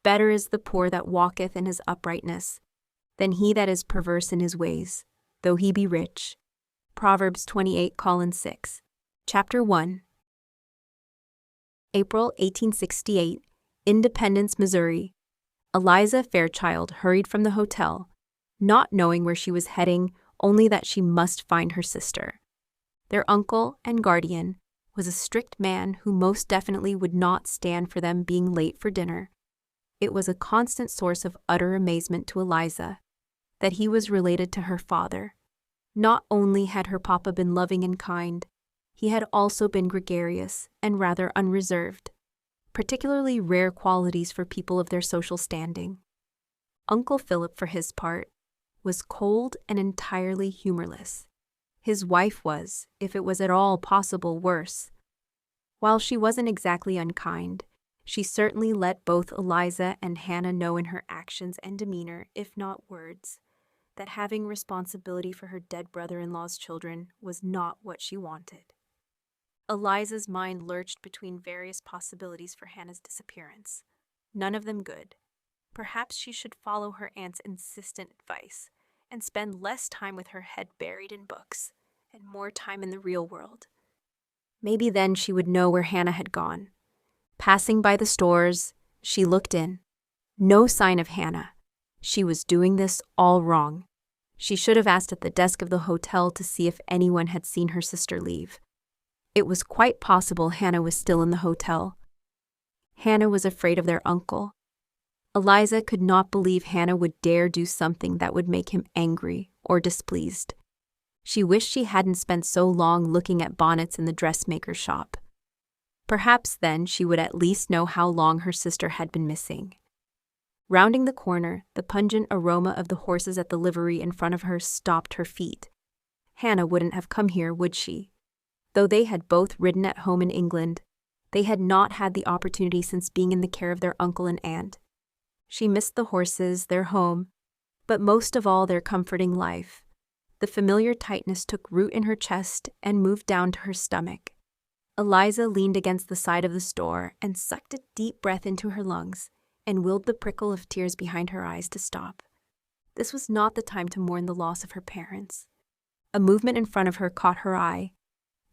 Better is the poor that walketh in his uprightness, than he that is perverse in his ways, though he be rich. Proverbs 28:6. Chapter 1. April 1868, Independence, Missouri. Eliza Fairchild hurried from the hotel, not knowing where she was heading, only that she must find her sister. Their uncle and guardian was a strict man who most definitely would not stand for them being late for dinner. It was a constant source of utter amazement to Eliza that he was related to her father. Not only had her papa been loving and kind, he had also been gregarious and rather unreserved, particularly rare qualities for people of their social standing. Uncle Philip, for his part, was cold and entirely humorless. His wife was, if it was at all possible, worse. While she wasn't exactly unkind, she certainly let both Eliza and Hannah know in her actions and demeanor, if not words, that having responsibility for her dead brother-in-law's children was not what she wanted. Eliza's mind lurched between various possibilities for Hannah's disappearance, none of them good. Perhaps she should follow her aunt's insistent advice and spend less time with her head buried in books and more time in the real world. Maybe then she would know where Hannah had gone. Passing by the stores, she looked in. No sign of Hannah. She was doing this all wrong. She should have asked at the desk of the hotel to see if anyone had seen her sister leave. It was quite possible Hannah was still in the hotel. Hannah was afraid of their uncle. Eliza could not believe Hannah would dare do something that would make him angry or displeased. She wished she hadn't spent so long looking at bonnets in the dressmaker's shop. Perhaps then she would at least know how long her sister had been missing. Rounding the corner, the pungent aroma of the horses at the livery in front of her stopped her feet. Hannah wouldn't have come here, would she? Though they had both ridden at home in England, they had not had the opportunity since being in the care of their uncle and aunt. She missed the horses, their home, but most of all their comforting life. The familiar tightness took root in her chest and moved down to her stomach. Eliza leaned against the side of the store and sucked a deep breath into her lungs and willed the prickle of tears behind her eyes to stop. This was not the time to mourn the loss of her parents. A movement in front of her caught her eye,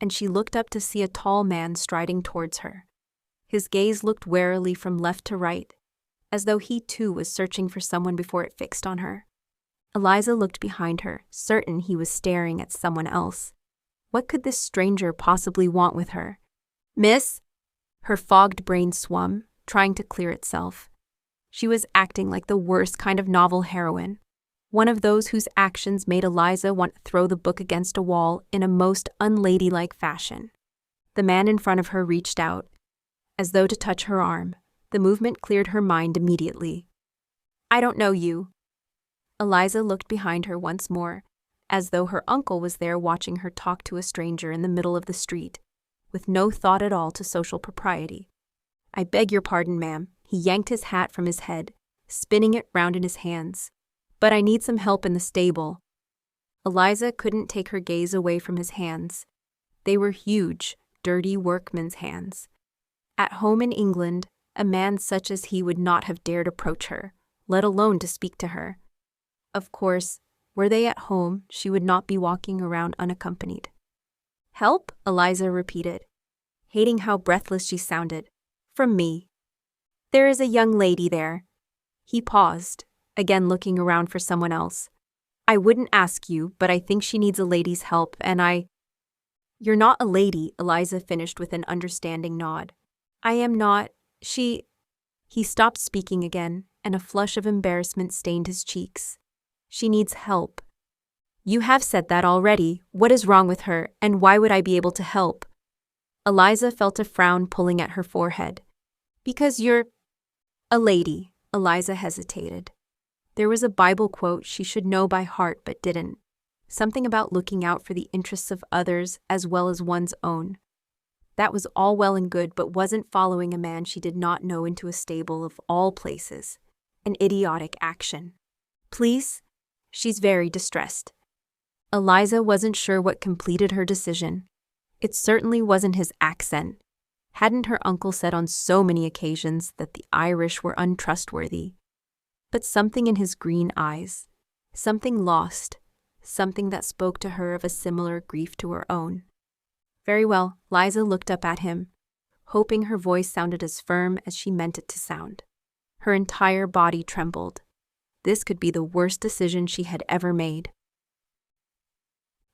and she looked up to see a tall man striding towards her. His gaze looked warily from left to right, as though he too was searching for someone before it fixed on her. Eliza looked behind her, certain he was staring at someone else. What could this stranger possibly want with her? "Miss?" Her fogged brain swum, trying to clear itself. She was acting like the worst kind of novel heroine, one of those whose actions made Eliza want to throw the book against a wall in a most unladylike fashion. The man in front of her reached out, as though to touch her arm. The movement cleared her mind immediately. "I don't know you." Eliza looked behind her once more, as though her uncle was there watching her talk to a stranger in the middle of the street, with no thought at all to social propriety. "I beg your pardon, ma'am." He yanked his hat from his head, spinning it round in his hands. "But I need some help in the stable." Eliza couldn't take her gaze away from his hands. They were huge, dirty workman's hands. At home in England, a man such as he would not have dared approach her, let alone to speak to her. Of course, were they at home, she would not be walking around unaccompanied. "Help?" Eliza repeated, hating how breathless she sounded. "From me. There is a young lady there." He paused, again looking around for someone else. "I wouldn't ask you, but I think she needs a lady's help, and "You're not a lady," Eliza finished with an understanding nod. "I am not. She—" He stopped speaking again, and a flush of embarrassment stained his cheeks. "She needs help." "You have said that already. What is wrong with her, and why would I be able to help?" Eliza felt a frown pulling at her forehead. "Because you're a lady." Eliza hesitated. There was a Bible quote she should know by heart but didn't. Something about looking out for the interests of others as well as one's own. That was all well and good, but wasn't following a man she did not know into a stable of all places. An idiotic action. "Please?" "She's very distressed." Eliza wasn't sure what completed her decision. It certainly wasn't his accent. Hadn't her uncle said on so many occasions that the Irish were untrustworthy? But something in his green eyes, something lost, something that spoke to her of a similar grief to her own. Very well, Liza looked up at him, hoping her voice sounded as firm as she meant it to sound. Her entire body trembled. This could be the worst decision she had ever made.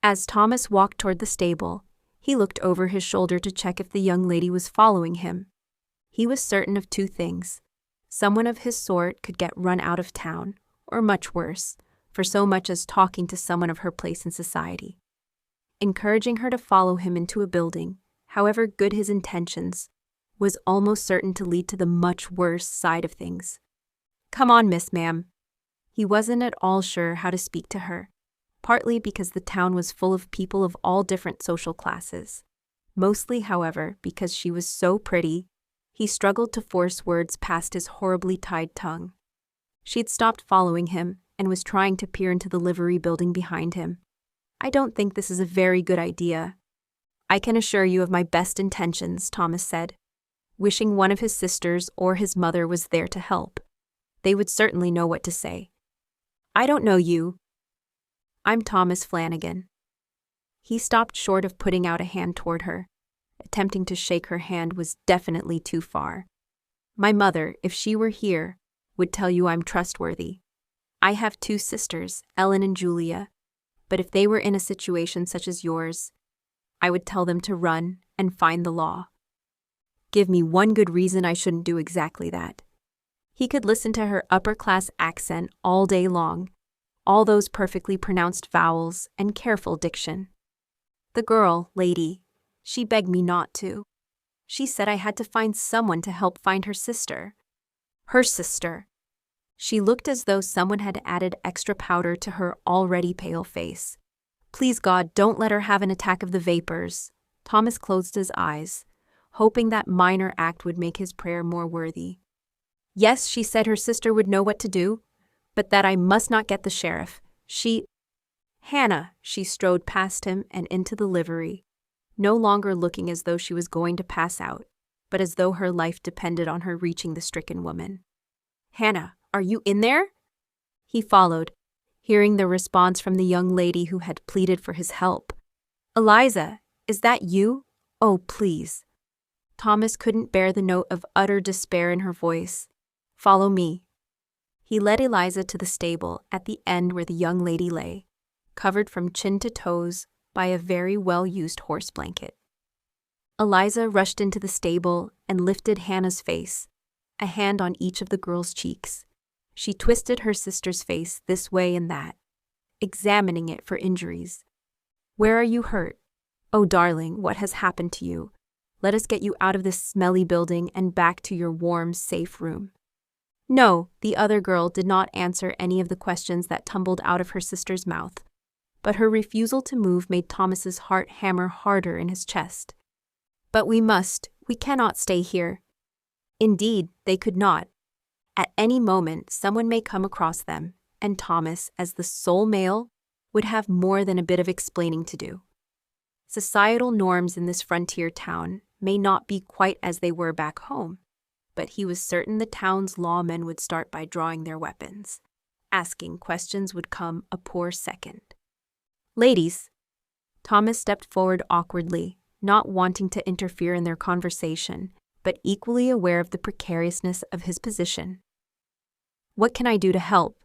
As Thomas walked toward the stable, he looked over his shoulder to check if the young lady was following him. He was certain of two things. Someone of his sort could get run out of town, or much worse, for so much as talking to someone of her place in society. Encouraging her to follow him into a building, however good his intentions, was almost certain to lead to the much worse side of things. "Come on, Miss Ma'am." He wasn't at all sure how to speak to her, partly because the town was full of people of all different social classes. Mostly, however, because she was so pretty, he struggled to force words past his horribly tied tongue. She'd stopped following him and was trying to peer into the livery building behind him. "I don't think this is a very good idea." "I can assure you of my best intentions," Thomas said, wishing one of his sisters or his mother was there to help. They would certainly know what to say. "I don't know you." "I'm Thomas Flannagan." He stopped short of putting out a hand toward her. Attempting to shake her hand was definitely too far. "My mother, if she were here, would tell you I'm trustworthy. I have two sisters, Ellen and Julia, but if they were in a situation such as yours, I would tell them to run and find the law. Give me one good reason I shouldn't do exactly that." He could listen to her upper-class accent all day long, all those perfectly pronounced vowels and careful diction. "The girl, lady, she begged me not to. She said I had to find someone to help find her sister." Her sister. She looked as though someone had added extra powder to her already pale face. "Please God, don't let her have an attack of the vapors." Thomas closed his eyes, hoping that minor act would make his prayer more worthy. "Yes, she said her sister would know what to do, but that I must not get the sheriff. Hannah," she strode past him and into the livery, no longer looking as though she was going to pass out, but as though her life depended on her reaching the stricken woman. "Hannah, are you in there?" He followed, hearing the response from the young lady who had pleaded for his help. "Eliza, is that you? Oh, please." Thomas couldn't bear the note of utter despair in her voice. "Follow me." He led Eliza to the stable at the end where the young lady lay, covered from chin to toes by a very well-used horse blanket. Eliza rushed into the stable and lifted Hannah's face, a hand on each of the girl's cheeks. She twisted her sister's face this way and that, examining it for injuries. "Where are you hurt? Oh, darling, what has happened to you? Let us get you out of this smelly building and back to your warm, safe room." No, the other girl did not answer any of the questions that tumbled out of her sister's mouth, but her refusal to move made Thomas's heart hammer harder in his chest. "But we cannot stay here." Indeed, they could not. At any moment, someone may come across them, and Thomas, as the sole male, would have more than a bit of explaining to do. Societal norms in this frontier town may not be quite as they were back home, but he was certain the town's lawmen would start by drawing their weapons. Asking questions would come a poor second. "Ladies." Thomas stepped forward awkwardly, not wanting to interfere in their conversation, but equally aware of the precariousness of his position. "What can I do to help?"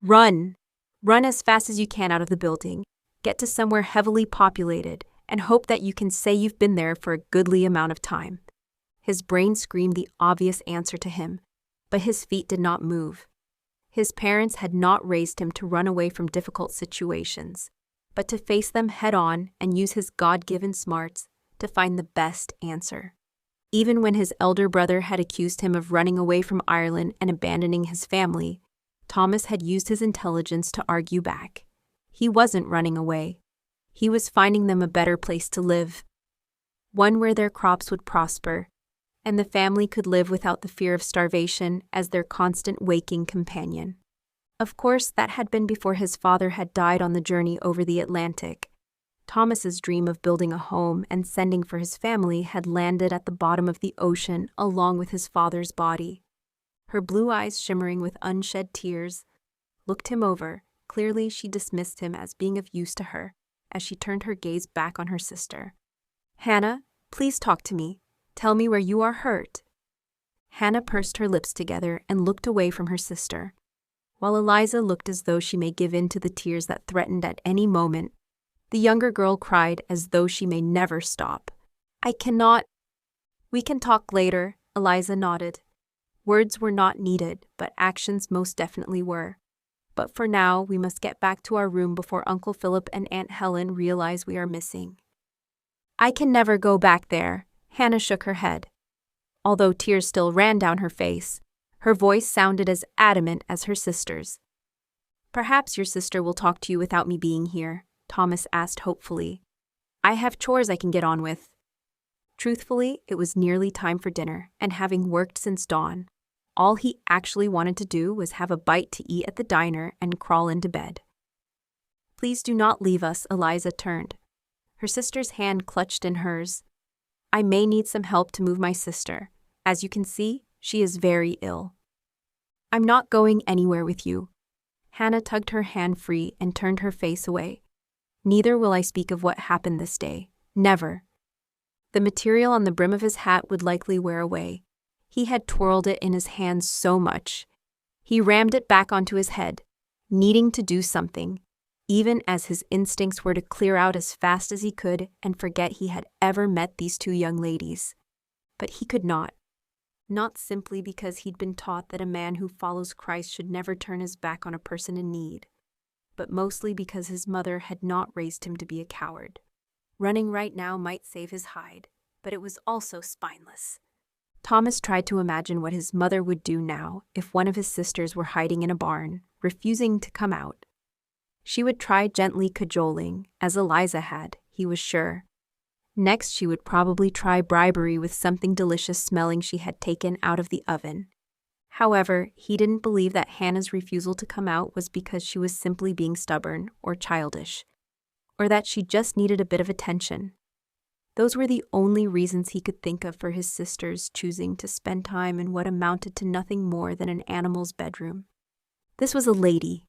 "Run. Run as fast as you can out of the building. Get to somewhere heavily populated, and hope that you can say you've been there for a goodly amount of time." His brain screamed the obvious answer to him, but his feet did not move. His parents had not raised him to run away from difficult situations, but to face them head-on and use his God-given smarts to find the best answer. Even when his elder brother had accused him of running away from Ireland and abandoning his family, Thomas had used his intelligence to argue back. He wasn't running away. He was finding them a better place to live, one where their crops would prosper, and the family could live without the fear of starvation as their constant waking companion. Of course, that had been before his father had died on the journey over the Atlantic, Thomas's dream of building a home and sending for his family had landed at the bottom of the ocean along with his father's body. Her blue eyes, shimmering with unshed tears, looked him over. Clearly, she dismissed him as being of use to her as she turned her gaze back on her sister. "Hannah, please talk to me. Tell me where you are hurt." Hannah pursed her lips together and looked away from her sister, while Eliza looked as though she may give in to the tears that threatened at any moment. The younger girl cried as though she may never stop. "I cannot." "We can talk later," Eliza nodded. Words were not needed, but actions most definitely were. But for now, we must get back to our room before Uncle Philip and Aunt Helen realize we are missing. "I can never go back there," Hannah shook her head. Although tears still ran down her face, her voice sounded as adamant as her sister's. "Perhaps your sister will talk to you without me being here," Thomas asked hopefully. "I have chores I can get on with." Truthfully, it was nearly time for dinner, and having worked since dawn, all he actually wanted to do was have a bite to eat at the diner and crawl into bed. "Please do not leave us," Eliza turned. Her sister's hand clutched in hers. "I may need some help to move my sister. As you can see, she is very ill." "I'm not going anywhere with you." Hannah tugged her hand free and turned her face away. "Neither will I speak of what happened this day. Never." The material on the brim of his hat would likely wear away. He had twirled it in his hands so much. He rammed it back onto his head, needing to do something, even as his instincts were to clear out as fast as he could and forget he had ever met these two young ladies. But he could not. Not simply because he'd been taught that a man who follows Christ should never turn his back on a person in need, but mostly because his mother had not raised him to be a coward. Running right now might save his hide, but it was also spineless. Thomas tried to imagine what his mother would do now if one of his sisters were hiding in a barn, refusing to come out. She would try gently cajoling, as Eliza had, he was sure. Next, she would probably try bribery with something delicious smelling she had taken out of the oven. However, he didn't believe that Hannah's refusal to come out was because she was simply being stubborn or childish, or that she just needed a bit of attention. Those were the only reasons he could think of for his sisters choosing to spend time in what amounted to nothing more than an animal's bedroom. This was a lady.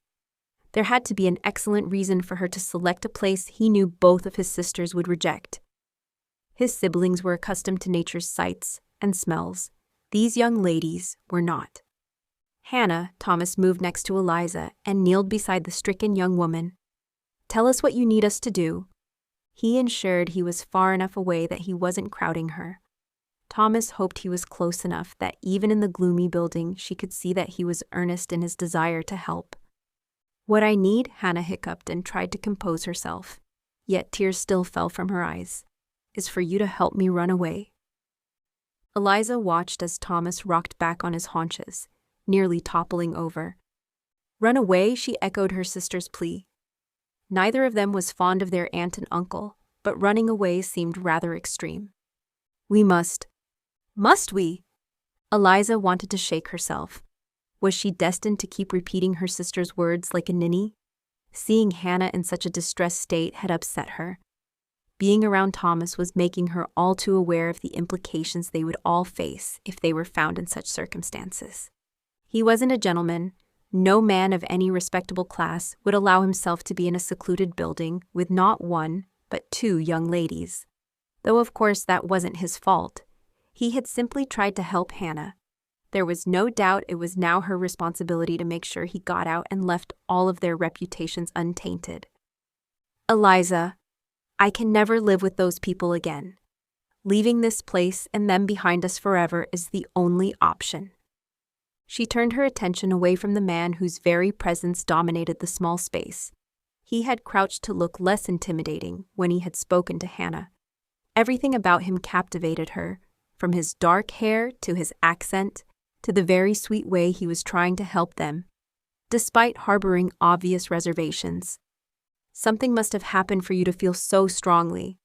There had to be an excellent reason for her to select a place he knew both of his sisters would reject. His siblings were accustomed to nature's sights and smells. These young ladies were not. "Hannah," Thomas moved next to Eliza and kneeled beside the stricken young woman. "Tell us what you need us to do." He ensured he was far enough away that he wasn't crowding her. Thomas hoped he was close enough that even in the gloomy building she could see that he was earnest in his desire to help. "What I need," Hannah hiccuped and tried to compose herself, yet tears still fell from her eyes, "is for you to help me run away." Eliza watched as Thomas rocked back on his haunches, nearly toppling over. "Run away?" she echoed her sister's plea. Neither of them was fond of their aunt and uncle, but running away seemed rather extreme. "We must." "Must we?" Eliza wanted to shake herself. Was she destined to keep repeating her sister's words like a ninny? Seeing Hannah in such a distressed state had upset her. Being around Thomas was making her all too aware of the implications they would all face if they were found in such circumstances. He wasn't a gentleman. No man of any respectable class would allow himself to be in a secluded building with not one, but two young ladies. Though of course that wasn't his fault. He had simply tried to help Hannah. There was no doubt it was now her responsibility to make sure he got out and left all of their reputations untainted. "Eliza, I can never live with those people again. Leaving this place and them behind us forever is the only option." She turned her attention away from the man whose very presence dominated the small space. He had crouched to look less intimidating when he had spoken to Hannah. Everything about him captivated her, from his dark hair to his accent to the very sweet way he was trying to help them, despite harboring obvious reservations. "Something must have happened for you to feel so strongly.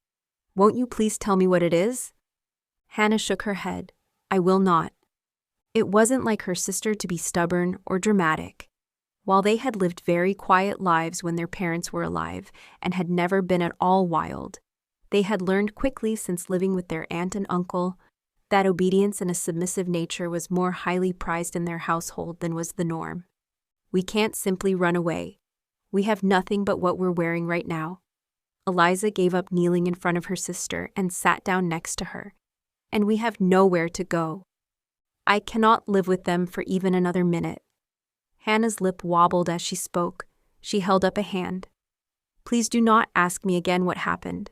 Won't you please tell me what it is?" Hannah shook her head. "I will not." It wasn't like her sister to be stubborn or dramatic. While they had lived very quiet lives when their parents were alive and had never been at all wild, they had learned quickly since living with their aunt and uncle that obedience and a submissive nature was more highly prized in their household than was the norm. We can't simply run away. We have nothing but what we're wearing right now. Eliza gave up kneeling in front of her sister and sat down next to her. And we have nowhere to go. I cannot live with them for even another minute. Hannah's lip wobbled as she spoke. She held up a hand. Please do not ask me again what happened.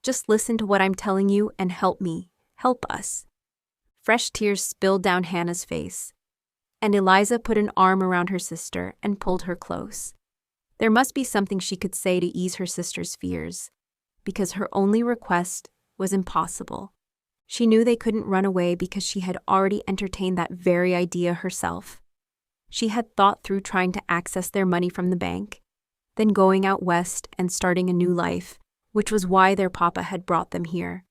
Just listen to what I'm telling you and help me. Help us. Fresh tears spilled down Hannah's face, and Eliza put an arm around her sister and pulled her close. There must be something she could say to ease her sister's fears, because her only request was impossible. She knew they couldn't run away because she had already entertained that very idea herself. She had thought through trying to access their money from the bank, then going out west and starting a new life, which was why their papa had brought them here.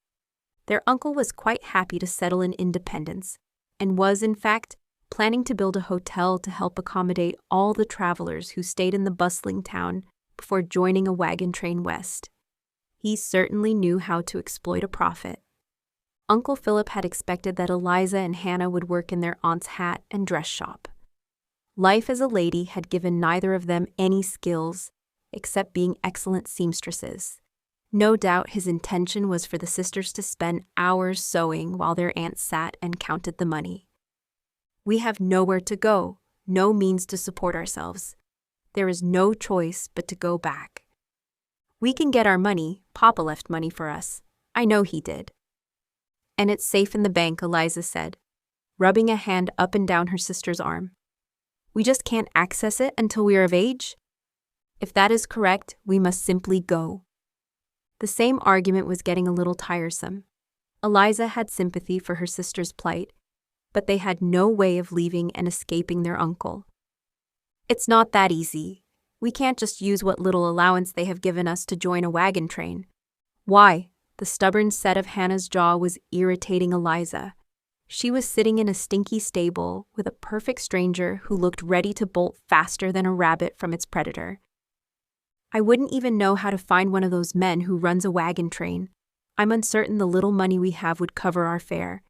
Their uncle was quite happy to settle in independence, and was, in fact, planning to build a hotel to help accommodate all the travelers who stayed in the bustling town before joining a wagon train west. He certainly knew how to exploit a profit. Uncle Philip had expected that Eliza and Hannah would work in their aunt's hat and dress shop. Life as a lady had given neither of them any skills, except being excellent seamstresses. No doubt his intention was for the sisters to spend hours sewing while their aunt sat and counted the money. We have nowhere to go, no means to support ourselves. There is no choice but to go back. We can get our money. Papa left money for us. I know he did. And it's safe in the bank, Eliza said, rubbing a hand up and down her sister's arm. We just can't access it until we are of age? If that is correct, we must simply go. The same argument was getting a little tiresome. Eliza had sympathy for her sister's plight, but they had no way of leaving and escaping their uncle. It's not that easy. We can't just use what little allowance they have given us to join a wagon train. Why? The stubborn set of Hannah's jaw was irritating Eliza. She was sitting in a stinky stable with a perfect stranger who looked ready to bolt faster than a rabbit from its predator. I wouldn't even know how to find one of those men who runs a wagon train. I'm uncertain the little money we have would cover our fare.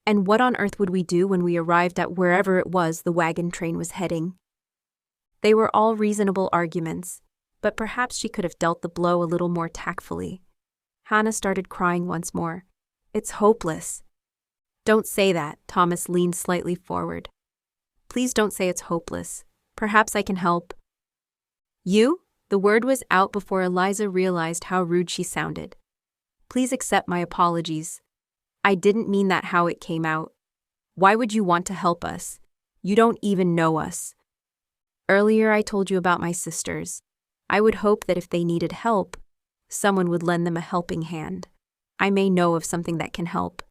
And what on earth would we do when we arrived at wherever it was the wagon train was heading? They were all reasonable arguments, but perhaps she could have dealt the blow a little more tactfully. Hannah started crying once more. It's hopeless. Don't say that, Thomas leaned slightly forward. Please don't say it's hopeless. Perhaps I can help. You? The word was out before Eliza realized how rude she sounded. Please accept my apologies. I didn't mean that how it came out. Why would you want to help us? You don't even know us. Earlier I told you about my sisters. I would hope that if they needed help, someone would lend them a helping hand. I may know of something that can help.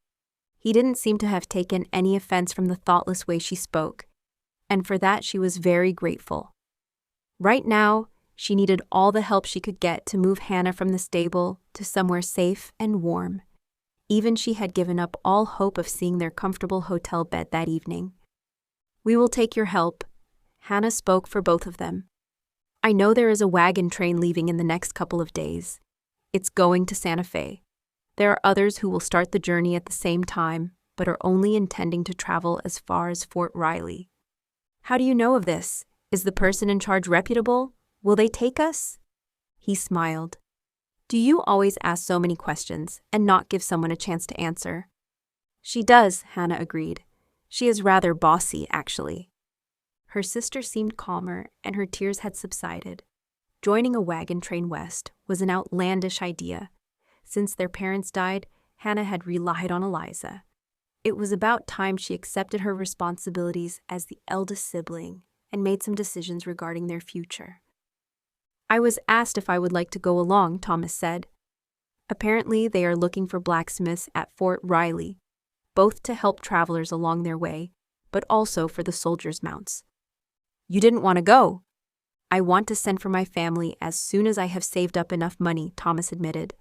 He didn't seem to have taken any offense from the thoughtless way she spoke, and for that she was very grateful. Right now, she needed all the help she could get to move Hannah from the stable to somewhere safe and warm. Even she had given up all hope of seeing their comfortable hotel bed that evening. We will take your help. Hannah spoke for both of them. I know there is a wagon train leaving in the next couple of days. It's going to Santa Fe. There are others who will start the journey at the same time, but are only intending to travel as far as Fort Riley. How do you know of this? Is the person in charge reputable? Will they take us? He smiled. Do you always ask so many questions and not give someone a chance to answer? She does, Hannah agreed. She is rather bossy, actually. Her sister seemed calmer and her tears had subsided. Joining a wagon train west was an outlandish idea. Since their parents died, Hannah had relied on Eliza. It was about time she accepted her responsibilities as the eldest sibling and made some decisions regarding their future. I was asked if I would like to go along, Thomas said. Apparently, they are looking for blacksmiths at Fort Riley, both to help travelers along their way, but also for the soldiers' mounts. You didn't want to go. I want to send for my family as soon as I have saved up enough money, Thomas admitted.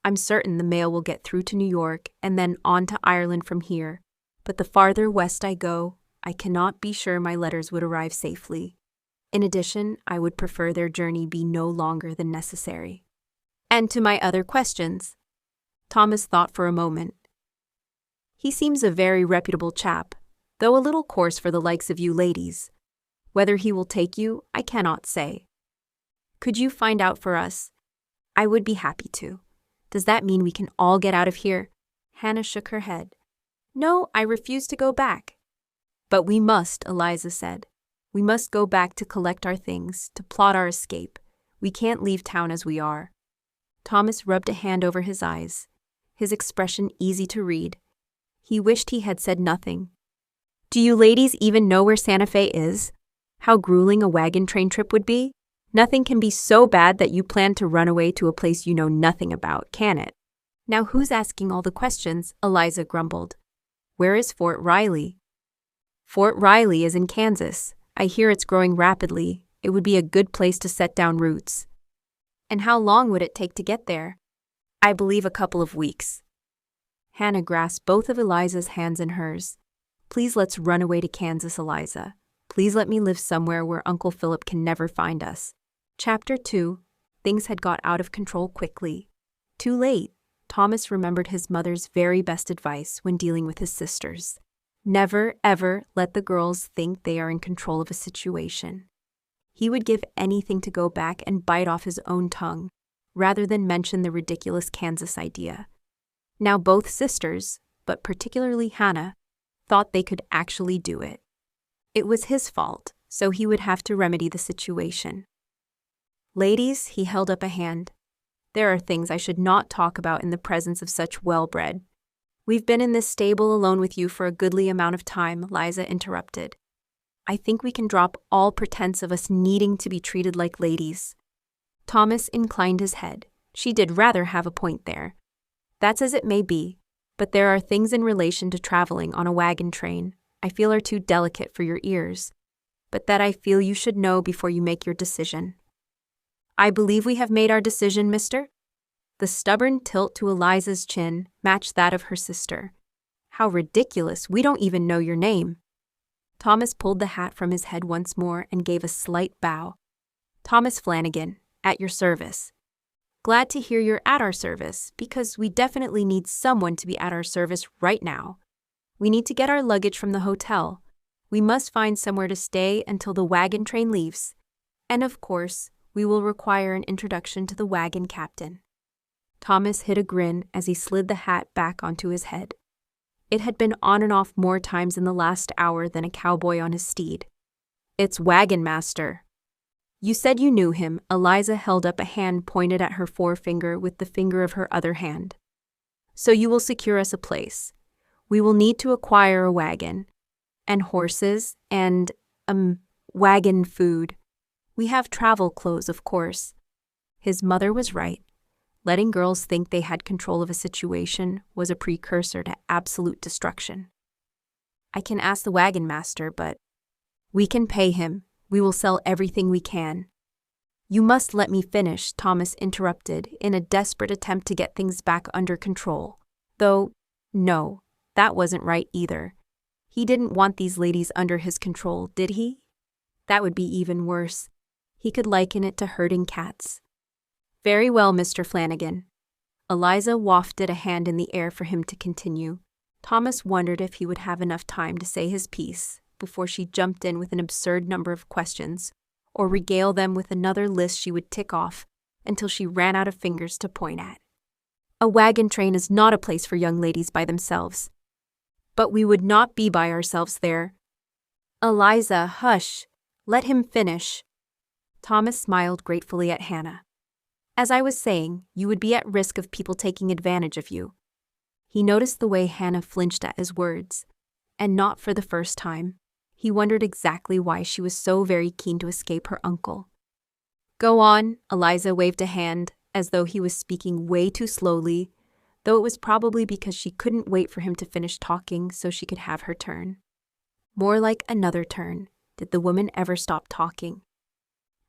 I'm certain the mail will get through to New York and then on to Ireland from here, but the farther west I go, I cannot be sure my letters would arrive safely. In addition, I would prefer their journey be no longer than necessary. And to my other questions. Thomas thought for a moment. He seems a very reputable chap, though a little coarse for the likes of you ladies. Whether he will take you, I cannot say. Could you find out for us? I would be happy to. Does that mean we can all get out of here? Hannah shook her head. No, I refuse to go back. But we must, Eliza said. We must go back to collect our things, to plot our escape. We can't leave town as we are. Thomas rubbed a hand over his eyes, his expression easy to read. He wished he had said nothing. Do you ladies even know where Santa Fe is? How grueling a wagon train trip would be? Nothing can be so bad that you plan to run away to a place you know nothing about, can it? Now who's asking all the questions? Eliza grumbled. Where is Fort Riley? Fort Riley is in Kansas. I hear it's growing rapidly. It would be a good place to set down roots. And how long would it take to get there? I believe a couple of weeks. Hannah grasped both of Eliza's hands in hers. Please let's run away to Kansas, Eliza. Please let me live somewhere where Uncle Philip can never find us. Chapter 2. Things had got out of control quickly. Too late. Thomas remembered his mother's very best advice when dealing with his sisters. Never, ever let the girls think they are in control of a situation. He would give anything to go back and bite off his own tongue, rather than mention the ridiculous Kansas idea. Now both sisters, but particularly Hannah, thought they could actually do it. It was his fault, so he would have to remedy the situation. Ladies, he held up a hand. There are things I should not talk about in the presence of such well-bred. We've been in this stable alone with you for a goodly amount of time, Liza interrupted. I think we can drop all pretense of us needing to be treated like ladies. Thomas inclined his head. She did rather have a point there. That's as it may be, but there are things in relation to traveling on a wagon train I feel are too delicate for your ears, but that I feel you should know before you make your decision. I believe we have made our decision, mister? The stubborn tilt to Eliza's chin matched that of her sister. How ridiculous, we don't even know your name. Thomas pulled the hat from his head once more and gave a slight bow. Thomas Flannagan, at your service. Glad to hear you're at our service, because we definitely need someone to be at our service right now. We need to get our luggage from the hotel. We must find somewhere to stay until the wagon train leaves. And of course, we will require an introduction to the wagon captain. Thomas hid a grin as he slid the hat back onto his head. It had been on and off more times in the last hour than a cowboy on his steed. It's Wagon Master. You said you knew him. Eliza held up a hand pointed at her forefinger with the finger of her other hand. So you will secure us a place. We will need to acquire a wagon, and horses, and, wagon food. We have travel clothes, of course. His mother was right. Letting girls think they had control of a situation was a precursor to absolute destruction. I can ask the wagon master, but we can pay him. We will sell everything we can. You must let me finish, Thomas interrupted in a desperate attempt to get things back under control. Though, no, that wasn't right either. He didn't want these ladies under his control, did he? That would be even worse. He could liken it to herding cats. Very well, Mr. Flannagan. Eliza wafted a hand in the air for him to continue. Thomas wondered if he would have enough time to say his piece before she jumped in with an absurd number of questions, or regale them with another list she would tick off until she ran out of fingers to point at. A wagon train is not a place for young ladies by themselves. But we would not be by ourselves there. Eliza, hush. Let him finish. Thomas smiled gratefully at Hannah. As I was saying, you would be at risk of people taking advantage of you. He noticed the way Hannah flinched at his words, and not for the first time. He wondered exactly why she was so very keen to escape her uncle. Go on, Eliza waved a hand, as though he was speaking way too slowly, though it was probably because she couldn't wait for him to finish talking so she could have her turn. More like another turn, did the woman ever stop talking.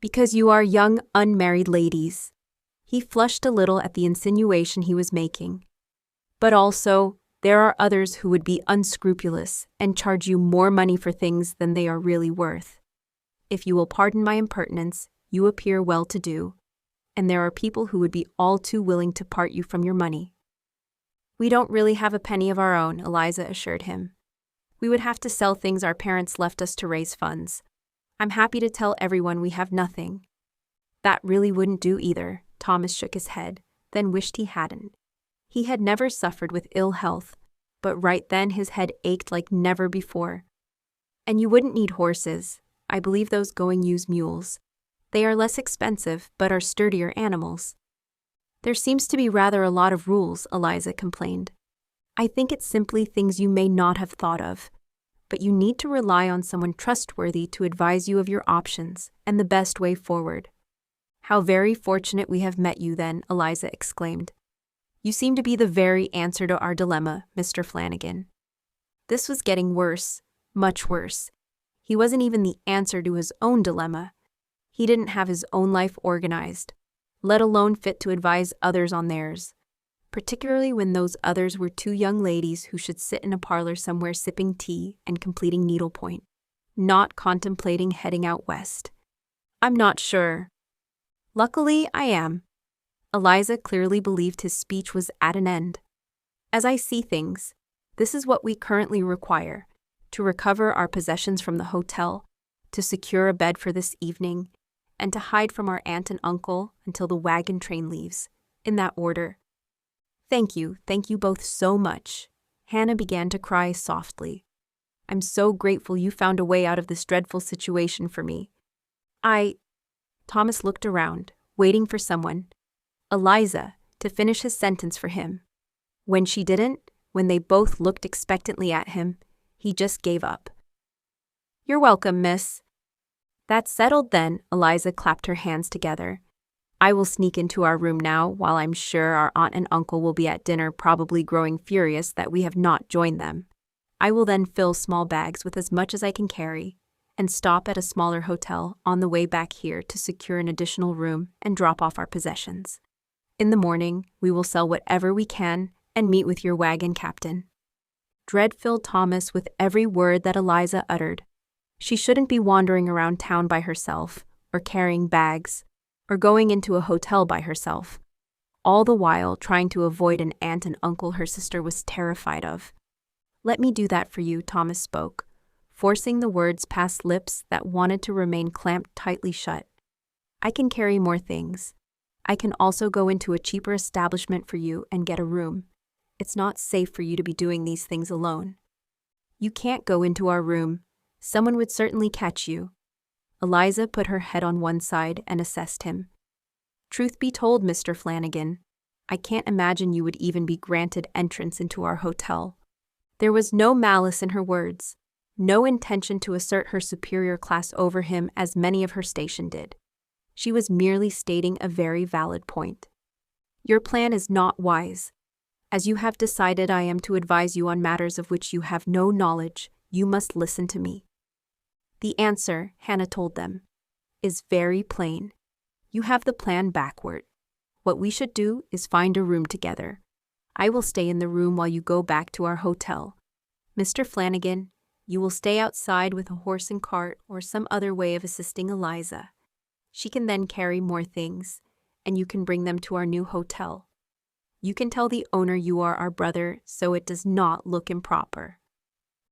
Because you are young, unmarried ladies. He flushed a little at the insinuation he was making. But also, there are others who would be unscrupulous and charge you more money for things than they are really worth. If you will pardon my impertinence, you appear well-to-do, and there are people who would be all too willing to part you from your money." "We don't really have a penny of our own," Eliza assured him. "We would have to sell things our parents left us to raise funds. I'm happy to tell everyone we have nothing." "That really wouldn't do either," Thomas shook his head, then wished he hadn't. He had never suffered with ill health, but right then his head ached like never before. "And you wouldn't need horses. I believe those going use mules. They are less expensive, but are sturdier animals." "There seems to be rather a lot of rules," Eliza complained. "I think it's simply things you may not have thought of, but you need to rely on someone trustworthy to advise you of your options and the best way forward." "How very fortunate we have met you then," Eliza exclaimed. "You seem to be the very answer to our dilemma, Mr. Flannagan." This was getting worse, much worse. He wasn't even the answer to his own dilemma. He didn't have his own life organized, let alone fit to advise others on theirs, particularly when those others were two young ladies who should sit in a parlor somewhere sipping tea and completing needlepoint, not contemplating heading out west. "I'm not sure." "Luckily, I am." Eliza clearly believed his speech was at an end. "As I see things, this is what we currently require: to recover our possessions from the hotel, to secure a bed for this evening, and to hide from our aunt and uncle until the wagon train leaves, in that order." Thank you both so much." Hannah began to cry softly. "I'm so grateful you found a way out of this dreadful situation for me. Thomas looked around, waiting for someone, Eliza, to finish his sentence for him. When she didn't, when they both looked expectantly at him, he just gave up. "You're welcome, miss." "That's settled then," Eliza clapped her hands together. "I will sneak into our room now, while I'm sure our aunt and uncle will be at dinner, probably growing furious that we have not joined them. I will then fill small bags with as much as I can carry, and stop at a smaller hotel on the way back here to secure an additional room and drop off our possessions. In the morning, we will sell whatever we can and meet with your wagon captain." Dread filled Thomas with every word that Eliza uttered. She shouldn't be wandering around town by herself, or carrying bags, or going into a hotel by herself, all the while trying to avoid an aunt and uncle her sister was terrified of. "Let me do that for you," Thomas spoke, forcing the words past lips that wanted to remain clamped tightly shut. "I can carry more things. I can also go into a cheaper establishment for you and get a room. It's not safe for you to be doing these things alone." "You can't go into our room. Someone would certainly catch you." Eliza put her head on one side and assessed him. "Truth be told, Mr. Flannagan, I can't imagine you would even be granted entrance into our hotel." There was no malice in her words, no intention to assert her superior class over him as many of her station did. She was merely stating a very valid point. "Your plan is not wise. As you have decided I am to advise you on matters of which you have no knowledge, you must listen to me." "The answer," Hannah told them, "is very plain. You have the plan backward. What we should do is find a room together. I will stay in the room while you go back to our hotel. Mr. Flannagan, you will stay outside with a horse and cart or some other way of assisting Eliza. She can then carry more things, and you can bring them to our new hotel. You can tell the owner you are our brother so it does not look improper."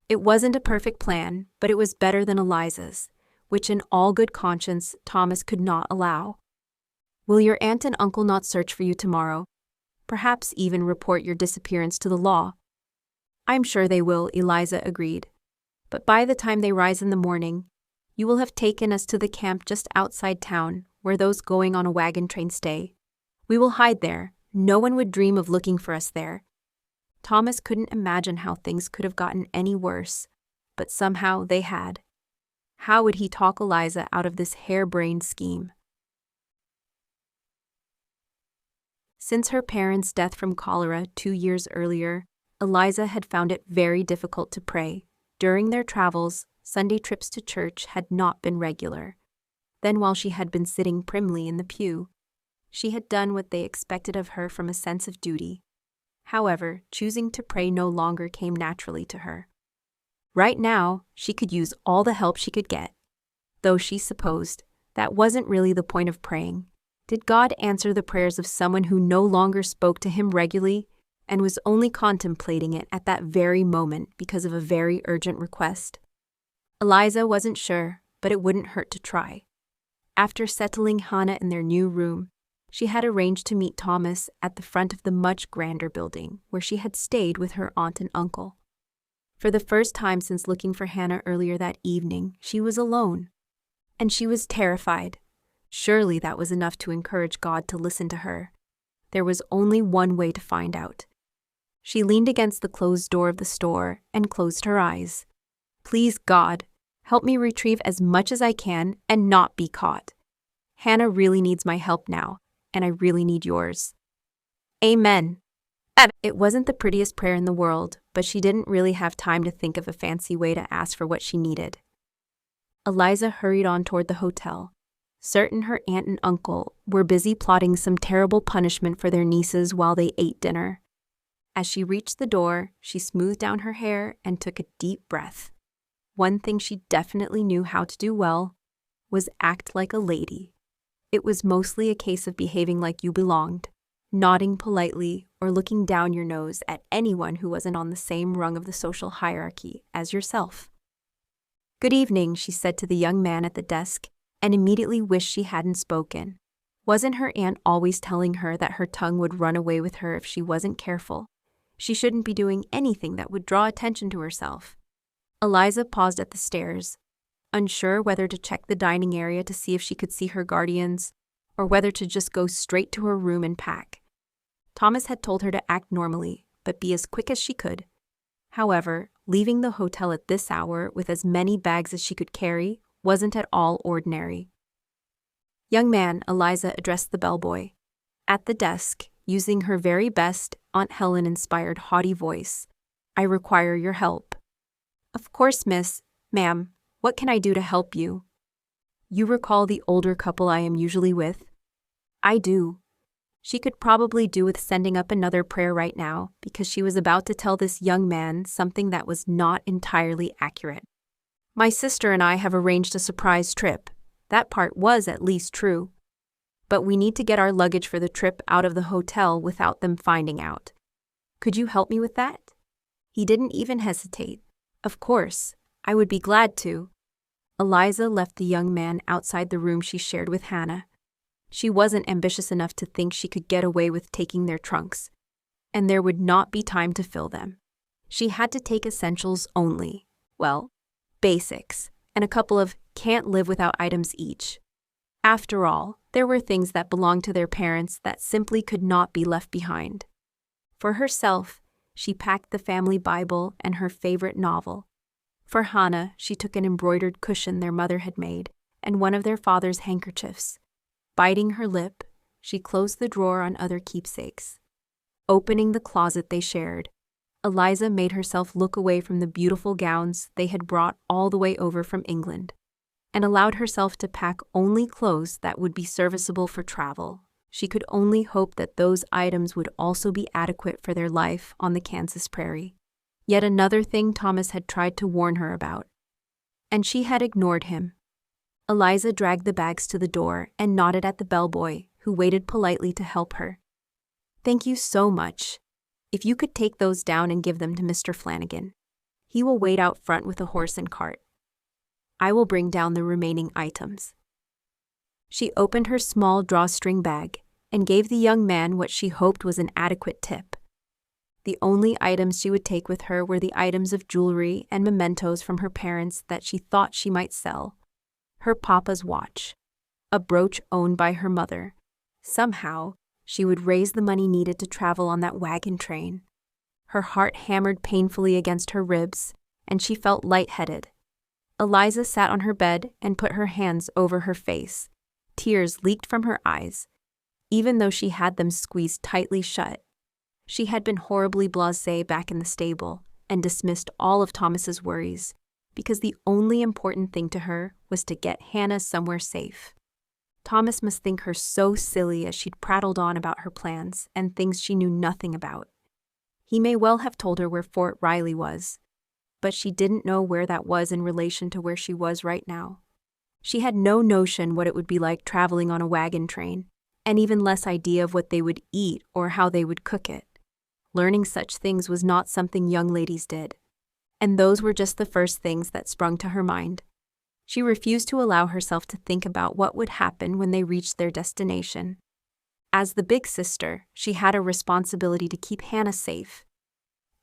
It wasn't a perfect plan, but it was better than Eliza's, which in all good conscience Thomas could not allow. "Will your aunt and uncle not search for you tomorrow? Perhaps even report your disappearance to the law?" "I'm sure they will," Eliza agreed. "But by the time they rise in the morning, you will have taken us to the camp just outside town, where those going on a wagon train stay. We will hide there. No one would dream of looking for us there." Thomas couldn't imagine how things could have gotten any worse, but somehow they had. How would he talk Eliza out of this harebrained scheme? Since her parents' death from cholera 2 years earlier, Eliza had found it very difficult to pray. During their travels, Sunday trips to church had not been regular. Then while she had been sitting primly in the pew, she had done what they expected of her from a sense of duty. However, choosing to pray no longer came naturally to her. Right now, she could use all the help she could get. Though she supposed that wasn't really the point of praying. Did God answer the prayers of someone who no longer spoke to him regularly and was only contemplating it at that very moment because of a very urgent request? Eliza wasn't sure, but it wouldn't hurt to try. After settling Hannah in their new room, she had arranged to meet Thomas at the front of the much grander building where she had stayed with her aunt and uncle. For the first time since looking for Hannah earlier that evening, she was alone. And she was terrified. Surely that was enough to encourage God to listen to her. There was only one way to find out. She leaned against the closed door of the store and closed her eyes. Please, God, help me retrieve as much as I can and not be caught. Hannah really needs my help now, and I really need yours. Amen. It wasn't the prettiest prayer in the world, but she didn't really have time to think of a fancy way to ask for what she needed. Eliza hurried on toward the hotel, certain her aunt and uncle were busy plotting some terrible punishment for their nieces while they ate dinner. As she reached the door, she smoothed down her hair and took a deep breath. One thing she definitely knew how to do well was act like a lady. It was mostly a case of behaving like you belonged, nodding politely or looking down your nose at anyone who wasn't on the same rung of the social hierarchy as yourself. Good evening, she said to the young man at the desk, and immediately wished she hadn't spoken. Wasn't her aunt always telling her that her tongue would run away with her if she wasn't careful? She shouldn't be doing anything that would draw attention to herself. Eliza paused at the stairs, unsure whether to check the dining area to see if she could see her guardians, or whether to just go straight to her room and pack. Thomas had told her to act normally, but be as quick as she could. However, leaving the hotel at this hour with as many bags as she could carry wasn't at all ordinary. Young man, Eliza addressed the bellboy. At the desk, using her very best Aunt Helen-inspired haughty voice, I require your help. Of course, miss, ma'am, what can I do to help you? You recall the older couple I am usually with? I do. She could probably do with sending up another prayer right now because she was about to tell this young man something that was not entirely accurate. My sister and I have arranged a surprise trip. That part was at least true. But we need to get our luggage for the trip out of the hotel without them finding out. Could you help me with that? He didn't even hesitate. Of course, I would be glad to. Eliza left the young man outside the room she shared with Hannah. She wasn't ambitious enough to think she could get away with taking their trunks, and there would not be time to fill them. She had to take essentials only. Well, basics, and a couple of can't live without items each. After all, there were things that belonged to their parents that simply could not be left behind. For herself, she packed the family Bible and her favorite novel. For Hannah, she took an embroidered cushion their mother had made and one of their father's handkerchiefs. Biting her lip, she closed the drawer on other keepsakes. Opening the closet they shared, Eliza made herself look away from the beautiful gowns they had brought all the way over from England, and allowed herself to pack only clothes that would be serviceable for travel. She could only hope that those items would also be adequate for their life on the Kansas prairie. Yet another thing Thomas had tried to warn her about, and she had ignored him. Eliza dragged the bags to the door and nodded at the bellboy, who waited politely to help her. Thank you so much. If you could take those down and give them to Mr. Flannagan. He will wait out front with a horse and cart. I will bring down the remaining items. She opened her small drawstring bag and gave the young man what she hoped was an adequate tip. The only items she would take with her were the items of jewelry and mementos from her parents that she thought she might sell. Her papa's watch, a brooch owned by her mother. Somehow, she would raise the money needed to travel on that wagon train. Her heart hammered painfully against her ribs, and she felt lightheaded. Eliza sat on her bed and put her hands over her face. Tears leaked from her eyes, even though she had them squeezed tightly shut. She had been horribly blasé back in the stable and dismissed all of Thomas's worries, because the only important thing to her was to get Hannah somewhere safe. Thomas must think her so silly as she'd prattled on about her plans and things she knew nothing about. He may well have told her where Fort Riley was, but she didn't know where that was in relation to where she was right now. She had no notion what it would be like traveling on a wagon train, and even less idea of what they would eat or how they would cook it. Learning such things was not something young ladies did. And those were just the first things that sprung to her mind. She refused to allow herself to think about what would happen when they reached their destination. As the big sister, she had a responsibility to keep Hannah safe.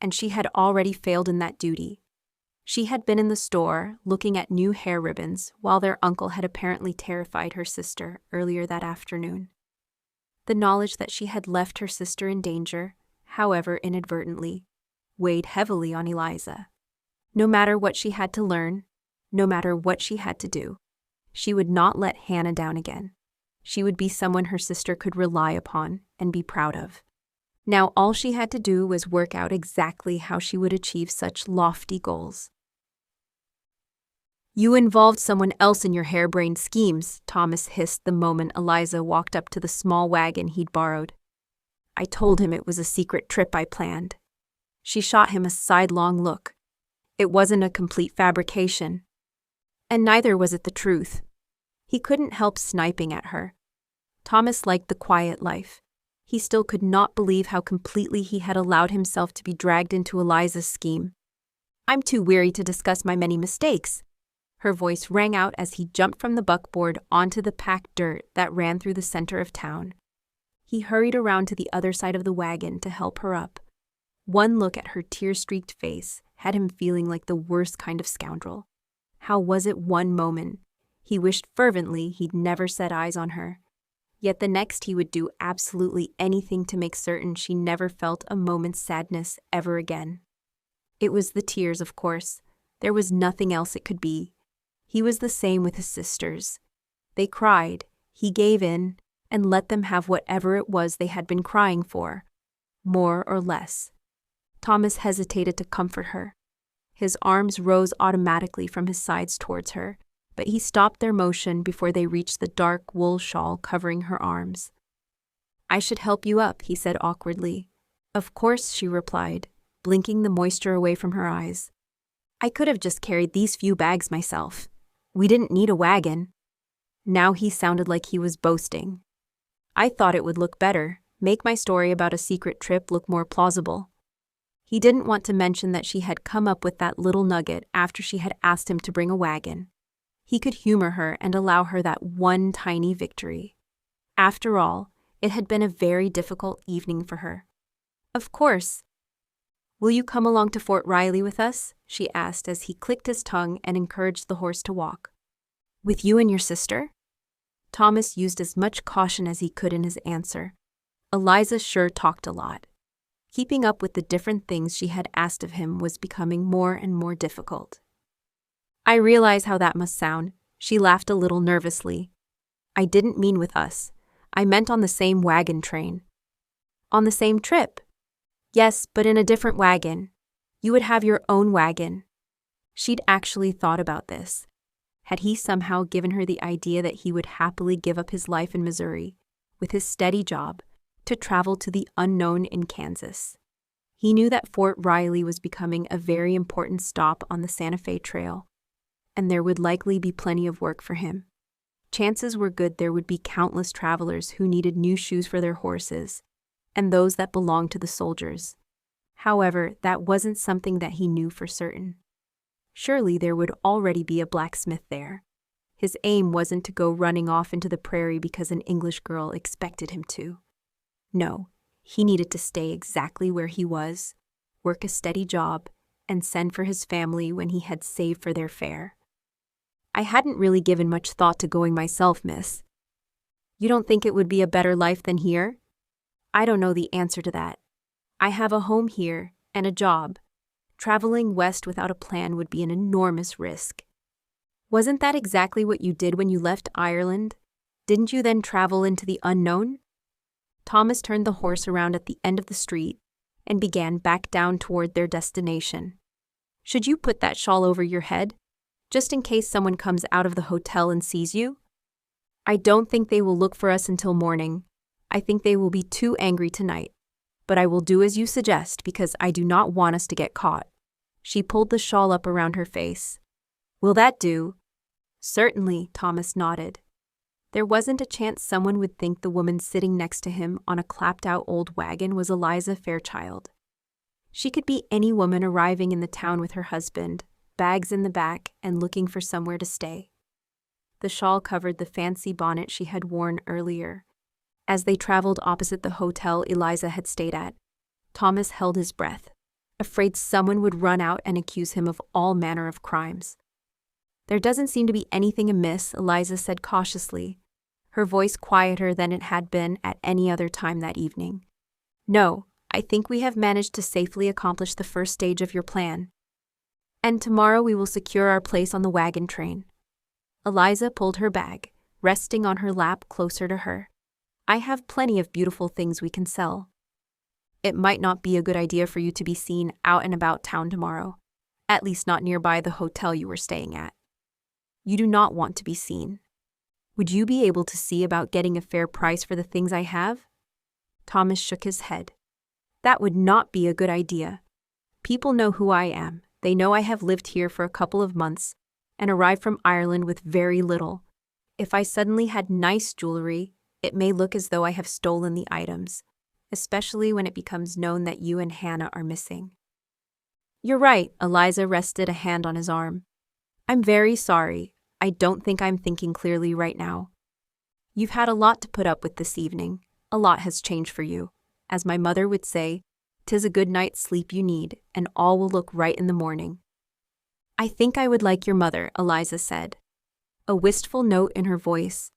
And she had already failed in that duty. She had been in the store looking at new hair ribbons while their uncle had apparently terrified her sister earlier that afternoon. The knowledge that she had left her sister in danger, however inadvertently, weighed heavily on Eliza. No matter what she had to learn, no matter what she had to do, she would not let Hannah down again. She would be someone her sister could rely upon and be proud of. Now all she had to do was work out exactly how she would achieve such lofty goals. "You involved someone else in your harebrained schemes," Thomas hissed the moment Eliza walked up to the small wagon he'd borrowed. "I told him it was a secret trip I planned." She shot him a sidelong look. It wasn't a complete fabrication. And neither was it the truth. He couldn't help sniping at her. Thomas liked the quiet life. He still could not believe how completely he had allowed himself to be dragged into Eliza's scheme. "I'm too weary to discuss my many mistakes." Her voice rang out as he jumped from the buckboard onto the packed dirt that ran through the center of town. He hurried around to the other side of the wagon to help her up. One look at her tear-streaked face had him feeling like the worst kind of scoundrel. How was it one moment he wished fervently he'd never set eyes on her, yet the next he would do absolutely anything to make certain she never felt a moment's sadness ever again. It was the tears, of course. There was nothing else it could be. He was the same with his sisters. They cried, he gave in, and let them have whatever it was they had been crying for, more or less. Thomas hesitated to comfort her. His arms rose automatically from his sides towards her, but he stopped their motion before they reached the dark wool shawl covering her arms. "I should help you up," he said awkwardly. "Of course," she replied, blinking the moisture away from her eyes. "I could have just carried these few bags myself. We didn't need a wagon." Now he sounded like he was boasting. "I thought it would look better, make my story about a secret trip look more plausible." He didn't want to mention that she had come up with that little nugget after she had asked him to bring a wagon. He could humor her and allow her that one tiny victory. After all, it had been a very difficult evening for her. "Of course." "Will you come along to Fort Riley with us?" she asked as he clicked his tongue and encouraged the horse to walk. "With you and your sister?" Thomas used as much caution as he could in his answer. Eliza sure talked a lot. Keeping up with the different things she had asked of him was becoming more and more difficult. "I realize how that must sound." She laughed a little nervously. "I didn't mean with us. I meant on the same wagon train." "On the same trip?" "Yes, but in a different wagon. You would have your own wagon." She'd actually thought about this. Had he somehow given her the idea that he would happily give up his life in Missouri, with his steady job, to travel to the unknown in Kansas? He knew that Fort Riley was becoming a very important stop on the Santa Fe Trail, and there would likely be plenty of work for him. Chances were good there would be countless travelers who needed new shoes for their horses, and those that belonged to the soldiers. However, that wasn't something that he knew for certain. Surely there would already be a blacksmith there. His aim wasn't to go running off into the prairie because an English girl expected him to. No, he needed to stay exactly where he was, work a steady job, and send for his family when he had saved for their fare. "I hadn't really given much thought to going myself, miss." "You don't think it would be a better life than here?" "I don't know the answer to that. I have a home here and a job. Traveling west without a plan would be an enormous risk." "Wasn't that exactly what you did when you left Ireland? Didn't you then travel into the unknown?" Thomas turned the horse around at the end of the street and began back down toward their destination. "Should you put that shawl over your head, just in case someone comes out of the hotel and sees you?" "I don't think they will look for us until morning. I think they will be too angry tonight. But I will do as you suggest because I do not want us to get caught." She pulled the shawl up around her face. "Will that do?" Certainly, Thomas nodded. There wasn't a chance someone would think the woman sitting next to him on a clapped-out old wagon was Eliza Fairchild. She could be any woman arriving in the town with her husband, bags in the back, and looking for somewhere to stay. The shawl covered the fancy bonnet she had worn earlier. As they traveled opposite the hotel Eliza had stayed at, Thomas held his breath, afraid someone would run out and accuse him of all manner of crimes. There doesn't seem to be anything amiss, Eliza said cautiously, her voice quieter than it had been at any other time that evening. No, I think we have managed to safely accomplish the first stage of your plan. And tomorrow we will secure our place on the wagon train. Eliza pulled her bag, resting on her lap closer to her. I have plenty of beautiful things we can sell. It might not be a good idea for you to be seen out and about town tomorrow, at least not nearby the hotel you were staying at. You do not want to be seen. Would you be able to see about getting a fair price for the things I have? Thomas shook his head. That would not be a good idea. People know who I am. They know I have lived here for a couple of months and arrived from Ireland with very little. If I suddenly had nice jewelry, it may look as though I have stolen the items, especially when it becomes known that you and Hannah are missing. You're right, Eliza rested a hand on his arm. I'm very sorry. I don't think I'm thinking clearly right now. You've had a lot to put up with this evening. A lot has changed for you. As my mother would say, 'tis a good night's sleep you need, and all will look right in the morning. I think I would like your mother, Eliza said, a wistful note in her voice.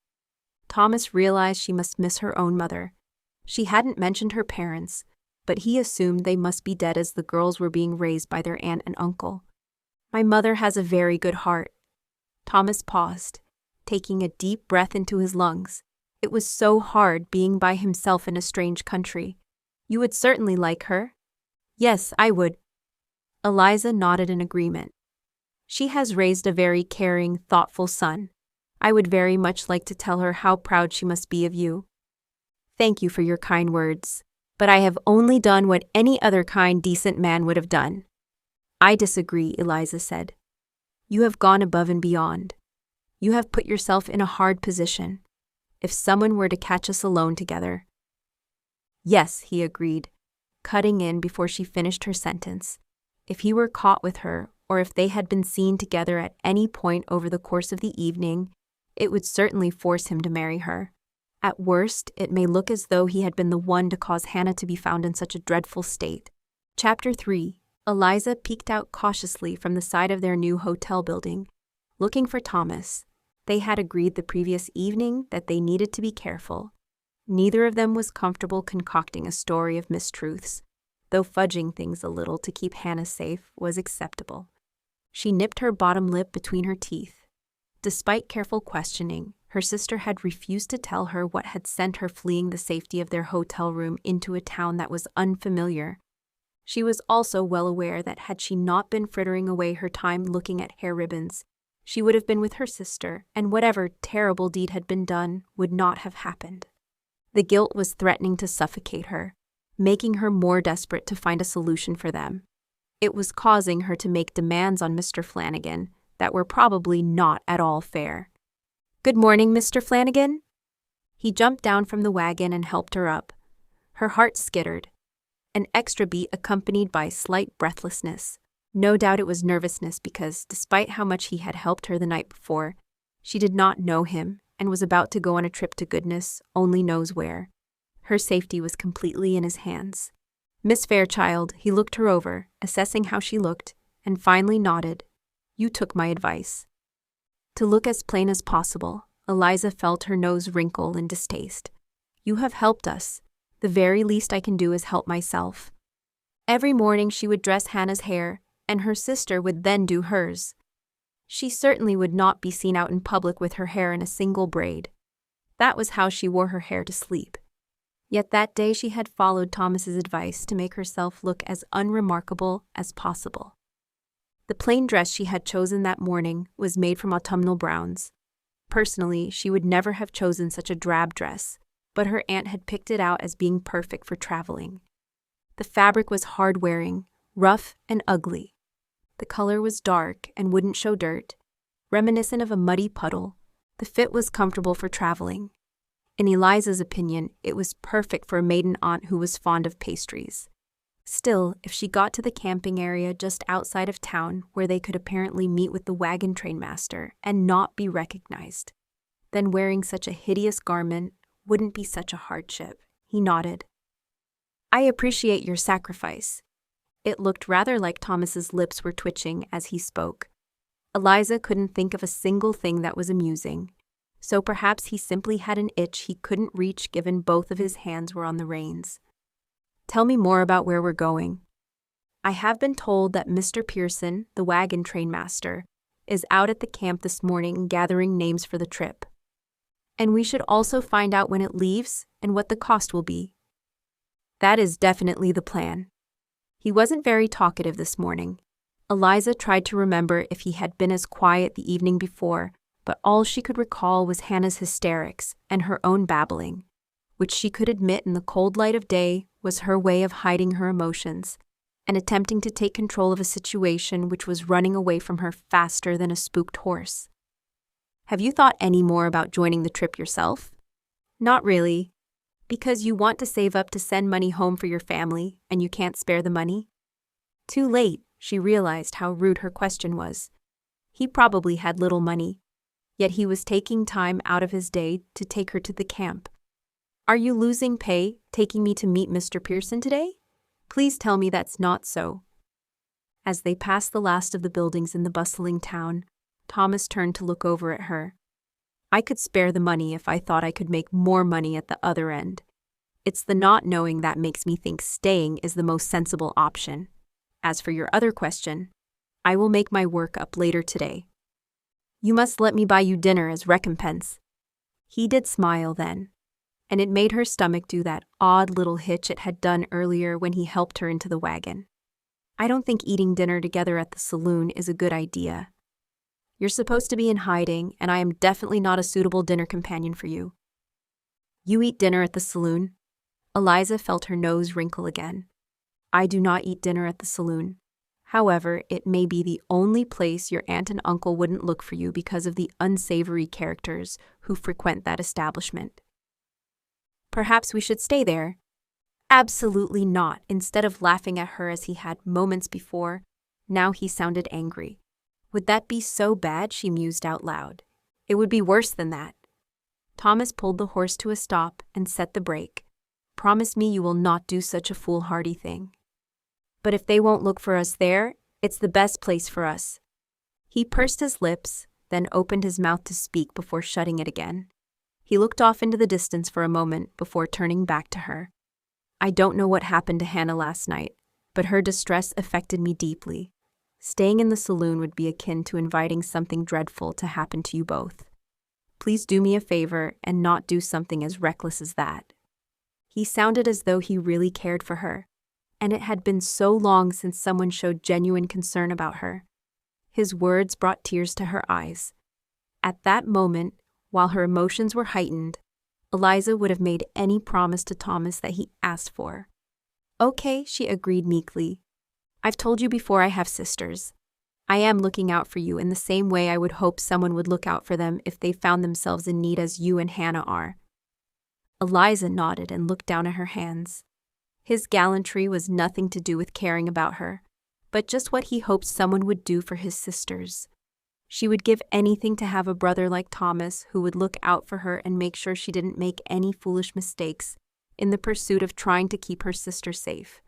Thomas realized she must miss her own mother. She hadn't mentioned her parents, but he assumed they must be dead as the girls were being raised by their aunt and uncle. My mother has a very good heart. Thomas paused, taking a deep breath into his lungs. It was so hard being by himself in a strange country. You would certainly like her? Yes, I would. Eliza nodded in agreement. She has raised a very caring, thoughtful son. I would very much like to tell her how proud she must be of you. Thank you for your kind words, but I have only done what any other kind, decent man would have done. I disagree, Eliza said. You have gone above and beyond. You have put yourself in a hard position. If someone were to catch us alone together. Yes, he agreed, cutting in before she finished her sentence. If he were caught with her, or if they had been seen together at any point over the course of the evening, it would certainly force him to marry her. At worst, it may look as though he had been the one to cause Hannah to be found in such a dreadful state. Chapter 3. Eliza peeked out cautiously from the side of their new hotel building, looking for Thomas. They had agreed the previous evening that they needed to be careful. Neither of them was comfortable concocting a story of mistruths, though fudging things a little to keep Hannah safe was acceptable. She nipped her bottom lip between her teeth. Despite careful questioning, her sister had refused to tell her what had sent her fleeing the safety of their hotel room into a town that was unfamiliar. She was also well aware that had she not been frittering away her time looking at hair ribbons, she would have been with her sister, and whatever terrible deed had been done would not have happened. The guilt was threatening to suffocate her, making her more desperate to find a solution for them. It was causing her to make demands on Mr. Flannagan that were probably not at all fair. Good morning, Mr. Flannagan. He jumped down from the wagon and helped her up. Her heart skittered, an extra beat accompanied by slight breathlessness. No doubt it was nervousness because, despite how much he had helped her the night before, she did not know him and was about to go on a trip to goodness only knows where. Her safety was completely in his hands. Miss Fairchild, he looked her over, assessing how she looked, and finally nodded. You took my advice. To look as plain as possible, Eliza felt her nose wrinkle in distaste. You have helped us. The very least I can do is help myself. Every morning she would dress Hannah's hair, and her sister would then do hers. She certainly would not be seen out in public with her hair in a single braid. That was how she wore her hair to sleep. Yet that day she had followed Thomas's advice to make herself look as unremarkable as possible. The plain dress she had chosen that morning was made from autumnal browns. Personally, she would never have chosen such a drab dress, but her aunt had picked it out as being perfect for traveling. The fabric was hard-wearing, rough and ugly. The color was dark and wouldn't show dirt, Reminiscent of a muddy puddle, the fit was comfortable for traveling. In Eliza's opinion, it was perfect for a maiden aunt who was fond of pastries. Still, if she got to the camping area just outside of town where they could apparently meet with the wagon train master and not be recognized, then wearing such a hideous garment wouldn't be such a hardship. He nodded. I appreciate your sacrifice. It looked rather like Thomas's lips were twitching as he spoke. Eliza couldn't think of a single thing that was amusing, so perhaps he simply had an itch he couldn't reach given both of his hands were on the reins. Tell me more about where we're going. I have been told that Mr. Pearson, the wagon train master, is out at the camp this morning gathering names for the trip. And we should also find out when it leaves and what the cost will be. That is definitely the plan. He wasn't very talkative this morning. Eliza tried to remember if he had been as quiet the evening before, but all she could recall was Hannah's hysterics and her own babbling, which she could admit in the cold light of day was her way of hiding her emotions and attempting to take control of a situation which was running away from her faster than a spooked horse. Have you thought any more about joining the trip yourself? Not really. Because you want to save up to send money home for your family and you can't spare the money? Too late, she realized how rude her question was. He probably had little money, yet he was taking time out of his day to take her to the camp. Are you losing pay taking me to meet Mr. Pearson today? Please tell me that's not so. As they passed the last of the buildings in the bustling town, Thomas turned to look over at her. I could spare the money if I thought I could make more money at the other end. It's the not knowing that makes me think staying is the most sensible option. As for your other question, I will make my work up later today. You must let me buy you dinner as recompense. He did smile then, and it made her stomach do that odd little hitch it had done earlier when he helped her into the wagon. I don't think eating dinner together at the saloon is a good idea. You're supposed to be in hiding, and I am definitely not a suitable dinner companion for you. You eat dinner at the saloon? Eliza felt her nose wrinkle again. I do not eat dinner at the saloon. However, it may be the only place your aunt and uncle wouldn't look for you because of the unsavory characters who frequent that establishment. Perhaps we should stay there. Absolutely not. Instead of laughing at her as he had moments before, now he sounded angry. Would that be so bad? She mused out loud. It would be worse than that. Thomas pulled the horse to a stop and set the brake. Promise me you will not do such a foolhardy thing. But if they won't look for us there, it's the best place for us. He pursed his lips, then opened his mouth to speak before shutting it again. He looked off into the distance for a moment before turning back to her. I don't know what happened to Hannah last night, but her distress affected me deeply. Staying in the saloon would be akin to inviting something dreadful to happen to you both. Please do me a favor and not do something as reckless as that. He sounded as though he really cared for her, and it had been so long since someone showed genuine concern about her. His words brought tears to her eyes. At that moment, while her emotions were heightened, Eliza would have made any promise to Thomas that he asked for. Okay, she agreed meekly. I've told you before I have sisters. I am looking out for you in the same way I would hope someone would look out for them if they found themselves in need as you and Hannah are. Eliza nodded and looked down at her hands. His gallantry was nothing to do with caring about her, but just what he hoped someone would do for his sisters. She would give anything to have a brother like Thomas who would look out for her and make sure she didn't make any foolish mistakes in the pursuit of trying to keep her sister safe.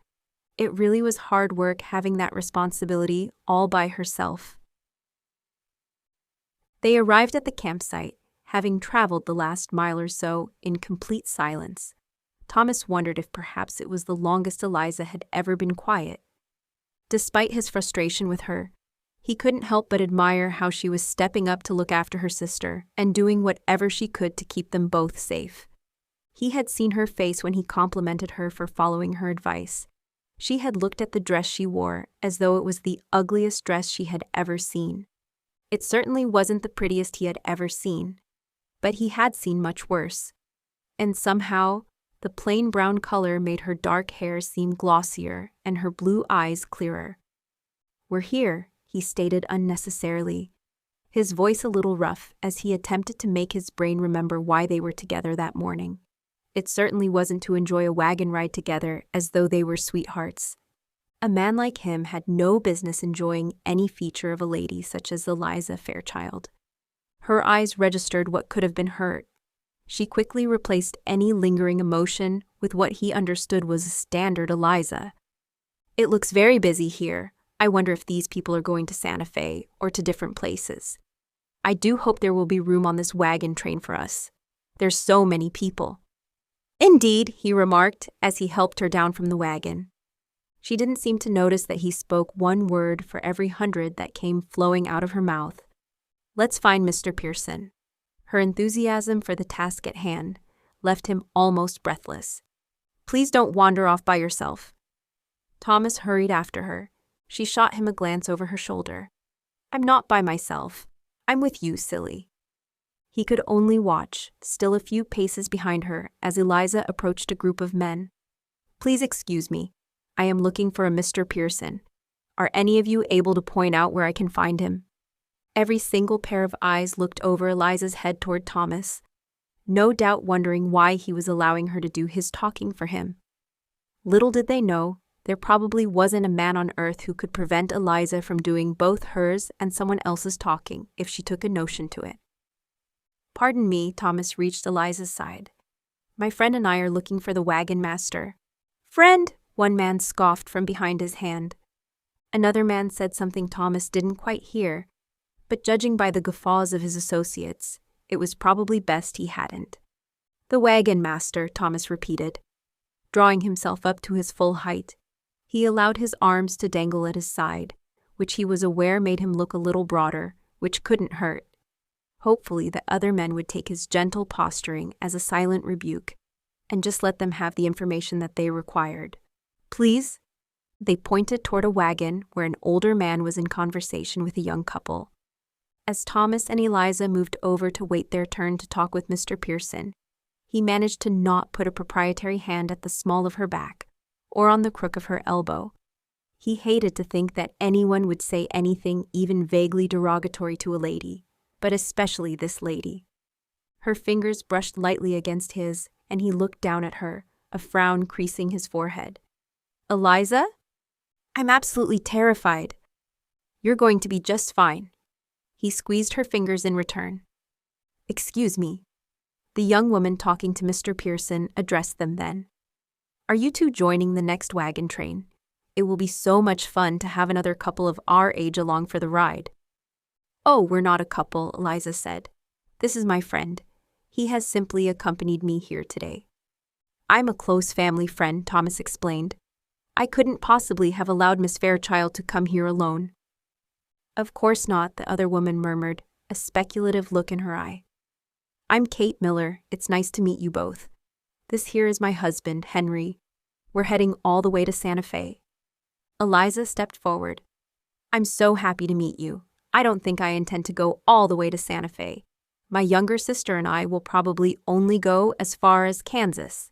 It really was hard work having that responsibility all by herself. They arrived at the campsite, having traveled the last mile or so in complete silence. Thomas wondered if perhaps it was the longest Eliza had ever been quiet. Despite his frustration with her, he couldn't help but admire how she was stepping up to look after her sister and doing whatever she could to keep them both safe. He had seen her face when he complimented her for following her advice. She had looked at the dress she wore as though it was the ugliest dress she had ever seen. It certainly wasn't the prettiest he had ever seen, but he had seen much worse. And somehow, the plain brown color made her dark hair seem glossier and her blue eyes clearer. We're here, he stated unnecessarily. his voice a little rough as he attempted to make his brain remember why they were together that morning. It certainly wasn't to enjoy a wagon ride together as though they were sweethearts. A man like him had no business enjoying any feature of a lady such as Eliza Fairchild. Her eyes registered what could have been hurt. She quickly replaced any lingering emotion with what he understood was a standard Eliza. "It looks very busy here. I wonder if these people are going to Santa Fe or to different places. I do hope there will be room on this wagon train for us. There's so many people." "Indeed," he remarked as he helped her down from the wagon. She didn't seem to notice that he spoke one word for every 100 that came flowing out of her mouth. "Let's find Mr. Pearson." Her enthusiasm for the task at hand left him almost breathless. "Please don't wander off by yourself." Thomas hurried after her. She shot him a glance over her shoulder. "I'm not by myself. I'm with you, silly." He could only watch, still a few paces behind her, as Eliza approached a group of men. "Please excuse me. I am looking for a Mr. Pearson. Are any of you able to point out where I can find him?" Every single pair of eyes looked over Eliza's head toward Thomas, no doubt wondering why he was allowing her to do his talking for him. Little did they know, there probably wasn't a man on earth who could prevent Eliza from doing both hers and someone else's talking if she took a notion to it. "Pardon me," Thomas reached Eliza's side. "My friend and I are looking for the wagon master." "Friend?" one man scoffed from behind his hand. Another man said something Thomas didn't quite hear, but judging by the guffaws of his associates, it was probably best he hadn't. "The wagon master," Thomas repeated. Drawing himself up to his full height, he allowed his arms to dangle at his side, which he was aware made him look a little broader, which couldn't hurt. Hopefully the other men would take his gentle posturing as a silent rebuke, and just let them have the information that they required. "Please?" They pointed toward a wagon where an older man was in conversation with a young couple. As Thomas and Eliza moved over to wait their turn to talk with Mr. Pearson, he managed to not put a proprietary hand at the small of her back or on the crook of her elbow. He hated to think that anyone would say anything even vaguely derogatory to a lady, but especially this lady. Her fingers brushed lightly against his, and he looked down at her, a frown creasing his forehead. "Eliza? I'm absolutely terrified." "You're going to be just fine." He squeezed her fingers in return. "Excuse me." The young woman talking to Mr. Pearson addressed them then. "Are you two joining the next wagon train? It will be so much fun to have another couple of our age along for the ride." "Oh, we're not a couple," Eliza said. "This is my friend. He has simply accompanied me here today." "I'm a close family friend," Thomas explained. "I couldn't possibly have allowed Miss Fairchild to come here alone." "Of course not," the other woman murmured, a speculative look in her eye. "I'm Kate Miller. It's nice to meet you both. This here is my husband, Henry. We're heading all the way to Santa Fe." Eliza stepped forward. "I'm so happy to meet you. I don't think I intend to go all the way to Santa Fe. My younger sister and I will probably only go as far as Kansas."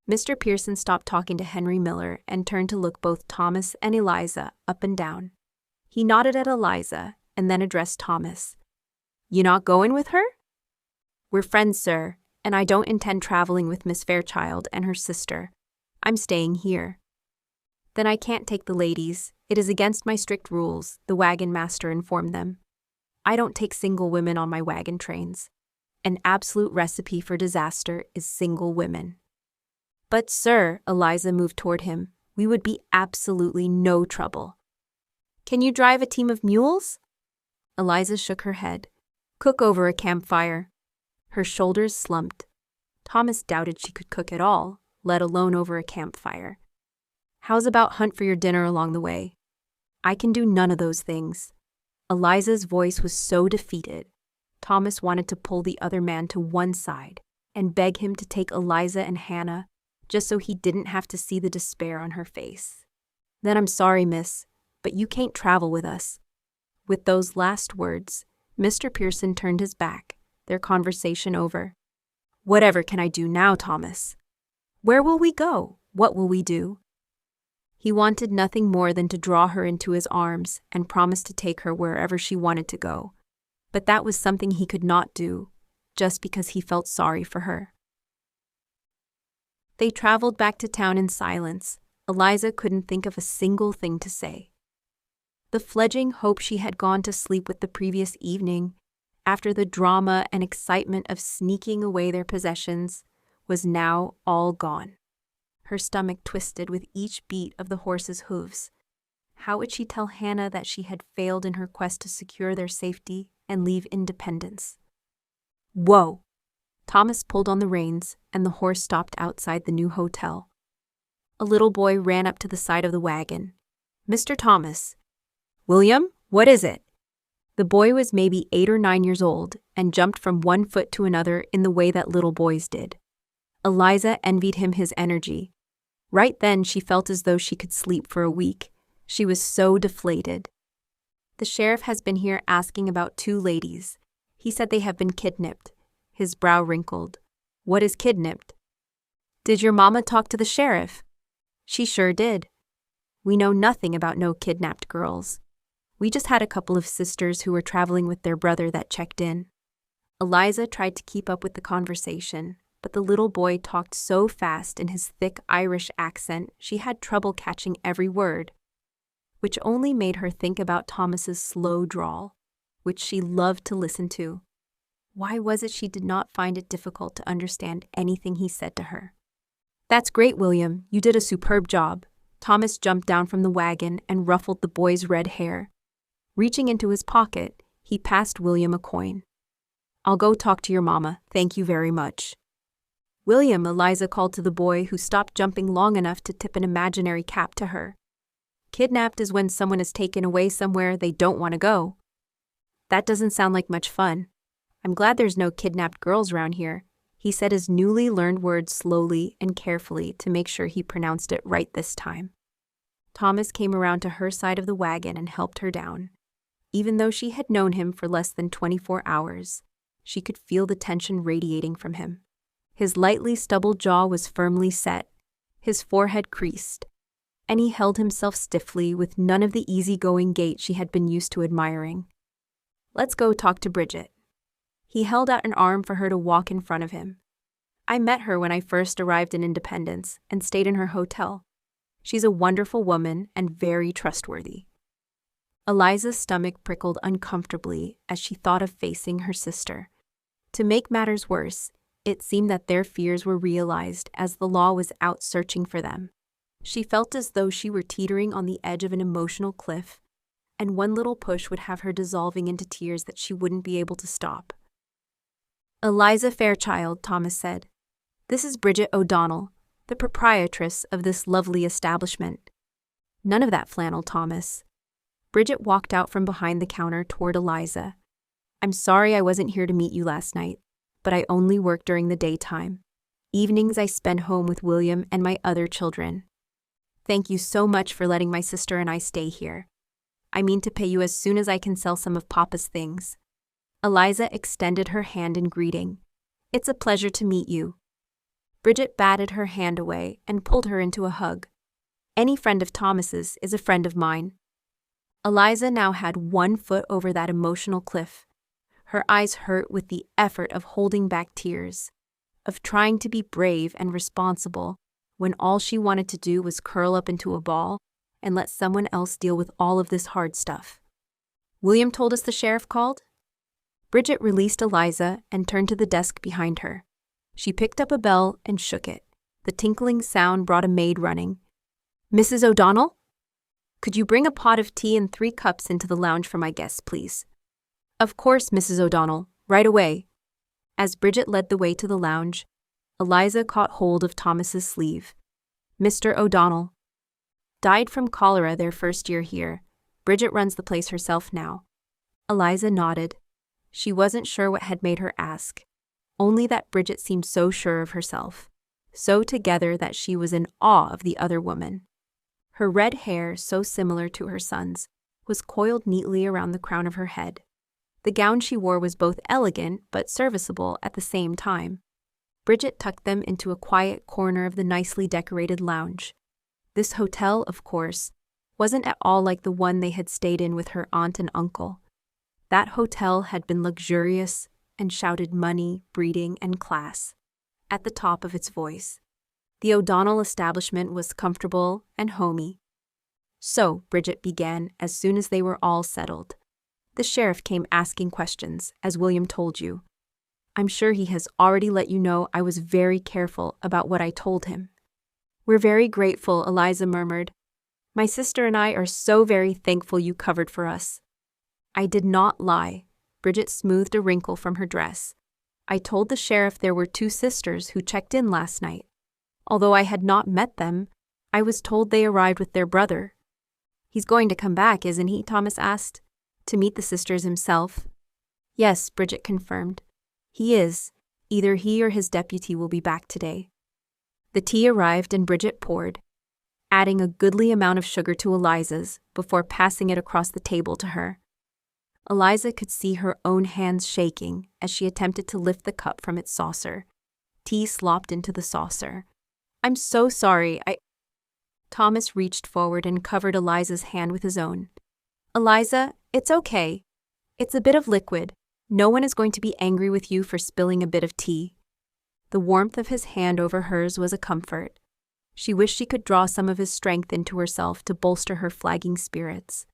Mr. Pearson stopped talking to Henry Miller and turned to look both Thomas and Eliza up and down. He nodded at Eliza and then addressed Thomas. "You not going with her?" "We're friends, sir, and I don't intend traveling with Miss Fairchild and her sister. I'm staying here." "Then I can't take the ladies. It is against my strict rules," the wagon master informed them. "I don't take single women on my wagon trains. An absolute recipe for disaster is single women." "But, sir," Eliza moved toward him, "we would be absolutely no trouble." "Can you drive a team of mules?" Eliza shook her head. "Cook over a campfire." Her shoulders slumped. Thomas doubted she could cook at all, let alone over a campfire. "How's about hunt for your dinner along the way?" "I can do none of those things." Eliza's voice was so defeated, Thomas wanted to pull the other man to one side and beg him to take Eliza and Hannah, just so he didn't have to see the despair on her face. "Then I'm sorry, miss, but you can't travel with us." With those last words, Mr. Pearson turned his back, their conversation over. "Whatever can I do now, Thomas? Where will we go? What will we do?" He wanted nothing more than to draw her into his arms and promise to take her wherever she wanted to go. But that was something he could not do, just because he felt sorry for her. They traveled back to town in silence. Eliza couldn't think of a single thing to say. The fledgling hope she had gone to sleep with the previous evening, after the drama and excitement of sneaking away their possessions, was now all gone. Her stomach twisted with each beat of the horse's hooves. How would she tell Hannah that she had failed in her quest to secure their safety and leave Independence? Whoa! Thomas pulled on the reins, and the horse stopped outside the new hotel. A little boy ran up to the side of the wagon. Mr. Thomas. William, what is it? The boy was maybe 8 or 9 years old and jumped from one foot to another in the way that little boys did. Eliza envied him his energy. Right then she felt as though she could sleep for a week. She was so deflated. The sheriff has been here asking about 2 ladies. He said they have been kidnapped. His brow wrinkled. What is kidnapped? Did your mama talk to the sheriff? She sure did. We know nothing about no kidnapped girls. We just had a couple of sisters who were traveling with their brother that checked in. Eliza tried to keep up with the conversation, but the little boy talked so fast in his thick Irish accent she had trouble catching every word, which only made her think about Thomas's slow drawl, which she loved to listen to. Why was it she did not find it difficult to understand anything he said to her? That's great, William. You did a superb job. Thomas jumped down from the wagon and ruffled the boy's red hair. Reaching into his pocket, he passed William a coin. I'll go talk to your mama. Thank you very much. William, Eliza called to the boy, who stopped jumping long enough to tip an imaginary cap to her. Kidnapped is when someone is taken away somewhere they don't want to go. That doesn't sound like much fun. I'm glad there's no kidnapped girls around here. He said his newly learned words slowly and carefully to make sure he pronounced it right this time. Thomas came around to her side of the wagon and helped her down. Even though she had known him for less than 24 hours, she could feel the tension radiating from him. His lightly stubbled jaw was firmly set, his forehead creased, and he held himself stiffly with none of the easygoing gait she had been used to admiring. Let's go talk to Bridget. He held out an arm for her to walk in front of him. I met her when I first arrived in Independence and stayed in her hotel. She's a wonderful woman and very trustworthy. Eliza's stomach prickled uncomfortably as she thought of facing her sister. To make matters worse, it seemed that their fears were realized as the law was out searching for them. She felt as though she were teetering on the edge of an emotional cliff, and one little push would have her dissolving into tears that she wouldn't be able to stop. Eliza Fairchild, Thomas said. This is Bridget O'Donnell, the proprietress of this lovely establishment. None of that flannel, Thomas. Bridget walked out from behind the counter toward Eliza. I'm sorry I wasn't here to meet you last night, but I only work during the daytime. Evenings I spend home with William and my other children. Thank you so much for letting my sister and I stay here. I mean to pay you as soon as I can sell some of Papa's things. Eliza extended her hand in greeting. It's a pleasure to meet you. Bridget batted her hand away and pulled her into a hug. Any friend of Thomas's is a friend of mine. Eliza now had 1 foot over that emotional cliff. Her eyes hurt with the effort of holding back tears, of trying to be brave and responsible when all she wanted to do was curl up into a ball and let someone else deal with all of this hard stuff. William told us the sheriff called? Bridget released Eliza and turned to the desk behind her. She picked up a bell and shook it. The tinkling sound brought a maid running. Mrs. O'Donnell? Could you bring a pot of tea and 3 cups into the lounge for my guests, please? Of course, Mrs. O'Donnell. Right away. As Bridget led the way to the lounge, Eliza caught hold of Thomas's sleeve. Mr. O'Donnell. Died from cholera their first year here. Bridget runs the place herself now. Eliza nodded. She wasn't sure what had made her ask, only that Bridget seemed so sure of herself, so together that she was in awe of the other woman. Her red hair, so similar to her son's, was coiled neatly around the crown of her head. The gown she wore was both elegant but serviceable at the same time. Bridget tucked them into a quiet corner of the nicely decorated lounge. This hotel, of course, wasn't at all like the one they had stayed in with her aunt and uncle. That hotel had been luxurious and shouted money, breeding, and class at the top of its voice. The O'Donnell establishment was comfortable and homey. "So," Bridget began as soon as they were all settled, "the sheriff came asking questions, as William told you. I'm sure he has already let you know I was very careful about what I told him." "We're very grateful," Eliza murmured. "My sister and I are so very thankful you covered for us." "I did not lie." Bridget smoothed a wrinkle from her dress. "I told the sheriff there were 2 sisters who checked in last night. Although I had not met them, I was told they arrived with their brother." "He's going to come back, isn't he?" Thomas asked. "To meet the sisters himself?" "Yes," Bridget confirmed. "He is. Either he or his deputy will be back today." The tea arrived and Bridget poured, adding a goodly amount of sugar to Eliza's before passing it across the table to her. Eliza could see her own hands shaking as she attempted to lift the cup from its saucer. Tea slopped into the saucer. "I'm so sorry, Thomas reached forward and covered Eliza's hand with his own. "Eliza, it's okay. It's a bit of liquid. No one is going to be angry with you for spilling a bit of tea." The warmth of his hand over hers was a comfort. She wished she could draw some of his strength into herself to bolster her flagging spirits.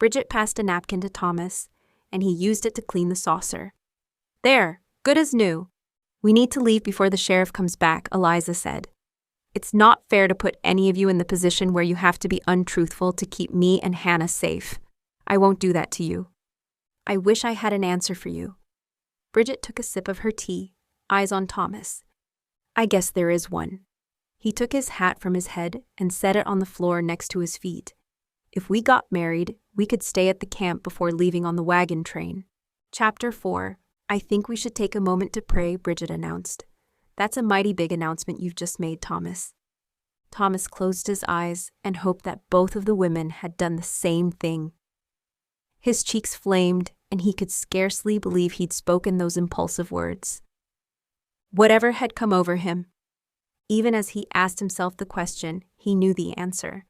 Bridget passed a napkin to Thomas, and he used it to clean the saucer. "There, good as new. We need to leave before the sheriff comes back," Eliza said. "It's not fair to put any of you in the position where you have to be untruthful to keep me and Hannah safe. I won't do that to you." "I wish I had an answer for you." Bridget took a sip of her tea, eyes on Thomas. "I guess there is one." He took his hat from his head and set it on the floor next to his feet. "If we got married, we could stay at the camp before leaving on the wagon train." Chapter 4. "I think we should take a moment to pray," Bridget announced. "That's a mighty big announcement you've just made, Thomas." Thomas closed his eyes and hoped that both of the women had done the same thing. His cheeks flamed, and he could scarcely believe he'd spoken those impulsive words. Whatever had come over him, even as he asked himself the question, he knew the answer.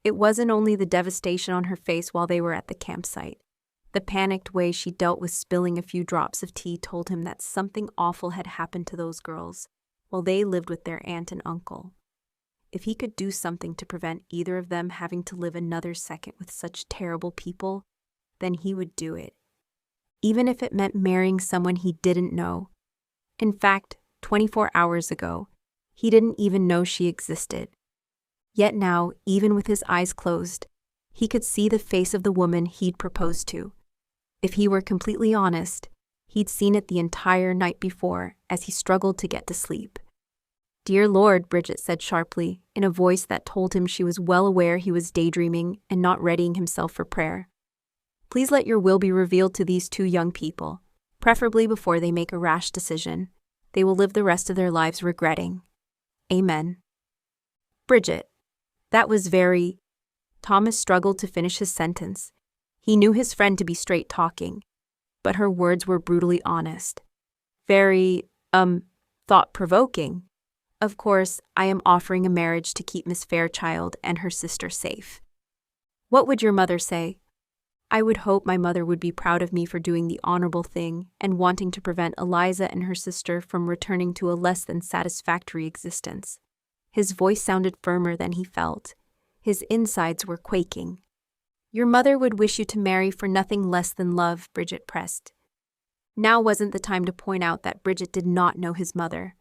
It wasn't only the devastation on her face while they were at the campsite. The panicked way she dealt with spilling a few drops of tea told him that something awful had happened to those girls while they lived with their aunt and uncle. If he could do something to prevent either of them having to live another second with such terrible people, then he would do it. Even if it meant marrying someone he didn't know. In fact, 24 hours ago, he didn't even know she existed. Yet now, even with his eyes closed, he could see the face of the woman he'd proposed to. If he were completely honest, he'd seen it the entire night before as he struggled to get to sleep. "Dear Lord," Bridget said sharply, in a voice that told him she was well aware he was daydreaming and not readying himself for prayer. "Please let your will be revealed to these 2 young people, preferably before they make a rash decision they will live the rest of their lives regretting. Amen." "Bridget, that was very—" Thomas struggled to finish his sentence. He knew his friend to be straight-talking, but her words were brutally honest. "Very, thought-provoking. Of course, I am offering a marriage to keep Miss Fairchild and her sister safe." "What would your mother say?" "I would hope my mother would be proud of me for doing the honorable thing and wanting to prevent Eliza and her sister from returning to a less than satisfactory existence." His voice sounded firmer than he felt. His insides were quaking. "Your mother would wish you to marry for nothing less than love," Bridget pressed. Now wasn't the time to point out that Bridget did not know his mother,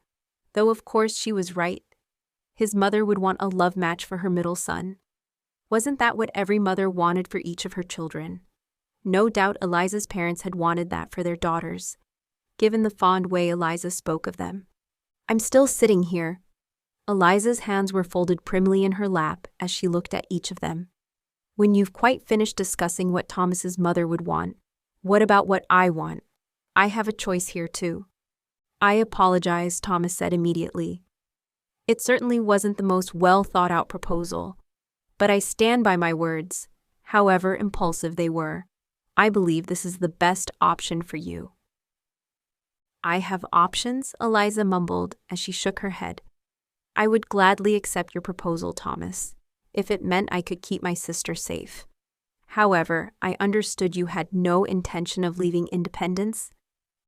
though of course she was right. His mother would want a love match for her middle son. Wasn't that what every mother wanted for each of her children? No doubt Eliza's parents had wanted that for their daughters, given the fond way Eliza spoke of them. "I'm still sitting here." Eliza's hands were folded primly in her lap as she looked at each of them. "When you've quite finished discussing what Thomas's mother would want, what about what I want? I have a choice here too." "I apologize," Thomas said immediately. "It certainly wasn't the most well-thought-out proposal, but I stand by my words, however impulsive they were. I believe this is the best option for you." "I have options?" Eliza mumbled as she shook her head. "I would gladly accept your proposal, Thomas, if it meant I could keep my sister safe. However, I understood you had no intention of leaving Independence."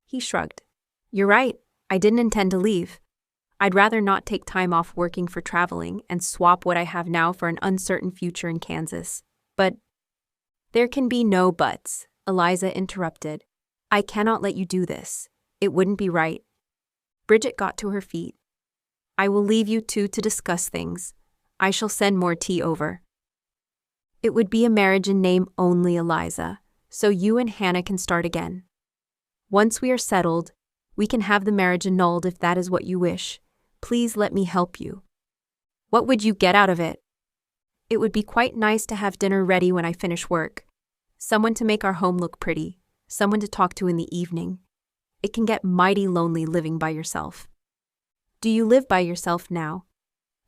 He shrugged. "You're right. I didn't intend to leave. I'd rather not take time off working for traveling and swap what I have now for an uncertain future in Kansas. But—" "There can be no buts," Eliza interrupted. "I cannot let you do this. It wouldn't be right." Bridget got to her feet. "I will leave you two to discuss things. I shall send more tea over." "It would be a marriage in name only, Eliza, so you and Hannah can start again. Once we are settled, we can have the marriage annulled if that is what you wish. Please let me help you." "What would you get out of it?" "It would be quite nice to have dinner ready when I finish work. Someone to make our home look pretty. Someone to talk to in the evening. It can get mighty lonely living by yourself." "Do you live by yourself now?"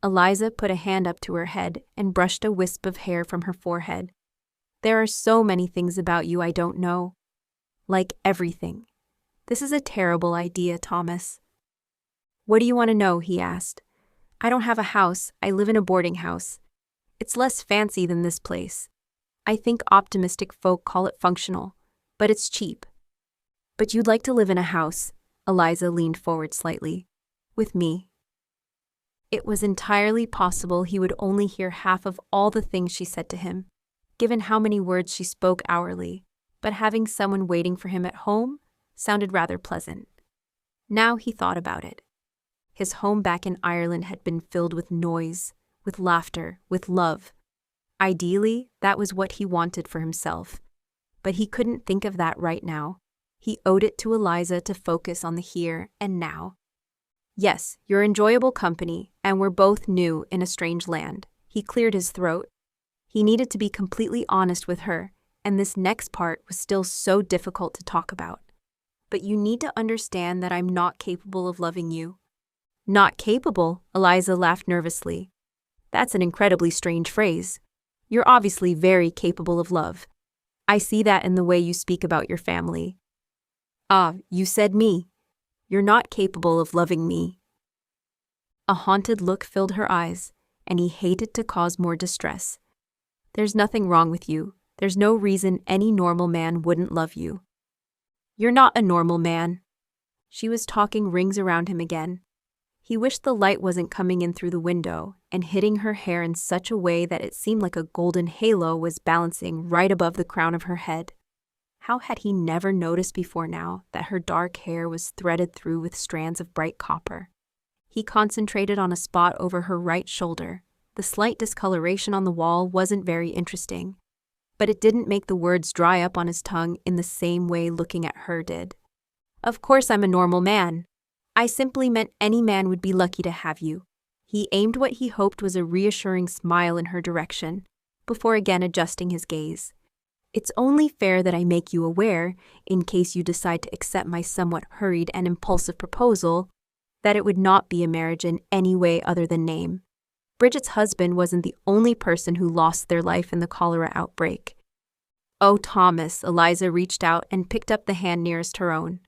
Eliza put a hand up to her head and brushed a wisp of hair from her forehead. "There are so many things about you I don't know. Like everything. This is a terrible idea, Thomas." "What do you want to know?" he asked. "I don't have a house. I live in a boarding house. It's less fancy than this place. I think optimistic folk call it functional, but it's cheap." "But you'd like to live in a house," Eliza leaned forward slightly. "With me." It was entirely possible he would only hear half of all the things she said to him, given how many words she spoke hourly, but having someone waiting for him at home sounded rather pleasant. Now he thought about it. His home back in Ireland had been filled with noise, with laughter, with love. Ideally, that was what he wanted for himself. But he couldn't think of that right now. He owed it to Eliza to focus on the here and now. "Yes, you're enjoyable company, and we're both new in a strange land." He cleared his throat. He needed to be completely honest with her, and this next part was still so difficult to talk about. "But you need to understand that I'm not capable of loving you." "Not capable?" Eliza laughed nervously. "That's an incredibly strange phrase. You're obviously very capable of love. I see that in the way you speak about your family." "Ah, you said me. You're not capable of loving me." A haunted look filled her eyes, and he hated to cause more distress. "There's nothing wrong with you. There's no reason any normal man wouldn't love you." "You're not a normal man." She was talking rings around him again. He wished the light wasn't coming in through the window and hitting her hair in such a way that it seemed like a golden halo was balancing right above the crown of her head. How had he never noticed before now that her dark hair was threaded through with strands of bright copper? He concentrated on a spot over her right shoulder. The slight discoloration on the wall wasn't very interesting, but it didn't make the words dry up on his tongue in the same way looking at her did. "Of course I'm a normal man. I simply meant any man would be lucky to have you." He aimed what he hoped was a reassuring smile in her direction, before again adjusting his gaze. "It's only fair that I make you aware, in case you decide to accept my somewhat hurried and impulsive proposal, that it would not be a marriage in any way other than name. Bridget's husband wasn't the only person who lost their life in the cholera outbreak." "Oh, Thomas," Eliza reached out and picked up the hand nearest her own,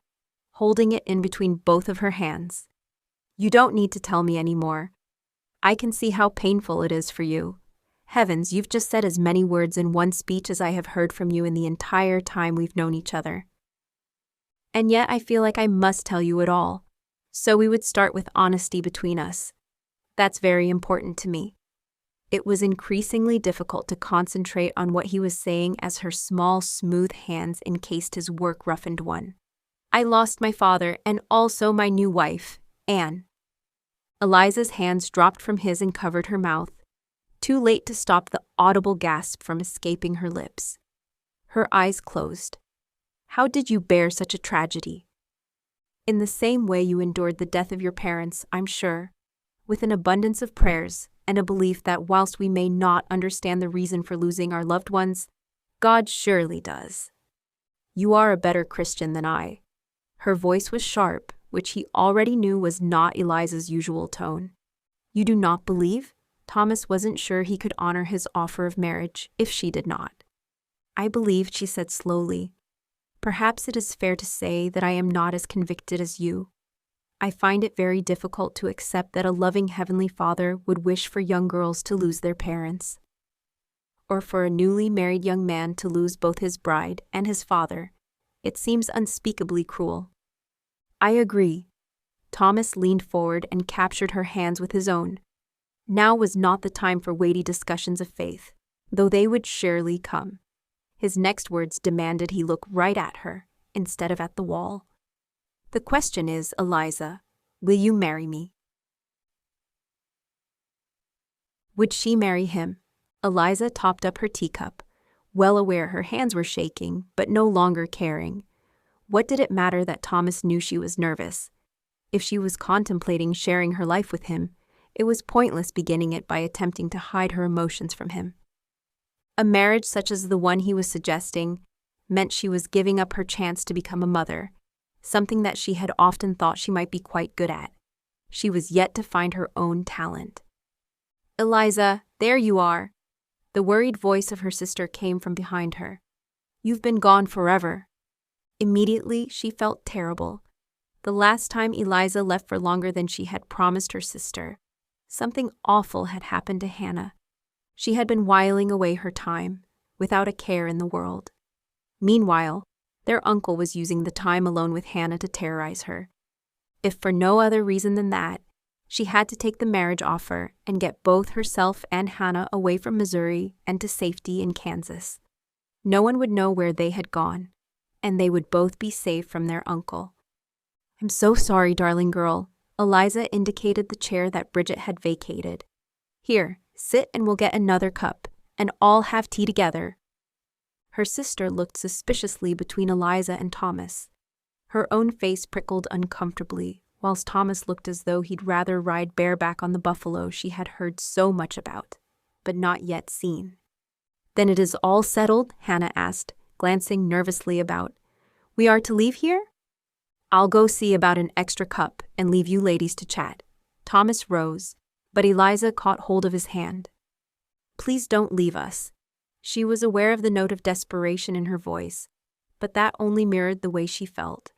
holding it in between both of her hands. "You don't need to tell me anymore. I can see how painful it is for you. Heavens, you've just said as many words in one speech as I have heard from you in the entire time we've known each other. And yet I feel like I must tell you it all, so we would start with honesty between us. That's very important to me." It was increasingly difficult to concentrate on what he was saying as her small, smooth hands encased his work-roughened one. "I lost my father and also my new wife, Anne." Eliza's hands dropped from his and covered her mouth, too late to stop the audible gasp from escaping her lips. Her eyes closed. "How did you bear such a tragedy?" "In the same way you endured the death of your parents, I'm sure, with an abundance of prayers and a belief that whilst we may not understand the reason for losing our loved ones, God surely does. You are a better Christian than I." Her voice was sharp, which he already knew was not Eliza's usual tone. "You do not believe?" Thomas wasn't sure he could honor his offer of marriage if she did not. "I believe," she said slowly. "Perhaps it is fair to say that I am not as convicted as you. I find it very difficult to accept that a loving Heavenly Father would wish for young girls to lose their parents." or for a newly married young man to lose both his bride and his father. It seems unspeakably cruel. I agree. Thomas leaned forward and captured her hands with his own. Now was not the time for weighty discussions of faith, though they would surely come. His next words demanded he look right at her, instead of at the wall. The question is, Eliza, will you marry me? Would she marry him? Eliza topped up her teacup, well aware her hands were shaking, but no longer caring. What did it matter that Thomas knew she was nervous? If she was contemplating sharing her life with him, it was pointless beginning it by attempting to hide her emotions from him. A marriage such as the one he was suggesting meant she was giving up her chance to become a mother, something that she had often thought she might be quite good at. She was yet to find her own talent. Eliza, there you are. The worried voice of her sister came from behind her. You've been gone forever. Immediately, she felt terrible. The last time Eliza left for longer than she had promised her sister, something awful had happened to Hannah. She had been whiling away her time, without a care in the world. Meanwhile, their uncle was using the time alone with Hannah to terrorize her. If for no other reason than that, she had to take the marriage offer and get both herself and Hannah away from Missouri and to safety in Kansas. No one would know where they had gone, and they would both be safe from their uncle. I'm so sorry, darling girl. Eliza indicated the chair that Bridget had vacated. Here, sit and we'll get another cup, and all have tea together. Her sister looked suspiciously between Eliza and Thomas. Her own face prickled uncomfortably, whilst Thomas looked as though he'd rather ride bareback on the buffalo she had heard so much about, but not yet seen. Then it is all settled? Hannah asked, glancing nervously about. We are to leave here? I'll go see about an extra cup and leave you ladies to chat. Thomas rose, but Eliza caught hold of his hand. Please don't leave us. She was aware of the note of desperation in her voice, but that only mirrored the way she felt.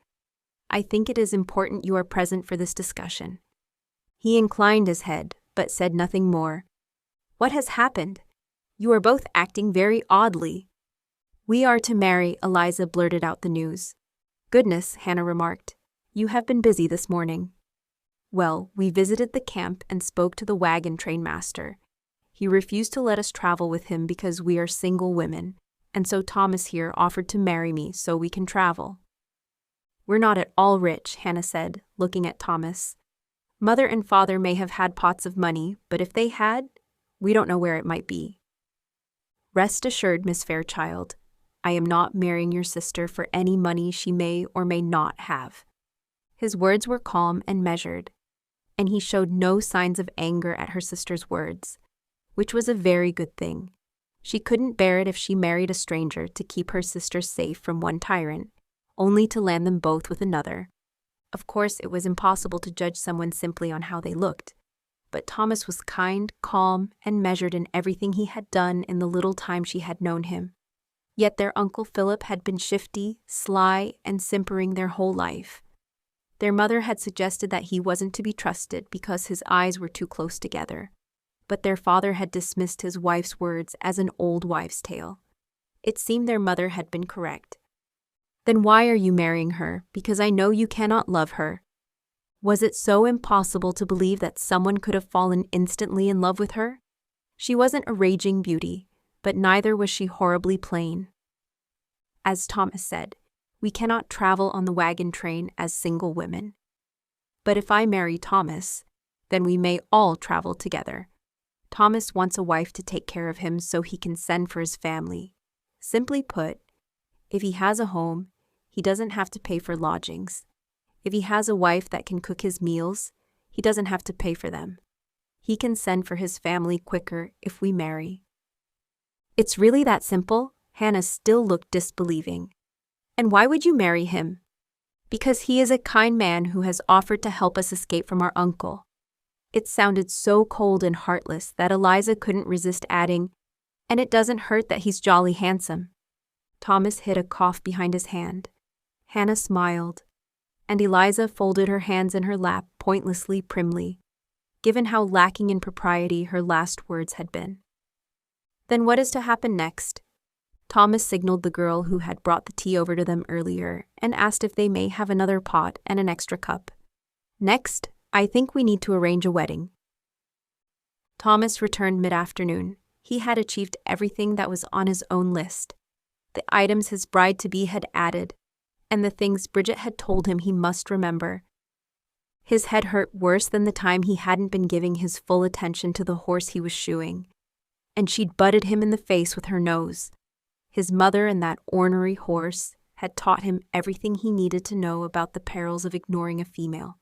I think it is important you are present for this discussion. He inclined his head, but said nothing more. What has happened? You are both acting very oddly. We are to marry, Eliza blurted out the news. Goodness, Hannah remarked. You have been busy this morning. Well, we visited the camp and spoke to the wagon train master. He refused to let us travel with him because we are single women, and so Thomas here offered to marry me so we can travel. We're not at all rich, Hannah said, looking at Thomas. Mother and father may have had pots of money, but if they had, we don't know where it might be. Rest assured, Miss Fairchild, I am not marrying your sister for any money she may or may not have. His words were calm and measured, and he showed no signs of anger at her sister's words, which was a very good thing. She couldn't bear it if she married a stranger to keep her sister safe from one tyrant, only to land them both with another. Of course, it was impossible to judge someone simply on how they looked, but Thomas was kind, calm, and measured in everything he had done in the little time she had known him. Yet their Uncle Philip had been shifty, sly, and simpering their whole life. Their mother had suggested that he wasn't to be trusted because his eyes were too close together, but their father had dismissed his wife's words as an old wives' tale. It seemed their mother had been correct. Then why are you marrying her? Because I know you cannot love her. Was it so impossible to believe that someone could have fallen instantly in love with her? She wasn't a raging beauty, but neither was she horribly plain. As Thomas said, we cannot travel on the wagon train as single women. But if I marry Thomas, then we may all travel together. Thomas wants a wife to take care of him so he can send for his family. Simply put, if he has a home, he doesn't have to pay for lodgings. If he has a wife that can cook his meals, he doesn't have to pay for them. He can send for his family quicker if we marry. It's really that simple? Hannah still looked disbelieving. And why would you marry him? Because he is a kind man who has offered to help us escape from our uncle. It sounded so cold and heartless that Eliza couldn't resist adding, and it doesn't hurt that he's jolly handsome. Thomas hid a cough behind his hand. Hannah smiled, and Eliza folded her hands in her lap pointlessly primly, given how lacking in propriety her last words had been. Then what is to happen next? Thomas signaled the girl who had brought the tea over to them earlier and asked if they may have another pot and an extra cup. Next, I think we need to arrange a wedding. Thomas returned mid-afternoon. He had achieved everything that was on his own list. The items his bride-to-be had added, and the things Bridget had told him he must remember. His head hurt worse than the time he hadn't been giving his full attention to the horse he was shoeing, and she'd butted him in the face with her nose. His mother and that ornery horse had taught him everything he needed to know about the perils of ignoring a female.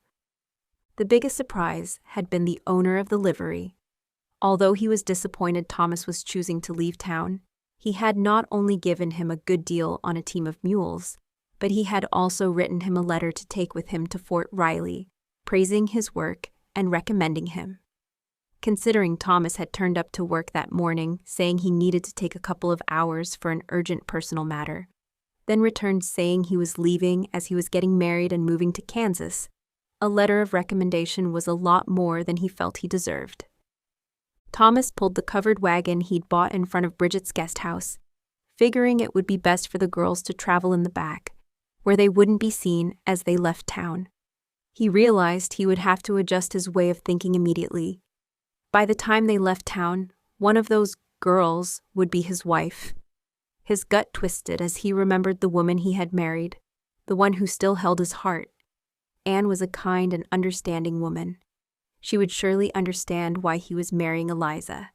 The biggest surprise had been the owner of the livery. Although he was disappointed Thomas was choosing to leave town, he had not only given him a good deal on a team of mules, but he had also written him a letter to take with him to Fort Riley, praising his work and recommending him. Considering Thomas had turned up to work that morning, saying he needed to take a couple of hours for an urgent personal matter, then returned saying he was leaving as he was getting married and moving to Kansas, a letter of recommendation was a lot more than he felt he deserved. Thomas pulled the covered wagon he'd bought in front of Bridget's guest house, figuring it would be best for the girls to travel in the back, where they wouldn't be seen as they left town. He realized he would have to adjust his way of thinking immediately. By the time they left town, one of those girls would be his wife. His gut twisted as he remembered the woman he had married, the one who still held his heart. Anne was a kind and understanding woman. She would surely understand why he was marrying Eliza.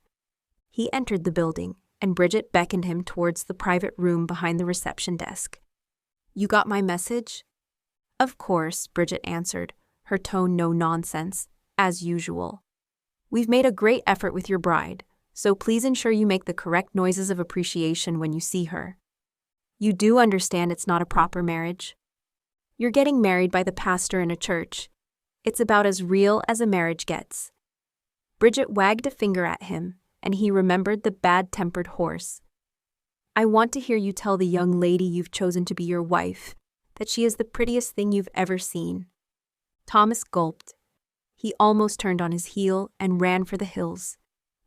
He entered the building, and Bridget beckoned him towards the private room behind the reception desk. "You got my message?" "Of course," Bridget answered, her tone no nonsense, as usual. "We've made a great effort with your bride, so please ensure you make the correct noises of appreciation when you see her. You do understand it's not a proper marriage? You're getting married by the pastor in a church. It's about as real as a marriage gets." Bridget wagged a finger at him, and he remembered the bad-tempered horse. "I want to hear you tell the young lady you've chosen to be your wife that she is the prettiest thing you've ever seen." Thomas gulped. He almost turned on his heel and ran for the hills.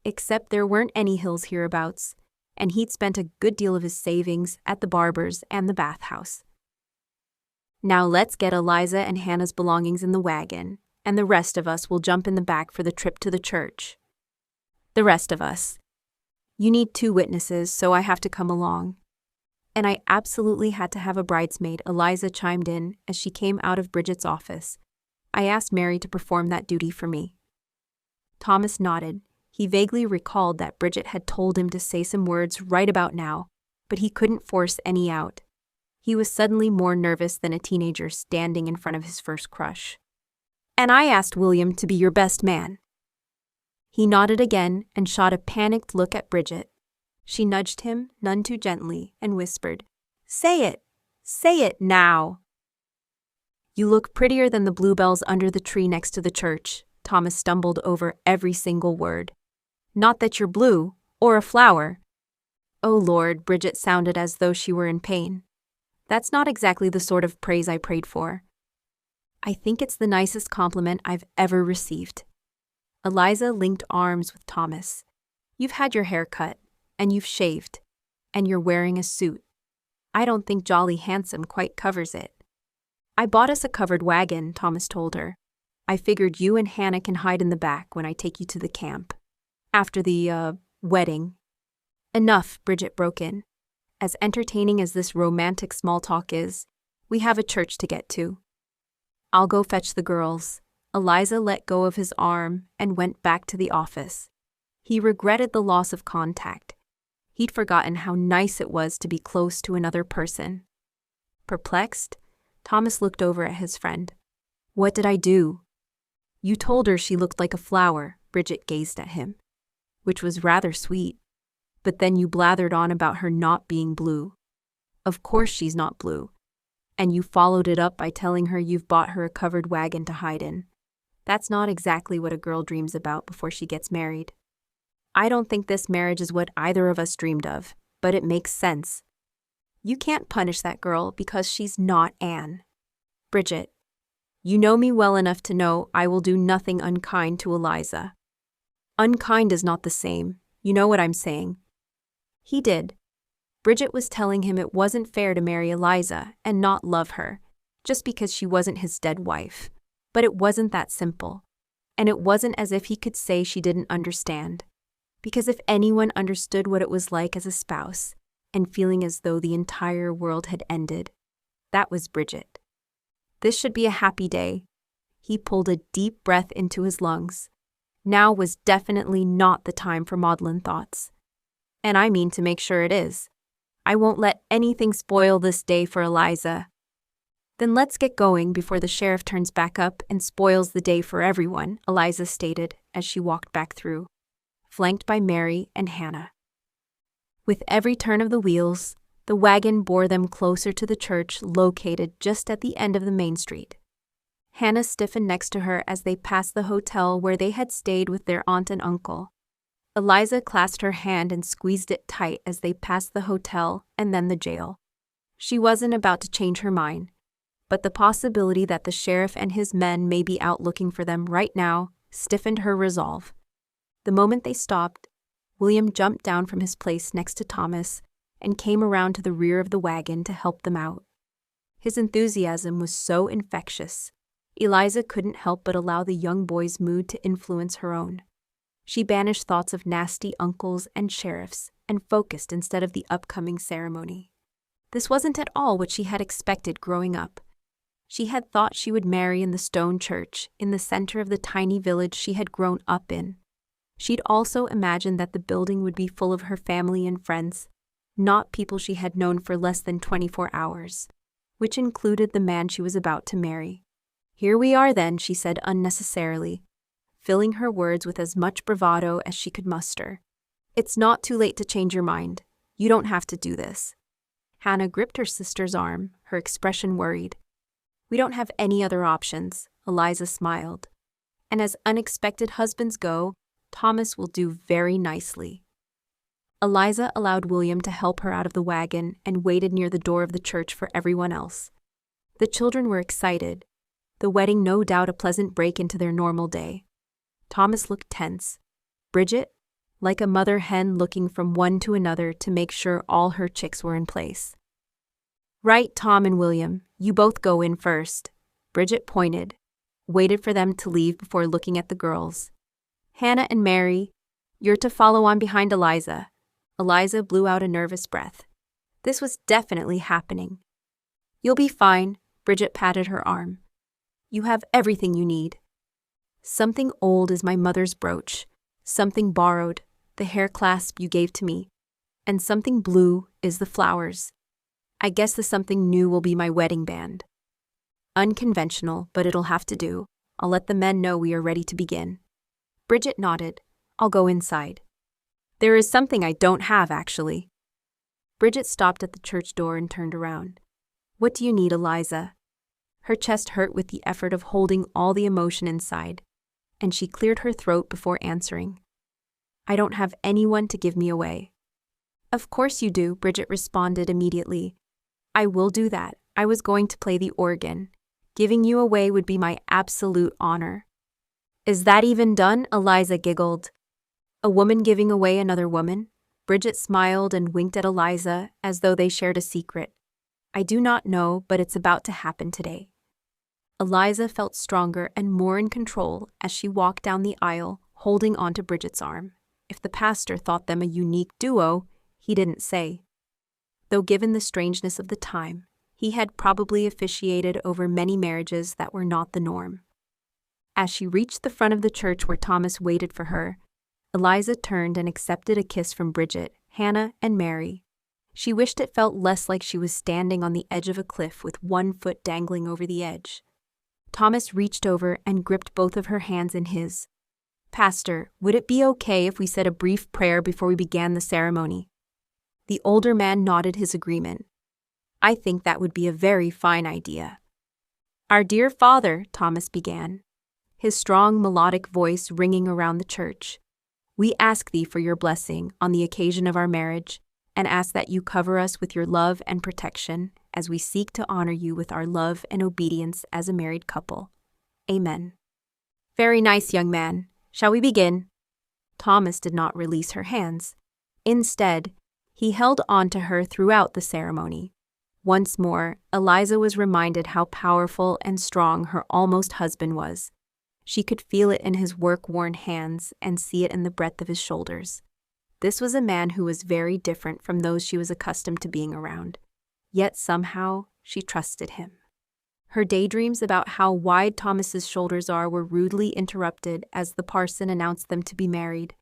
Except there weren't any hills hereabouts, and he'd spent a good deal of his savings at the barber's and the bathhouse. "Now let's get Eliza and Hannah's belongings in the wagon, and the rest of us will jump in the back for the trip to the church." "The rest of us. You need 2 witnesses, so I have to come along." "And I absolutely had to have a bridesmaid," Eliza chimed in as she came out of Bridget's office. "I asked Mary to perform that duty for me." Thomas nodded. He vaguely recalled that Bridget had told him to say some words right about now, but he couldn't force any out. He was suddenly more nervous than a teenager standing in front of his first crush. "And I asked William to be your best man." He nodded again and shot a panicked look at Bridget. She nudged him, none too gently, and whispered, "Say it! Say it now!" "You look prettier than the bluebells under the tree next to the church." Thomas stumbled over every single word. "Not that you're blue, or a flower." "Oh Lord," Bridget sounded as though she were in pain. "That's not exactly the sort of praise I prayed for." "I think it's the nicest compliment I've ever received." Eliza linked arms with Thomas. "You've had your hair cut, and you've shaved, and you're wearing a suit. I don't think Jolly Handsome quite covers it." "I bought us a covered wagon," Thomas told her. "I figured you and Hannah can hide in the back when I take you to the camp. After the, wedding." "Enough," Bridget broke in. "As entertaining as this romantic small talk is, we have a church to get to." "I'll go fetch the girls." Eliza let go of his arm and went back to the office. He regretted the loss of contact. He'd forgotten how nice it was to be close to another person. Perplexed, Thomas looked over at his friend. "What did I do?" "You told her she looked like a flower," Bridget gazed at him, which was rather sweet. "But then you blathered on about her not being blue. Of course she's not blue. And you followed it up by telling her you've bought her a covered wagon to hide in. That's not exactly what a girl dreams about before she gets married." "I don't think this marriage is what either of us dreamed of, but it makes sense." "You can't punish that girl because she's not Anne." "Bridget, you know me well enough to know I will do nothing unkind to Eliza." "Unkind is not the same. You know what I'm saying. He did. Bridget was telling him it wasn't fair to marry Eliza and not love her, just because she wasn't his dead wife. But it wasn't that simple. And it wasn't as if he could say she didn't understand. Because if anyone understood what it was like as a spouse, and feeling as though the entire world had ended, that was Bridget. This should be a happy day. He pulled a deep breath into his lungs. Now was definitely not the time for maudlin thoughts. And I mean to make sure it is. I won't let anything spoil this day for Eliza. Then let's get going before the sheriff turns back up and spoils the day for everyone, Eliza stated as she walked back through, flanked by Mary and Hannah. With every turn of the wheels, the wagon bore them closer to the church located just at the end of the main street. Hannah stiffened next to her as they passed the hotel where they had stayed with their aunt and uncle. Eliza clasped her hand and squeezed it tight as they passed the hotel and then the jail. She wasn't about to change her mind, but the possibility that the sheriff and his men may be out looking for them right now stiffened her resolve. The moment they stopped, William jumped down from his place next to Thomas and came around to the rear of the wagon to help them out. His enthusiasm was so infectious, Eliza couldn't help but allow the young boy's mood to influence her own. She banished thoughts of nasty uncles and sheriffs and focused instead of the upcoming ceremony. This wasn't at all what she had expected growing up. She had thought she would marry in the stone church in the center of the tiny village she had grown up in. She'd also imagined that the building would be full of her family and friends, not people she had known for less than 24 hours, which included the man she was about to marry. "Here we are then," she said unnecessarily, filling her words with as much bravado as she could muster. "It's not too late to change your mind. You don't have to do this." Hannah gripped her sister's arm, her expression worried. "We don't have any other options," Eliza smiled. "And as unexpected husbands go, Thomas will do very nicely." Eliza allowed William to help her out of the wagon and waited near the door of the church for everyone else. The children were excited, the wedding no doubt a pleasant break into their normal day. Thomas looked tense. Bridget, like a mother hen looking from one to another to make sure all her chicks were in place. "Right, Tom and William, you both go in first." Bridget pointed, waited for them to leave before looking at the girls. "Hannah and Mary, you're to follow on behind Eliza." Eliza blew out a nervous breath. This was definitely happening. "You'll be fine," Bridget patted her arm. "You have everything you need. Something old is my mother's brooch, something borrowed, the hair clasp you gave to me, and something blue is the flowers. I guess the something new will be my wedding band. Unconventional, but it'll have to do. I'll let the men know we are ready to begin." Bridget nodded. "I'll go inside. There is something I don't have, actually." Bridget stopped at the church door and turned around. "What do you need, Eliza?" Her chest hurt with the effort of holding all the emotion inside, and she cleared her throat before answering. "I don't have anyone to give me away." "Of course you do," Bridget responded immediately. "I will do that. I was going to play the organ. Giving you away would be my absolute honor." "Is that even done?" Eliza giggled. "A woman giving away another woman?" Bridget smiled and winked at Eliza as though they shared a secret. "I do not know, but it's about to happen today." Eliza felt stronger and more in control as she walked down the aisle, holding onto Bridget's arm. If the pastor thought them a unique duo, he didn't say. Though given the strangeness of the time, he had probably officiated over many marriages that were not the norm. As she reached the front of the church where Thomas waited for her, Eliza turned and accepted a kiss from Bridget, Hannah, and Mary. She wished it felt less like she was standing on the edge of a cliff with one foot dangling over the edge. Thomas reached over and gripped both of her hands in his. "Pastor, would it be okay if we said a brief prayer before we began the ceremony?" The older man nodded his agreement. "I think that would be a very fine idea." "Our dear Father," Thomas began, his strong melodic voice ringing around the church, "we ask thee for your blessing on the occasion of our marriage, and ask that you cover us with your love and protection as we seek to honor you with our love and obedience as a married couple. Amen." "Very nice, young man. Shall we begin?" Thomas did not release her hands. Instead, He held on to her throughout the ceremony. Once more, Eliza was reminded how powerful and strong her almost husband was. She could feel it in his work-worn hands and see it in the breadth of his shoulders. This was a man who was very different from those she was accustomed to being around. Yet somehow, she trusted him. Her daydreams about how wide Thomas's shoulders were rudely interrupted as the parson announced them to be married.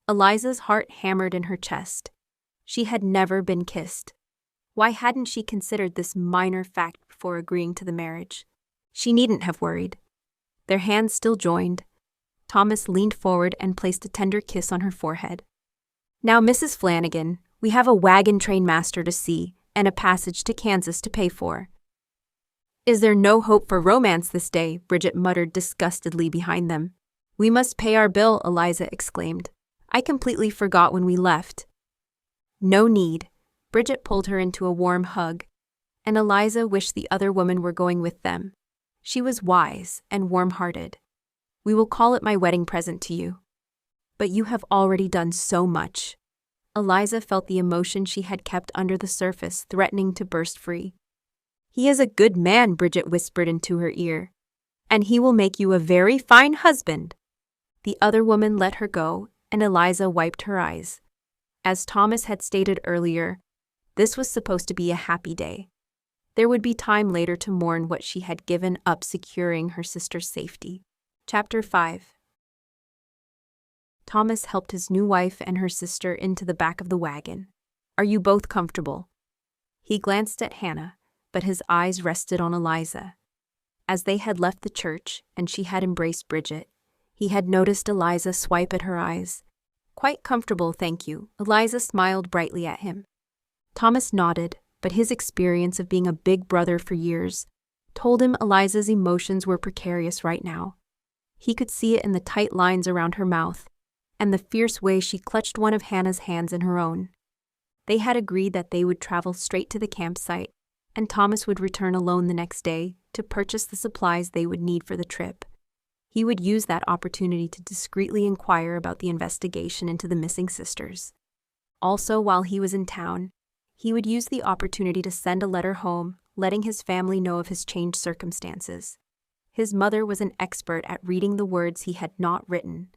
Eliza's heart hammered in her chest. She had never been kissed. Why hadn't she considered this minor fact before agreeing to the marriage? She needn't have worried. Their hands still joined. Thomas leaned forward and placed a tender kiss on her forehead. "Now, Mrs. Flannagan, we have a wagon train master to see and a passage to Kansas to pay for." "Is there no hope for romance this day?" Bridget muttered disgustedly behind them. "We must pay our bill," Eliza exclaimed. "I completely forgot when we left." "No need." Bridget pulled her into a warm hug, and Eliza wished the other woman were going with them. She was wise and warm-hearted. "We will call it my wedding present to you." "But you have already done so much." Eliza felt the emotion she had kept under the surface threatening to burst free. "He is a good man," Bridget whispered into her ear. "And he will make you a very fine husband." The other woman let her go, and Eliza wiped her eyes. As Thomas had stated earlier, this was supposed to be a happy day. There would be time later to mourn what she had given up securing her sister's safety. Chapter 5. Thomas helped his new wife and her sister into the back of the wagon. "Are you both comfortable?" He glanced at Hannah, but his eyes rested on Eliza. As they had left the church and she had embraced Bridget, he had noticed Eliza swipe at her eyes. "Quite comfortable, thank you." Eliza smiled brightly at him. Thomas nodded, but his experience of being a big brother for years told him Eliza's emotions were precarious right now. He could see it in the tight lines around her mouth and the fierce way she clutched one of Hannah's hands in her own. They had agreed that they would travel straight to the campsite, and Thomas would return alone the next day to purchase the supplies they would need for the trip. He would use that opportunity to discreetly inquire about the investigation into the missing sisters. Also, while he was in town, he would use the opportunity to send a letter home, letting his family know of his changed circumstances. His mother was an expert at reading the words he had not written,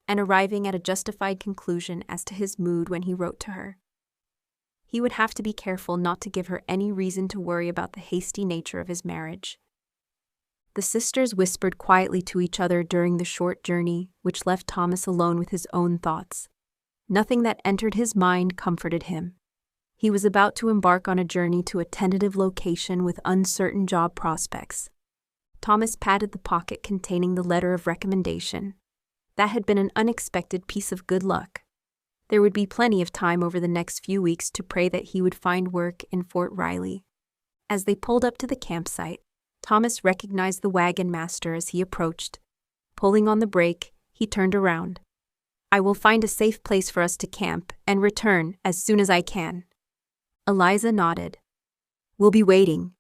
and arriving at a justified conclusion as to his mood when he wrote to her. He would have to be careful not to give her any reason to worry about the hasty nature of his marriage. The sisters whispered quietly to each other during the short journey, which left Thomas alone with his own thoughts. Nothing that entered his mind comforted him. He was about to embark on a journey to a tentative location with uncertain job prospects. Thomas patted the pocket containing the letter of recommendation. That had been an unexpected piece of good luck. There would be plenty of time over the next few weeks to pray that he would find work in Fort Riley. As they pulled up to the campsite, Thomas recognized the wagon master as he approached. Pulling on the brake, he turned around. "I will find a safe place for us to camp and return as soon as I can." Eliza nodded. "We'll be waiting."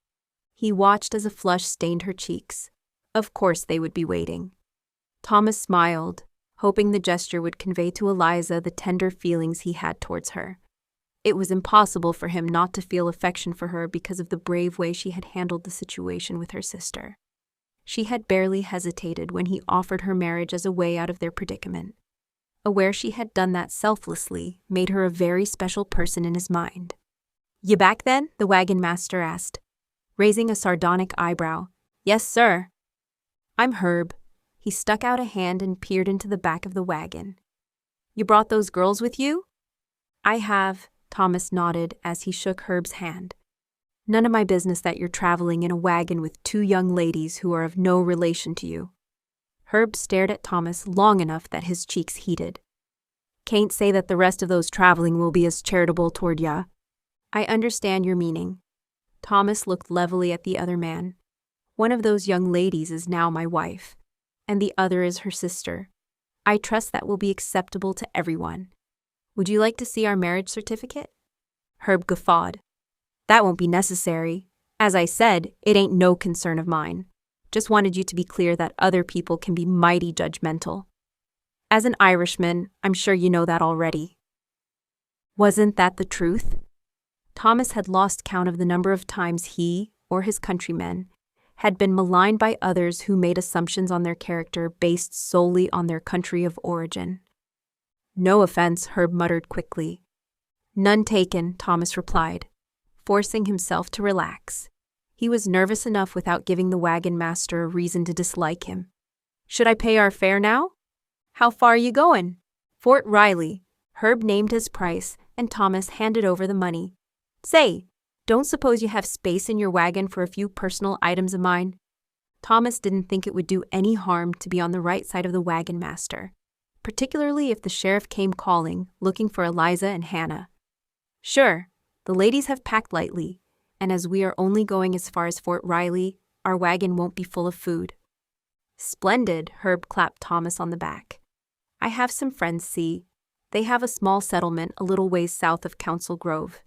He watched as a flush stained her cheeks. Of course they would be waiting. Thomas smiled, hoping the gesture would convey to Eliza the tender feelings he had towards her. It was impossible for him not to feel affection for her because of the brave way she had handled the situation with her sister. She had barely hesitated when he offered her marriage as a way out of their predicament. Aware she had done that selflessly made her a very special person in his mind. "You back then?" the wagon master asked, raising a sardonic eyebrow. "Yes, sir." "I'm Herb." He stuck out a hand and peered into the back of the wagon. "You brought those girls with you?" "I have," Thomas nodded as he shook Herb's hand. "None of my business that you're traveling in a wagon with two young ladies who are of no relation to you." Herb stared at Thomas long enough that his cheeks heated. "Can't say that the rest of those traveling will be as charitable toward ya." "I understand your meaning." Thomas looked levelly at the other man. "One of those young ladies is now my wife, and the other is her sister. I trust that will be acceptable to everyone. Would you like to see our marriage certificate?" Herb guffawed. "That won't be necessary. As I said, it ain't no concern of mine. Just wanted you to be clear that other people can be mighty judgmental. As an Irishman, I'm sure you know that already." Wasn't that the truth? Thomas had lost count of the number of times he, or his countrymen, had been maligned by others who made assumptions on their character based solely on their country of origin. No offense, Herb muttered quickly. None taken, Thomas replied, forcing himself to relax. He was nervous enough without giving the wagon master a reason to dislike him. Should I pay our fare now? How far are you going? Fort Riley. Herb named his price, and Thomas handed over the money. Say, don't suppose you have space in your wagon for a few personal items of mine? Thomas didn't think it would do any harm to be on the right side of the wagon master, particularly if the sheriff came calling, looking for Eliza and Hannah. Sure, the ladies have packed lightly, and as we are only going as far as Fort Riley, our wagon won't be full of food. Splendid, Herb clapped Thomas on the back. I have some friends, see. They have a small settlement a little ways south of Council Grove.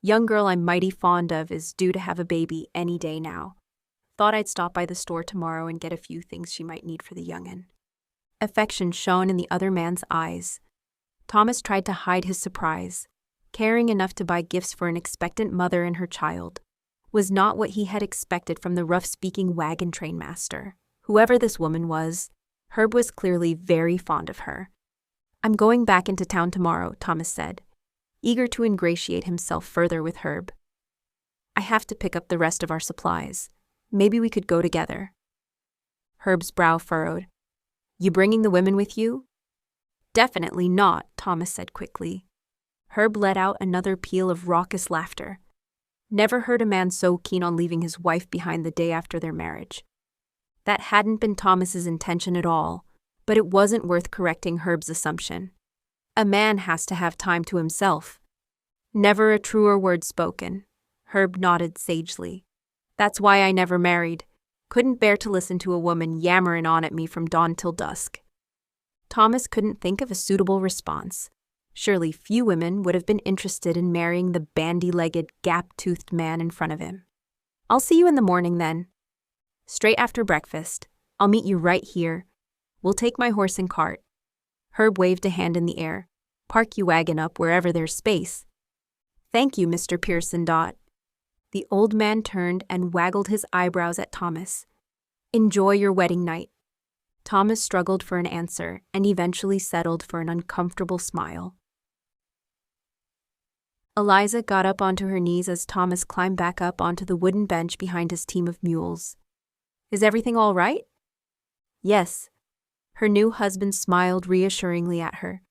Young girl I'm mighty fond of is due to have a baby any day now. Thought I'd stop by the store tomorrow and get a few things she might need for the young'un. Affection shone in the other man's eyes. Thomas tried to hide his surprise. Caring enough to buy gifts for an expectant mother and her child was not what he had expected from the rough-speaking wagon train master. Whoever this woman was, Herb was clearly very fond of her. I'm going back into town tomorrow, Thomas said, eager to ingratiate himself further with Herb. I have to pick up the rest of our supplies. Maybe we could go together. Herb's brow furrowed. You bringing the women with you? Definitely not, Thomas said quickly. Herb let out another peal of raucous laughter. Never heard a man so keen on leaving his wife behind the day after their marriage. That hadn't been Thomas's intention at all, but it wasn't worth correcting Herb's assumption. A man has to have time to himself. Never a truer word spoken. Herb nodded sagely. That's why I never married. Couldn't bear to listen to a woman yammering on at me from dawn till dusk. Thomas couldn't think of a suitable response. Surely few women would have been interested in marrying the bandy-legged, gap-toothed man in front of him. I'll see you in the morning then. Straight after breakfast. I'll meet you right here. We'll take my horse and cart. Herb waved a hand in the air. Park your wagon up wherever there's space. Thank you, Mr. Pearson. The old man turned and waggled his eyebrows at Thomas. Enjoy your wedding night. Thomas struggled for an answer and eventually settled for an uncomfortable smile. Eliza got up onto her knees as Thomas climbed back up onto the wooden bench behind his team of mules. Is everything all right? Yes. Her new husband smiled reassuringly at her.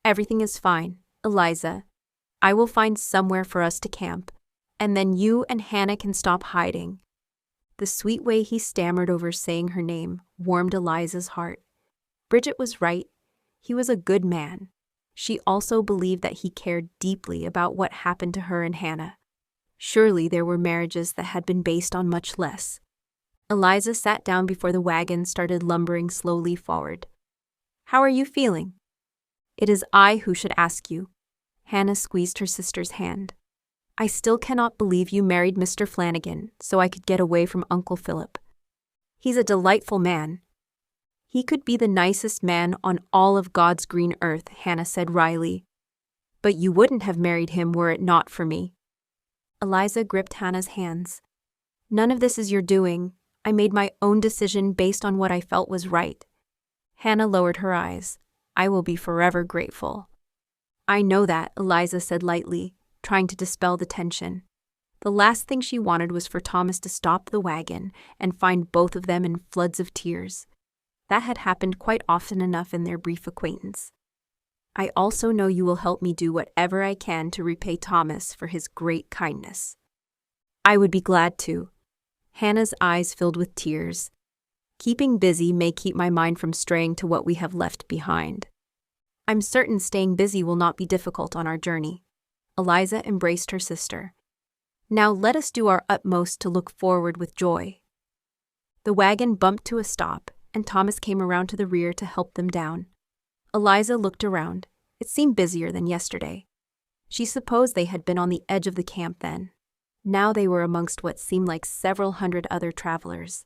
Everything is fine, Eliza. I will find somewhere for us to camp, and then you and Hannah can stop hiding. The sweet way he stammered over saying her name warmed Eliza's heart. Bridget was right. He was a good man. She also believed that he cared deeply about what happened to her and Hannah. Surely there were marriages that had been based on much less. Eliza sat down before the wagon started lumbering slowly forward. How are you feeling? It is I who should ask you. Hannah squeezed her sister's hand. I still cannot believe you married Mr. Flannagan so I could get away from Uncle Philip. He's a delightful man. He could be the nicest man on all of God's green earth, Hannah said wryly. But you wouldn't have married him were it not for me. Eliza gripped Hannah's hands. None of this is your doing. I made my own decision based on what I felt was right. Hannah lowered her eyes. I will be forever grateful. I know that, Eliza said lightly, trying to dispel the tension. The last thing she wanted was for Thomas to stop the wagon and find both of them in floods of tears. That had happened quite often enough in their brief acquaintance. I also know you will help me do whatever I can to repay Thomas for his great kindness. I would be glad to. Hannah's eyes filled with tears. Keeping busy may keep my mind from straying to what we have left behind. I'm certain staying busy will not be difficult on our journey. Eliza embraced her sister. Now let us do our utmost to look forward with joy. The wagon bumped to a stop, and Thomas came around to the rear to help them down. Eliza looked around. It seemed busier than yesterday. She supposed they had been on the edge of the camp then. Now they were amongst what seemed like several hundred other travelers.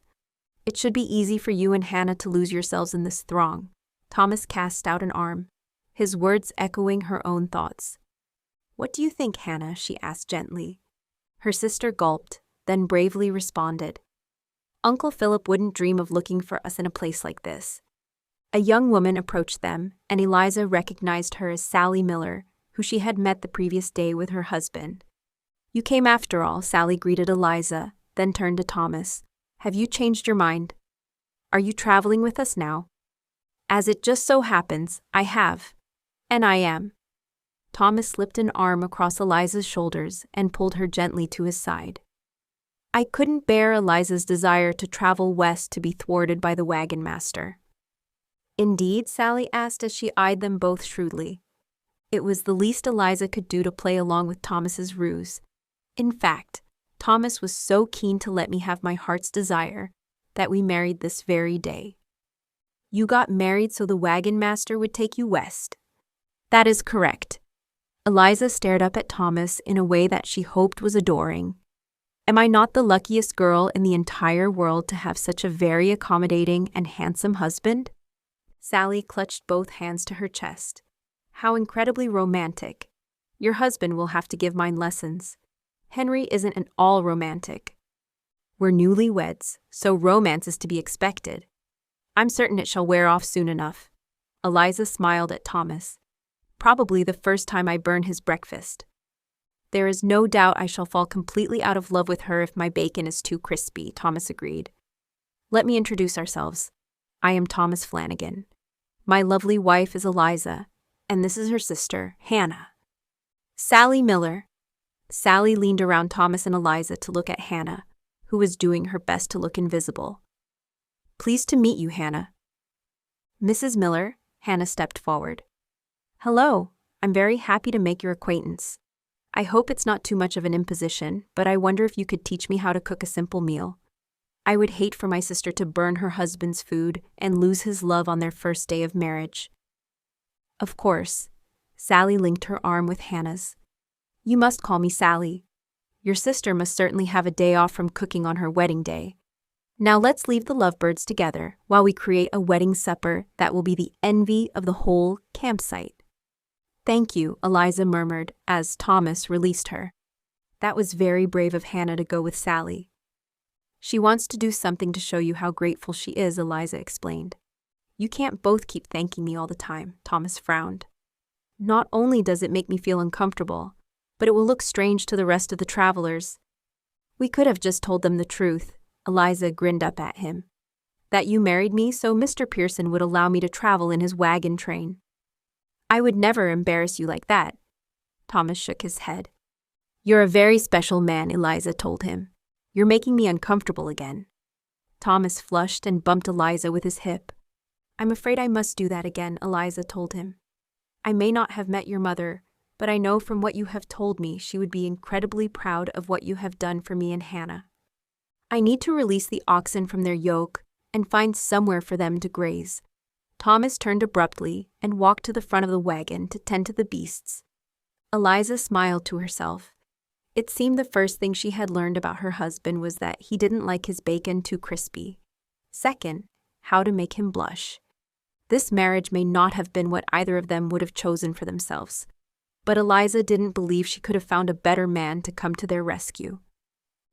It should be easy for you and Hannah to lose yourselves in this throng. Thomas cast out an arm, his words echoing her own thoughts. "What do you think, Hannah?" she asked gently. Her sister gulped, then bravely responded, "Uncle Philip wouldn't dream of looking for us in a place like this." A young woman approached them, and Eliza recognized her as Sally Miller, who she had met the previous day with her husband. "You came after all," Sally greeted Eliza, then turned to Thomas. "Have you changed your mind? Are you traveling with us now?" "As it just so happens, I have. And I am." Thomas slipped an arm across Eliza's shoulders and pulled her gently to his side. "I couldn't bear Eliza's desire to travel west to be thwarted by the wagon master." "Indeed?" Sally asked as she eyed them both shrewdly. It was the least Eliza could do to play along with Thomas's ruse. In fact, Thomas was so keen to let me have my heart's desire that we married this very day. "You got married so the wagon master would take you west?" "That is correct." Eliza stared up at Thomas in a way that she hoped was adoring. "Am I not the luckiest girl in the entire world to have such a very accommodating and handsome husband?" Sally clutched both hands to her chest. "How incredibly romantic. Your husband will have to give mine lessons. Henry isn't at all romantic. We're newlyweds, so romance is to be expected. I'm certain it shall wear off soon enough." Eliza smiled at Thomas. "Probably the first time I burn his breakfast. There is no doubt I shall fall completely out of love with her if my bacon is too crispy," Thomas agreed. "Let me introduce ourselves. I am Thomas Flannagan. My lovely wife is Eliza, and this is her sister, Hannah." "Sally Miller." Sally leaned around Thomas and Eliza to look at Hannah, who was doing her best to look invisible. "Pleased to meet you, Hannah." "Mrs. Miller," Hannah stepped forward. "Hello, I'm very happy to make your acquaintance. I hope it's not too much of an imposition, but I wonder if you could teach me how to cook a simple meal. I would hate for my sister to burn her husband's food and lose his love on their first day of marriage." "Of course." Sally linked her arm with Hannah's. "You must call me Sally. Your sister must certainly have a day off from cooking on her wedding day. Now let's leave the lovebirds together while we create a wedding supper that will be the envy of the whole campsite." "Thank you," Eliza murmured as Thomas released her. That was very brave of Hannah to go with Sally. "She wants to do something to show you how grateful she is," Eliza explained. "You can't both keep thanking me all the time," Thomas frowned. "Not only does it make me feel uncomfortable, but it will look strange to the rest of the travelers." "We could have just told them the truth," Eliza grinned up at him. "That you married me so Mr. Pearson would allow me to travel in his wagon train." "I would never embarrass you like that." Thomas shook his head. "You're a very special man," Eliza told him. "You're making me uncomfortable again." Thomas flushed and bumped Eliza with his hip. "I'm afraid I must do that again," Eliza told him. "I may not have met your mother, but I know from what you have told me she would be incredibly proud of what you have done for me and Hannah. I need to release the oxen from their yoke and find somewhere for them to graze." Thomas turned abruptly and walked to the front of the wagon to tend to the beasts. Eliza smiled to herself. It seemed the first thing she had learned about her husband was that he didn't like his bacon too crispy. Second, how to make him blush. This marriage may not have been what either of them would have chosen for themselves, but Eliza didn't believe she could have found a better man to come to their rescue.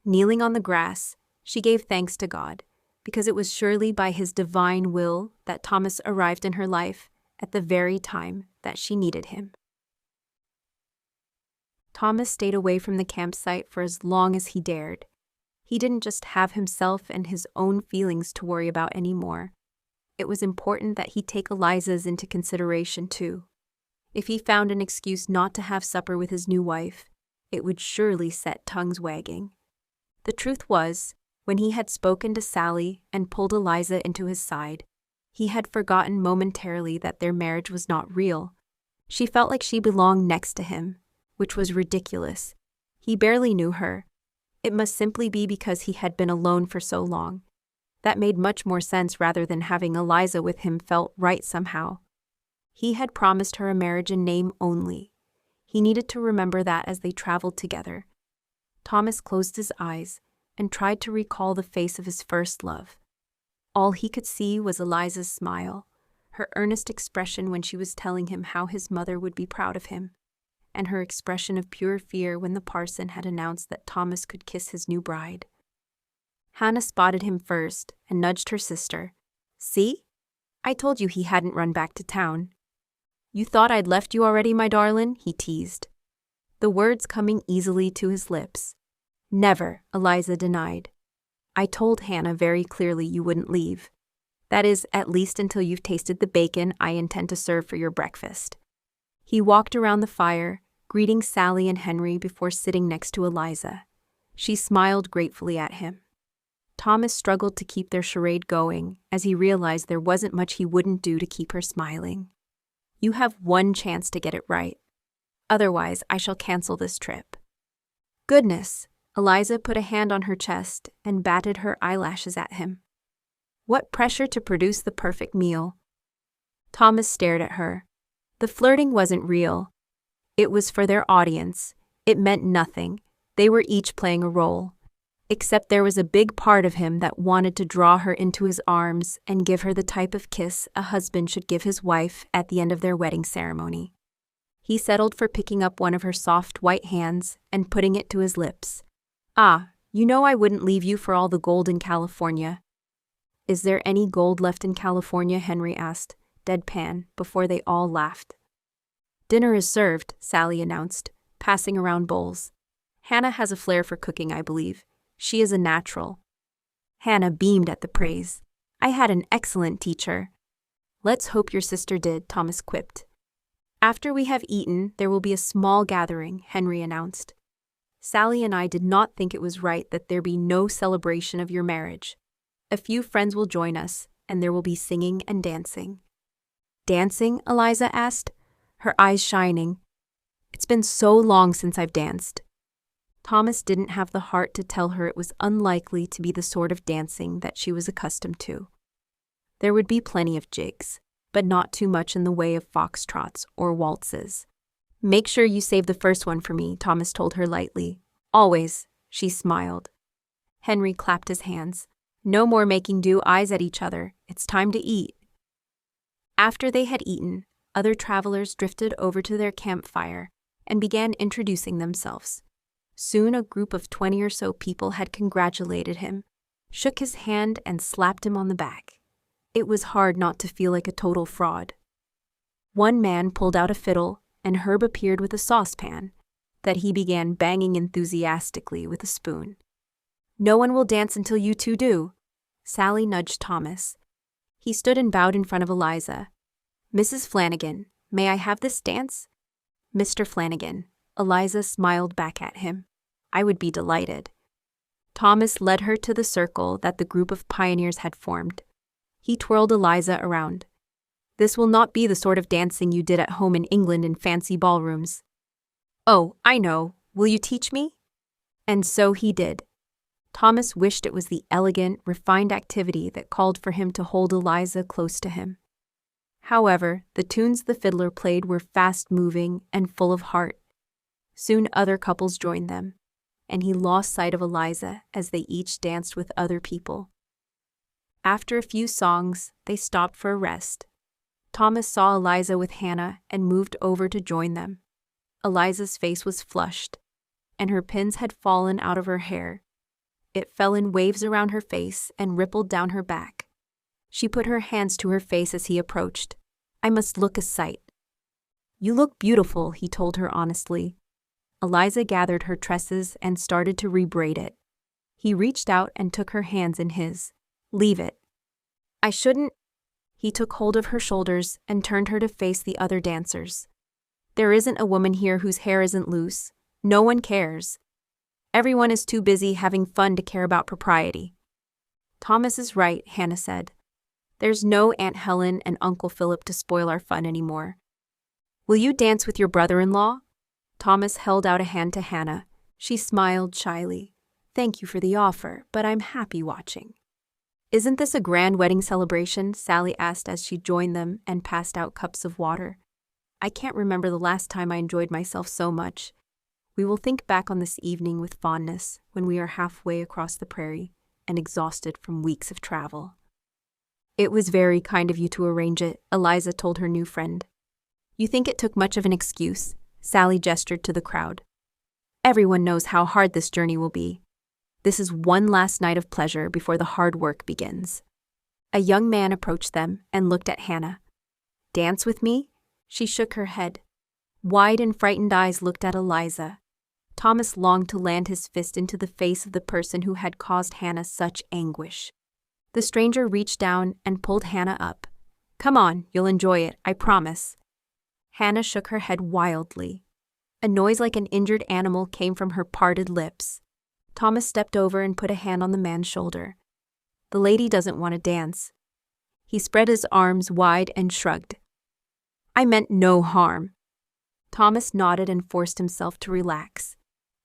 Kneeling on the grass, she gave thanks to God, because it was surely by his divine will that Thomas arrived in her life at the very time that she needed him. Thomas stayed away from the campsite for as long as he dared. He didn't just have himself and his own feelings to worry about anymore. It was important that he take Eliza's into consideration too. If he found an excuse not to have supper with his new wife, it would surely set tongues wagging. The truth was, when he had spoken to Sally and pulled Eliza into his side, he had forgotten momentarily that their marriage was not real. She felt like she belonged next to him, which was ridiculous. He barely knew her. It must simply be because he had been alone for so long. That made much more sense rather than having Eliza with him felt right somehow. He had promised her a marriage in name only. He needed to remember that as they traveled together. Thomas closed his eyes and tried to recall the face of his first love. All he could see was Eliza's smile, her earnest expression when she was telling him how his mother would be proud of him. and her expression of pure fear when the parson had announced that Thomas could kiss his new bride. Hannah spotted him first and nudged her sister. "See? I told you he hadn't run back to town." "You thought I'd left you already, my darlin'?" he teased, the words coming easily to his lips. "Never," Eliza denied. "I told Hannah very clearly you wouldn't leave. That is, at least until you've tasted the bacon I intend to serve for your breakfast." He walked around the fire, greeting Sally and Henry before sitting next to Eliza. She smiled gratefully at him. Thomas struggled to keep their charade going as he realized there wasn't much he wouldn't do to keep her smiling. "You have one chance to get it right. Otherwise, I shall cancel this trip." "Goodness," Eliza put a hand on her chest and batted her eyelashes at him. "What pressure to produce the perfect meal." Thomas stared at her. The flirting wasn't real. It was for their audience. It meant nothing. They were each playing a role. Except there was a big part of him that wanted to draw her into his arms and give her the type of kiss a husband should give his wife at the end of their wedding ceremony. He settled for picking up one of her soft white hands and putting it to his lips. "Ah, you know I wouldn't leave you for all the gold in California." "Is there any gold left in California?" Henry asked, deadpan, before they all laughed. "Dinner is served," Sally announced, passing around bowls. "Hannah has a flair for cooking, I believe. She is a natural." Hannah beamed at the praise. "I had an excellent teacher." "Let's hope your sister did," Thomas quipped. "After we have eaten, there will be a small gathering," Henry announced. "Sally and I did not think it was right that there be no celebration of your marriage. A few friends will join us, and there will be singing and dancing." "Dancing?" Eliza asked, her eyes shining. "It's been so long since I've danced." Thomas didn't have the heart to tell her it was unlikely to be the sort of dancing that she was accustomed to. There would be plenty of jigs, but not too much in the way of foxtrots or waltzes. "Make sure you save the first one for me," Thomas told her lightly. "Always," she smiled. Henry clapped his hands. "No more making do eyes at each other. It's time to eat." After they had eaten, other travelers drifted over to their campfire and began introducing themselves. Soon a group of 20 or so people had congratulated him, shook his hand, and slapped him on the back. It was hard not to feel like a total fraud. One man pulled out a fiddle, and Herb appeared with a saucepan that he began banging enthusiastically with a spoon. "No one will dance until you two do." Sally nudged Thomas. He stood and bowed in front of Eliza. "Mrs. Flannagan, may I have this dance?" "Mr. Flannagan." Eliza smiled back at him. "I would be delighted." Thomas led her to the circle that the group of pioneers had formed. He twirled Eliza around. "This will not be the sort of dancing you did at home in England in fancy ballrooms." "Oh, I know. Will you teach me?" And so he did. Thomas wished it was the elegant, refined activity that called for him to hold Eliza close to him. However, the tunes the fiddler played were fast-moving and full of heart. Soon other couples joined them, and he lost sight of Eliza as they each danced with other people. After a few songs, they stopped for a rest. Thomas saw Eliza with Hannah and moved over to join them. Eliza's face was flushed, and her pins had fallen out of her hair. It fell in waves around her face and rippled down her back. She put her hands to her face as he approached. "I must look a sight." "You look beautiful," he told her honestly. Eliza gathered her tresses and started to rebraid it. He reached out and took her hands in his. "Leave it." "I shouldn't." He took hold of her shoulders and turned her to face the other dancers. "There isn't a woman here whose hair isn't loose. No one cares. Everyone is too busy having fun to care about propriety." "Thomas is right," Hannah said. "There's no Aunt Helen and Uncle Philip to spoil our fun anymore. Will you dance with your brother-in-law?" Thomas held out a hand to Hannah. She smiled shyly. "Thank you for the offer, but I'm happy watching." "Isn't this a grand wedding celebration?" Sally asked as she joined them and passed out cups of water. "I can't remember the last time I enjoyed myself so much. We will think back on this evening with fondness when we are halfway across the prairie and exhausted from weeks of travel." "It was very kind of you to arrange it," Eliza told her new friend. "You think it took much of an excuse?" Sally gestured to the crowd. Everyone knows how hard this journey will be. This is one last night of pleasure before the hard work begins. A young man approached them and looked at Hannah. Dance with me? She shook her head. Wide and frightened eyes looked at Eliza. Thomas longed to land his fist into the face of the person who had caused Hannah such anguish. The stranger reached down and pulled Hannah up. Come on, you'll enjoy it, I promise. Hannah shook her head wildly. A noise like an injured animal came from her parted lips. Thomas stepped over and put a hand on the man's shoulder. The lady doesn't want to dance. He spread his arms wide and shrugged. I meant no harm. Thomas nodded and forced himself to relax.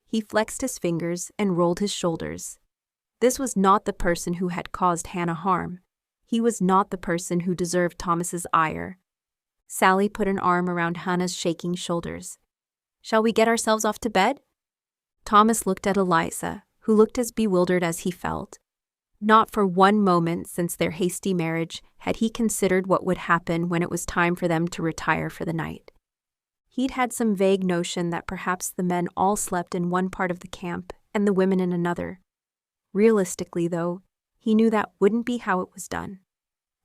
He flexed his fingers and rolled his shoulders. This was not the person who had caused Hannah harm. He was not the person who deserved Thomas's ire. Sally put an arm around Hannah's shaking shoulders. Shall we get ourselves off to bed? Thomas looked at Eliza, who looked as bewildered as he felt. Not for one moment since their hasty marriage had he considered what would happen when it was time for them to retire for the night. He'd had some vague notion that perhaps the men all slept in one part of the camp and the women in another. Realistically, though, he knew that wouldn't be how it was done.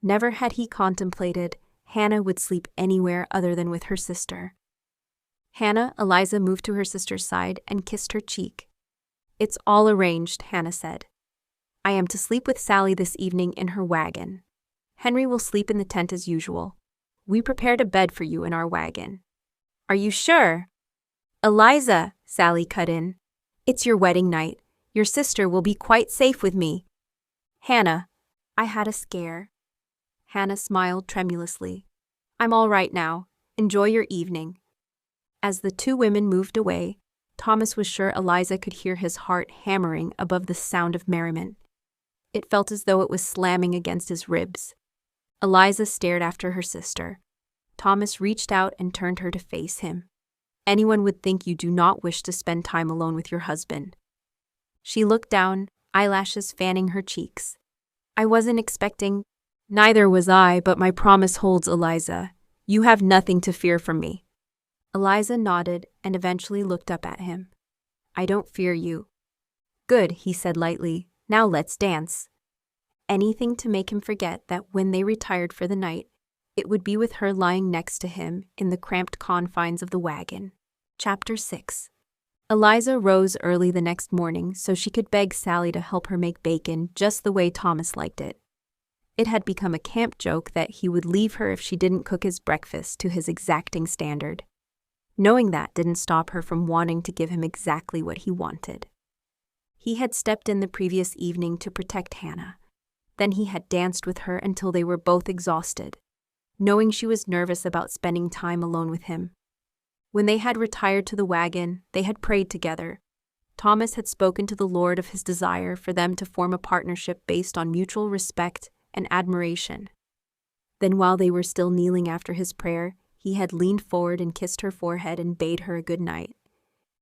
Never had he contemplated Hannah would sleep anywhere other than with her sister. Hannah, Eliza moved to her sister's side and kissed her cheek. It's all arranged, Hannah said. I am to sleep with Sally this evening in her wagon. Henry will sleep in the tent as usual. We prepared a bed for you in our wagon. Are you sure? Eliza, Sally cut in. It's your wedding night. Your sister will be quite safe with me. Hannah, I had a scare. Hannah smiled tremulously. I'm all right now. Enjoy your evening. As the two women moved away, Thomas was sure Eliza could hear his heart hammering above the sound of merriment. It felt as though it was slamming against his ribs. Eliza stared after her sister. Thomas reached out and turned her to face him. Anyone would think you do not wish to spend time alone with your husband. She looked down, eyelashes fanning her cheeks. I wasn't expecting. Neither was I, but my promise holds, Eliza. You have nothing to fear from me. Eliza nodded and eventually looked up at him. I don't fear you. Good, he said lightly. Now let's dance. Anything to make him forget that when they retired for the night, it would be with her lying next to him in the cramped confines of the wagon. Chapter 6. Eliza rose early the next morning so she could beg Sally to help her make bacon just the way Thomas liked it. It had become a camp joke that he would leave her if she didn't cook his breakfast to his exacting standard. Knowing that didn't stop her from wanting to give him exactly what he wanted. He had stepped in the previous evening to protect Hannah. Then he had danced with her until they were both exhausted, knowing she was nervous about spending time alone with him. When they had retired to the wagon, they had prayed together. Thomas had spoken to the Lord of his desire for them to form a partnership based on mutual respect and admiration. Then while they were still kneeling after his prayer, he had leaned forward and kissed her forehead and bade her a good night.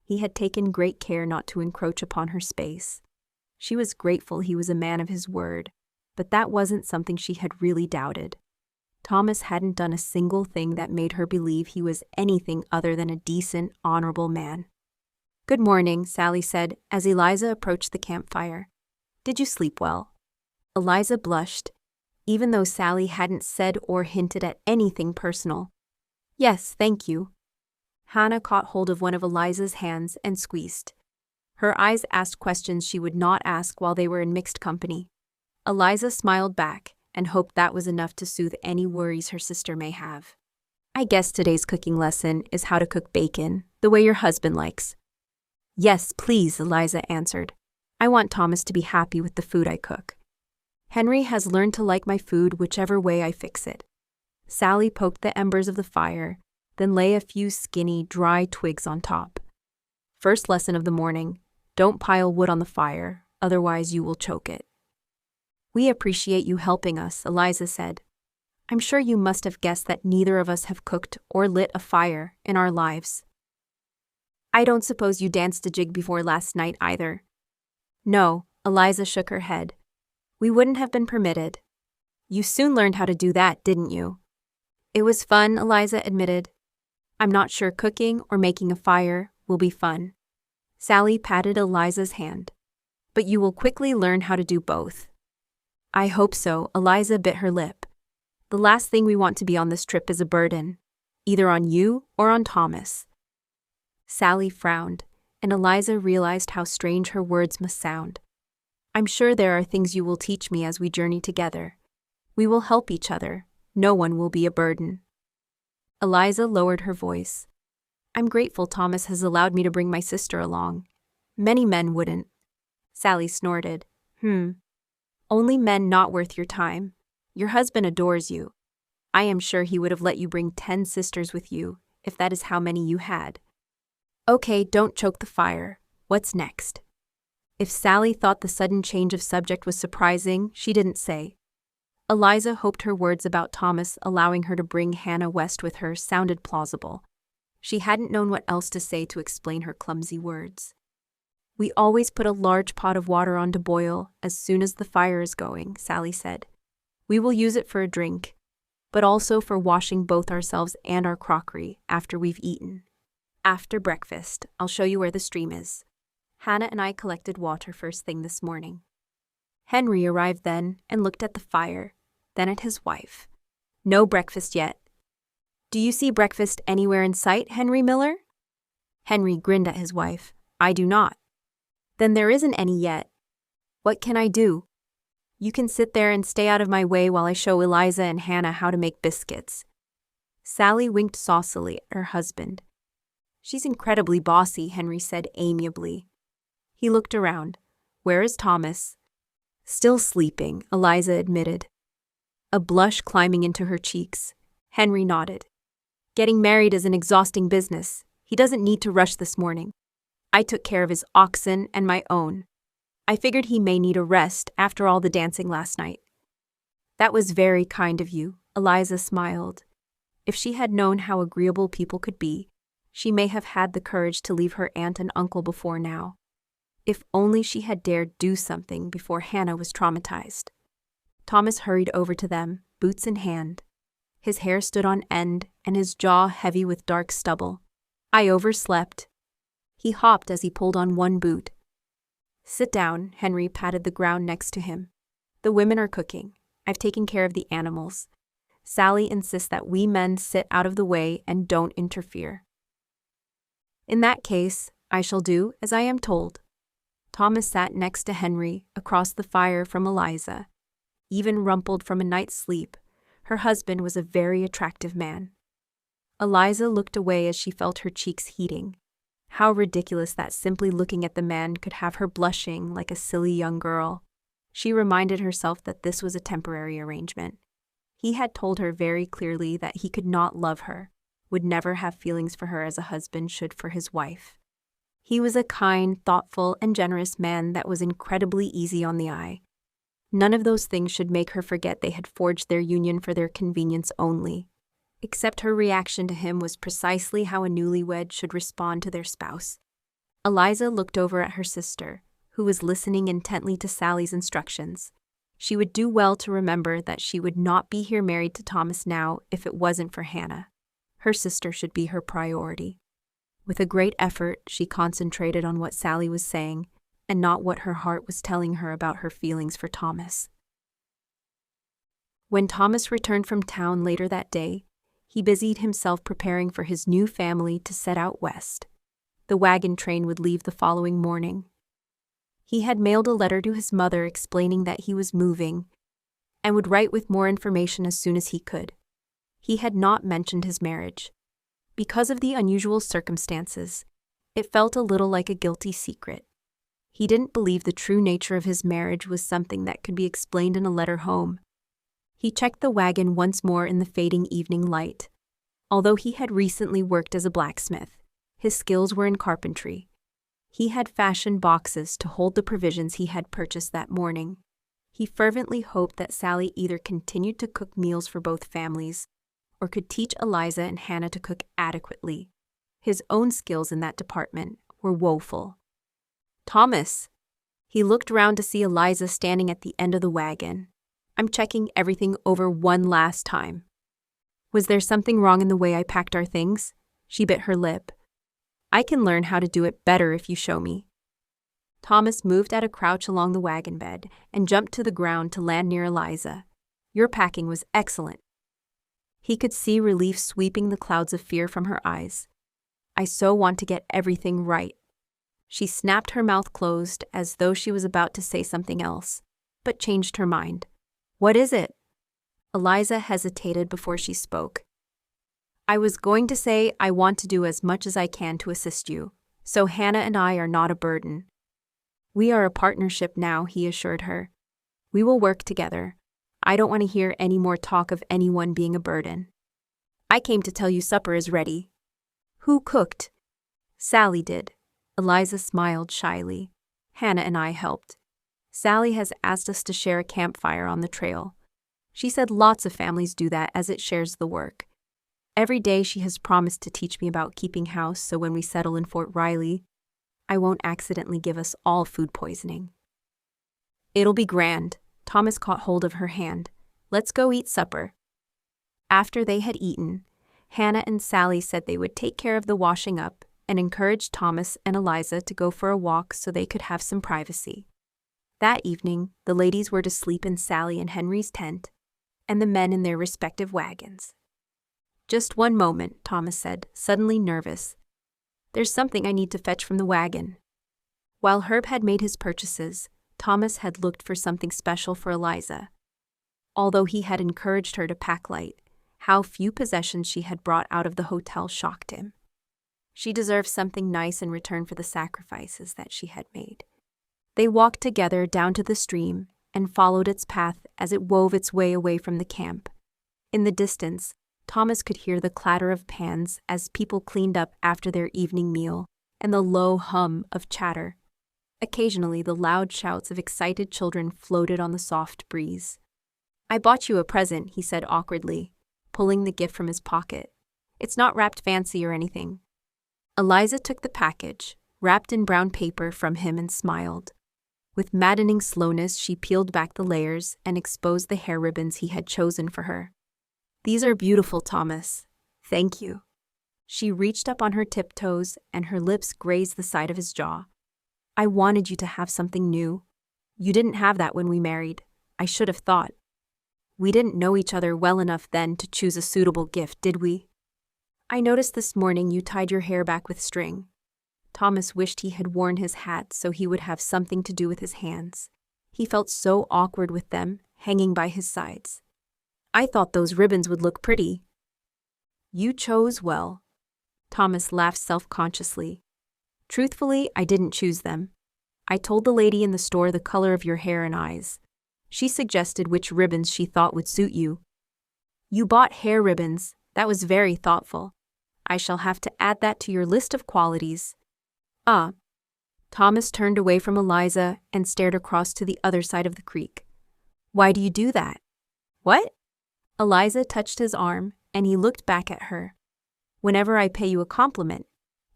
He had taken great care not to encroach upon her space. She was grateful he was a man of his word, but that wasn't something she had really doubted. Thomas hadn't done a single thing that made her believe he was anything other than a decent, honorable man. Good morning, Sally said as Eliza approached the campfire. Did you sleep well? Eliza blushed, even though Sally hadn't said or hinted at anything personal. Yes, thank you. Hannah caught hold of one of Eliza's hands and squeezed. Her eyes asked questions she would not ask while they were in mixed company. Eliza smiled back and hoped that was enough to soothe any worries her sister may have. I guess today's cooking lesson is how to cook bacon, the way your husband likes. Yes, please, Eliza answered. I want Thomas to be happy with the food I cook. Henry has learned to like my food whichever way I fix it. Sally poked the embers of the fire, then lay a few skinny, dry twigs on top. First lesson of the morning, don't pile wood on the fire, otherwise you will choke it. We appreciate you helping us, Eliza said. I'm sure you must have guessed that neither of us have cooked or lit a fire in our lives. I don't suppose you danced a jig before last night either. No, Eliza shook her head. We wouldn't have been permitted. You soon learned how to do that, didn't you? It was fun, Eliza admitted. I'm not sure cooking or making a fire will be fun. Sally patted Eliza's hand. But you will quickly learn how to do both. I hope so, Eliza bit her lip. The last thing we want to be on this trip is a burden, either on you or on Thomas. Sally frowned, and Eliza realized how strange her words must sound. I'm sure there are things you will teach me as we journey together. We will help each other. No one will be a burden. Eliza lowered her voice. I'm grateful Thomas has allowed me to bring my sister along. Many men wouldn't. Sally snorted. Only men not worth your time. Your husband adores you. I am sure he would have let you bring 10 sisters with you, if that is how many you had. Okay, don't choke the fire. What's next? If Sally thought the sudden change of subject was surprising, she didn't say. Eliza hoped her words about Thomas allowing her to bring Hannah west with her sounded plausible. She hadn't known what else to say to explain her clumsy words. We always put a large pot of water on to boil as soon as the fire is going, Sally said. We will use it for a drink, but also for washing both ourselves and our crockery after we've eaten. After breakfast, I'll show you where the stream is. Hannah and I collected water first thing this morning. Henry arrived then and looked at the fire, then at his wife. No breakfast yet. Do you see breakfast anywhere in sight, Henry Miller? Henry grinned at his wife. I do not. Then there isn't any yet. What can I do? You can sit there and stay out of my way while I show Eliza and Hannah how to make biscuits. Sally winked saucily at her husband. She's incredibly bossy, Henry said amiably. He looked around. Where is Thomas? Still sleeping, Eliza admitted. A blush climbing into her cheeks. Henry nodded. Getting married is an exhausting business. He doesn't need to rush this morning. I took care of his oxen and my own. I figured he may need a rest after all the dancing last night. That was very kind of you, Eliza smiled. If she had known how agreeable people could be, she may have had the courage to leave her aunt and uncle before now. If only she had dared do something before Hannah was traumatized. Thomas hurried over to them, boots in hand. His hair stood on end and his jaw heavy with dark stubble. I overslept. He hopped as he pulled on one boot. Sit down, Henry patted the ground next to him. The women are cooking. I've taken care of the animals. Sally insists that we men sit out of the way and don't interfere. In that case, I shall do as I am told. Thomas sat next to Henry, across the fire from Eliza. Even rumpled from a night's sleep, her husband was a very attractive man. Eliza looked away as she felt her cheeks heating. How ridiculous that simply looking at the man could have her blushing like a silly young girl. She reminded herself that this was a temporary arrangement. He had told her very clearly that he could not love her, would never have feelings for her as a husband should for his wife. He was a kind, thoughtful, and generous man that was incredibly easy on the eye. None of those things should make her forget they had forged their union for their convenience only. Except her reaction to him was precisely how a newlywed should respond to their spouse. Eliza looked over at her sister, who was listening intently to Sally's instructions. She would do well to remember that she would not be here married to Thomas now if it wasn't for Hannah. Her sister should be her priority. With a great effort, she concentrated on what Sally was saying and not what her heart was telling her about her feelings for Thomas. When Thomas returned from town later that day, he busied himself preparing for his new family to set out west. The wagon train would leave the following morning. He had mailed a letter to his mother explaining that he was moving and would write with more information as soon as he could. He had not mentioned his marriage. Because of the unusual circumstances, it felt a little like a guilty secret. He didn't believe the true nature of his marriage was something that could be explained in a letter home. He checked the wagon once more in the fading evening light. Although he had recently worked as a blacksmith, his skills were in carpentry. He had fashioned boxes to hold the provisions he had purchased that morning. He fervently hoped that Sally either continued to cook meals for both families or could teach Eliza and Hannah to cook adequately. His own skills in that department were woeful. Thomas! He looked round to see Eliza standing at the end of the wagon. I'm checking everything over one last time. Was there something wrong in the way I packed our things? She bit her lip. I can learn how to do it better if you show me. Thomas moved at a crouch along the wagon bed and jumped to the ground to land near Eliza. Your packing was excellent. He could see relief sweeping the clouds of fear from her eyes. I so want to get everything right. She snapped her mouth closed as though she was about to say something else, but changed her mind. What is it? Eliza hesitated before she spoke. I was going to say I want to do as much as I can to assist you, so Hannah and I are not a burden. We are a partnership now, he assured her. We will work together. I don't want to hear any more talk of anyone being a burden. I came to tell you supper is ready. Who cooked? Sally did. Eliza smiled shyly. Hannah and I helped. Sally has asked us to share a campfire on the trail. She said lots of families do that as it shares the work. Every day she has promised to teach me about keeping house so when we settle in Fort Riley, I won't accidentally give us all food poisoning. It'll be grand. Thomas caught hold of her hand. Let's go eat supper. After they had eaten, Hannah and Sally said they would take care of the washing up and encouraged Thomas and Eliza to go for a walk so they could have some privacy. That evening, the ladies were to sleep in Sally and Henry's tent, and the men in their respective wagons. Just one moment, Thomas said, suddenly nervous. There's something I need to fetch from the wagon. While Herb had made his purchases, Thomas had looked for something special for Eliza. Although he had encouraged her to pack light, how few possessions she had brought out of the hotel shocked him. She deserved something nice in return for the sacrifices that she had made. They walked together down to the stream and followed its path as it wove its way away from the camp. In the distance, Thomas could hear the clatter of pans as people cleaned up after their evening meal and the low hum of chatter. Occasionally, the loud shouts of excited children floated on the soft breeze. I bought you a present, he said awkwardly, pulling the gift from his pocket. It's not wrapped fancy or anything. Eliza took the package, wrapped in brown paper, from him and smiled. With maddening slowness, she peeled back the layers and exposed the hair ribbons he had chosen for her. These are beautiful, Thomas. Thank you. She reached up on her tiptoes and her lips grazed the side of his jaw. I wanted you to have something new. You didn't have that when we married. I should have thought. We didn't know each other well enough then to choose a suitable gift, did we? I noticed this morning you tied your hair back with string. Thomas wished he had worn his hat so he would have something to do with his hands. He felt so awkward with them, hanging by his sides. I thought those ribbons would look pretty. You chose well. Thomas laughed self-consciously. Truthfully, I didn't choose them. I told the lady in the store the color of your hair and eyes. She suggested which ribbons she thought would suit you. You bought hair ribbons. That was very thoughtful. I shall have to add that to your list of qualities. Ah. Thomas turned away from Eliza and stared across to the other side of the creek. Why do you do that? What? Eliza touched his arm, and he looked back at her. Whenever I pay you a compliment,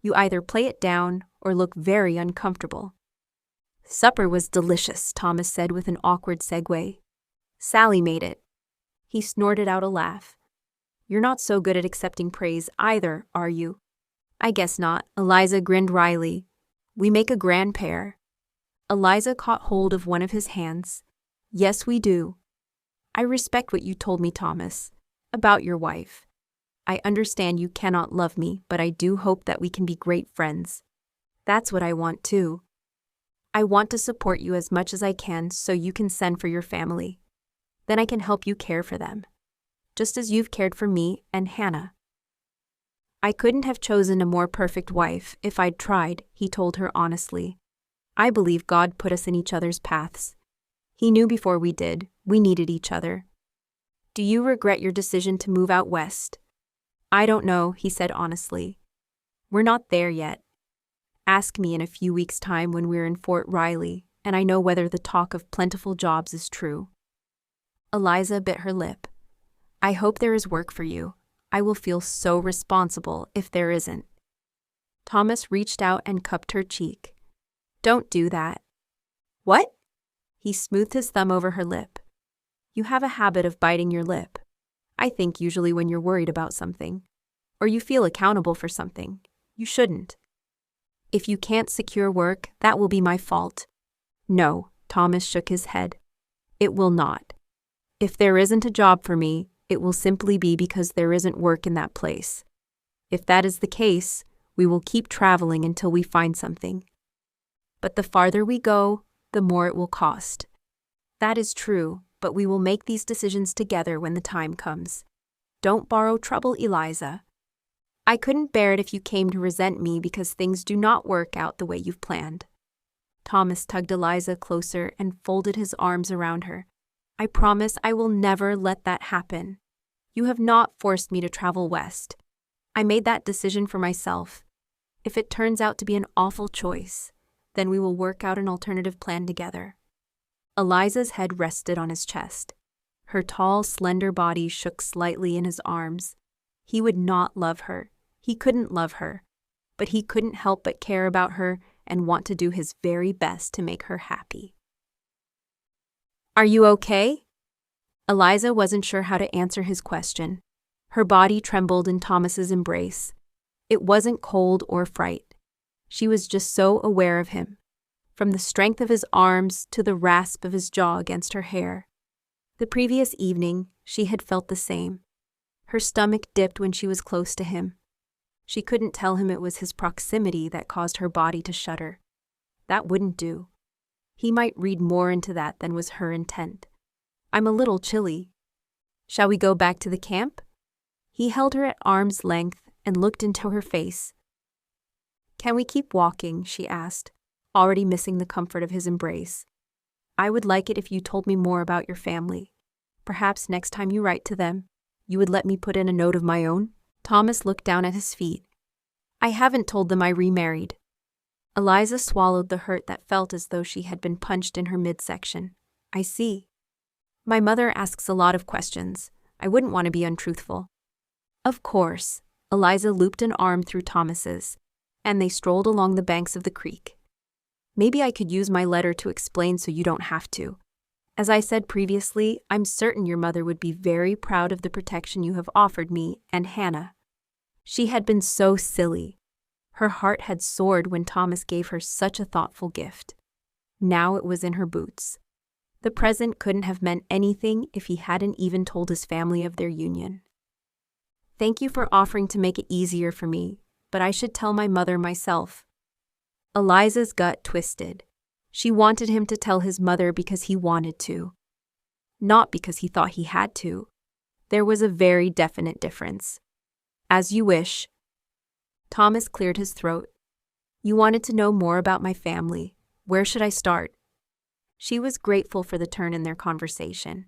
you either play it down or look very uncomfortable. Supper was delicious, Thomas said with an awkward segue. Sally made it. He snorted out a laugh. You're not so good at accepting praise either, are you? I guess not, Eliza grinned wryly. We make a grand pair. Eliza caught hold of one of his hands. Yes, we do. I respect what you told me, Thomas, about your wife. I understand you cannot love me, but I do hope that we can be great friends. That's what I want too. I want to support you as much as I can so you can send for your family. Then I can help you care for them, just as you've cared for me and Hannah. I couldn't have chosen a more perfect wife if I'd tried, he told her honestly. I believe God put us in each other's paths. He knew before we did, we needed each other. Do you regret your decision to move out west? I don't know, he said honestly. We're not there yet. Ask me in a few weeks' time when we're in Fort Riley, and I know whether the talk of plentiful jobs is true. Eliza bit her lip. I hope there is work for you. I will feel so responsible if there isn't. Thomas reached out and cupped her cheek. Don't do that. What? He smoothed his thumb over her lip. You have a habit of biting your lip. I think usually when you're worried about something. Or or you feel accountable for something. You shouldn't. If you can't secure work, that will be my fault. No, Thomas shook his head. It will not. If there isn't a job for me, it will simply be because there isn't work in that place. If that is the case, we will keep traveling until we find something. But the farther we go, the more it will cost. That is true, but we will make these decisions together when the time comes. Don't borrow trouble, Eliza. I couldn't bear it if you came to resent me because things do not work out the way you've planned. Thomas tugged Eliza closer and folded his arms around her. I promise I will never let that happen. You have not forced me to travel west. I made that decision for myself. If it turns out to be an awful choice, then we will work out an alternative plan together. Eliza's head rested on his chest. Her tall, slender body shook slightly in his arms. He would not love her. He couldn't love her. But he couldn't help but care about her and want to do his very best to make her happy. Are you okay? Eliza wasn't sure how to answer his question. Her body trembled in Thomas's embrace. It wasn't cold or fright. She was just so aware of him, from the strength of his arms to the rasp of his jaw against her hair. The previous evening, she had felt the same. Her stomach dipped when she was close to him. She couldn't tell him it was his proximity that caused her body to shudder. That wouldn't do. He might read more into that than was her intent. I'm a little chilly. Shall we go back to the camp? He held her at arm's length and looked into her face. Can we keep walking? She asked, already missing the comfort of his embrace. I would like it if you told me more about your family. Perhaps next time you write to them, you would let me put in a note of my own? Thomas looked down at his feet. I haven't told them I remarried. Eliza swallowed the hurt that felt as though she had been punched in her midsection. I see. My mother asks a lot of questions. I wouldn't want to be untruthful. Of course. Eliza looped an arm through Thomas's, and they strolled along the banks of the creek. Maybe I could use my letter to explain so you don't have to. As I said previously, I'm certain your mother would be very proud of the protection you have offered me and Hannah. She had been so silly. Her heart had soared when Thomas gave her such a thoughtful gift. Now it was in her boots. The present couldn't have meant anything if he hadn't even told his family of their union. Thank you for offering to make it easier for me, but I should tell my mother myself. Eliza's gut twisted. She wanted him to tell his mother because he wanted to, not because he thought he had to. There was a very definite difference. As you wish. Thomas cleared his throat. You wanted to know more about my family. Where should I start? She was grateful for the turn in their conversation.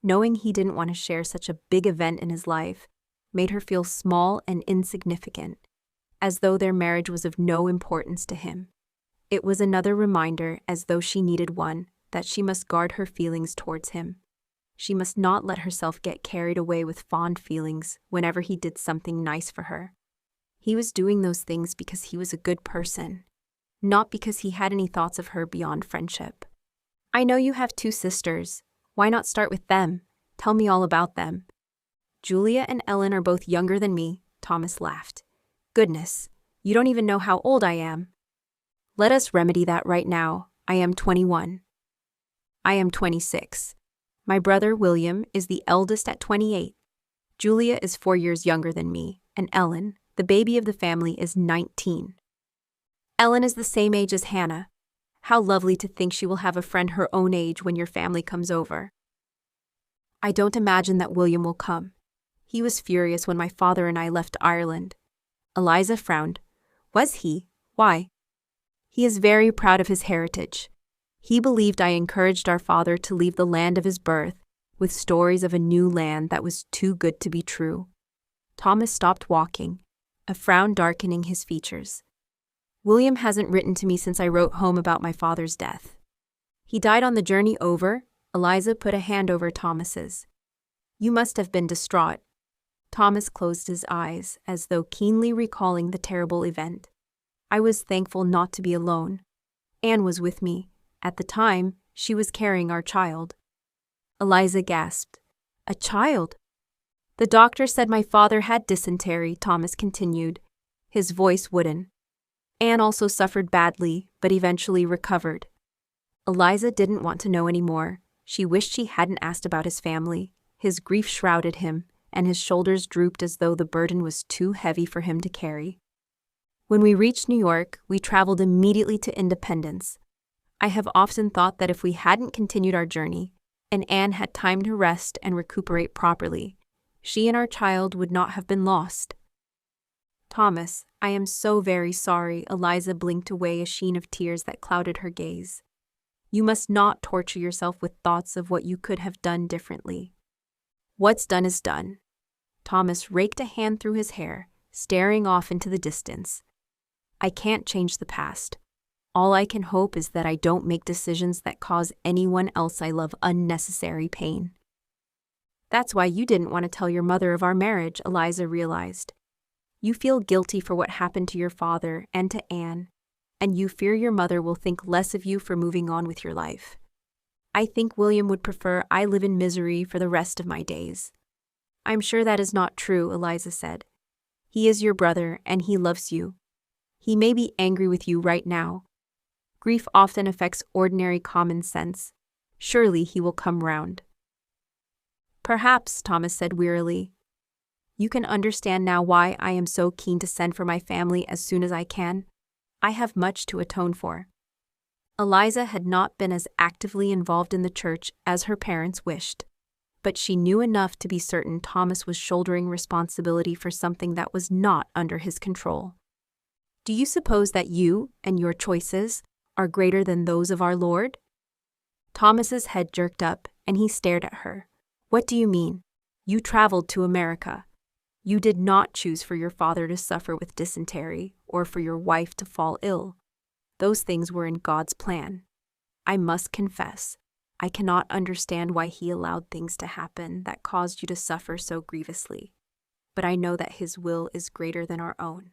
Knowing he didn't want to share such a big event in his life made her feel small and insignificant, as though their marriage was of no importance to him. It was another reminder, as though she needed one, that she must guard her feelings towards him. She must not let herself get carried away with fond feelings whenever he did something nice for her. He was doing those things because he was a good person, not because he had any thoughts of her beyond friendship. I know you have 2 sisters. Why not start with them? Tell me all about them. Julia and Ellen are both younger than me, Thomas laughed. Goodness, you don't even know how old I am. Let us remedy that right now. I am 21. I am 26. My brother, William, is the eldest at 28. Julia is 4 years younger than me, and Ellen, the baby of the family, is 19. Ellen is the same age as Hannah. How lovely to think she will have a friend her own age when your family comes over. I don't imagine that William will come. He was furious when my father and I left Ireland. Eliza frowned. Was he? Why? He is very proud of his heritage. He believed I encouraged our father to leave the land of his birth with stories of a new land that was too good to be true. Thomas stopped walking, a frown darkening his features. William hasn't written to me since I wrote home about my father's death. He died on the journey over. Eliza put a hand over Thomas's. You must have been distraught. Thomas closed his eyes, as though keenly recalling the terrible event. I was thankful not to be alone. Anne was with me. At the time, she was carrying our child. Eliza gasped. A child? The doctor said my father had dysentery, Thomas continued, his voice wooden. Anne also suffered badly, but eventually recovered. Eliza didn't want to know anymore. She wished she hadn't asked about his family. His grief shrouded him, and his shoulders drooped as though the burden was too heavy for him to carry. When we reached New York, we traveled immediately to Independence. I have often thought that if we hadn't continued our journey, and Anne had time to rest and recuperate properly, she and our child would not have been lost. Thomas, I am so very sorry, Eliza blinked away a sheen of tears that clouded her gaze. You must not torture yourself with thoughts of what you could have done differently. What's done is done. Thomas raked a hand through his hair, staring off into the distance. I can't change the past. All I can hope is that I don't make decisions that cause anyone else I love unnecessary pain. That's why you didn't want to tell your mother of our marriage, Eliza realized. You feel guilty for what happened to your father and to Anne, and you fear your mother will think less of you for moving on with your life. I think William would prefer I live in misery for the rest of my days. I'm sure that is not true, Eliza said. He is your brother, and he loves you. He may be angry with you right now. Grief often affects ordinary common sense. Surely he will come round. Perhaps, Thomas said wearily. You can understand now why I am so keen to send for my family as soon as I can. I have much to atone for. Eliza had not been as actively involved in the church as her parents wished, but she knew enough to be certain Thomas was shouldering responsibility for something that was not under his control. Do you suppose that you and your choices are greater than those of our Lord? Thomas's head jerked up, and he stared at her. What do you mean? You traveled to America. You did not choose for your father to suffer with dysentery or for your wife to fall ill. Those things were in God's plan. I must confess, I cannot understand why he allowed things to happen that caused you to suffer so grievously, but I know that his will is greater than our own.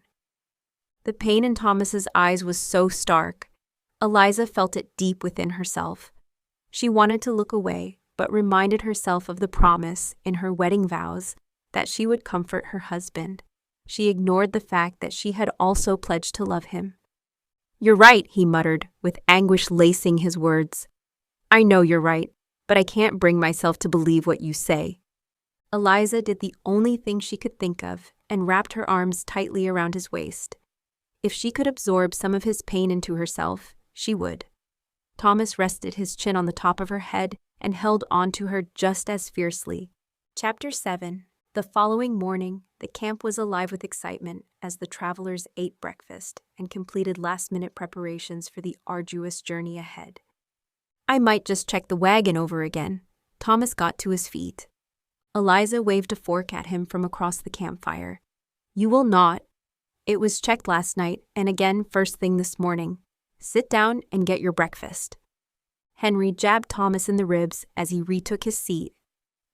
The pain in Thomas's eyes was so stark. Eliza felt it deep within herself. She wanted to look away, but reminded herself of the promise in her wedding vows that she would comfort her husband. She ignored the fact that she had also pledged to love him. You're right, he muttered, with anguish lacing his words. I know you're right, but I can't bring myself to believe what you say. Eliza did the only thing she could think of and wrapped her arms tightly around his waist. If she could absorb some of his pain into herself, she would. Thomas rested his chin on the top of her head and held on to her just as fiercely. Chapter 7. The following morning, the camp was alive with excitement as the travelers ate breakfast and completed last-minute preparations for the arduous journey ahead. I might just check the wagon over again. Thomas got to his feet. Eliza waved a fork at him from across the campfire. You will not. It was checked last night and again first thing this morning. Sit down and get your breakfast. Henry jabbed Thomas in the ribs as he retook his seat.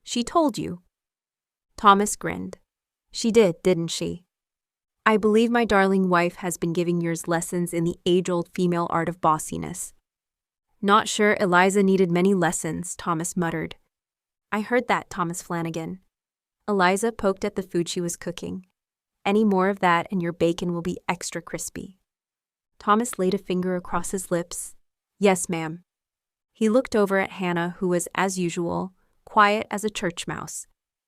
She told you. Thomas grinned. She did, didn't she? I believe my darling wife has been giving yours lessons in the age-old female art of bossiness. Not sure Eliza needed many lessons, Thomas muttered. I heard that, Thomas Flannagan. Eliza poked at the food she was cooking. Any more of that and your bacon will be extra crispy. Thomas laid a finger across his lips. Yes, ma'am. He looked over at Hannah, who was, as usual, quiet as a church mouse.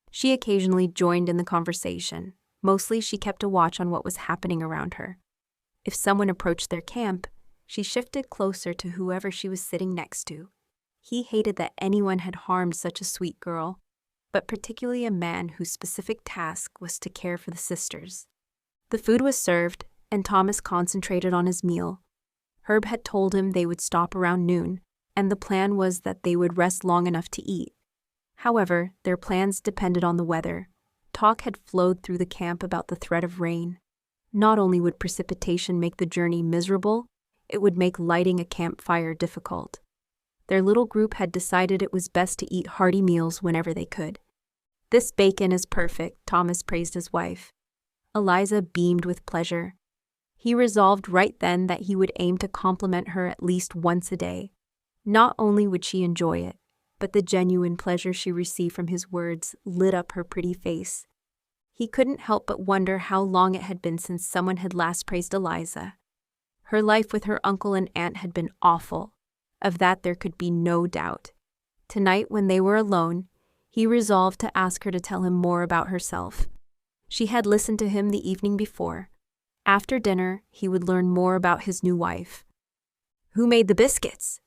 She occasionally joined in the conversation. Mostly she kept a watch on what was happening around her. If someone approached their camp, she shifted closer to whoever she was sitting next to. He hated that anyone had harmed such a sweet girl, but particularly a man whose specific task was to care for the sisters. The food was served, and Thomas concentrated on his meal. Herb had told him they would stop around noon, and the plan was that they would rest long enough to eat. However, their plans depended on the weather. Talk had flowed through the camp about the threat of rain. Not only would precipitation make the journey miserable, it would make lighting a campfire difficult. Their little group had decided it was best to eat hearty meals whenever they could. This bacon is perfect, Thomas praised his wife. Eliza beamed with pleasure. He resolved right then that he would aim to compliment her at least once a day. Not only would she enjoy it, but the genuine pleasure she received from his words lit up her pretty face. He couldn't help but wonder how long it had been since someone had last praised Eliza. Her life with her uncle and aunt had been awful. Of that there could be no doubt. Tonight, when they were alone, he resolved to ask her to tell him more about herself. She had listened to him the evening before. After dinner, he would learn more about his new wife. "Who made the biscuits?"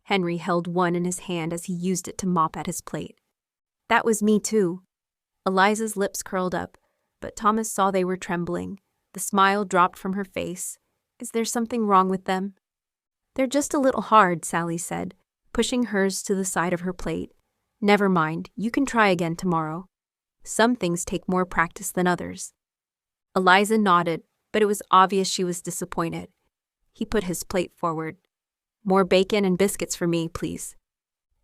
Henry held one in his hand as he used it to mop at his plate. "That was me too." Eliza's lips curled up, but Thomas saw they were trembling. The smile dropped from her face. "Is there something wrong with them?" "They're just a little hard," Sally said, pushing hers to the side of her plate. "Never mind, you can try again tomorrow. Some things take more practice than others." Eliza nodded, but it was obvious she was disappointed. He put his plate forward. "More bacon and biscuits for me, please."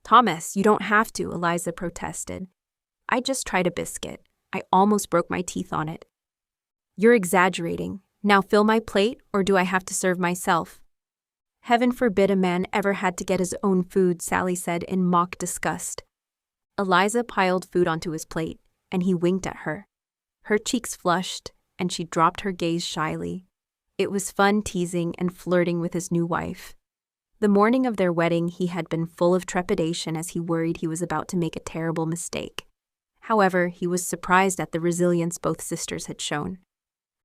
"Thomas, you don't have to," Eliza protested. "I just tried a biscuit. I almost broke my teeth on it." "You're exaggerating. Now fill my plate, or do I have to serve myself?" "Heaven forbid a man ever had to get his own food," Sally said in mock disgust. Eliza piled food onto his plate, and he winked at her. Her cheeks flushed, and she dropped her gaze shyly. It was fun teasing and flirting with his new wife. The morning of their wedding, he had been full of trepidation as he worried he was about to make a terrible mistake. However, he was surprised at the resilience both sisters had shown.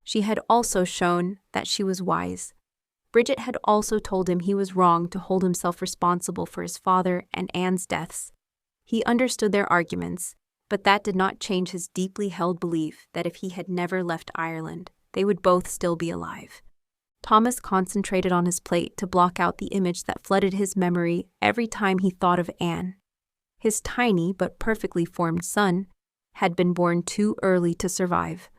She had also shown that she was wise. Bridget had also told him he was wrong to hold himself responsible for his father and Anne's deaths. He understood their arguments, but that did not change his deeply held belief that if he had never left Ireland, they would both still be alive. Thomas concentrated on his plate to block out the image that flooded his memory every time he thought of Anne. His tiny but perfectly formed son had been born too early to survive.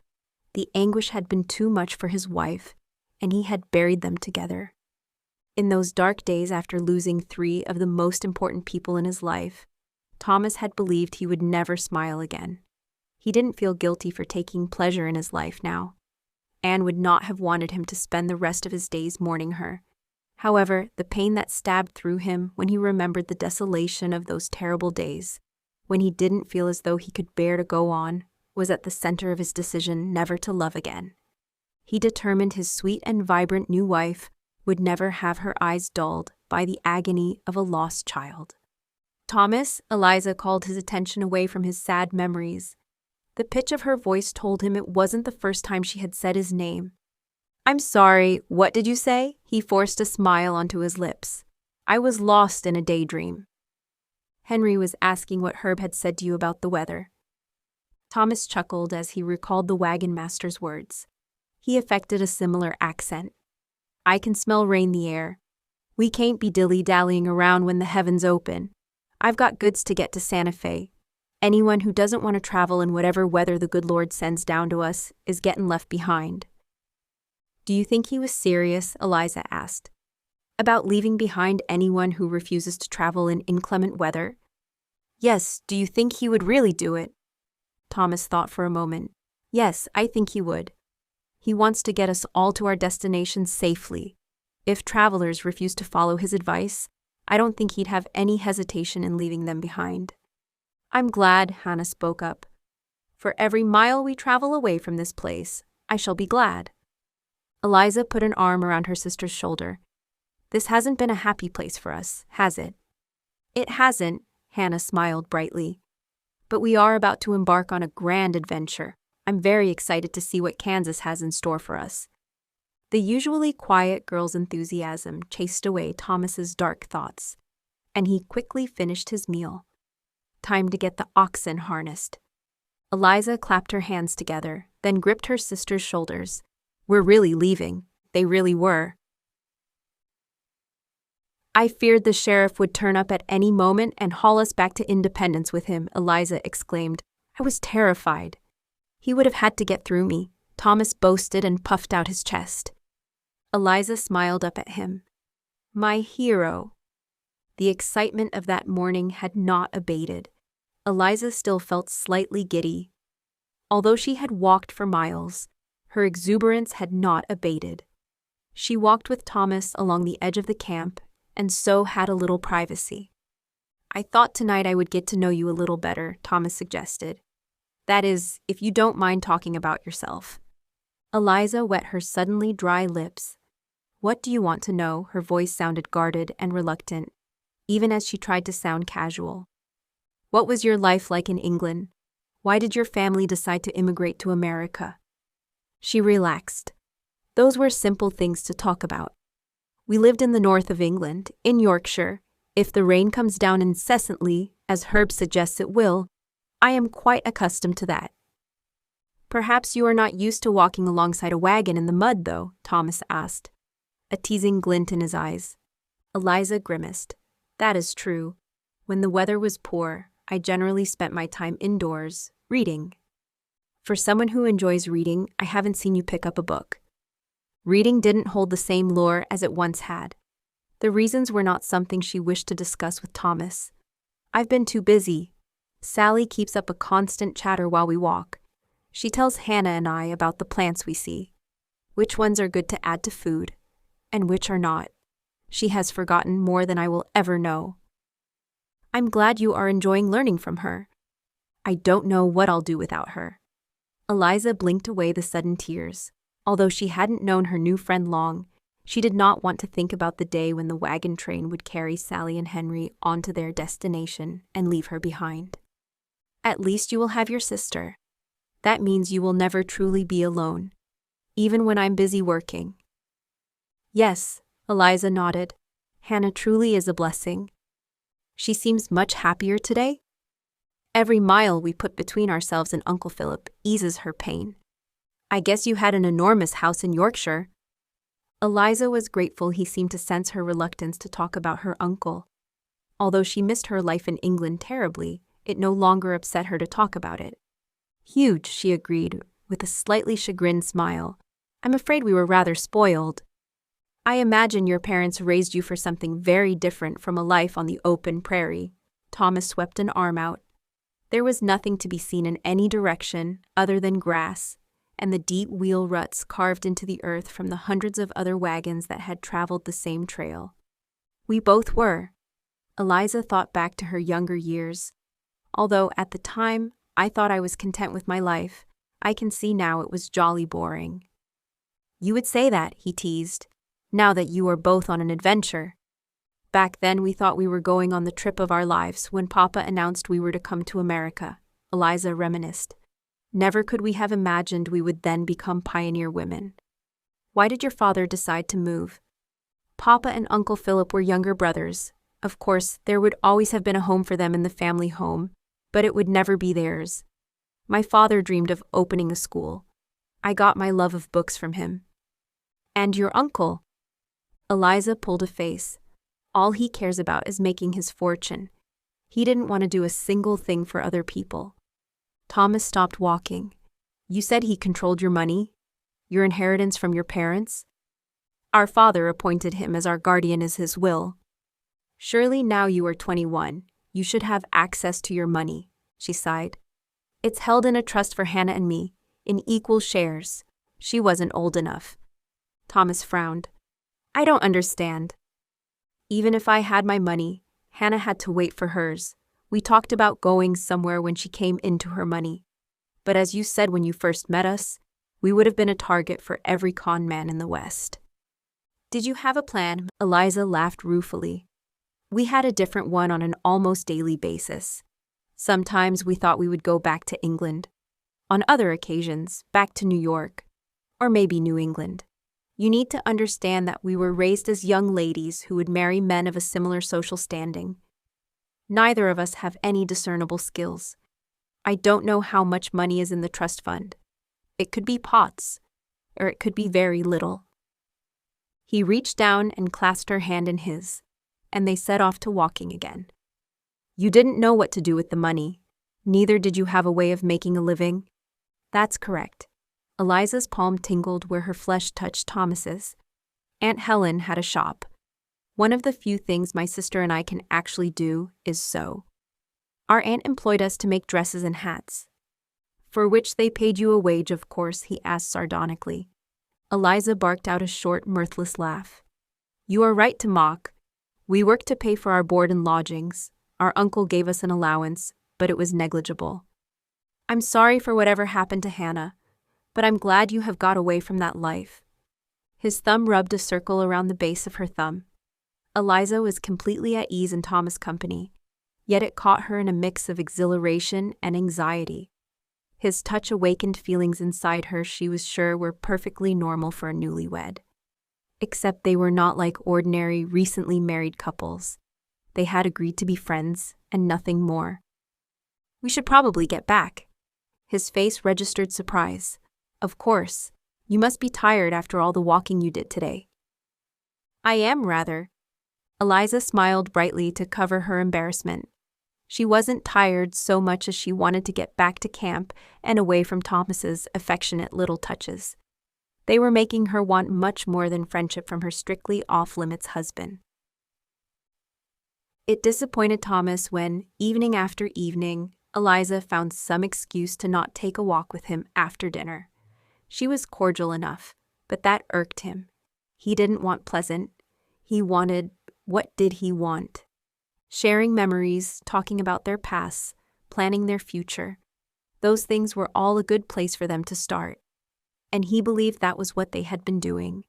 The anguish had been too much for his wife, and he had buried them together. In those dark days after losing 3 of the most important people in his life, Thomas had believed he would never smile again. He didn't feel guilty for taking pleasure in his life now. Anne would not have wanted him to spend the rest of his days mourning her. However, the pain that stabbed through him when he remembered the desolation of those terrible days, when he didn't feel as though he could bear to go on, was at the center of his decision never to love again. He determined his sweet and vibrant new wife would never have her eyes dulled by the agony of a lost child. "Thomas," Eliza called his attention away from his sad memories. The pitch of her voice told him it wasn't the first time she had said his name. "I'm sorry, what did you say?" He forced a smile onto his lips. "I was lost in a daydream." "Henry was asking what Herb had said to you about the weather." Thomas chuckled as he recalled the wagon master's words. He affected a similar accent. "I can smell rain in the air. We can't be dilly-dallying around when the heavens open. I've got goods to get to Santa Fe. Anyone who doesn't want to travel in whatever weather the good Lord sends down to us is getting left behind." "Do you think he was serious?" Eliza asked. "About leaving behind anyone who refuses to travel in inclement weather?" "Yes, do you think he would really do it?" Thomas thought for a moment. "Yes, I think he would. He wants to get us all to our destination safely. If travelers refuse to follow his advice, I don't think he'd have any hesitation in leaving them behind." "I'm glad," Hannah spoke up. "For every mile we travel away from this place, I shall be glad." Eliza put an arm around her sister's shoulder. "This hasn't been a happy place for us, has it?" "It hasn't," Hannah smiled brightly. "But we are about to embark on a grand adventure. I'm very excited to see what Kansas has in store for us." The usually quiet girl's enthusiasm chased away Thomas's dark thoughts, and he quickly finished his meal. Time to get the oxen harnessed. Eliza clapped her hands together, then gripped her sister's shoulders. "We're really leaving." They really were. "I feared the sheriff would turn up at any moment and haul us back to Independence with him," Eliza exclaimed. "I was terrified." "He would have had to get through me," Thomas boasted and puffed out his chest. Eliza smiled up at him. "My hero." The excitement of that morning had not abated. Eliza still felt slightly giddy. Although she had walked for miles, her exuberance had not abated. She walked with Thomas along the edge of the camp and so had a little privacy. I thought tonight I would get to know you a little better, Thomas suggested. That is, if you don't mind talking about yourself. Eliza wet her suddenly dry lips. What do you want to know? Her voice sounded guarded and reluctant, even as she tried to sound casual. What was your life like in England? Why did your family decide to immigrate to America? She relaxed. Those were simple things to talk about. We lived in the north of England, in Yorkshire. If the rain comes down incessantly, as Herb suggests it will, I am quite accustomed to that. Perhaps you are not used to walking alongside a wagon in the mud, though, Thomas asked, a teasing glint in his eyes. Eliza grimaced. That is true. When the weather was poor, I generally spent my time indoors, reading. For someone who enjoys reading, I haven't seen you pick up a book. Reading didn't hold the same lure as it once had. The reasons were not something she wished to discuss with Thomas. I've been too busy. Sally keeps up a constant chatter while we walk. She tells Hannah and I about the plants we see, which ones are good to add to food, and which are not. She has forgotten more than I will ever know. I'm glad you are enjoying learning from her. I don't know what I'll do without her. Eliza blinked away the sudden tears. Although she hadn't known her new friend long, she did not want to think about the day when the wagon train would carry Sally and Henry on to their destination and leave her behind. At least you will have your sister. That means you will never truly be alone, even when I'm busy working. Yes, Eliza nodded. Hannah truly is a blessing. She seems much happier today. Every mile we put between ourselves and Uncle Philip eases her pain. I guess you had an enormous house in Yorkshire. Eliza was grateful he seemed to sense her reluctance to talk about her uncle. Although she missed her life in England terribly, it no longer upset her to talk about it. Huge, she agreed, with a slightly chagrined smile. I'm afraid we were rather spoiled. I imagine your parents raised you for something very different from a life on the open prairie. Thomas swept an arm out. There was nothing to be seen in any direction other than grass, and the deep wheel ruts carved into the earth from the hundreds of other wagons that had traveled the same trail. We both were. Eliza thought back to her younger years. Although at the time I thought I was content with my life, I can see now it was jolly boring. You would say that, he teased, now that you are both on an adventure. Back then we thought we were going on the trip of our lives when Papa announced we were to come to America, Eliza reminisced. Never could we have imagined we would then become pioneer women. Why did your father decide to move? Papa and Uncle Philip were younger brothers. Of course, there would always have been a home for them in the family home, but it would never be theirs. My father dreamed of opening a school. I got my love of books from him. And your uncle? Eliza pulled a face. All he cares about is making his fortune. He didn't want to do a single thing for other people. Thomas stopped walking. You said he controlled your money? Your inheritance from your parents? Our father appointed him as our guardian as his will. Surely now you are 21. You should have access to your money, she sighed. It's held in a trust for Hannah and me, in equal shares. She wasn't old enough. Thomas frowned. I don't understand. Even if I had my money, Hannah had to wait for hers. We talked about going somewhere when she came into her money. But as you said when you first met us, we would have been a target for every con man in the West. Did you have a plan? Eliza laughed ruefully. We had a different one on an almost daily basis. Sometimes we thought we would go back to England. On other occasions, back to New York. Or maybe New England. You need to understand that we were raised as young ladies who would marry men of a similar social standing. Neither of us have any discernible skills. I don't know how much money is in the trust fund. It could be pots, or it could be very little. He reached down and clasped her hand in his, and they set off to walking again. You didn't know what to do with the money. Neither did you have a way of making a living. That's correct. Eliza's palm tingled where her flesh touched Thomas's. Aunt Helen had a shop. One of the few things my sister and I can actually do is sew. Our aunt employed us to make dresses and hats. For which they paid you a wage, of course, he asked sardonically. Eliza barked out a short, mirthless laugh. You are right to mock. We worked to pay for our board and lodgings. Our uncle gave us an allowance, but it was negligible. I'm sorry for whatever happened to Hannah, but I'm glad you have got away from that life." His thumb rubbed a circle around the base of her thumb. Eliza was completely at ease in Thomas' company, yet it caught her in a mix of exhilaration and anxiety. His touch awakened feelings inside her she was sure were perfectly normal for a newlywed. Except they were not like ordinary, recently married couples. They had agreed to be friends and nothing more. "We should probably get back." His face registered surprise. "Of course. You must be tired after all the walking you did today." "I am, rather." Eliza smiled brightly to cover her embarrassment. She wasn't tired so much as she wanted to get back to camp and away from Thomas's affectionate little touches. They were making her want much more than friendship from her strictly off-limits husband. It disappointed Thomas when, evening after evening, Eliza found some excuse to not take a walk with him after dinner. She was cordial enough, but that irked him. He didn't want pleasant. He wanted, what did he want? Sharing memories, talking about their pasts, planning their future. Those things were all a good place for them to start. And he believed that was what they had been doing.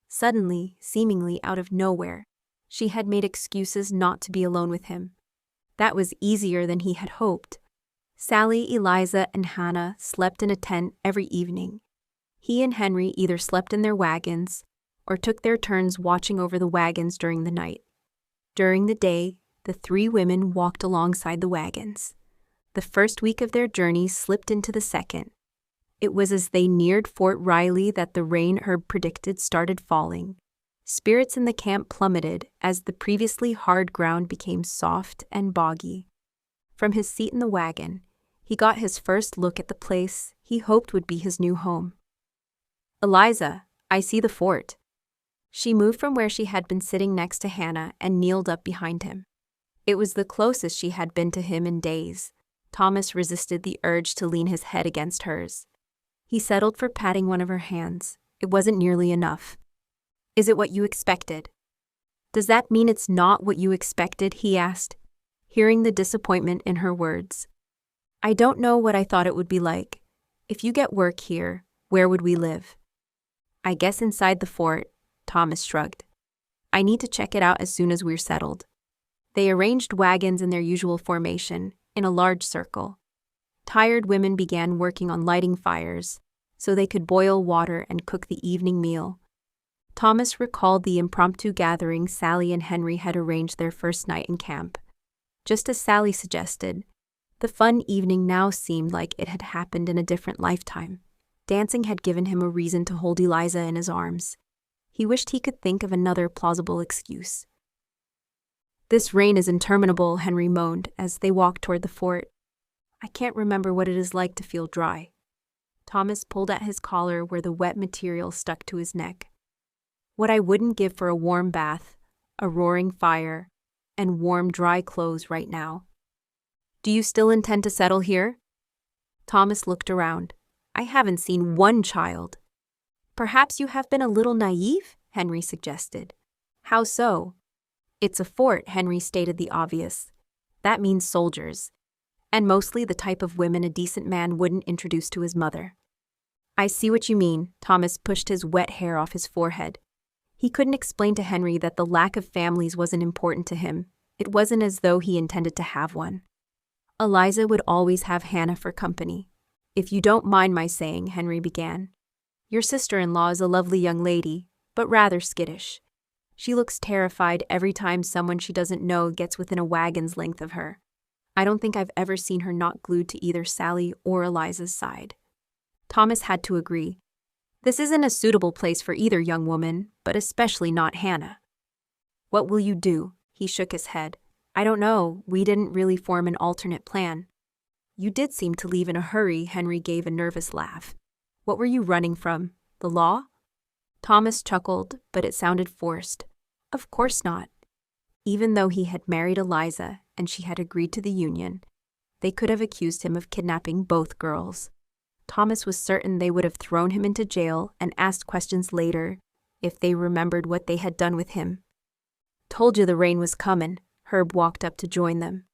Suddenly, seemingly out of nowhere, she had made excuses not to be alone with him. That was easier than he had hoped. Sally, Eliza, and Hannah slept in a tent every evening. He and Henry either slept in their wagons or took their turns watching over the wagons during the night. During the day, the three women walked alongside the wagons. The first week of their journey slipped into the second. It was as they neared Fort Riley that the rain Herb predicted started falling. Spirits in the camp plummeted as the previously hard ground became soft and boggy. From his seat in the wagon, he got his first look at the place he hoped would be his new home. "Eliza, I see the fort." She moved from where she had been sitting next to Hannah and kneeled up behind him. It was the closest she had been to him in days. Thomas resisted the urge to lean his head against hers. He settled for patting one of her hands. It wasn't nearly enough. "Is it what you expected?" "Does that mean it's not what you expected?" he asked, hearing the disappointment in her words. "I don't know what I thought it would be like. If you get work here, where would we live?" "I guess inside the fort," Thomas shrugged. "I need to check it out as soon as we're settled." They arranged wagons in their usual formation, in a large circle. Tired women began working on lighting fires, so they could boil water and cook the evening meal. Thomas recalled the impromptu gathering Sally and Henry had arranged their first night in camp. Just as Sally suggested, the fun evening now seemed like it had happened in a different lifetime. Dancing had given him a reason to hold Eliza in his arms. He wished he could think of another plausible excuse. "This rain is interminable," Henry moaned as they walked toward the fort. "I can't remember what it is like to feel dry." Thomas pulled at his collar where the wet material stuck to his neck. "What I wouldn't give for a warm bath, a roaring fire, and warm, dry clothes right now." "Do you still intend to settle here?" Thomas looked around. "I haven't seen one child." "Perhaps you have been a little naive?" Henry suggested. "How so?" "It's a fort," Henry stated the obvious. "That means soldiers, and mostly the type of women a decent man wouldn't introduce to his mother." "I see what you mean." Thomas pushed his wet hair off his forehead. He couldn't explain to Henry that the lack of families wasn't important to him. It wasn't as though he intended to have one. Eliza would always have Hannah for company. "If you don't mind my saying," Henry began, "your sister-in-law is a lovely young lady, but rather skittish. She looks terrified every time someone she doesn't know gets within a wagon's length of her. I don't think I've ever seen her not glued to either Sally or Eliza's side." Thomas had to agree. This isn't a suitable place for either young woman, but especially not Hannah. "What will you do?" He shook his head. "I don't know. We didn't really form an alternate plan." "You did seem to leave in a hurry," Henry gave a nervous laugh. "What were you running from? The law?" Thomas chuckled, but it sounded forced. Of course not. Even though he had married Eliza and she had agreed to the union, they could have accused him of kidnapping both girls. Thomas was certain they would have thrown him into jail and asked questions later if they remembered what they had done with him. "Told you the rain was comin'." Herb walked up to join them.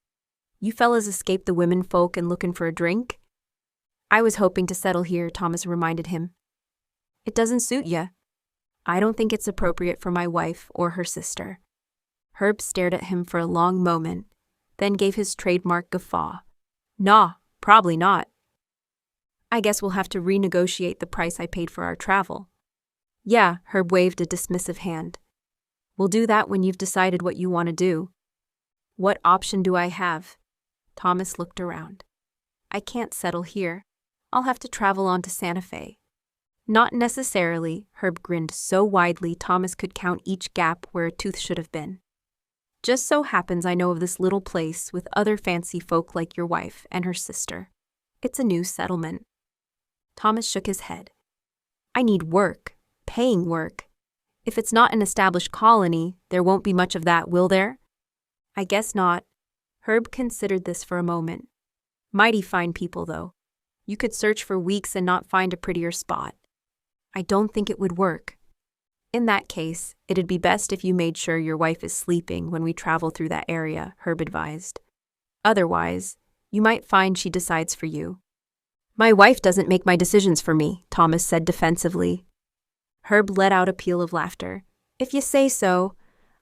You fellas escaped the women folk and looking for a drink? I was hoping to settle here, Thomas reminded him. It doesn't suit ya. I don't think it's appropriate for my wife or her sister. Herb stared at him for a long moment, then gave his trademark guffaw. Nah, probably not. I guess we'll have to renegotiate the price I paid for our travel. Yeah, Herb waved a dismissive hand. We'll do that when you've decided what you want to do. What option do I have? Thomas looked around. I can't settle here. I'll have to travel on to Santa Fe. Not necessarily, Herb grinned so widely Thomas could count each gap where a tooth should have been. Just so happens I know of this little place with other fancy folk like your wife and her sister. It's a new settlement. Thomas shook his head. I need work, paying work. If it's not an established colony, there won't be much of that, will there? I guess not. Herb considered this for a moment. Mighty fine people, though. You could search for weeks and not find a prettier spot. I don't think it would work. In that case, it'd be best if you made sure your wife is sleeping when we travel through that area, Herb advised. Otherwise, you might find she decides for you. My wife doesn't make my decisions for me, Thomas said defensively. Herb let out a peal of laughter. If you say so.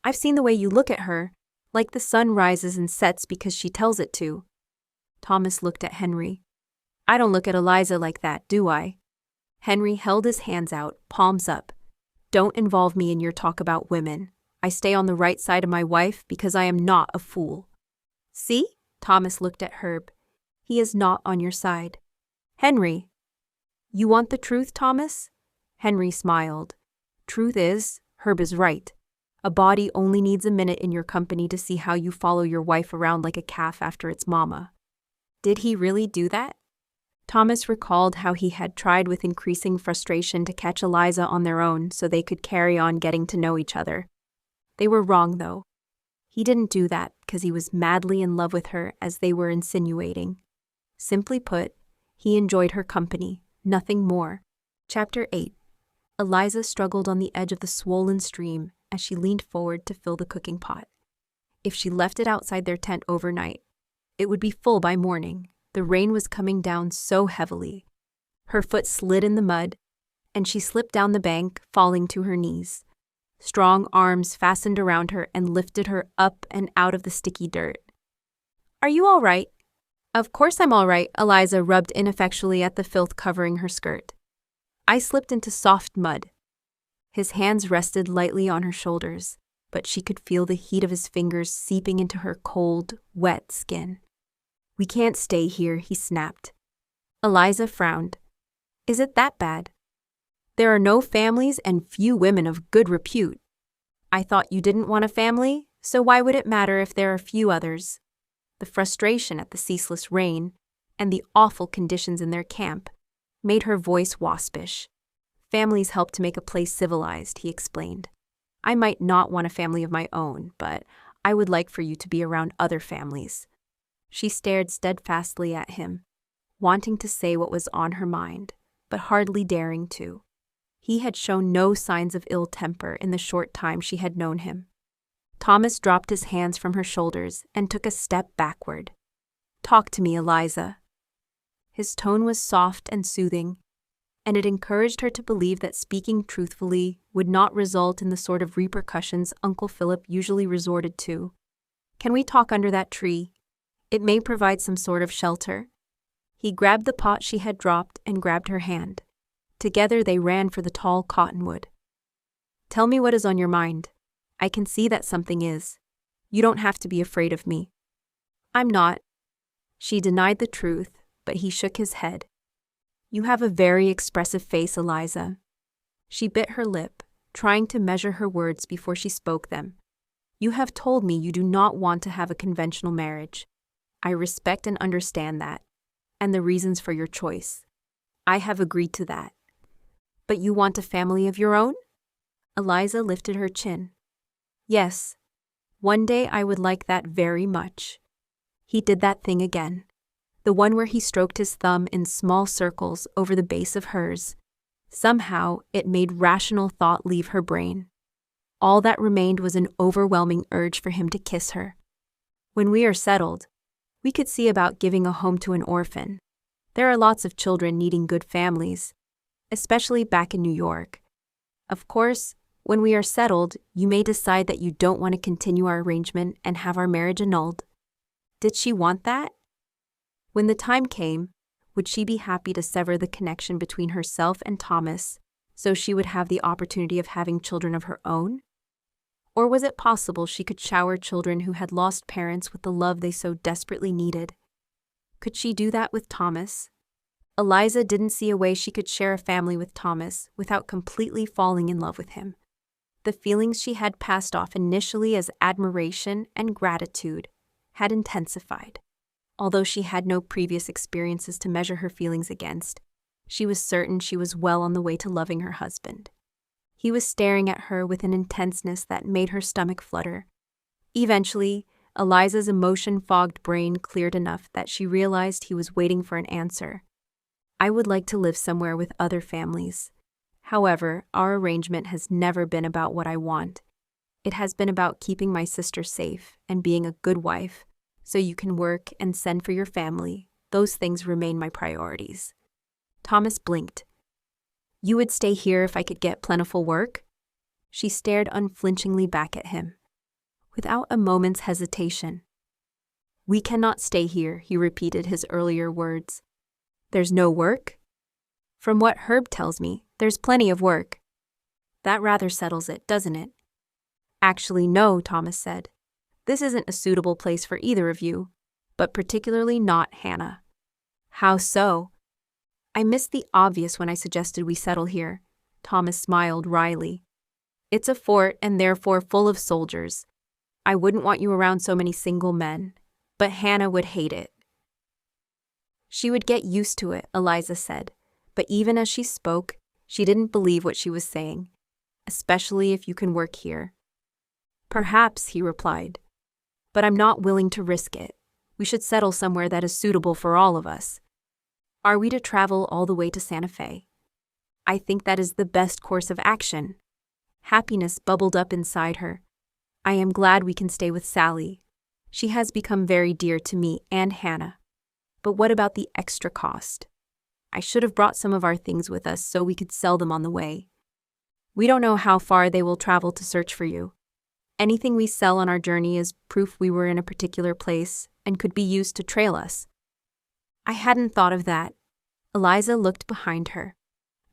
I've seen the way you look at her, like the sun rises and sets because she tells it to. Thomas looked at Henry. I don't look at Eliza like that, do I? Henry held his hands out, palms up. Don't involve me in your talk about women. I stay on the right side of my wife because I am not a fool. See? Thomas looked at Herb. He is not on your side. Henry. You want the truth, Thomas? Henry smiled. Truth is, Herb is right. A body only needs a minute in your company to see how you follow your wife around like a calf after its mama. Did he really do that? Thomas recalled how he had tried with increasing frustration to catch Eliza on their own so they could carry on getting to know each other. They were wrong, though. He didn't do that because he was madly in love with her, as they were insinuating. Simply put, he enjoyed her company, nothing more. Chapter 8. Eliza struggled on the edge of the swollen stream as she leaned forward to fill the cooking pot. If she left it outside their tent overnight, it would be full by morning. The rain was coming down so heavily. Her foot slid in the mud, and she slipped down the bank, falling to her knees. Strong arms fastened around her and lifted her up and out of the sticky dirt. Are you all right? Of course I'm all right, Eliza rubbed ineffectually at the filth covering her skirt. I slipped into soft mud. His hands rested lightly on her shoulders, but she could feel the heat of his fingers seeping into her cold, wet skin. We can't stay here, he snapped. Eliza frowned. Is it that bad? There are no families and few women of good repute. I thought you didn't want a family, so why would it matter if there are few others? The frustration at the ceaseless rain and the awful conditions in their camp made her voice waspish. Families help to make a place civilized, he explained. I might not want a family of my own, but I would like for you to be around other families. She stared steadfastly at him, wanting to say what was on her mind, but hardly daring to. He had shown no signs of ill temper in the short time she had known him. Thomas dropped his hands from her shoulders and took a step backward. Talk to me, Eliza. His tone was soft and soothing, and it encouraged her to believe that speaking truthfully would not result in the sort of repercussions Uncle Philip usually resorted to. Can we talk under that tree? It may provide some sort of shelter. He grabbed the pot she had dropped and grabbed her hand. Together they ran for the tall cottonwood. Tell me what is on your mind. I can see that something is. You don't have to be afraid of me. I'm not. She denied the truth, but he shook his head. You have a very expressive face, Eliza. She bit her lip, trying to measure her words before she spoke them. You have told me you do not want to have a conventional marriage. I respect and understand that, and the reasons for your choice. I have agreed to that. But you want a family of your own? Eliza lifted her chin. Yes. One day I would like that very much. He did that thing again. The one where he stroked his thumb in small circles over the base of hers. Somehow, it made rational thought leave her brain. All that remained was an overwhelming urge for him to kiss her. When we are settled, We could see about giving a home to an orphan. There are lots of children needing good families, especially back in New York. Of course, when we are settled, you may decide that you don't want to continue our arrangement and have our marriage annulled. Did she want that? When the time came, would she be happy to sever the connection between herself and Thomas so she would have the opportunity of having children of her own? Or was it possible she could shower children who had lost parents with the love they so desperately needed? Could she do that with Thomas? Eliza didn't see a way she could share a family with Thomas without completely falling in love with him. The feelings she had passed off initially as admiration and gratitude had intensified. Although she had no previous experiences to measure her feelings against, she was certain she was well on the way to loving her husband. He was staring at her with an intenseness that made her stomach flutter. Eventually, Eliza's emotion-fogged brain cleared enough that she realized he was waiting for an answer. I would like to live somewhere with other families. However, our arrangement has never been about what I want. It has been about keeping my sister safe and being a good wife, so you can work and send for your family. Those things remain my priorities. Thomas blinked. You would stay here if I could get plentiful work? She stared unflinchingly back at him, without a moment's hesitation. We cannot stay here, he repeated his earlier words. There's no work? From what Herb tells me, there's plenty of work. That rather settles it, doesn't it? Actually, no, Thomas said. This isn't a suitable place for either of you, but particularly not Hannah. How so? I missed the obvious when I suggested we settle here. Thomas smiled wryly. It's a fort and therefore full of soldiers. I wouldn't want you around so many single men, but Hannah would hate it. She would get used to it, Eliza said, but even as she spoke, she didn't believe what she was saying, especially if you can work here. Perhaps, he replied, but I'm not willing to risk it. We should settle somewhere that is suitable for all of us. Are we to travel all the way to Santa Fe? I think that is the best course of action. Happiness bubbled up inside her. I am glad we can stay with Sally. She has become very dear to me and Hannah. But what about the extra cost? I should have brought some of our things with us so we could sell them on the way. We don't know how far they will travel to search for you. Anything we sell on our journey is proof we were in a particular place and could be used to trail us. I hadn't thought of that. Eliza looked behind her,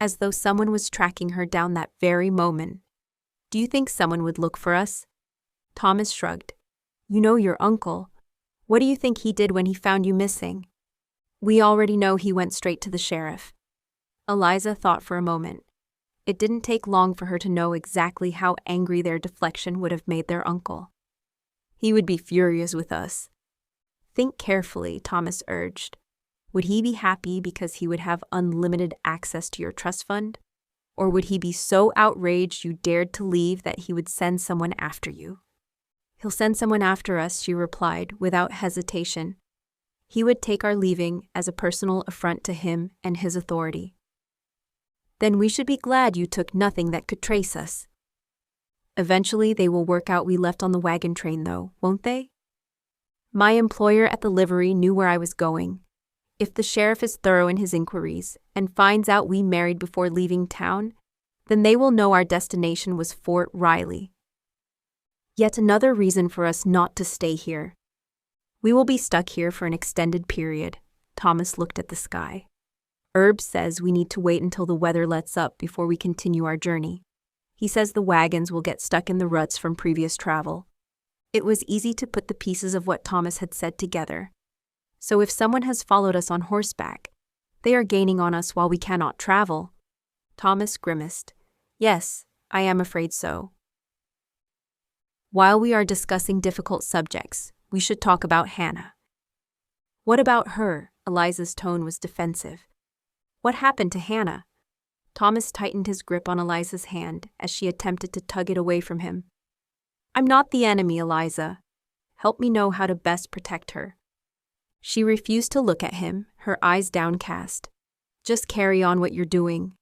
as though someone was tracking her down that very moment. Do you think someone would look for us? Thomas shrugged. You know your uncle. What do you think he did when he found you missing? We already know he went straight to the sheriff. Eliza thought for a moment. It didn't take long for her to know exactly how angry their deflection would have made their uncle. He would be furious with us. Think carefully, Thomas urged. Would he be happy because he would have unlimited access to your trust fund? Or would he be so outraged you dared to leave that he would send someone after you? He'll send someone after us, she replied, without hesitation. He would take our leaving as a personal affront to him and his authority. Then we should be glad you took nothing that could trace us. Eventually they will work out we left on the wagon train, though, won't they? My employer at the livery knew where I was going. If the sheriff is thorough in his inquiries and finds out we married before leaving town, then they will know our destination was Fort Riley. Yet another reason for us not to stay here. We will be stuck here for an extended period. Thomas looked at the sky. Herb says we need to wait until the weather lets up before we continue our journey. He says the wagons will get stuck in the ruts from previous travel. It was easy to put the pieces of what Thomas had said together. So if someone has followed us on horseback, they are gaining on us while we cannot travel. Thomas grimaced. Yes, I am afraid so. While we are discussing difficult subjects, we should talk about Hannah. What about her? Eliza's tone was defensive. What happened to Hannah? Thomas tightened his grip on Eliza's hand as she attempted to tug it away from him. I'm not the enemy, Eliza. Help me know how to best protect her. She refused to look at him, her eyes downcast. Just carry on what you're doing.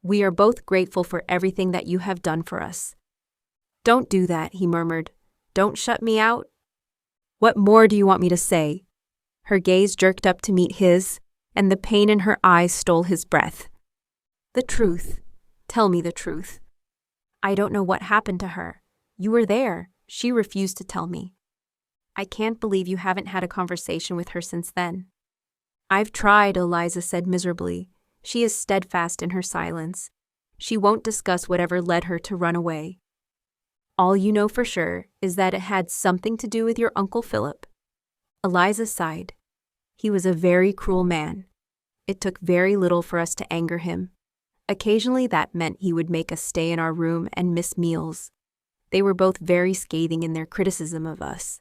We are both grateful for everything that you have done for us. Don't do that, he murmured. Don't shut me out. What more do you want me to say? Her gaze jerked up to meet his, and the pain in her eyes stole his breath. The truth. Tell me the truth. I don't know what happened to her. You were there. She refused to tell me. I can't believe you haven't had a conversation with her since then. I've tried, Eliza said miserably. She is steadfast in her silence. She won't discuss whatever led her to run away. All you know for sure is that it had something to do with your Uncle Philip. Eliza sighed. He was a very cruel man. It took very little for us to anger him. Occasionally that meant he would make us stay in our room and miss meals. They were both very scathing in their criticism of us.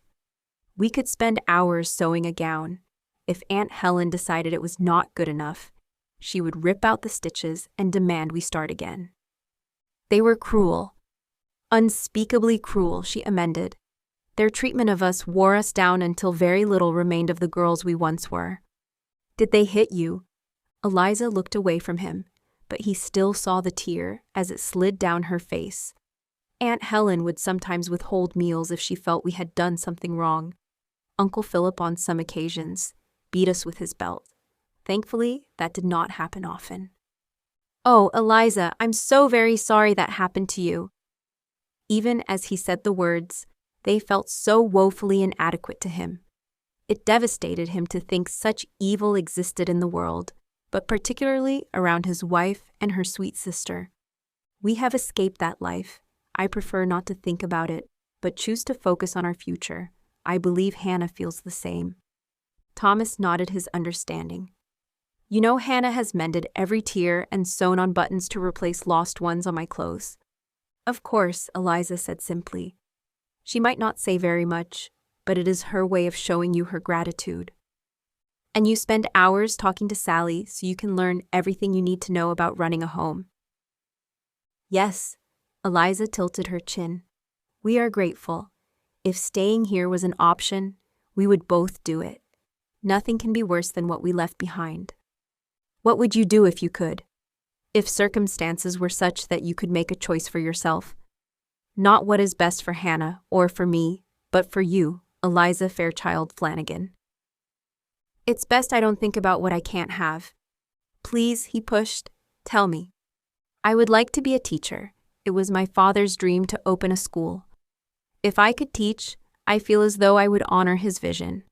We could spend hours sewing a gown. If Aunt Helen decided it was not good enough, she would rip out the stitches and demand we start again. They were cruel. Unspeakably cruel, she amended. Their treatment of us wore us down until very little remained of the girls we once were. Did they hit you? Eliza looked away from him, but he still saw the tear as it slid down her face. Aunt Helen would sometimes withhold meals if she felt we had done something wrong. Uncle Philip, on some occasions, beat us with his belt. Thankfully, that did not happen often. Oh, Eliza, I'm so very sorry that happened to you. Even as he said the words, they felt so woefully inadequate to him. It devastated him to think such evil existed in the world, but particularly around his wife and her sweet sister. We have escaped that life. I prefer not to think about it, but choose to focus on our future. I believe Hannah feels the same. Thomas nodded his understanding. You know, Hannah has mended every tear and sewn on buttons to replace lost ones on my clothes. Of course, Eliza said simply. She might not say very much, but it is her way of showing you her gratitude. And you spend hours talking to Sally so you can learn everything you need to know about running a home. Yes, Eliza tilted her chin. We are grateful. If staying here was an option, we would both do it. Nothing can be worse than what we left behind. What would you do if you could? If circumstances were such that you could make a choice for yourself? Not what is best for Hannah or for me, but for you, Eliza Fairchild Flannagan. It's best I don't think about what I can't have. Please, he pushed, tell me. I would like to be a teacher. It was my father's dream to open a school. If I could teach, I feel as though I would honor his vision.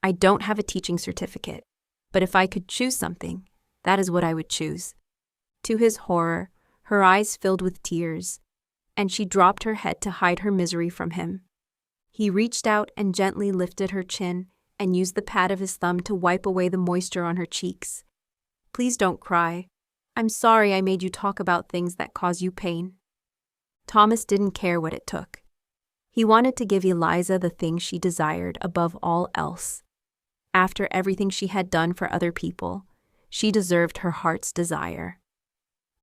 I don't have a teaching certificate, but if I could choose something, that is what I would choose. To his horror, her eyes filled with tears, and she dropped her head to hide her misery from him. He reached out and gently lifted her chin and used the pad of his thumb to wipe away the moisture on her cheeks. Please don't cry. I'm sorry I made you talk about things that cause you pain. Thomas didn't care what it took. He wanted to give Eliza the thing she desired above all else. After everything she had done for other people, she deserved her heart's desire.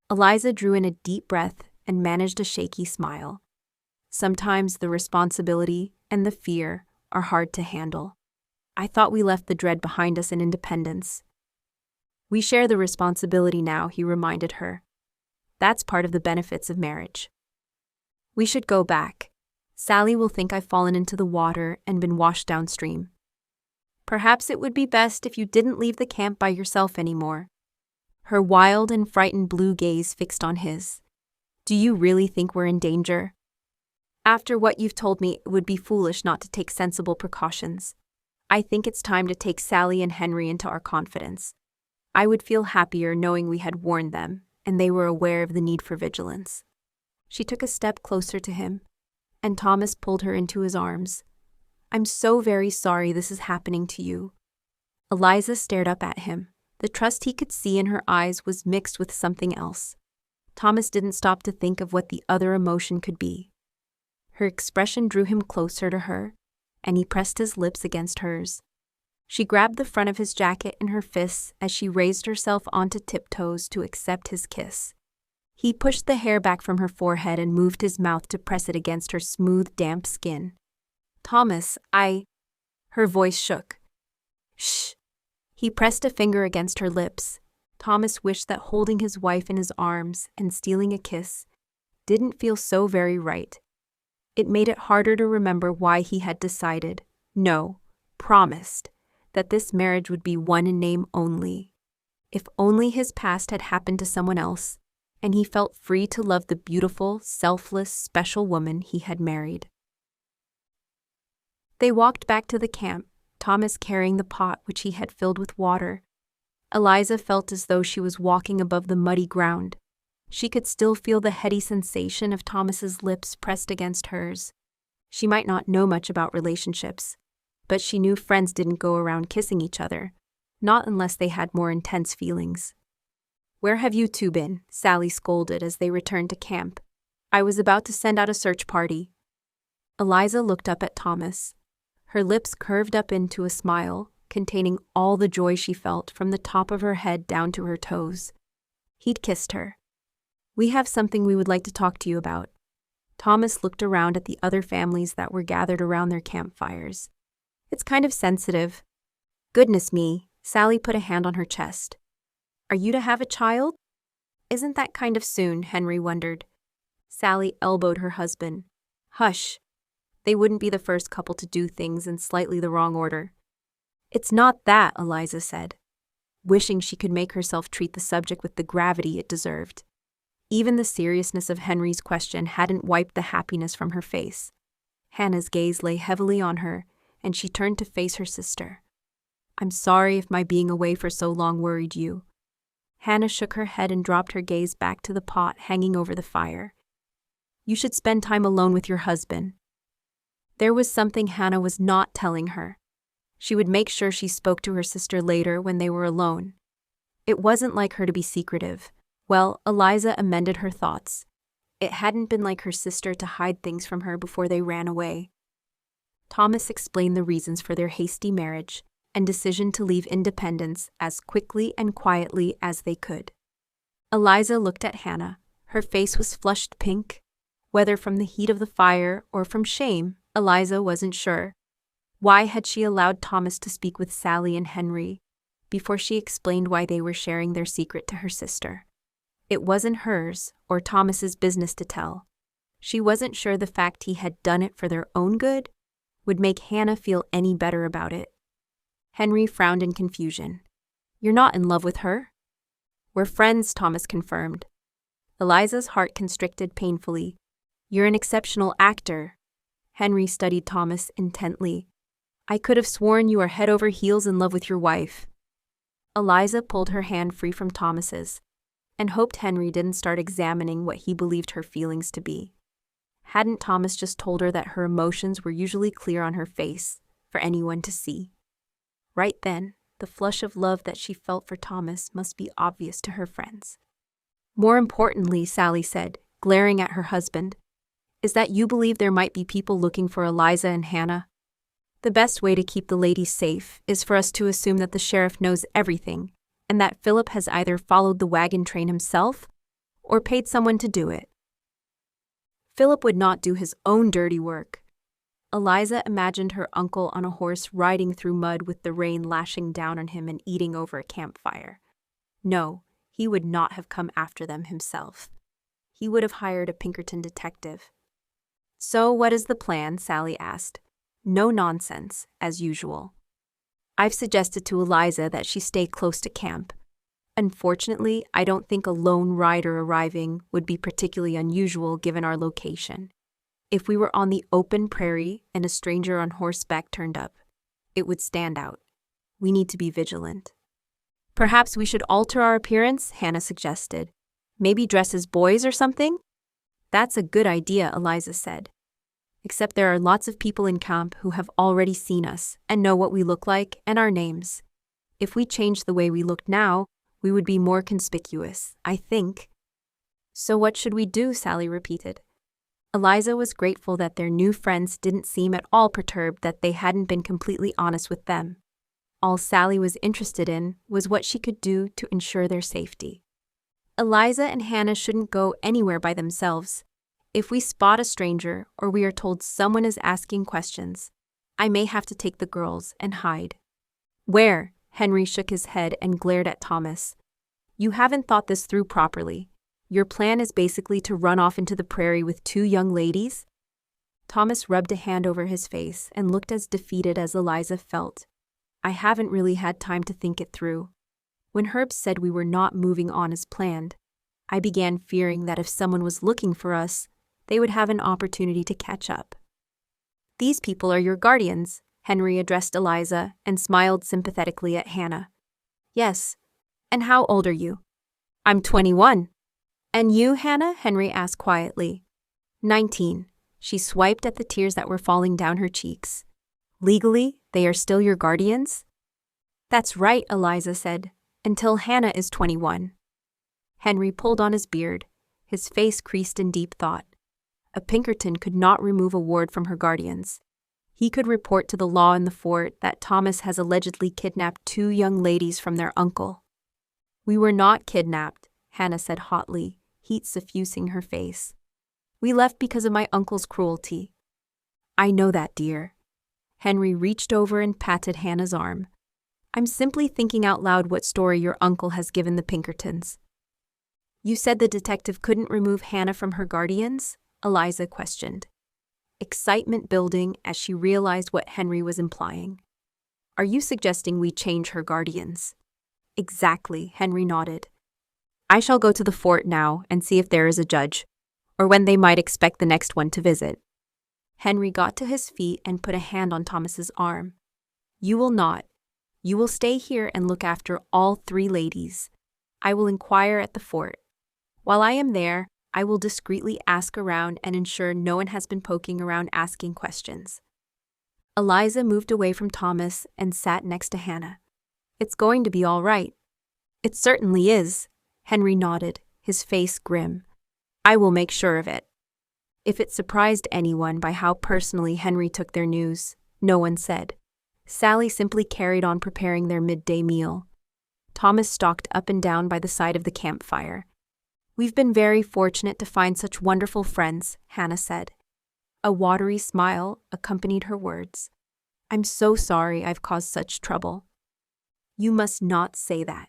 Eliza drew in a deep breath and managed a shaky smile. Sometimes the responsibility and the fear are hard to handle. I thought we left the dread behind us in independence. We share the responsibility now, he reminded her. That's part of the benefits of marriage. We should go back. Sally will think I've fallen into the water and been washed downstream. Perhaps it would be best if you didn't leave the camp by yourself anymore. Her wild and frightened blue gaze fixed on his. Do you really think we're in danger? After what you've told me, it would be foolish not to take sensible precautions. I think it's time to take Sally and Henry into our confidence. I would feel happier knowing we had warned them, and they were aware of the need for vigilance. She took a step closer to him, and Thomas pulled her into his arms. I'm so very sorry this is happening to you. Eliza stared up at him. The trust he could see in her eyes was mixed with something else. Thomas didn't stop to think of what the other emotion could be. Her expression drew him closer to her, and he pressed his lips against hers. She grabbed the front of his jacket in her fists as she raised herself onto tiptoes to accept his kiss. He pushed the hair back from her forehead and moved his mouth to press it against her smooth, damp skin. Thomas, Her voice shook. Shh. He pressed a finger against her lips. Thomas wished that holding his wife in his arms and stealing a kiss didn't feel so very right. It made it harder to remember why he had decided, no, promised, that this marriage would be one in name only. If only his past had happened to someone else, and he felt free to love the beautiful, selfless, special woman he had married. They walked back to the camp, Thomas carrying the pot which he had filled with water. Eliza felt as though she was walking above the muddy ground. She could still feel the heady sensation of Thomas's lips pressed against hers. She might not know much about relationships, but she knew friends didn't go around kissing each other, not unless they had more intense feelings. "Where have you two been?" Sally scolded as they returned to camp. "I was about to send out a search party." Eliza looked up at Thomas. Her lips curved up into a smile, containing all the joy she felt from the top of her head down to her toes. He'd kissed her. "We have something we would like to talk to you about." Thomas looked around at the other families that were gathered around their campfires. "It's kind of sensitive." "Goodness me," Sally put a hand on her chest. "Are you to have a child?" "Isn't that kind of soon?" Henry wondered. Sally elbowed her husband. "Hush. They wouldn't be the first couple to do things in slightly the wrong order." "It's not that," Eliza said, wishing she could make herself treat the subject with the gravity it deserved. Even the seriousness of Henry's question hadn't wiped the happiness from her face. Hannah's gaze lay heavily on her, and she turned to face her sister. "I'm sorry if my being away for so long worried you." Hannah shook her head and dropped her gaze back to the pot hanging over the fire. "You should spend time alone with your husband." There was something Hannah was not telling her. She would make sure she spoke to her sister later when they were alone. It wasn't like her to be secretive. Well, Eliza amended her thoughts. It hadn't been like her sister to hide things from her before they ran away. Thomas explained the reasons for their hasty marriage and decision to leave Independence as quickly and quietly as they could. Eliza looked at Hannah. Her face was flushed pink. Whether from the heat of the fire or from shame, Eliza wasn't sure. Why had she allowed Thomas to speak with Sally and Henry before she explained why they were sharing their secret to her sister? It wasn't hers or Thomas's business to tell. She wasn't sure the fact he had done it for their own good would make Hannah feel any better about it. Henry frowned in confusion. "You're not in love with her?" "We're friends," Thomas confirmed. Eliza's heart constricted painfully. "You're an exceptional actor." Henry studied Thomas intently. "I could have sworn you are head over heels in love with your wife." Eliza pulled her hand free from Thomas's and hoped Henry didn't start examining what he believed her feelings to be. Hadn't Thomas just told her that her emotions were usually clear on her face for anyone to see? Right then, the flush of love that she felt for Thomas must be obvious to her friends. "More importantly," Sally said, glaring at her husband, "is that you believe there might be people looking for Eliza and Hannah. The best way to keep the ladies safe is for us to assume that the sheriff knows everything and that Philip has either followed the wagon train himself or paid someone to do it." Philip would not do his own dirty work. Eliza imagined her uncle on a horse riding through mud with the rain lashing down on him and eating over a campfire. No, he would not have come after them himself. He would have hired a Pinkerton detective. "So what is the plan?" Sally asked. No nonsense, as usual. "I've suggested to Eliza that she stay close to camp. Unfortunately, I don't think a lone rider arriving would be particularly unusual given our location. If we were on the open prairie and a stranger on horseback turned up, it would stand out. We need to be vigilant." "Perhaps we should alter our appearance," Hannah suggested. "Maybe dress as boys or something?" "That's a good idea," Eliza said. "Except there are lots of people in camp who have already seen us and know what we look like and our names. If we changed the way we look now, we would be more conspicuous, I think." "So what should we do?" Sally repeated. Eliza was grateful that their new friends didn't seem at all perturbed that they hadn't been completely honest with them. All Sally was interested in was what she could do to ensure their safety. "Eliza and Hannah shouldn't go anywhere by themselves. If we spot a stranger or we are told someone is asking questions, I may have to take the girls and hide." "Where?" Henry shook his head and glared at Thomas. "You haven't thought this through properly. Your plan is basically to run off into the prairie with two young ladies?" Thomas rubbed a hand over his face and looked as defeated as Eliza felt. I haven't really had time to think it through. When Herb said we were not moving on as planned, I began fearing that if someone was looking for us, they would have an opportunity to catch up. These people are your guardians, Henry addressed Eliza and smiled sympathetically at Hannah. Yes. And how old are you? I'm 21. And you, Hannah? Henry asked quietly. 19. She swiped at the tears that were falling down her cheeks. Legally, they are still your guardians? That's right, Eliza said, until Hannah is 21. Henry pulled on his beard, his face creased in deep thought. A Pinkerton could not remove a ward from her guardians. He could report to the law in the fort that Thomas has allegedly kidnapped 2 young ladies from their uncle. We were not kidnapped, Hannah said hotly, heat suffusing her face. We left because of my uncle's cruelty. I know that, dear. Henry reached over and patted Hannah's arm. I'm simply thinking out loud what story your uncle has given the Pinkertons. You said the detective couldn't remove Hannah from her guardians? Eliza questioned. Excitement building as she realized what Henry was implying. Are you suggesting we change her guardians? Exactly, Henry nodded. I shall go to the fort now and see if there is a judge, or when they might expect the next one to visit. Henry got to his feet and put a hand on Thomas's arm. You will not. You will stay here and look after all 3 ladies. I will inquire at the fort. While I am there, I will discreetly ask around and ensure no one has been poking around asking questions. Eliza moved away from Thomas and sat next to Hannah. It's going to be all right. It certainly is, Henry nodded, his face grim. I will make sure of it. If it surprised anyone by how personally Henry took their news, no one said. Sally simply carried on preparing their midday meal. Thomas stalked up and down by the side of the campfire. We've been very fortunate to find such wonderful friends, Hannah said. A watery smile accompanied her words. I'm so sorry I've caused such trouble. You must not say that.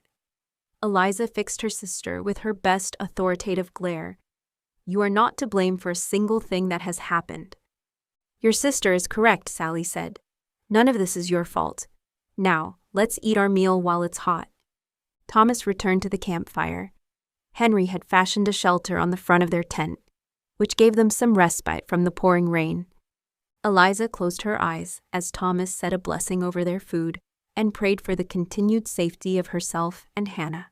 Eliza fixed her sister with her best authoritative glare. You are not to blame for a single thing that has happened. Your sister is correct, Sally said. None of this is your fault. Now, let's eat our meal while it's hot. Thomas returned to the campfire. Henry had fashioned a shelter on the front of their tent, which gave them some respite from the pouring rain. Eliza closed her eyes as Thomas said a blessing over their food and prayed for the continued safety of herself and Hannah.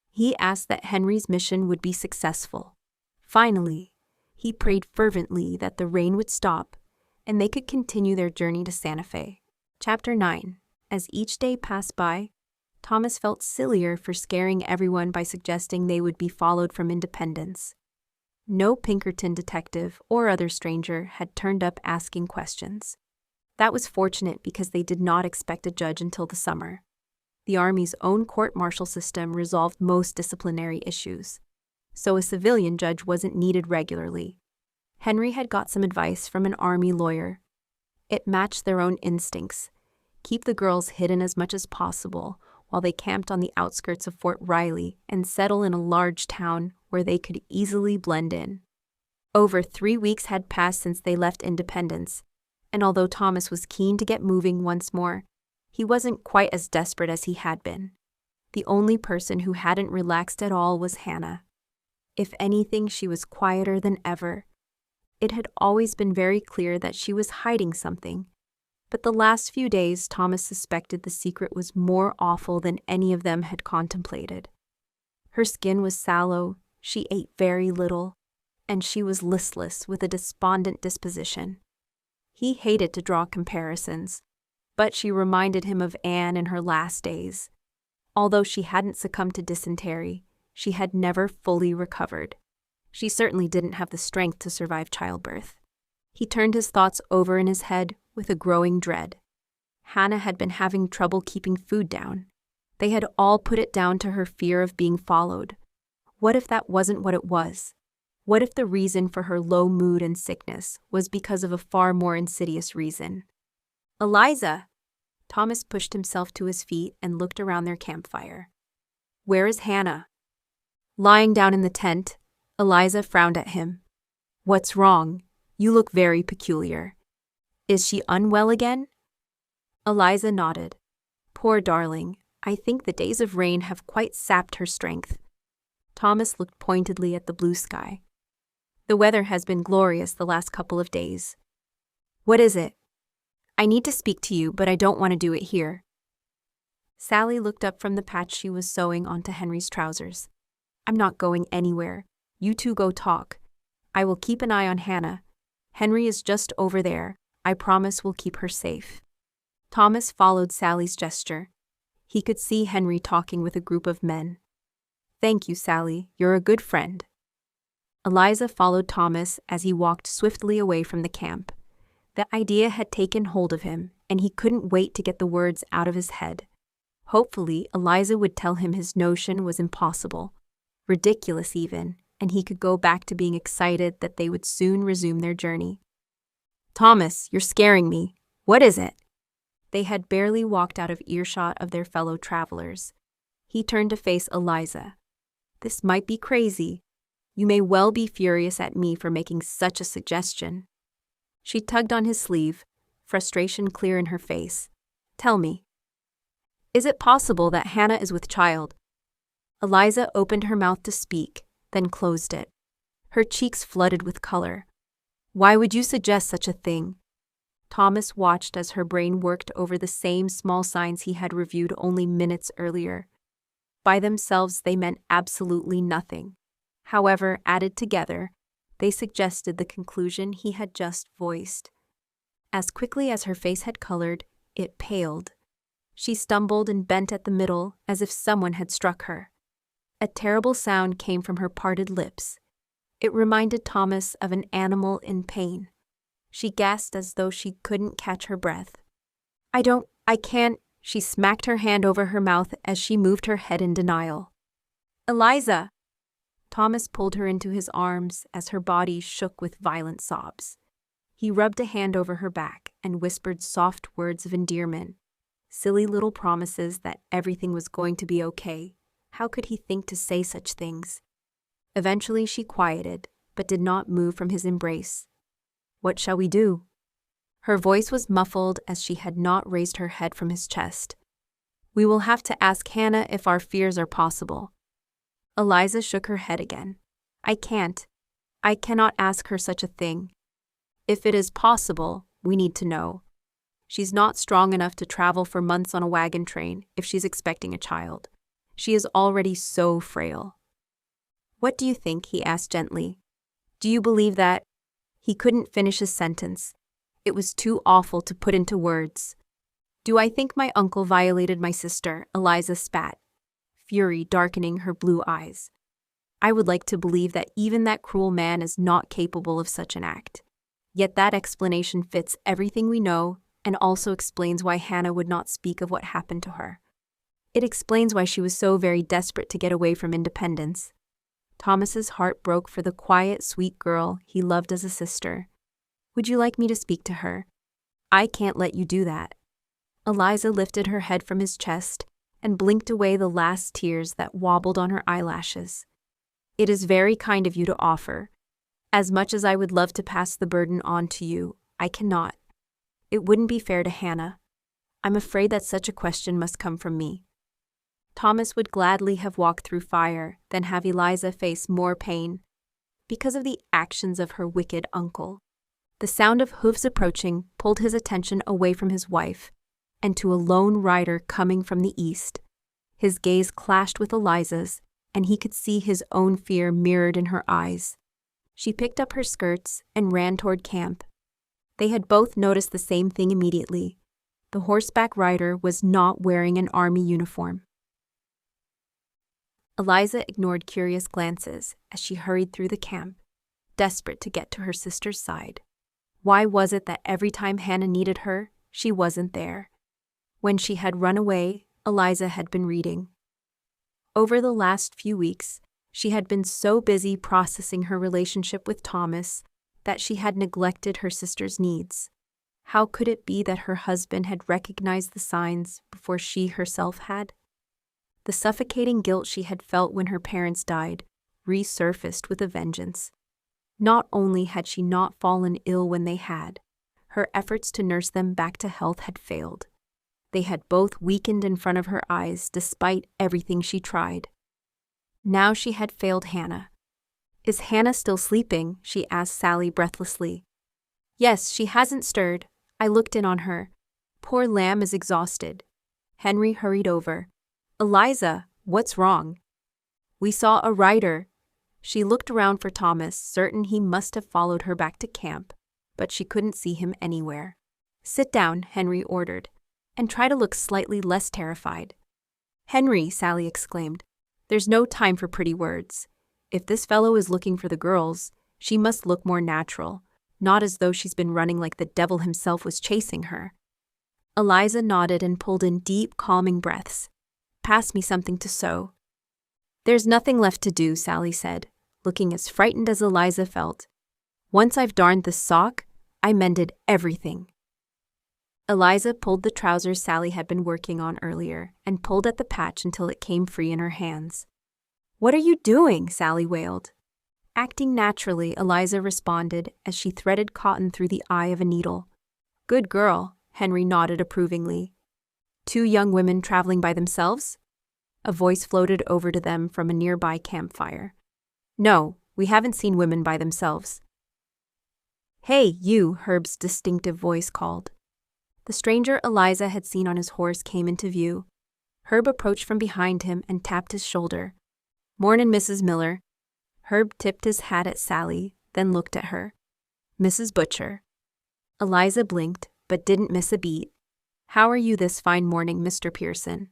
He asked that Henry's mission would be successful. Finally, he prayed fervently that the rain would stop and they could continue their journey to Santa Fe. Chapter 9. As each day passed by, Thomas felt sillier for scaring everyone by suggesting they would be followed from Independence. No Pinkerton detective or other stranger had turned up asking questions. That was fortunate because they did not expect a judge until the summer. The Army's own court-martial system resolved most disciplinary issues, so a civilian judge wasn't needed regularly. Henry had got some advice from an Army lawyer. It matched their own instincts. Keep the girls hidden as much as possible while they camped on the outskirts of Fort Riley and settle in a large town where they could easily blend in. Over 3 weeks had passed since they left Independence, and although Thomas was keen to get moving once more, he wasn't quite as desperate as he had been. The only person who hadn't relaxed at all was Hannah. If anything, she was quieter than ever. It had always been very clear that she was hiding something, but the last few days Thomas suspected the secret was more awful than any of them had contemplated. Her skin was sallow, she ate very little, and she was listless with a despondent disposition. He hated to draw comparisons, but she reminded him of Anne in her last days. Although she hadn't succumbed to dysentery, she had never fully recovered. She certainly didn't have the strength to survive childbirth. He turned his thoughts over in his head with a growing dread. Hannah had been having trouble keeping food down. They had all put it down to her fear of being followed. What if that wasn't what it was? What if the reason for her low mood and sickness was because of a far more insidious reason? Eliza! Thomas pushed himself to his feet and looked around their campfire. Where is Hannah? Lying down in the tent, Eliza frowned at him. What's wrong? You look very peculiar. Is she unwell again? Eliza nodded. Poor darling, I think the days of rain have quite sapped her strength. Thomas looked pointedly at the blue sky. The weather has been glorious the last couple of days. What is it? I need to speak to you, but I don't want to do it here. Sally looked up from the patch she was sewing onto Henry's trousers. I'm not going anywhere. You two go talk. I will keep an eye on Hannah. Henry is just over there. I promise we'll keep her safe. Thomas followed Sally's gesture. He could see Henry talking with a group of men. Thank you, Sally. You're a good friend. Eliza followed Thomas as he walked swiftly away from the camp. The idea had taken hold of him, and he couldn't wait to get the words out of his head. Hopefully, Eliza would tell him his notion was impossible, ridiculous even, and he could go back to being excited that they would soon resume their journey. Thomas, you're scaring me. What is it? They had barely walked out of earshot of their fellow travelers. He turned to face Eliza. This might be crazy. You may well be furious at me for making such a suggestion. She tugged on his sleeve, frustration clear in her face. Tell me. Is it possible that Hannah is with child? Eliza opened her mouth to speak, then closed it. Her cheeks flooded with color. Why would you suggest such a thing? Thomas watched as her brain worked over the same small signs he had reviewed only minutes earlier. By themselves, they meant absolutely nothing. However, added together, they suggested the conclusion he had just voiced. As quickly as her face had colored, it paled. She stumbled and bent at the middle as if someone had struck her. A terrible sound came from her parted lips. It reminded Thomas of an animal in pain. She gasped as though she couldn't catch her breath. I can't. She smacked her hand over her mouth as she moved her head in denial. Eliza! Thomas pulled her into his arms as her body shook with violent sobs. He rubbed a hand over her back and whispered soft words of endearment. Silly little promises that everything was going to be okay. How could he think to say such things? Eventually she quieted, but did not move from his embrace. What shall we do? Her voice was muffled as she had not raised her head from his chest. We will have to ask Hannah if our fears are possible. Eliza shook her head again. I can't. I cannot ask her such a thing. If it is possible, we need to know. She's not strong enough to travel for months on a wagon train if she's expecting a child. She is already so frail. What do you think? He asked gently. Do you believe that? He couldn't finish his sentence. It was too awful to put into words. Do I think my uncle violated my sister? Eliza spat, fury darkening her blue eyes. I would like to believe that even that cruel man is not capable of such an act. Yet that explanation fits everything we know and also explains why Hannah would not speak of what happened to her. It explains why she was so very desperate to get away from independence. Thomas's heart broke for the quiet, sweet girl he loved as a sister. Would you like me to speak to her? I can't let you do that. Eliza lifted her head from his chest and blinked away the last tears that wobbled on her eyelashes. It is very kind of you to offer. As much as I would love to pass the burden on to you, I cannot. It wouldn't be fair to Hannah. I'm afraid that such a question must come from me. Thomas would gladly have walked through fire than have Eliza face more pain because of the actions of her wicked uncle. The sound of hooves approaching pulled his attention away from his wife and to a lone rider coming from the east. His gaze clashed with Eliza's, and he could see his own fear mirrored in her eyes. She picked up her skirts and ran toward camp. They had both noticed the same thing immediately. The horseback rider was not wearing an army uniform. Eliza ignored curious glances as she hurried through the camp, desperate to get to her sister's side. Why was it that every time Hannah needed her, she wasn't there? When she had run away, Eliza had been reading. Over the last few weeks, she had been so busy processing her relationship with Thomas that she had neglected her sister's needs. How could it be that her husband had recognized the signs before she herself had? The suffocating guilt she had felt when her parents died resurfaced with a vengeance. Not only had she not fallen ill when they had, her efforts to nurse them back to health had failed. They had both weakened in front of her eyes despite everything she tried. Now she had failed Hannah. "Is Hannah still sleeping?" she asked Sally breathlessly. "Yes, she hasn't stirred. I looked in on her. Poor lamb is exhausted." Henry hurried over. "Eliza, what's wrong?" "We saw a rider." She looked around for Thomas, certain he must have followed her back to camp, but she couldn't see him anywhere. "Sit down," Henry ordered, "and try to look slightly less terrified." "Henry," Sally exclaimed, "there's no time for pretty words. If this fellow is looking for the girls, she must look more natural, not as though she's been running like the devil himself was chasing her." Eliza nodded and pulled in deep, calming breaths. "Pass me something to sew." "There's nothing left to do," Sally said, looking as frightened as Eliza felt. "Once I've darned this sock, I mended everything." Eliza pulled the trousers Sally had been working on earlier and pulled at the patch until it came free in her hands. "What are you doing?" Sally wailed. "Acting naturally," Eliza responded as she threaded cotton through the eye of a needle. "Good girl," Henry nodded approvingly. "Two young women traveling by themselves?" A voice floated over to them from a nearby campfire. "No, we haven't seen women by themselves." "Hey, you," Herb's distinctive voice called. The stranger Eliza had seen on his horse came into view. Herb approached from behind him and tapped his shoulder. "Mornin', Mrs. Miller." Herb tipped his hat at Sally, then looked at her. "Mrs. Butcher." Eliza blinked, but didn't miss a beat. "How are you this fine morning, Mr. Pearson?"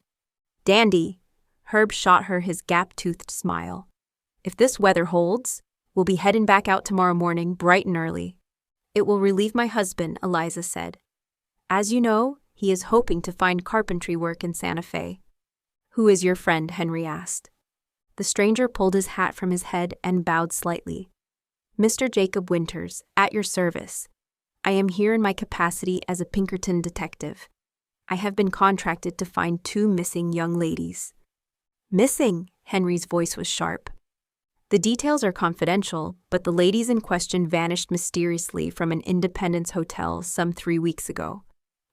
"Dandy." Herb shot her his gap-toothed smile. "If this weather holds, we'll be heading back out tomorrow morning bright and early." "It will relieve my husband," Eliza said. "As you know, he is hoping to find carpentry work in Santa Fe." "Who is your friend?" Henry asked. The stranger pulled his hat from his head and bowed slightly. "Mr. Jacob Winters, at your service. I am here in my capacity as a Pinkerton detective. I have been contracted to find two missing young ladies." "Missing?" Henry's voice was sharp. "The details are confidential, but the ladies in question vanished mysteriously from an Independence hotel some 3 weeks ago.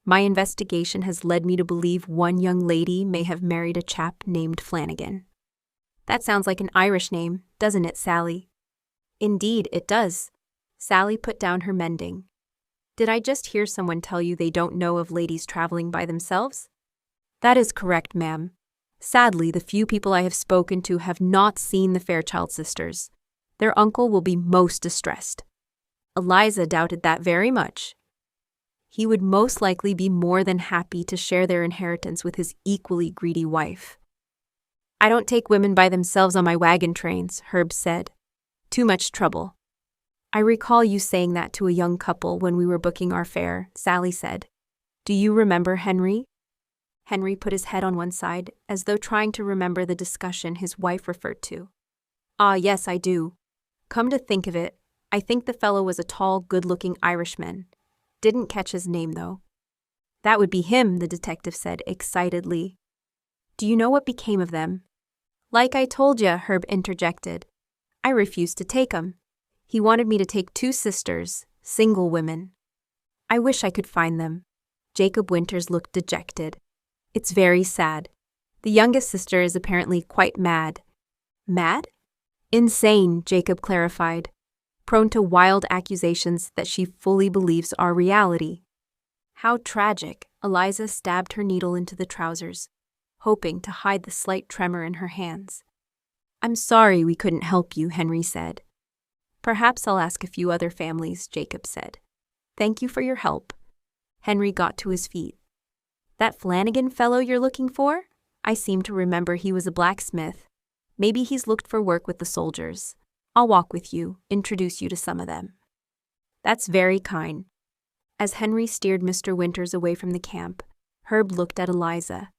My investigation has led me to believe one young lady may have married a chap named Flannagan." "That sounds like an Irish name, doesn't it, Sally?" "Indeed, it does." Sally put down her mending. "Did I just hear someone tell you they don't know of ladies traveling by themselves?" "That is correct, ma'am. Sadly, the few people I have spoken to have not seen the Fairchild sisters. Their uncle will be most distressed." Eliza doubted that very much. He would most likely be more than happy to share their inheritance with his equally greedy wife. "I don't take women by themselves on my wagon trains," Herb said. "Too much trouble." "I recall you saying that to a young couple when we were booking our fare," Sally said. "Do you remember Henry?" Henry put his head on one side, as though trying to remember the discussion his wife referred to. "Ah, yes, I do. Come to think of it, I think the fellow was a tall, good-looking Irishman. Didn't catch his name, though." "That would be him," the detective said excitedly. "Do you know what became of them?" "Like I told ya," Herb interjected. "I refused to take 'em. He wanted me to take two sisters, single women. I wish I could find them." Jacob Winters looked dejected. "It's very sad. The youngest sister is apparently quite mad." "Mad?" "Insane," Jacob clarified. "Prone to wild accusations that she fully believes are reality." "How tragic." Eliza stabbed her needle into the trousers, hoping to hide the slight tremor in her hands. "I'm sorry we couldn't help you," Henry said. "Perhaps I'll ask a few other families," Jacob said. "Thank you for your help." Henry got to his feet. "That Flannagan fellow you're looking for? I seem to remember he was a blacksmith. Maybe he's looked for work with the soldiers. I'll walk with you, introduce you to some of them." "That's very kind." As Henry steered Mr. Winters away from the camp, Herb looked at Eliza.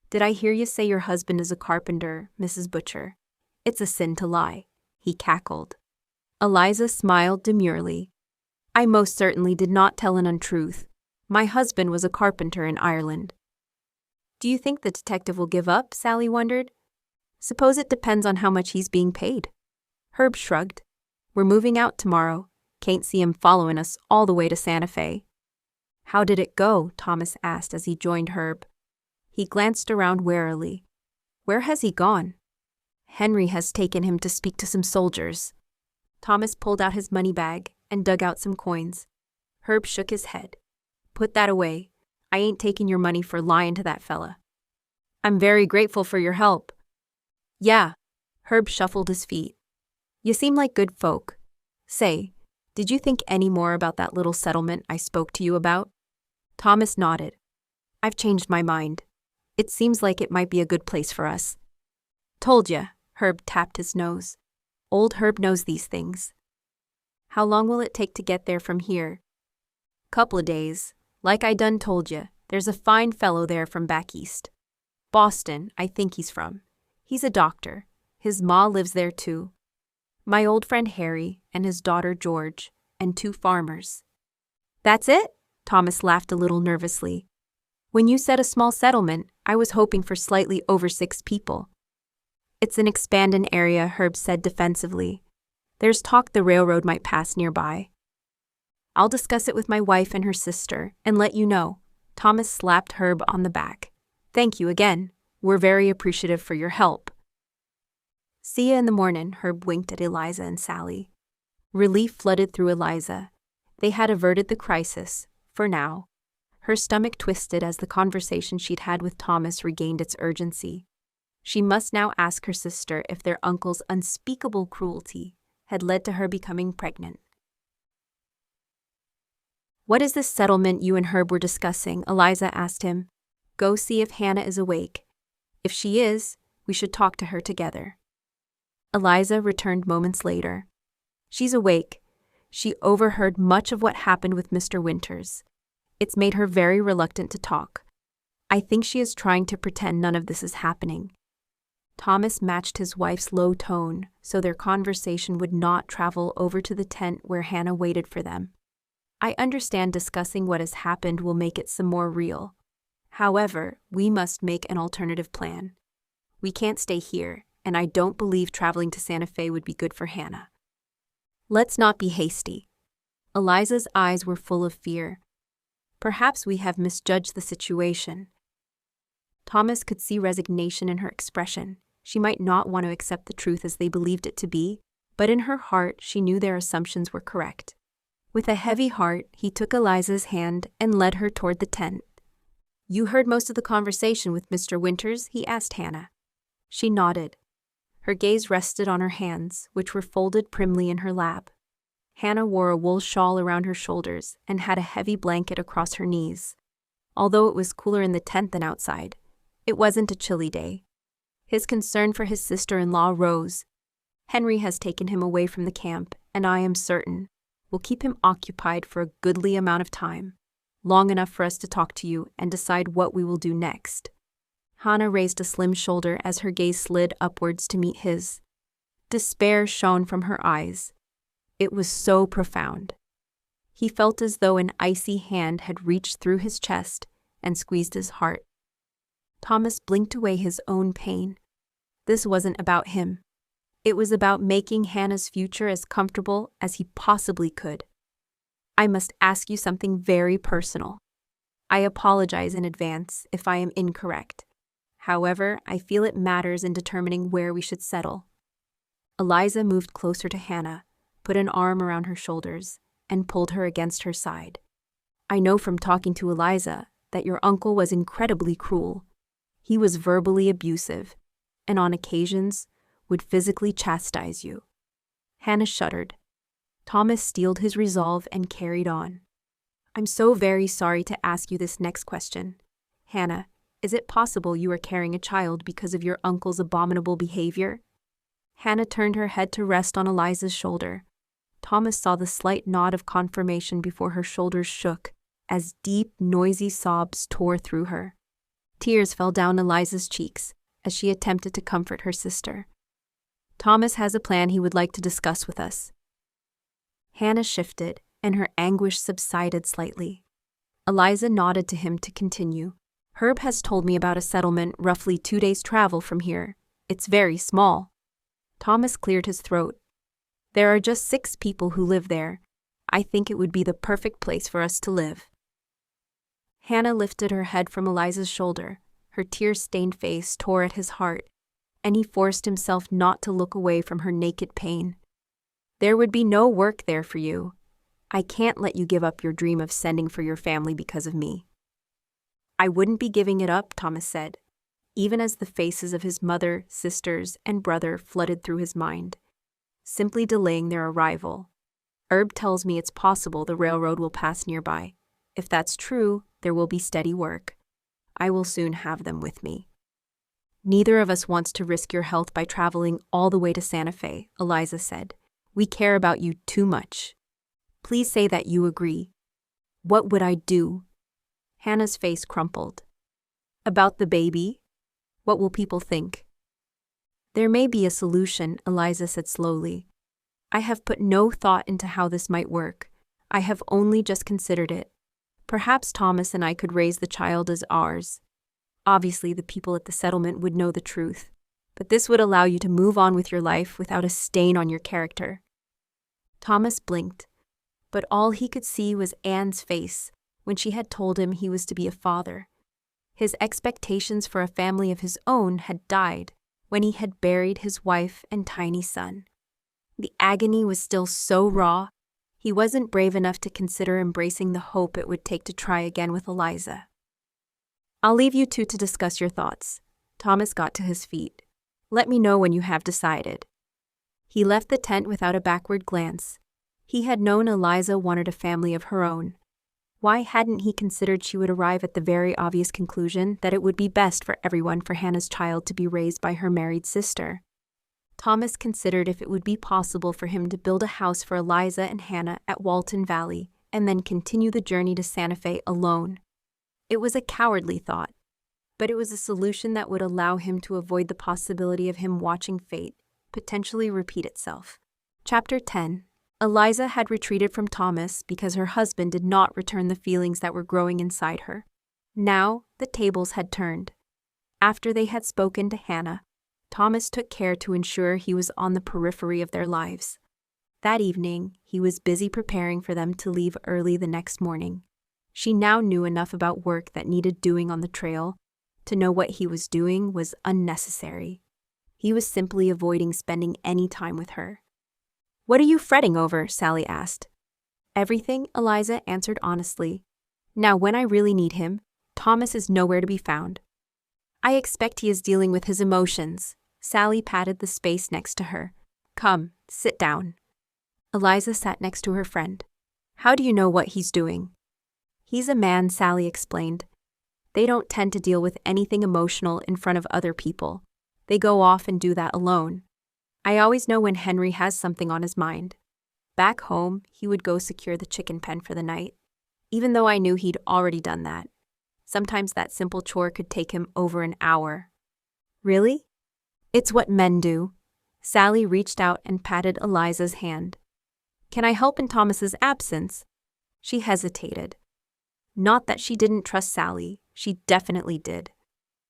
"Did I hear you say your husband is a carpenter, Mrs. Butcher? It's a sin to lie." He cackled. Eliza smiled demurely. "I most certainly did not tell an untruth. My husband was a carpenter in Ireland." "Do you think the detective will give up?" Sally wondered. "Suppose it depends on how much he's being paid." Herb shrugged. "We're moving out tomorrow. Can't see him following us all the way to Santa Fe." "How did it go?" Thomas asked as he joined Herb. He glanced around warily. Where has he gone? Henry has taken him to speak to some soldiers. Thomas pulled out his money bag and dug out some coins. Herb shook his head. Put that away. I ain't taking your money for lying to that fella. I'm very grateful for your help. Yeah. Herb shuffled his feet. You seem like good folk. Say, did you think any more about that little settlement I spoke to you about? Thomas nodded. I've changed my mind. It seems like it might be a good place for us. Told ya, Herb tapped his nose. Old Herb knows these things. How long will it take to get there from here? Couple of days. Like I done told ya, there's a fine fellow there from back east. Boston, I think he's from. He's a doctor. His ma lives there too. My old friend Harry and his daughter George, and 2 farmers. That's it? Thomas laughed a little nervously. When you said a small settlement, I was hoping for slightly over 6 people. It's an expanding area, Herb said defensively. There's talk the railroad might pass nearby. I'll discuss it with my wife and her sister and let you know. Thomas slapped Herb on the back. Thank you again. We're very appreciative for your help. See ya in the morning, Herb winked at Eliza and Sally. Relief flooded through Eliza. They had averted the crisis, for now. Her stomach twisted as the conversation she'd had with Thomas regained its urgency. She must now ask her sister if their uncle's unspeakable cruelty had led to her becoming pregnant. What is this settlement you and Herb were discussing? Eliza asked him. Go see if Hannah is awake. If she is, we should talk to her together. Eliza returned moments later. She's awake. She overheard much of what happened with Mr. Winters. It's made her very reluctant to talk. I think she is trying to pretend none of this is happening. Thomas matched his wife's low tone so their conversation would not travel over to the tent where Hannah waited for them. I understand discussing what has happened will make it some more real. However, we must make an alternative plan. We can't stay here, and I don't believe traveling to Santa Fe would be good for Hannah. Let's not be hasty. Eliza's eyes were full of fear. Perhaps we have misjudged the situation. Thomas could see resignation in her expression. She might not want to accept the truth as they believed it to be, but in her heart she knew their assumptions were correct. With a heavy heart, he took Eliza's hand and led her toward the tent. You heard most of the conversation with Mr. Winters? He asked Hannah. She nodded. Her gaze rested on her hands, which were folded primly in her lap. Hannah wore a wool shawl around her shoulders and had a heavy blanket across her knees. Although it was cooler in the tent than outside, it wasn't a chilly day. His concern for his sister-in-law rose. Henry has taken him away from the camp, and I am certain will keep him occupied for a goodly amount of time, long enough for us to talk to you and decide what we will do next. Hannah raised a slim shoulder as her gaze slid upwards to meet his. Despair shone from her eyes. It was so profound. He felt as though an icy hand had reached through his chest and squeezed his heart. Thomas blinked away his own pain. This wasn't about him. It was about making Hannah's future as comfortable as he possibly could. I must ask you something very personal. I apologize in advance if I am incorrect. However, I feel it matters in determining where we should settle. Eliza moved closer to Hannah, put an arm around her shoulders, and pulled her against her side. I know from talking to Eliza that your uncle was incredibly cruel. He was verbally abusive, and on occasions would physically chastise you. Hannah shuddered. Thomas steeled his resolve and carried on. I'm so very sorry to ask you this next question. Hannah, is it possible you are carrying a child because of your uncle's abominable behavior? Hannah turned her head to rest on Eliza's shoulder. Thomas saw the slight nod of confirmation before her shoulders shook as deep, noisy sobs tore through her. Tears fell down Eliza's cheeks as she attempted to comfort her sister. Thomas has a plan he would like to discuss with us. Hannah shifted, and her anguish subsided slightly. Eliza nodded to him to continue. Herb has told me about a settlement roughly 2 days' travel from here. It's very small. Thomas cleared his throat. There are just 6 people who live there. I think it would be the perfect place for us to live. Hannah lifted her head from Eliza's shoulder. Her tear-stained face tore at his heart, and he forced himself not to look away from her naked pain. There would be no work there for you. I can't let you give up your dream of sending for your family because of me. I wouldn't be giving it up, Thomas said, even as the faces of his mother, sisters, and brother flooded through his mind. Simply delaying their arrival. Herb tells me it's possible the railroad will pass nearby. If that's true, there will be steady work. I will soon have them with me. Neither of us wants to risk your health by traveling all the way to Santa Fe, Eliza said. We care about you too much. Please say that you agree. What would I do? Hannah's face crumpled. About the baby? What will people think? There may be a solution, Eliza said slowly. I have put no thought into how this might work. I have only just considered it. Perhaps Thomas and I could raise the child as ours. Obviously, the people at the settlement would know the truth, but this would allow you to move on with your life without a stain on your character. Thomas blinked, but all he could see was Anne's face when she had told him he was to be a father. His expectations for a family of his own had died when he had buried his wife and tiny son. The agony was still so raw, he wasn't brave enough to consider embracing the hope it would take to try again with Eliza. I'll leave you two to discuss your thoughts. Thomas got to his feet. Let me know when you have decided. He left the tent without a backward glance. He had known Eliza wanted a family of her own. Why hadn't he considered she would arrive at the very obvious conclusion that it would be best for everyone for Hannah's child to be raised by her married sister? Thomas considered if it would be possible for him to build a house for Eliza and Hannah at Walton Valley and then continue the journey to Santa Fe alone. It was a cowardly thought, but it was a solution that would allow him to avoid the possibility of him watching fate potentially repeat itself. Chapter 10. Eliza had retreated from Thomas because her husband did not return the feelings that were growing inside her. Now, the tables had turned. After they had spoken to Hannah, Thomas took care to ensure he was on the periphery of their lives. That evening, he was busy preparing for them to leave early the next morning. She now knew enough about work that needed doing on the trail to know what he was doing was unnecessary. He was simply avoiding spending any time with her. What are you fretting over? Sally asked. Everything, Eliza answered honestly. Now when I really need him, Thomas is nowhere to be found. I expect he is dealing with his emotions. Sally patted the space next to her. Come, sit down. Eliza sat next to her friend. How do you know what he's doing? He's a man, Sally explained. They don't tend to deal with anything emotional in front of other people. They go off and do that alone. I always know when Henry has something on his mind. Back home, he would go secure the chicken pen for the night, even though I knew he'd already done that. Sometimes that simple chore could take him over an hour. Really? It's what men do. Sally reached out and patted Eliza's hand. Can I help in Thomas's absence? She hesitated. Not that she didn't trust Sally, she definitely did.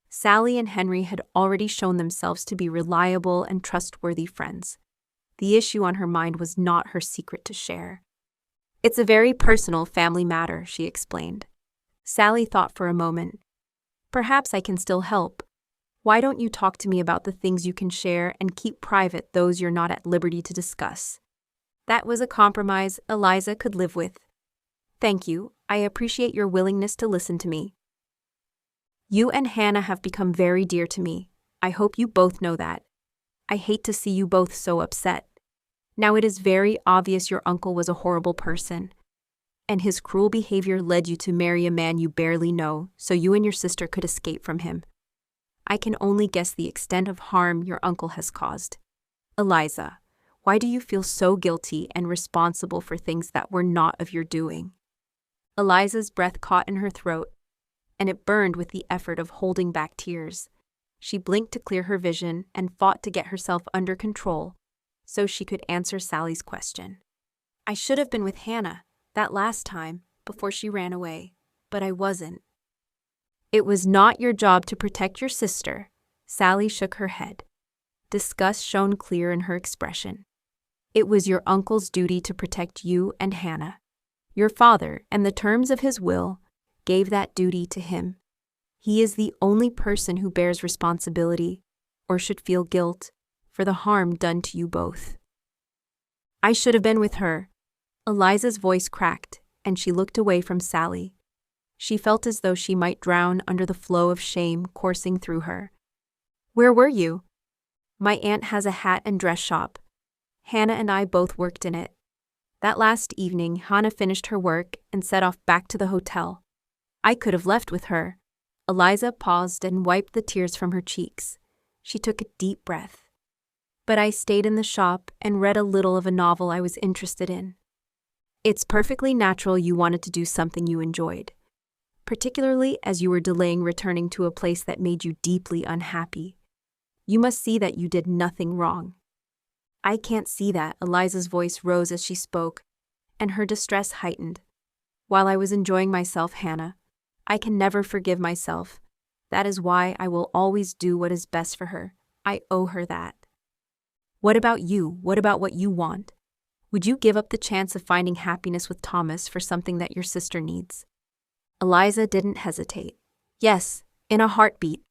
Sally and Henry had already shown themselves to be reliable and trustworthy friends. The issue on her mind was not her secret to share. It's a very personal family matter, she explained. Sally thought for a moment. Perhaps I can still help. Why don't you talk to me about the things you can share and keep private those you're not at liberty to discuss? That was a compromise Eliza could live with. Thank you. I appreciate your willingness to listen to me. You and Hannah have become very dear to me. I hope you both know that. I hate to see you both so upset. Now it is very obvious your uncle was a horrible person, and his cruel behavior led you to marry a man you barely know so you and your sister could escape from him. I can only guess the extent of harm your uncle has caused. Eliza, why do you feel so guilty and responsible for things that were not of your doing? Eliza's breath caught in her throat, and it burned with the effort of holding back tears. She blinked to clear her vision and fought to get herself under control so she could answer Sally's question. I should have been with Hannah that last time before she ran away, but I wasn't. It was not your job to protect your sister. Sally shook her head. Disgust shone clear in her expression. It was your uncle's duty to protect you and Hannah. Your father, and the terms of his will, gave that duty to him. He is the only person who bears responsibility, or should feel guilt, for the harm done to you both. I should have been with her. Eliza's voice cracked, and she looked away from Sally. She felt as though she might drown under the flow of shame coursing through her. Where were you? My aunt has a hat and dress shop. Hannah and I both worked in it. That last evening, Hannah finished her work and set off back to the hotel. I could have left with her. Eliza paused and wiped the tears from her cheeks. She took a deep breath. But I stayed in the shop and read a little of a novel I was interested in. It's perfectly natural you wanted to do something you enjoyed, particularly as you were delaying returning to a place that made you deeply unhappy. You must see that you did nothing wrong. I can't see that. Eliza's voice rose as she spoke, and her distress heightened. While I was enjoying myself, Hannah, I can never forgive myself. That is why I will always do what is best for her. I owe her that. What about you? What about what you want? Would you give up the chance of finding happiness with Thomas for something that your sister needs? Eliza didn't hesitate. Yes, in a heartbeat.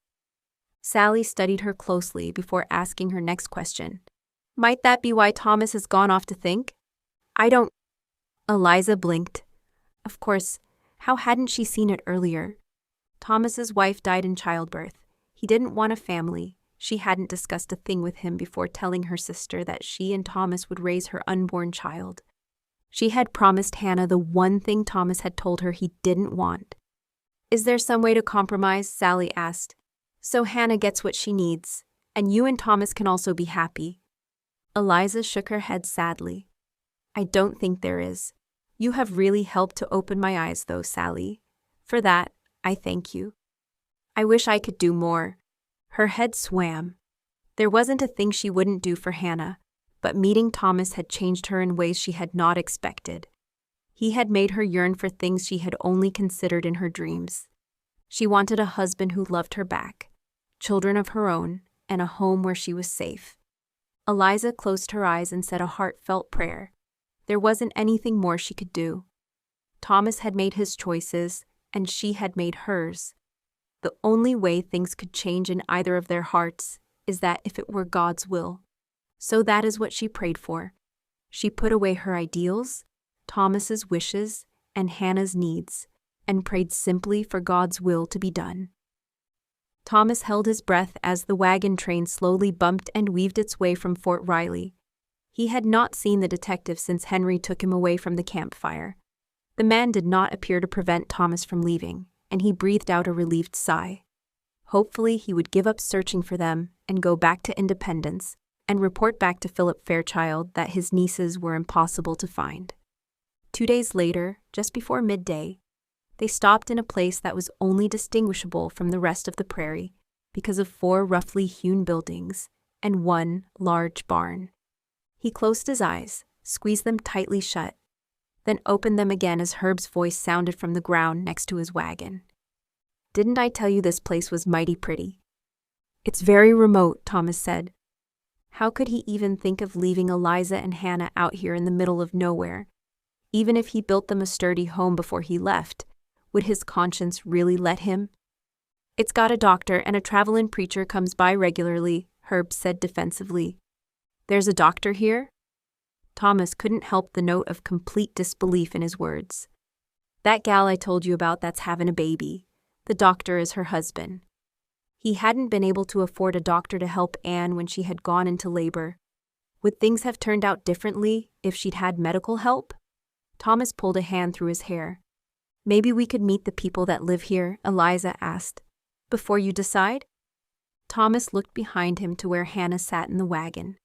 Sally studied her closely before asking her next question. Might that be why Thomas has gone off to think? I don't. Eliza blinked. Of course, how hadn't she seen it earlier? Thomas's wife died in childbirth. He didn't want a family. She hadn't discussed a thing with him before telling her sister that she and Thomas would raise her unborn child. She had promised Hannah the one thing Thomas had told her he didn't want. Is there some way to compromise? Sally asked. So Hannah gets what she needs, and you and Thomas can also be happy. Eliza shook her head sadly. I don't think there is. You have really helped to open my eyes, though, Sally. For that, I thank you. I wish I could do more. Her head swam. There wasn't a thing she wouldn't do for Hannah, but meeting Thomas had changed her in ways she had not expected. He had made her yearn for things she had only considered in her dreams. She wanted a husband who loved her back, children of her own, and a home where she was safe. Eliza closed her eyes and said a heartfelt prayer. There wasn't anything more she could do. Thomas had made his choices, and she had made hers. The only way things could change in either of their hearts is that if it were God's will. So that is what she prayed for. She put away her ideals, Thomas's wishes, and Hannah's needs, and prayed simply for God's will to be done. Thomas held his breath as the wagon train slowly bumped and weaved its way from Fort Riley. He had not seen the detective since Henry took him away from the campfire. The man did not appear to prevent Thomas from leaving, and he breathed out a relieved sigh. Hopefully he would give up searching for them and go back to Independence and report back to Philip Fairchild that his nieces were impossible to find. 2 days later, just before midday, they stopped in a place that was only distinguishable from the rest of the prairie because of 4 roughly hewn buildings and 1 large barn. He closed his eyes, squeezed them tightly shut, then opened them again as Herb's voice sounded from the ground next to his wagon. Didn't I tell you this place was mighty pretty? It's very remote, Thomas said. How could he even think of leaving Eliza and Hannah out here in the middle of nowhere? Even if he built them a sturdy home before he left, would his conscience really let him? It's got a doctor and a traveling preacher comes by regularly, Herb said defensively. There's a doctor here? Thomas couldn't help the note of complete disbelief in his words. That gal I told you about that's having a baby. The doctor is her husband. He hadn't been able to afford a doctor to help Anne when she had gone into labor. Would things have turned out differently if she'd had medical help? Thomas pulled a hand through his hair. Maybe we could meet the people that live here, Eliza asked. Before you decide? Thomas looked behind him to where Hannah sat in the wagon.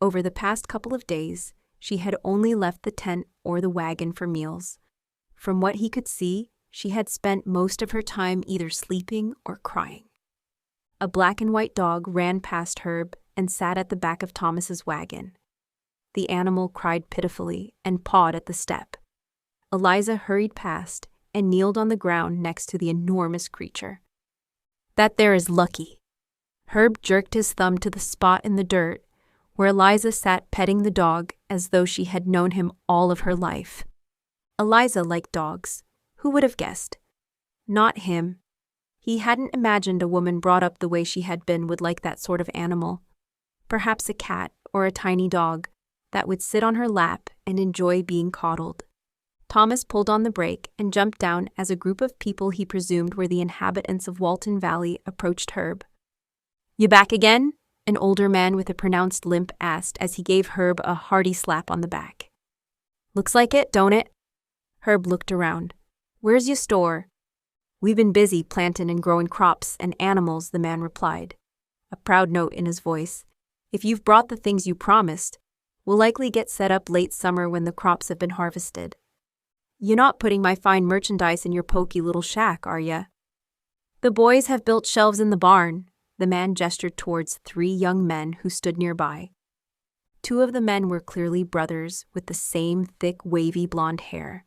Over the past couple of days, she had only left the tent or the wagon for meals. From what he could see, she had spent most of her time either sleeping or crying. A black and white dog ran past Herb and sat at the back of Thomas's wagon. The animal cried pitifully and pawed at the step. Eliza hurried past and kneeled on the ground next to the enormous creature. That there is Lucky. Herb jerked his thumb to the spot in the dirt where Eliza sat petting the dog as though she had known him all of her life. Eliza liked dogs. Who would have guessed? Not him. He hadn't imagined a woman brought up the way she had been would like that sort of animal. Perhaps a cat or a tiny dog that would sit on her lap and enjoy being coddled. Thomas pulled on the brake and jumped down as a group of people he presumed were the inhabitants of Walton Valley approached Herb. "You back again?" an older man with a pronounced limp asked as he gave Herb a hearty slap on the back. "Looks like it, don't it?" Herb looked around. "Where's your store?" "We've been busy plantin' and growing crops and animals," the man replied, a proud note in his voice. "If you've brought the things you promised, we'll likely get set up late summer when the crops have been harvested. You're not putting my fine merchandise in your poky little shack, are ya?" "The boys have built shelves in the barn." The man gestured towards 3 young men who stood nearby. 2 of the men were clearly brothers with the same thick, wavy blonde hair.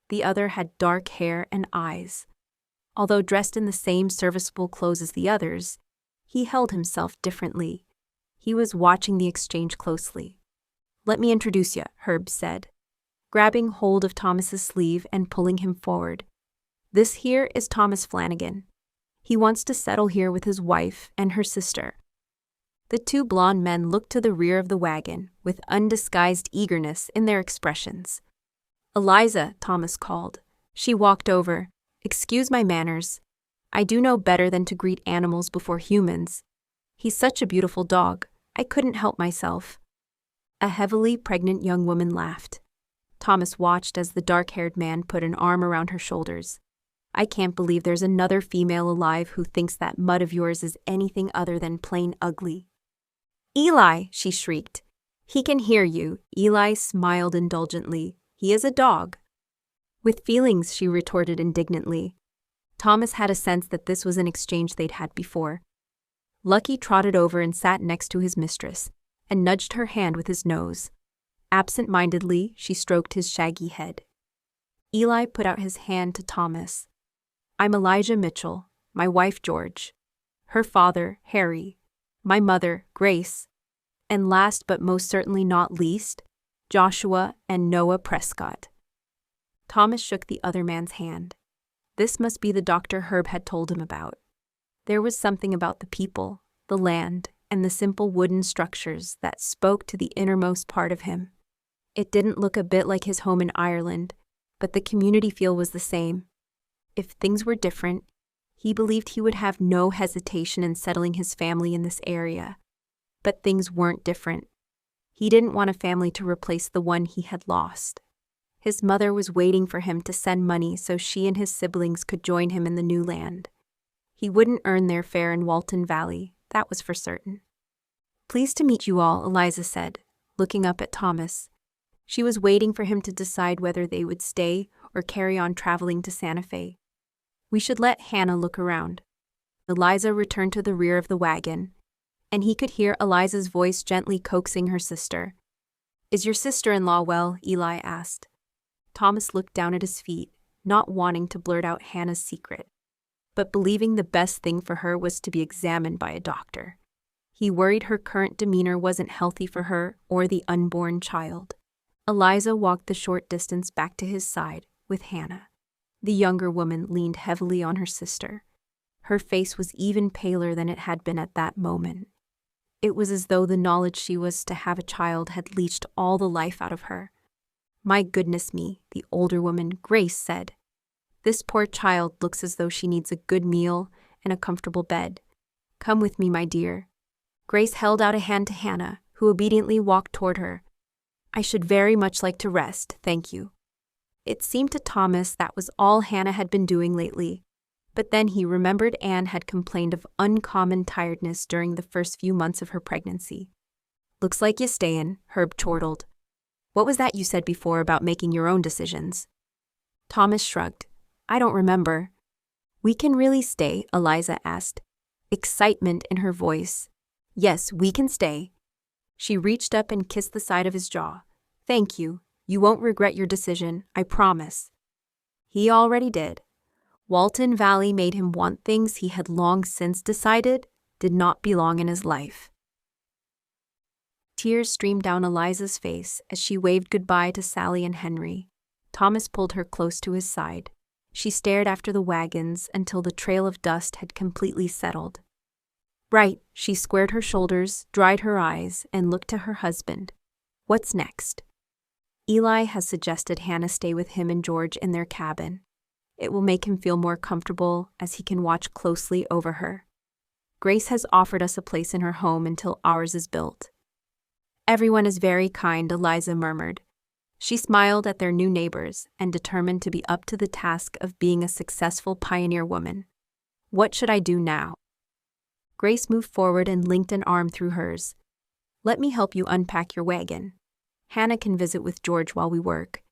The other had dark hair and eyes. Although dressed in the same serviceable clothes as the others, he held himself differently. He was watching the exchange closely. "Let me introduce you," Herb said, grabbing hold of Thomas's sleeve and pulling him forward. "This here is Thomas Flannagan. He wants to settle here with his wife and her sister." The 2 blond men looked to the rear of the wagon with undisguised eagerness in their expressions. "Eliza," Thomas called. She walked over. "Excuse my manners. I do know better than to greet animals before humans. He's such a beautiful dog. I couldn't help myself." A heavily pregnant young woman laughed. Thomas watched as the dark-haired man put an arm around her shoulders. "I can't believe there's another female alive who thinks that mud of yours is anything other than plain ugly." "Eli!" she shrieked. "He can hear you." Eli smiled indulgently. "He is a dog." "With feelings," she retorted indignantly. Thomas had a sense that this was an exchange they'd had before. Lucky trotted over and sat next to his mistress, and nudged her hand with his nose. Absent-mindedly, she stroked his shaggy head. Eli put out his hand to Thomas. "I'm Elijah Mitchell, my wife George, her father Harry, my mother Grace, and last but most certainly not least, Joshua and Noah Prescott." Thomas shook the other man's hand. This must be the doctor Herb had told him about. There was something about the people, the land, and the simple wooden structures that spoke to the innermost part of him. It didn't look a bit like his home in Ireland, but the community feel was the same. If things were different, he believed he would have no hesitation in settling his family in this area. But things weren't different. He didn't want a family to replace the one he had lost. His mother was waiting for him to send money so she and his siblings could join him in the new land. He wouldn't earn their fare in Walton Valley, that was for certain. "Pleased to meet you all," Eliza said, looking up at Thomas. She was waiting for him to decide whether they would stay or carry on traveling to Santa Fe. "We should let Hannah look around." Eliza returned to the rear of the wagon, and he could hear Eliza's voice gently coaxing her sister. "Is your sister-in-law well?" Eli asked. Thomas looked down at his feet, not wanting to blurt out Hannah's secret, but believing the best thing for her was to be examined by a doctor. He worried her current demeanor wasn't healthy for her or the unborn child. Eliza walked the short distance back to his side with Hannah. The younger woman leaned heavily on her sister. Her face was even paler than it had been at that moment. It was as though the knowledge she was to have a child had leached all the life out of her. "My goodness me," the older woman, Grace, said. "This poor child looks as though she needs a good meal and a comfortable bed. Come with me, my dear." Grace held out a hand to Hannah, who obediently walked toward her. "I should very much like to rest, thank you." It seemed to Thomas that was all Hannah had been doing lately, but then he remembered Anne had complained of uncommon tiredness during the first few months of her pregnancy. "Looks like you stayin'," Herb chortled. "What was that you said before about making your own decisions?" Thomas shrugged. "I don't remember." "We can really stay?" Eliza asked, excitement in her voice. "Yes, we can stay." She reached up and kissed the side of his jaw. "Thank you. You won't regret your decision, I promise." He already did. Walton Valley made him want things he had long since decided did not belong in his life. Tears streamed down Eliza's face as she waved goodbye to Sally and Henry. Thomas pulled her close to his side. She stared after the wagons until the trail of dust had completely settled. Right, she squared her shoulders, dried her eyes, and looked to her husband. What's next? Eli has suggested Hannah stay with him and George in their cabin. It will make him feel more comfortable as he can watch closely over her. Grace has offered us a place in her home until ours is built. Everyone is very kind, Eliza murmured. She smiled at their new neighbors and determined to be up to the task of being a successful pioneer woman. What should I do now? Grace moved forward and linked an arm through hers. Let me help you unpack your wagon. Hannah can visit with George while we work.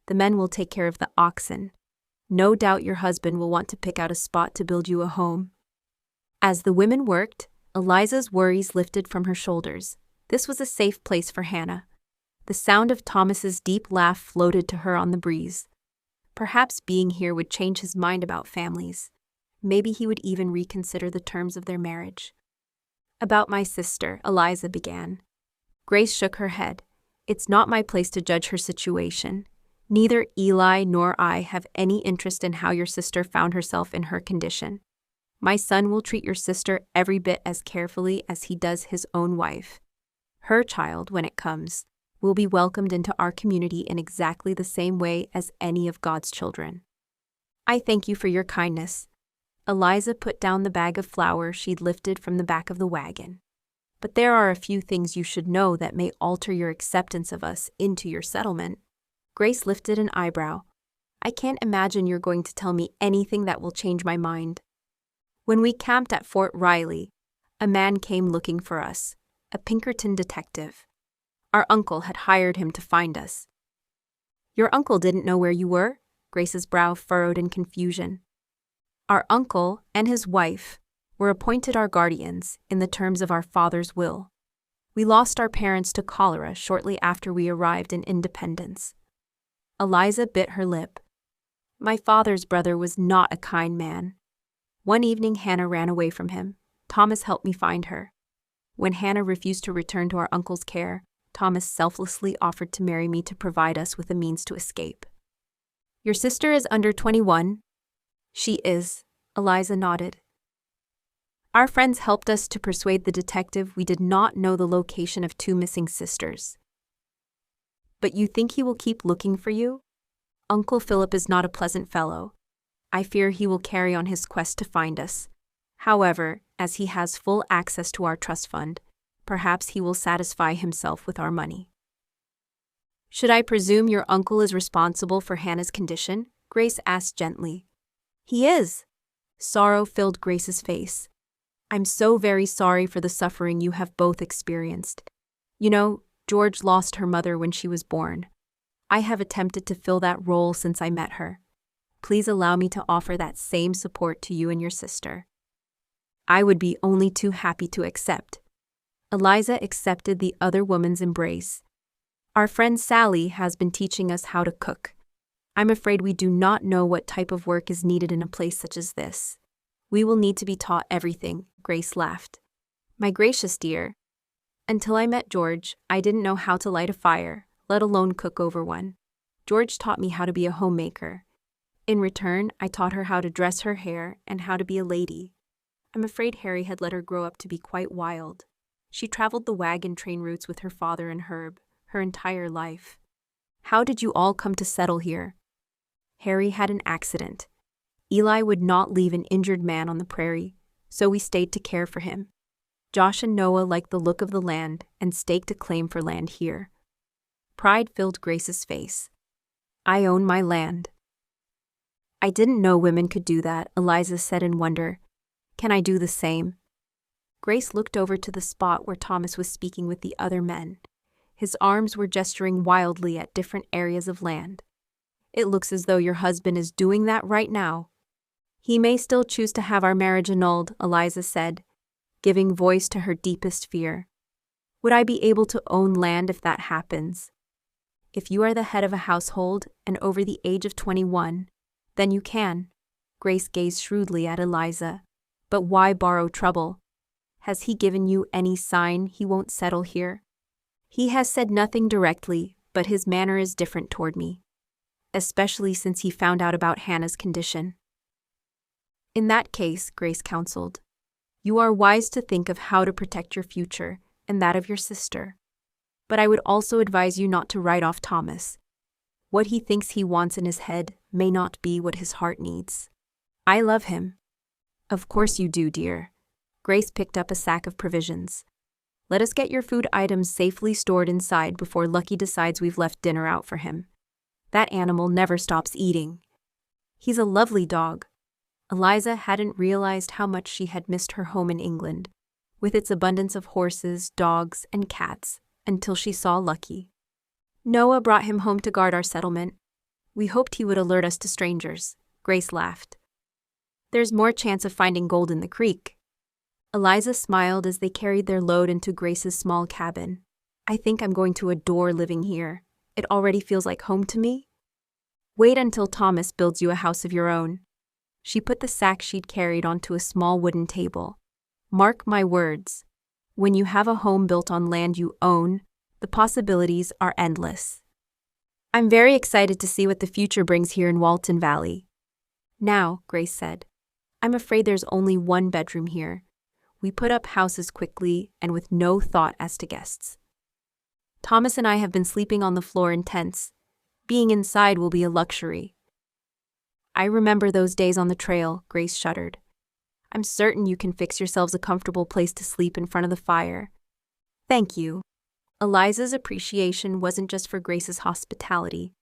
The men will take care of the oxen. No doubt your husband will want to pick out a spot to build you a home. As the women worked, Eliza's worries lifted from her shoulders. This was a safe place for Hannah. The sound of Thomas's deep laugh floated to her on the breeze. Perhaps being here would change his mind about families. Maybe he would even reconsider the terms of their marriage. About my sister, Eliza began. Grace shook her head. It's not my place to judge her situation. Neither Eli nor I have any interest in how your sister found herself in her condition. My son will treat your sister every bit as carefully as he does his own wife. Her child, when it comes, will be welcomed into our community in exactly the same way as any of God's children. I thank you for your kindness. Eliza put down the bag of flour she'd lifted from the back of the wagon. But there are a few things you should know that may alter your acceptance of us into your settlement. Grace lifted an eyebrow. I can't imagine you're going to tell me anything that will change my mind. When we camped at Fort Riley, a man came looking for us, a Pinkerton detective. Our uncle had hired him to find us. Your uncle didn't know where you were? Grace's brow furrowed in confusion. Our uncle and his wife were appointed our guardians in the terms of our father's will. We lost our parents to cholera shortly after we arrived in Independence. Eliza bit her lip. My father's brother was not a kind man. One evening Hannah ran away from him. Thomas helped me find her. When Hannah refused to return to our uncle's care, Thomas selflessly offered to marry me to provide us with a means to escape. Your sister is under 21? She is, Eliza nodded. Our friends helped us to persuade the detective we did not know the location of two missing sisters. But you think he will keep looking for you? Uncle Philip is not a pleasant fellow. I fear he will carry on his quest to find us. However, as he has full access to our trust fund, perhaps he will satisfy himself with our money. Should I presume your uncle is responsible for Hannah's condition? Grace asked gently. He is. Sorrow filled Grace's face. I'm so very sorry for the suffering you have both experienced. You know, George lost her mother when she was born. I have attempted to fill that role since I met her. Please allow me to offer that same support to you and your sister. I would be only too happy to accept. Eliza accepted the other woman's embrace. Our friend Sally has been teaching us how to cook. I'm afraid we do not know what type of work is needed in a place such as this. We will need to be taught everything, Grace laughed. My gracious dear. Until I met George, I didn't know how to light a fire, let alone cook over one. George taught me how to be a homemaker. In return, I taught her how to dress her hair and how to be a lady. I'm afraid Harry had let her grow up to be quite wild. She traveled the wagon train routes with her father and Herb, her entire life. How did you all come to settle here? Harry had an accident. Eli would not leave an injured man on the prairie, so we stayed to care for him. Josh and Noah liked the look of the land and staked a claim for land here. Pride filled Grace's face. I own my land. I didn't know women could do that, Eliza said in wonder. Can I do the same? Grace looked over to the spot where Thomas was speaking with the other men. His arms were gesturing wildly at different areas of land. It looks as though your husband is doing that right now. He may still choose to have our marriage annulled, Eliza said, giving voice to her deepest fear. Would I be able to own land if that happens? If you are the head of a household and over the age of 21, then you can. Grace gazed shrewdly at Eliza. But why borrow trouble? Has he given you any sign he won't settle here? He has said nothing directly, but his manner is different toward me. especially since he found out about Hannah's condition. In that case, Grace counseled, you are wise to think of how to protect your future and that of your sister. But I would also advise you not to write off Thomas. What he thinks he wants in his head may not be what his heart needs. I love him. Of course you do, dear. Grace picked up a sack of provisions. Let us get your food items safely stored inside before Lucky decides we've left dinner out for him. That animal never stops eating. He's a lovely dog. Eliza hadn't realized how much she had missed her home in England, with its abundance of horses, dogs, and cats, until she saw Lucky. Noah brought him home to guard our settlement. We hoped he would alert us to strangers. Grace laughed. There's more chance of finding gold in the creek. Eliza smiled as they carried their load into Grace's small cabin. I think I'm going to adore living here. It already feels like home to me. Wait until Thomas builds you a house of your own. She put the sack she'd carried onto a small wooden table. Mark my words. When you have a home built on land you own, the possibilities are endless. I'm very excited to see what the future brings here in Walton Valley. Now, Grace said, I'm afraid there's only one bedroom here. We put up houses quickly and with no thought as to guests. Thomas and I have been sleeping on the floor in tents. Being inside will be a luxury. I remember those days on the trail, Grace shuddered. I'm certain you can fix yourselves a comfortable place to sleep in front of the fire. Thank you. Eliza's appreciation wasn't just for Grace's hospitality.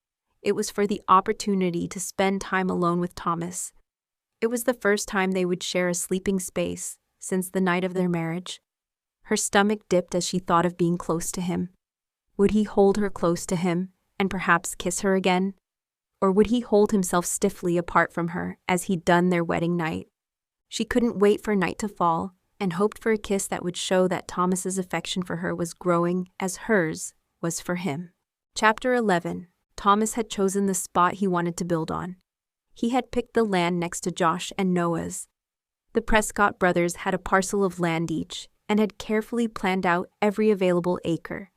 It was for the opportunity to spend time alone with Thomas. It was the first time they would share a sleeping space since the night of their marriage. Her stomach dipped as she thought of being close to him. Would he hold her close to him and perhaps kiss her again? Or would he hold himself stiffly apart from her as he'd done their wedding night? She couldn't wait for night to fall and hoped for a kiss that would show that Thomas's affection for her was growing as hers was for him. Chapter 11. Thomas had chosen the spot he wanted to build on. He had picked the land next to Josh and Noah's. The Prescott brothers had a parcel of land each and had carefully planned out every available acre.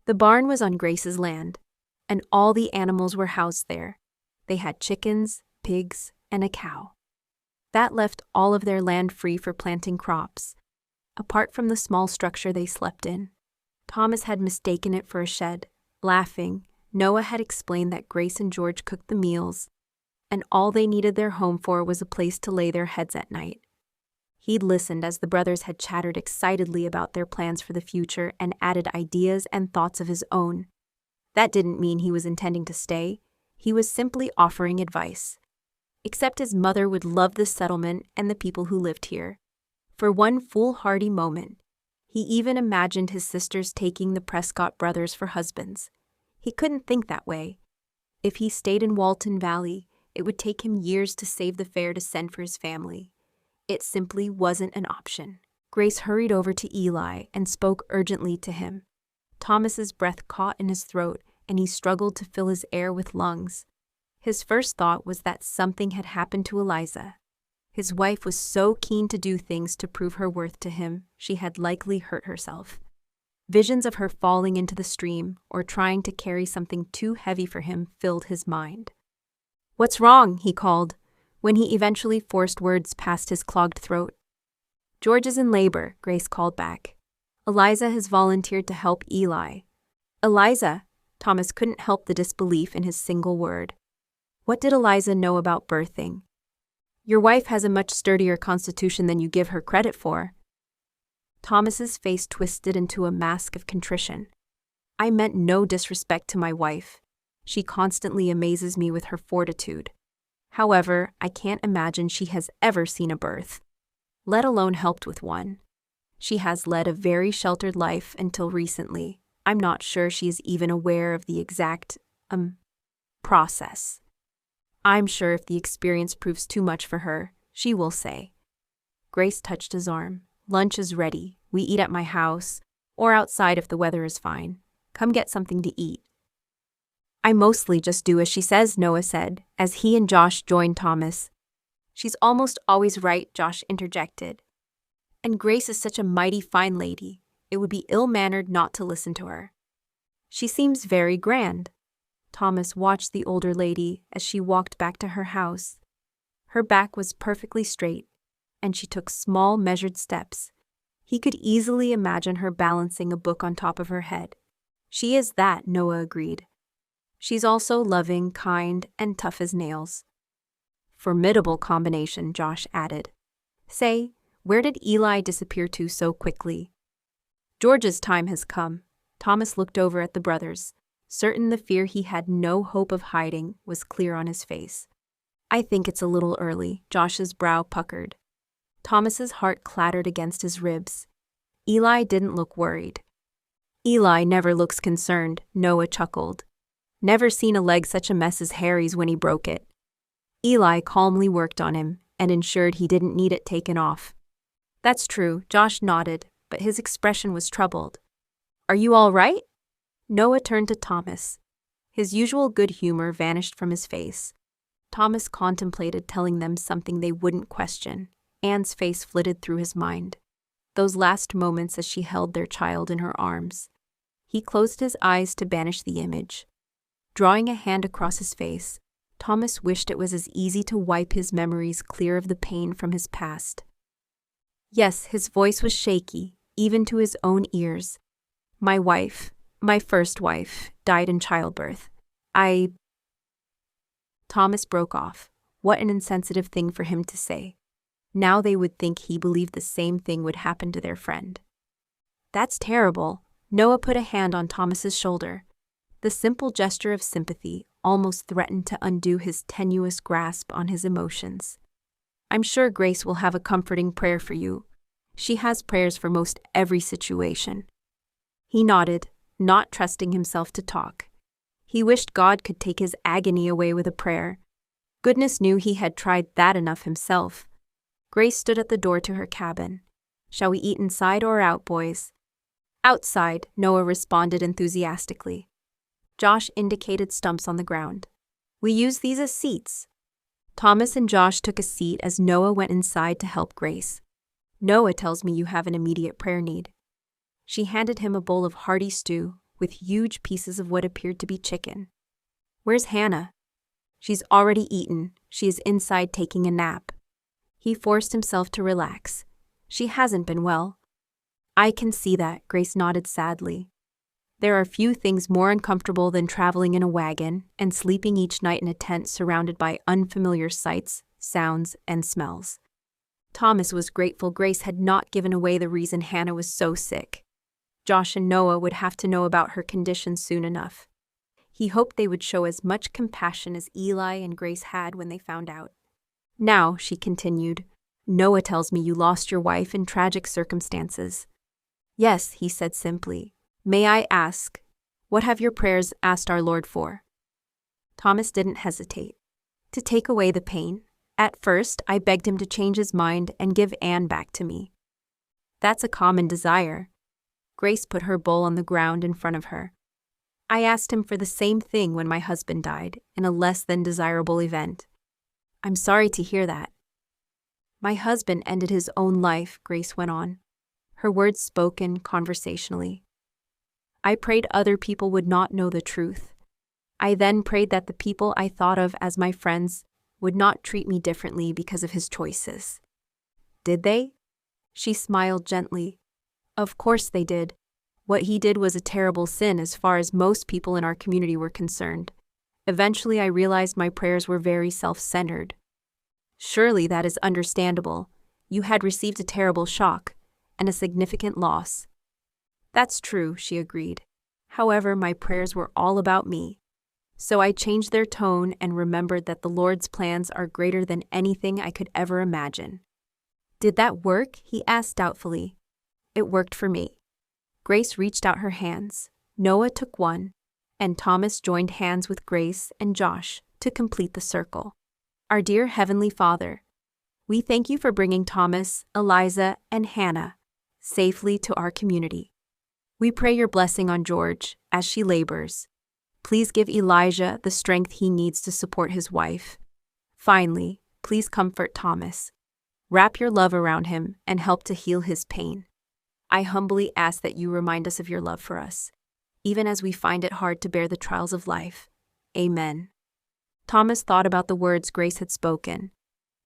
The barn was on Grace's land, and all the animals were housed there. They had chickens, pigs, and a cow. That left all of their land free for planting crops, apart from the small structure they slept in. Thomas had mistaken it for a shed. Laughing, Noah had explained that Grace and George cooked the meals, and all they needed their home for was a place to lay their heads at night. He'd listened as the brothers had chattered excitedly about their plans for the future and added ideas and thoughts of his own. That didn't mean he was intending to stay. He was simply offering advice. Except his mother would love this settlement and the people who lived here. For one foolhardy moment, he even imagined his sisters taking the Prescott brothers for husbands. He couldn't think that way. If he stayed in Walton Valley, it would take him years to save the fare to send for his family. It simply wasn't an option. Grace hurried over to Eli and spoke urgently to him. Thomas's breath caught in his throat, and he struggled to fill his air with lungs. His first thought was that something had happened to Eliza. His wife was so keen to do things to prove her worth to him, she had likely hurt herself. Visions of her falling into the stream or trying to carry something too heavy for him filled his mind. "What's wrong?" he called, when he eventually forced words past his clogged throat. "George is in labor," Grace called back. "Eliza has volunteered to help Eli." "Eliza?" Thomas couldn't help the disbelief in his single word. What did Eliza know about birthing? "Your wife has a much sturdier constitution than you give her credit for." Thomas's face twisted into a mask of contrition. "I meant no disrespect to my wife. She constantly amazes me with her fortitude. However, I can't imagine she has ever seen a birth, let alone helped with one. She has led a very sheltered life until recently. I'm not sure she is even aware of the exact, process. I'm sure if the experience proves too much for her, she will say." Grace touched his arm. "Lunch is ready. We eat at my house, or outside if the weather is fine. Come get something to eat." "I mostly just do as she says," Noah said, as he and Josh joined Thomas. "She's almost always right," Josh interjected. "And Grace is such a mighty fine lady. It would be ill-mannered not to listen to her. She seems very grand." Thomas watched the older lady as she walked back to her house. Her back was perfectly straight, and she took small, measured steps. He could easily imagine her balancing a book on top of her head. She is that, Noah agreed. She's also loving, kind, and tough as nails. Formidable combination, Josh added. Say, where did Eli disappear to so quickly? George's time has come. Thomas looked over at the brothers, certain the fear he had no hope of hiding was clear on his face. I think it's a little early, Josh's brow puckered. Thomas's heart clattered against his ribs. Eli didn't look worried. Eli never looks concerned, Noah chuckled. Never seen a leg such a mess as Harry's when he broke it. Eli calmly worked on him and ensured he didn't need it taken off. That's true, Josh nodded, but his expression was troubled. Are you all right? Noah turned to Thomas. His usual good humor vanished from his face. Thomas contemplated telling them something they wouldn't question. Anne's face flitted through his mind. Those last moments as she held their child in her arms. He closed his eyes to banish the image. Drawing a hand across his face, Thomas wished it was as easy to wipe his memories clear of the pain from his past. Yes, his voice was shaky, even to his own ears. My wife, my first wife, died in childbirth. Thomas broke off. What an insensitive thing for him to say. Now they would think he believed the same thing would happen to their friend. That's terrible. Noah put a hand on Thomas's shoulder. The simple gesture of sympathy almost threatened to undo his tenuous grasp on his emotions. I'm sure Grace will have a comforting prayer for you. She has prayers for most every situation. He nodded, not trusting himself to talk. He wished God could take his agony away with a prayer. Goodness knew he had tried that enough himself. Grace stood at the door to her cabin. Shall we eat inside or out, boys? Outside, Noah responded enthusiastically. Josh indicated stumps on the ground. We use these as seats. Thomas and Josh took a seat as Noah went inside to help Grace. Noah tells me you have an immediate prayer need. She handed him a bowl of hearty stew with huge pieces of what appeared to be chicken. Where's Hannah? She's already eaten. She is inside taking a nap. He forced himself to relax. She hasn't been well. I can see that, Grace nodded sadly. There are few things more uncomfortable than traveling in a wagon and sleeping each night in a tent surrounded by unfamiliar sights, sounds, and smells. Thomas was grateful Grace had not given away the reason Hannah was so sick. Josh and Noah would have to know about her condition soon enough. He hoped they would show as much compassion as Eli and Grace had when they found out. Now, she continued, Noah tells me you lost your wife in tragic circumstances. Yes, he said simply. May I ask, what have your prayers asked our Lord for? Thomas didn't hesitate. To take away the pain. At first, I begged him to change his mind and give Anne back to me. That's a common desire. Grace put her bowl on the ground in front of her. I asked him for the same thing when my husband died, in a less than desirable event. I'm sorry to hear that. My husband ended his own life, Grace went on, her words spoken conversationally. I prayed other people would not know the truth. I then prayed that the people I thought of as my friends would not treat me differently because of his choices. Did they? She smiled gently. Of course they did. What he did was a terrible sin as far as most people in our community were concerned. Eventually I realized my prayers were very self-centered. Surely that is understandable. You had received a terrible shock and a significant loss. That's true, she agreed. However, my prayers were all about me. So I changed their tone and remembered that the Lord's plans are greater than anything I could ever imagine. Did that work? He asked doubtfully. It worked for me. Grace reached out her hands. Noah took one, and Thomas joined hands with Grace and Josh to complete the circle. Our dear Heavenly Father, we thank you for bringing Thomas, Eliza, and Hannah safely to our community. We pray your blessing on George as she labors. Please give Elijah the strength he needs to support his wife. Finally, please comfort Thomas. Wrap your love around him and help to heal his pain. I humbly ask that you remind us of your love for us, even as we find it hard to bear the trials of life. Amen. Thomas thought about the words Grace had spoken.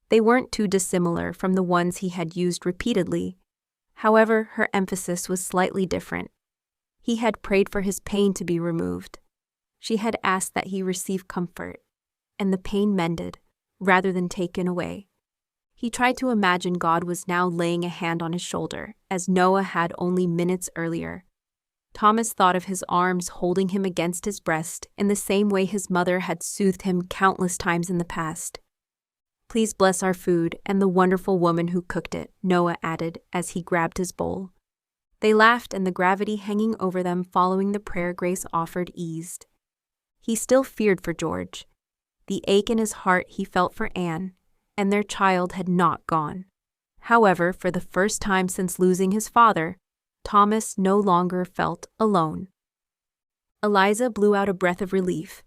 They weren't too dissimilar from the ones he had used repeatedly. However, her emphasis was slightly different. He had prayed for his pain to be removed. She had asked that he receive comfort, and the pain mended, rather than taken away. He tried to imagine God was now laying a hand on his shoulder, as Noah had only minutes earlier. Thomas thought of his arms holding him against his breast in the same way his mother had soothed him countless times in the past. Please bless our food and the wonderful woman who cooked it, Noah added as he grabbed his bowl. They laughed, and the gravity hanging over them following the prayer Grace offered eased. He still feared for George. The ache in his heart he felt for Anne, and their child had not gone. However, for the first time since losing his father, Thomas no longer felt alone. Eliza blew out a breath of relief.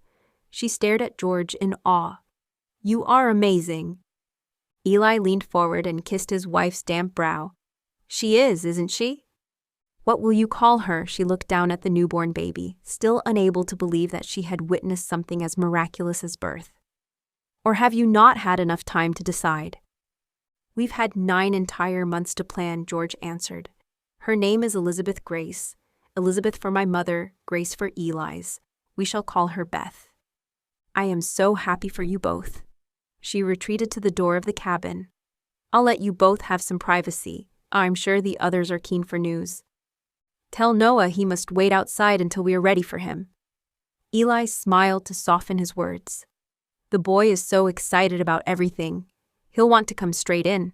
She stared at George in awe. "You are amazing." Eli leaned forward and kissed his wife's damp brow. "She is, isn't she?" "What will you call her?" She looked down at the newborn baby, still unable to believe that she had witnessed something as miraculous as birth. "Or have you not had enough time to decide?" "We've had 9 entire months to plan," George answered. "Her name is Elizabeth Grace. Elizabeth for my mother, Grace for Eli's. We shall call her Beth." "I am so happy for you both." She retreated to the door of the cabin. "I'll let you both have some privacy. I'm sure the others are keen for news. Tell Noah he must wait outside until we are ready for him." Eli smiled to soften his words. "The boy is so excited about everything. He'll want to come straight in."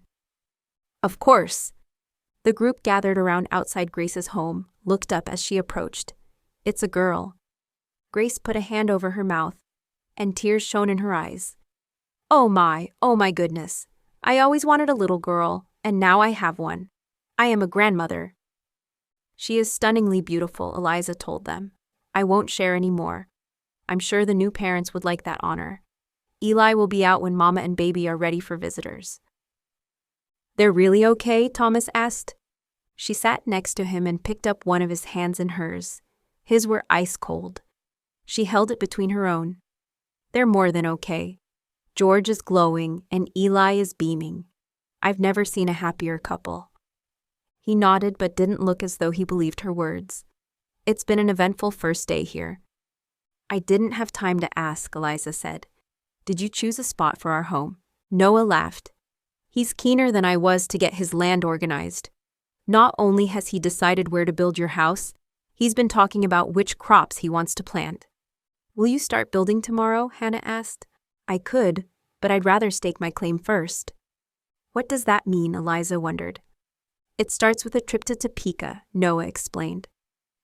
"Of course." The group gathered around outside Grace's home, looked up as she approached. "It's a girl." Grace put a hand over her mouth, and tears shone in her eyes. Oh my goodness. I always wanted a little girl, and now I have one. I am a grandmother." "She is stunningly beautiful," Eliza told them. "I won't share any more. I'm sure the new parents would like that honor. Eli will be out when Mama and Baby are ready for visitors." "They're really okay?" Thomas asked. She sat next to him and picked up one of his hands in hers. His were ice cold. She held it between her own. "They're more than okay. George is glowing and Eli is beaming. I've never seen a happier couple." He nodded but didn't look as though he believed her words. "It's been an eventful first day here." "I didn't have time to ask," Eliza said. "Did you choose a spot for our home?" Noah laughed. "He's keener than I was to get his land organized. Not only has he decided where to build your house, he's been talking about which crops he wants to plant." "Will you start building tomorrow?" Hannah asked. "I could, but I'd rather stake my claim first." "What does that mean?" Eliza wondered. "It starts with a trip to Topeka," Noah explained.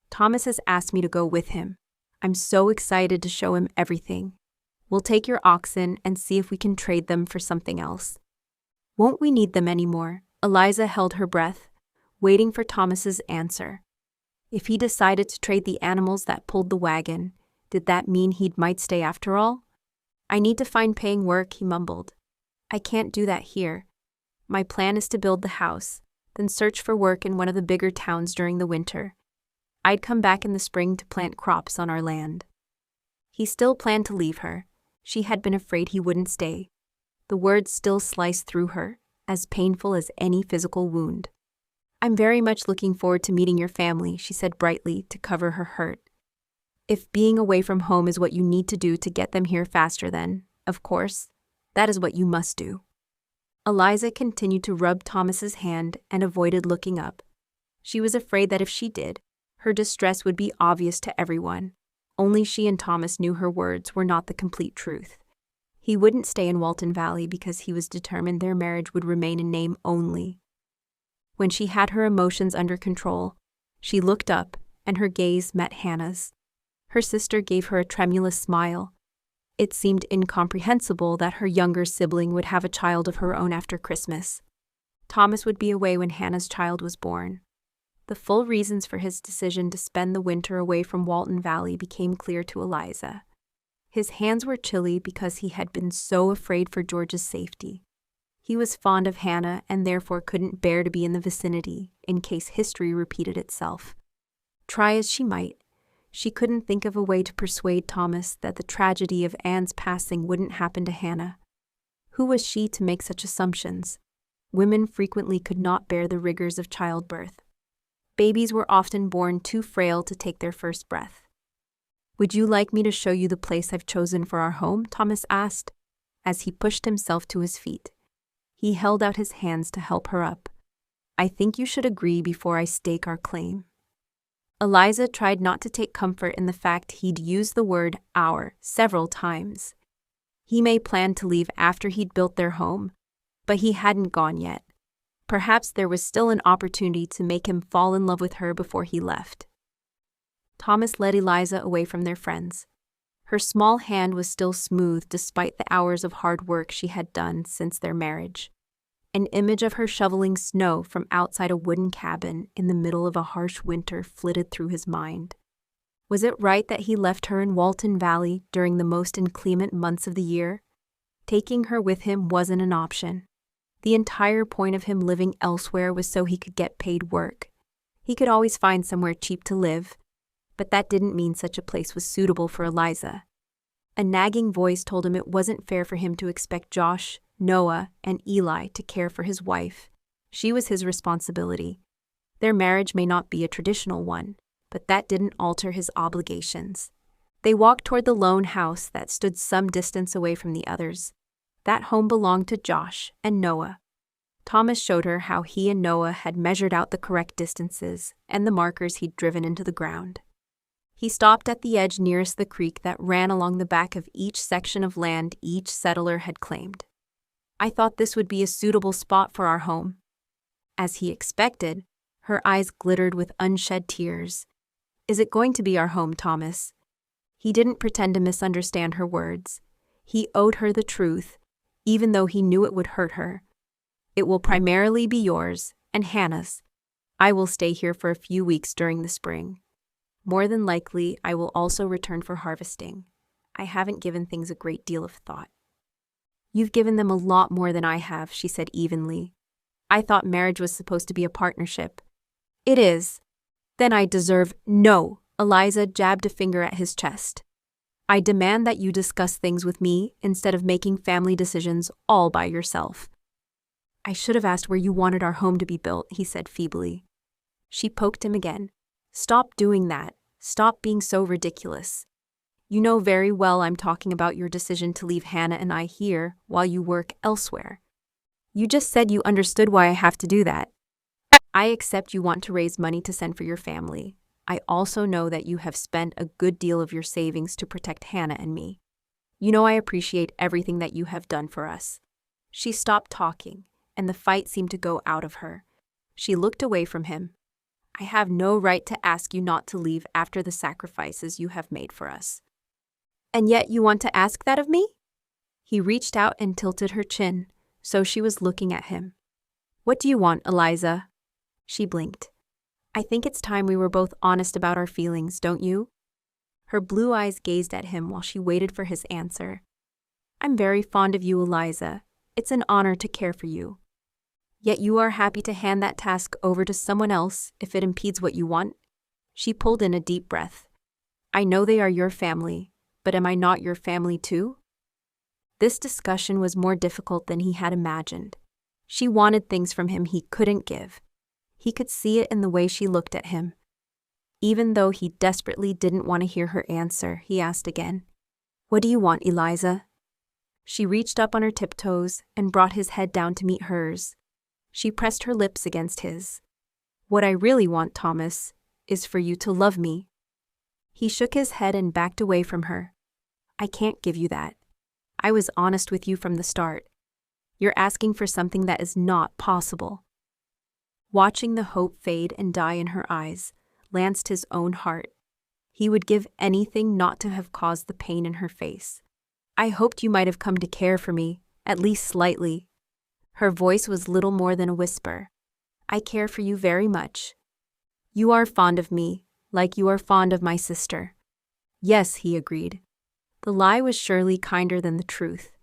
"Thomas has asked me to go with him. I'm so excited to show him everything. We'll take your oxen and see if we can trade them for something else." "Won't we need them anymore?" Eliza held her breath, waiting for Thomas's answer. If he decided to trade the animals that pulled the wagon, did that mean he might stay after all? "I need to find paying work," he mumbled. "I can't do that here. My plan is to build the house, then search for work in one of the bigger towns during the winter. I'd come back in the spring to plant crops on our land." He still planned to leave her. She had been afraid he wouldn't stay. The words still sliced through her, as painful as any physical wound. "I'm very much looking forward to meeting your family," she said brightly to cover her hurt. "If being away from home is what you need to do to get them here faster, then, of course, that is what you must do." Eliza continued to rub Thomas's hand and avoided looking up. She was afraid that if she did, her distress would be obvious to everyone. Only she and Thomas knew her words were not the complete truth. He wouldn't stay in Walton Valley because he was determined their marriage would remain in name only. When she had her emotions under control, she looked up and her gaze met Hannah's. Her sister gave her a tremulous smile. It seemed incomprehensible that her younger sibling would have a child of her own after Christmas. Thomas would be away when Hannah's child was born. The full reasons for his decision to spend the winter away from Walton Valley became clear to Eliza. His hands were chilly because he had been so afraid for George's safety. He was fond of Hannah and therefore couldn't bear to be in the vicinity in case history repeated itself. Try as she might, She couldn't think of a way to persuade Thomas that the tragedy of Anne's passing wouldn't happen to Hannah. Who was she to make such assumptions? Women frequently could not bear the rigors of childbirth. Babies were often born too frail to take their first breath. "Would you like me to show you the place I've chosen for our home?" Thomas asked, as he pushed himself to his feet. He held out his hands to help her up. "I think you should agree before I stake our claim." Eliza tried not to take comfort in the fact he'd used the word "our" several times. He may plan to leave after he'd built their home, but he hadn't gone yet. Perhaps there was still an opportunity to make him fall in love with her before he left. Thomas led Eliza away from their friends. Her small hand was still smooth despite the hours of hard work she had done since their marriage. An image of her shoveling snow from outside a wooden cabin in the middle of a harsh winter flitted through his mind. Was it right that he left her in Walton Valley during the most inclement months of the year? Taking her with him wasn't an option. The entire point of him living elsewhere was so he could get paid work. He could always find somewhere cheap to live, but that didn't mean such a place was suitable for Eliza. A nagging voice told him it wasn't fair for him to expect Josh, Noah, and Eli to care for his wife. She was his responsibility. Their marriage may not be a traditional one, but that didn't alter his obligations. They walked toward the lone house that stood some distance away from the others. That home belonged to Josh and Noah. Thomas showed her how he and Noah had measured out the correct distances and the markers he'd driven into the ground. He stopped at the edge nearest the creek that ran along the back of each section of land each settler had claimed. "I thought this would be a suitable spot for our home." As he expected, her eyes glittered with unshed tears. "Is it going to be our home, Thomas?" He didn't pretend to misunderstand her words. He owed her the truth, even though he knew it would hurt her. "It will primarily be yours and Hannah's. I will stay here for a few weeks during the spring. More than likely, I will also return for harvesting. I haven't given things a great deal of thought." "You've given them a lot more than I have," she said evenly. "I thought marriage was supposed to be a partnership." "It is." "Then I deserve—" "No," Eliza jabbed a finger at his chest. "I demand that you discuss things with me instead of making family decisions all by yourself." "I should have asked where you wanted our home to be built," he said feebly. She poked him again. "Stop doing that. Stop being so ridiculous. You know very well I'm talking about your decision to leave Hannah and I here while you work elsewhere. You just said you understood why I have to do that. I accept you want to raise money to send for your family. I also know that you have spent a good deal of your savings to protect Hannah and me. You know I appreciate everything that you have done for us." She stopped talking, and the fight seemed to go out of her. She looked away from him. "I have no right to ask you not to leave after the sacrifices you have made for us." "And yet you want to ask that of me?" He reached out and tilted her chin, so she was looking at him. "What do you want, Eliza?" She blinked. "I think it's time we were both honest about our feelings, don't you?" Her blue eyes gazed at him while she waited for his answer. "I'm very fond of you, Eliza. It's an honor to care for you. Yet you are happy to hand that task over to someone else if it impedes what you want?" She pulled in a deep breath. "I know they are your family, but am I not your family too?" This discussion was more difficult than he had imagined. She wanted things from him he couldn't give. He could see it in the way she looked at him. Even though he desperately didn't want to hear her answer, he asked again, "What do you want, Eliza?" She reached up on her tiptoes and brought his head down to meet hers. She pressed her lips against his. "What I really want, Thomas, is for you to love me." He shook his head and backed away from her. "I can't give you that. I was honest with you from the start. You're asking for something that is not possible." Watching the hope fade and die in her eyes lanced his own heart. He would give anything not to have caused the pain in her face. "I hoped you might have come to care for me, at least slightly." Her voice was little more than a whisper. "I care for you very much. You are fond of me, like you are fond of my sister." "Yes," he agreed. The lie was surely kinder than the truth.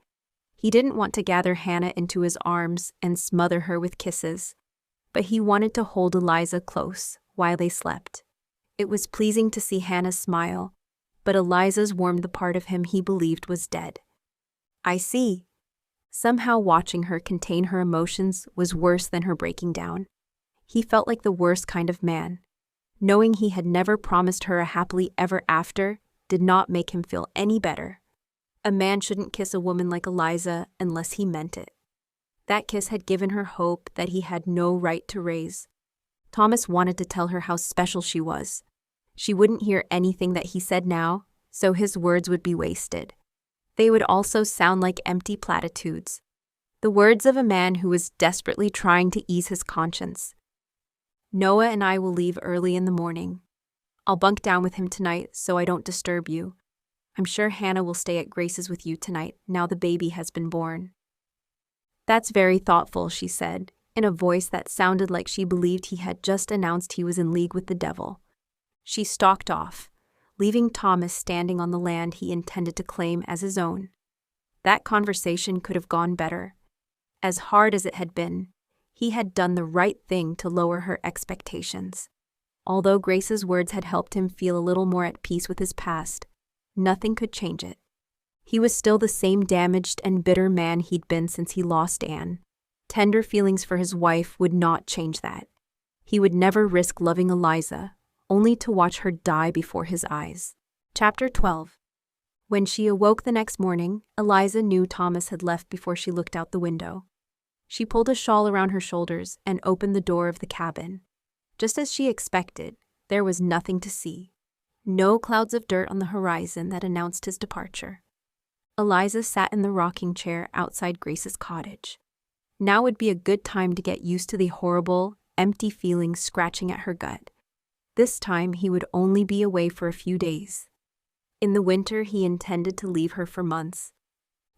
He didn't want to gather Hannah into his arms and smother her with kisses, but he wanted to hold Eliza close while they slept. It was pleasing to see Hannah's smile, but Eliza's warmed the part of him he believed was dead. I see. Somehow watching her contain her emotions was worse than her breaking down. He felt like the worst kind of man. Knowing he had never promised her a happily ever after did not make him feel any better. A man shouldn't kiss a woman like Eliza unless he meant it. That kiss had given her hope that he had no right to raise. Thomas wanted to tell her how special she was. She wouldn't hear anything that he said now, so his words would be wasted. They would also sound like empty platitudes. The words of a man who was desperately trying to ease his conscience. Noah and I will leave early in the morning. I'll bunk down with him tonight so I don't disturb you. I'm sure Hannah will stay at Grace's with you tonight now the baby has been born. That's very thoughtful, she said, in a voice that sounded like she believed he had just announced he was in league with the devil. She stalked off, leaving Thomas standing on the land he intended to claim as his own. That conversation could have gone better. As hard as it had been, he had done the right thing to lower her expectations. Although Grace's words had helped him feel a little more at peace with his past, nothing could change it. He was still the same damaged and bitter man he'd been since he lost Anne. Tender feelings for his wife would not change that. He would never risk loving Eliza, only to watch her die before his eyes. Chapter 12. When she awoke the next morning, Eliza knew Thomas had left before she looked out the window. She pulled a shawl around her shoulders and opened the door of the cabin. Just as she expected, there was nothing to see. No clouds of dirt on the horizon that announced his departure. Eliza sat in the rocking chair outside Grace's cottage. Now would be a good time to get used to the horrible, empty feelings scratching at her gut. This time he would only be away for a few days. In the winter he intended to leave her for months.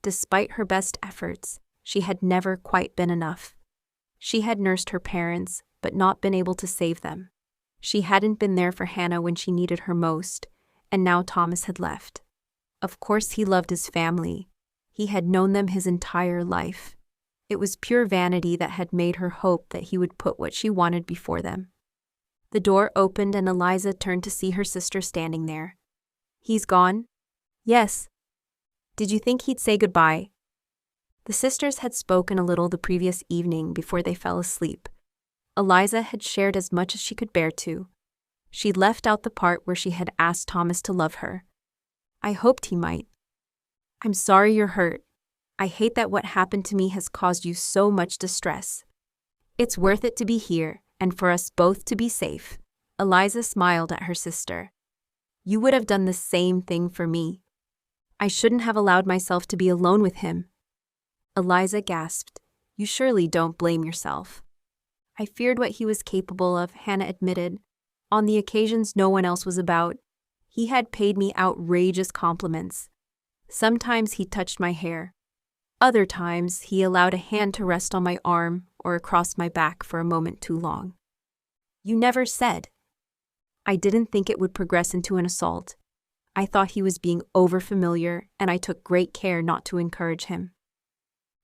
Despite her best efforts, she had never quite been enough. She had nursed her parents, but not been able to save them. She hadn't been there for Hannah when she needed her most, and now Thomas had left. Of course he loved his family. He had known them his entire life. It was pure vanity that had made her hope that he would put what she wanted before them. The door opened and Eliza turned to see her sister standing there. He's gone? Yes. Did you think he'd say goodbye? The sisters had spoken a little the previous evening before they fell asleep. Eliza had shared as much as she could bear to. She'd left out the part where she had asked Thomas to love her. I hoped he might. I'm sorry you're hurt. I hate that what happened to me has caused you so much distress. It's worth it to be here, and for us both to be safe. Eliza smiled at her sister. You would have done the same thing for me. I shouldn't have allowed myself to be alone with him. Eliza gasped. You surely don't blame yourself. I feared what he was capable of, Hannah admitted. On the occasions no one else was about, he had paid me outrageous compliments. Sometimes he touched my hair. Other times he allowed a hand to rest on my arm or across my back for a moment too long. You never said. I didn't think it would progress into an assault. I thought he was being overfamiliar, and I took great care not to encourage him.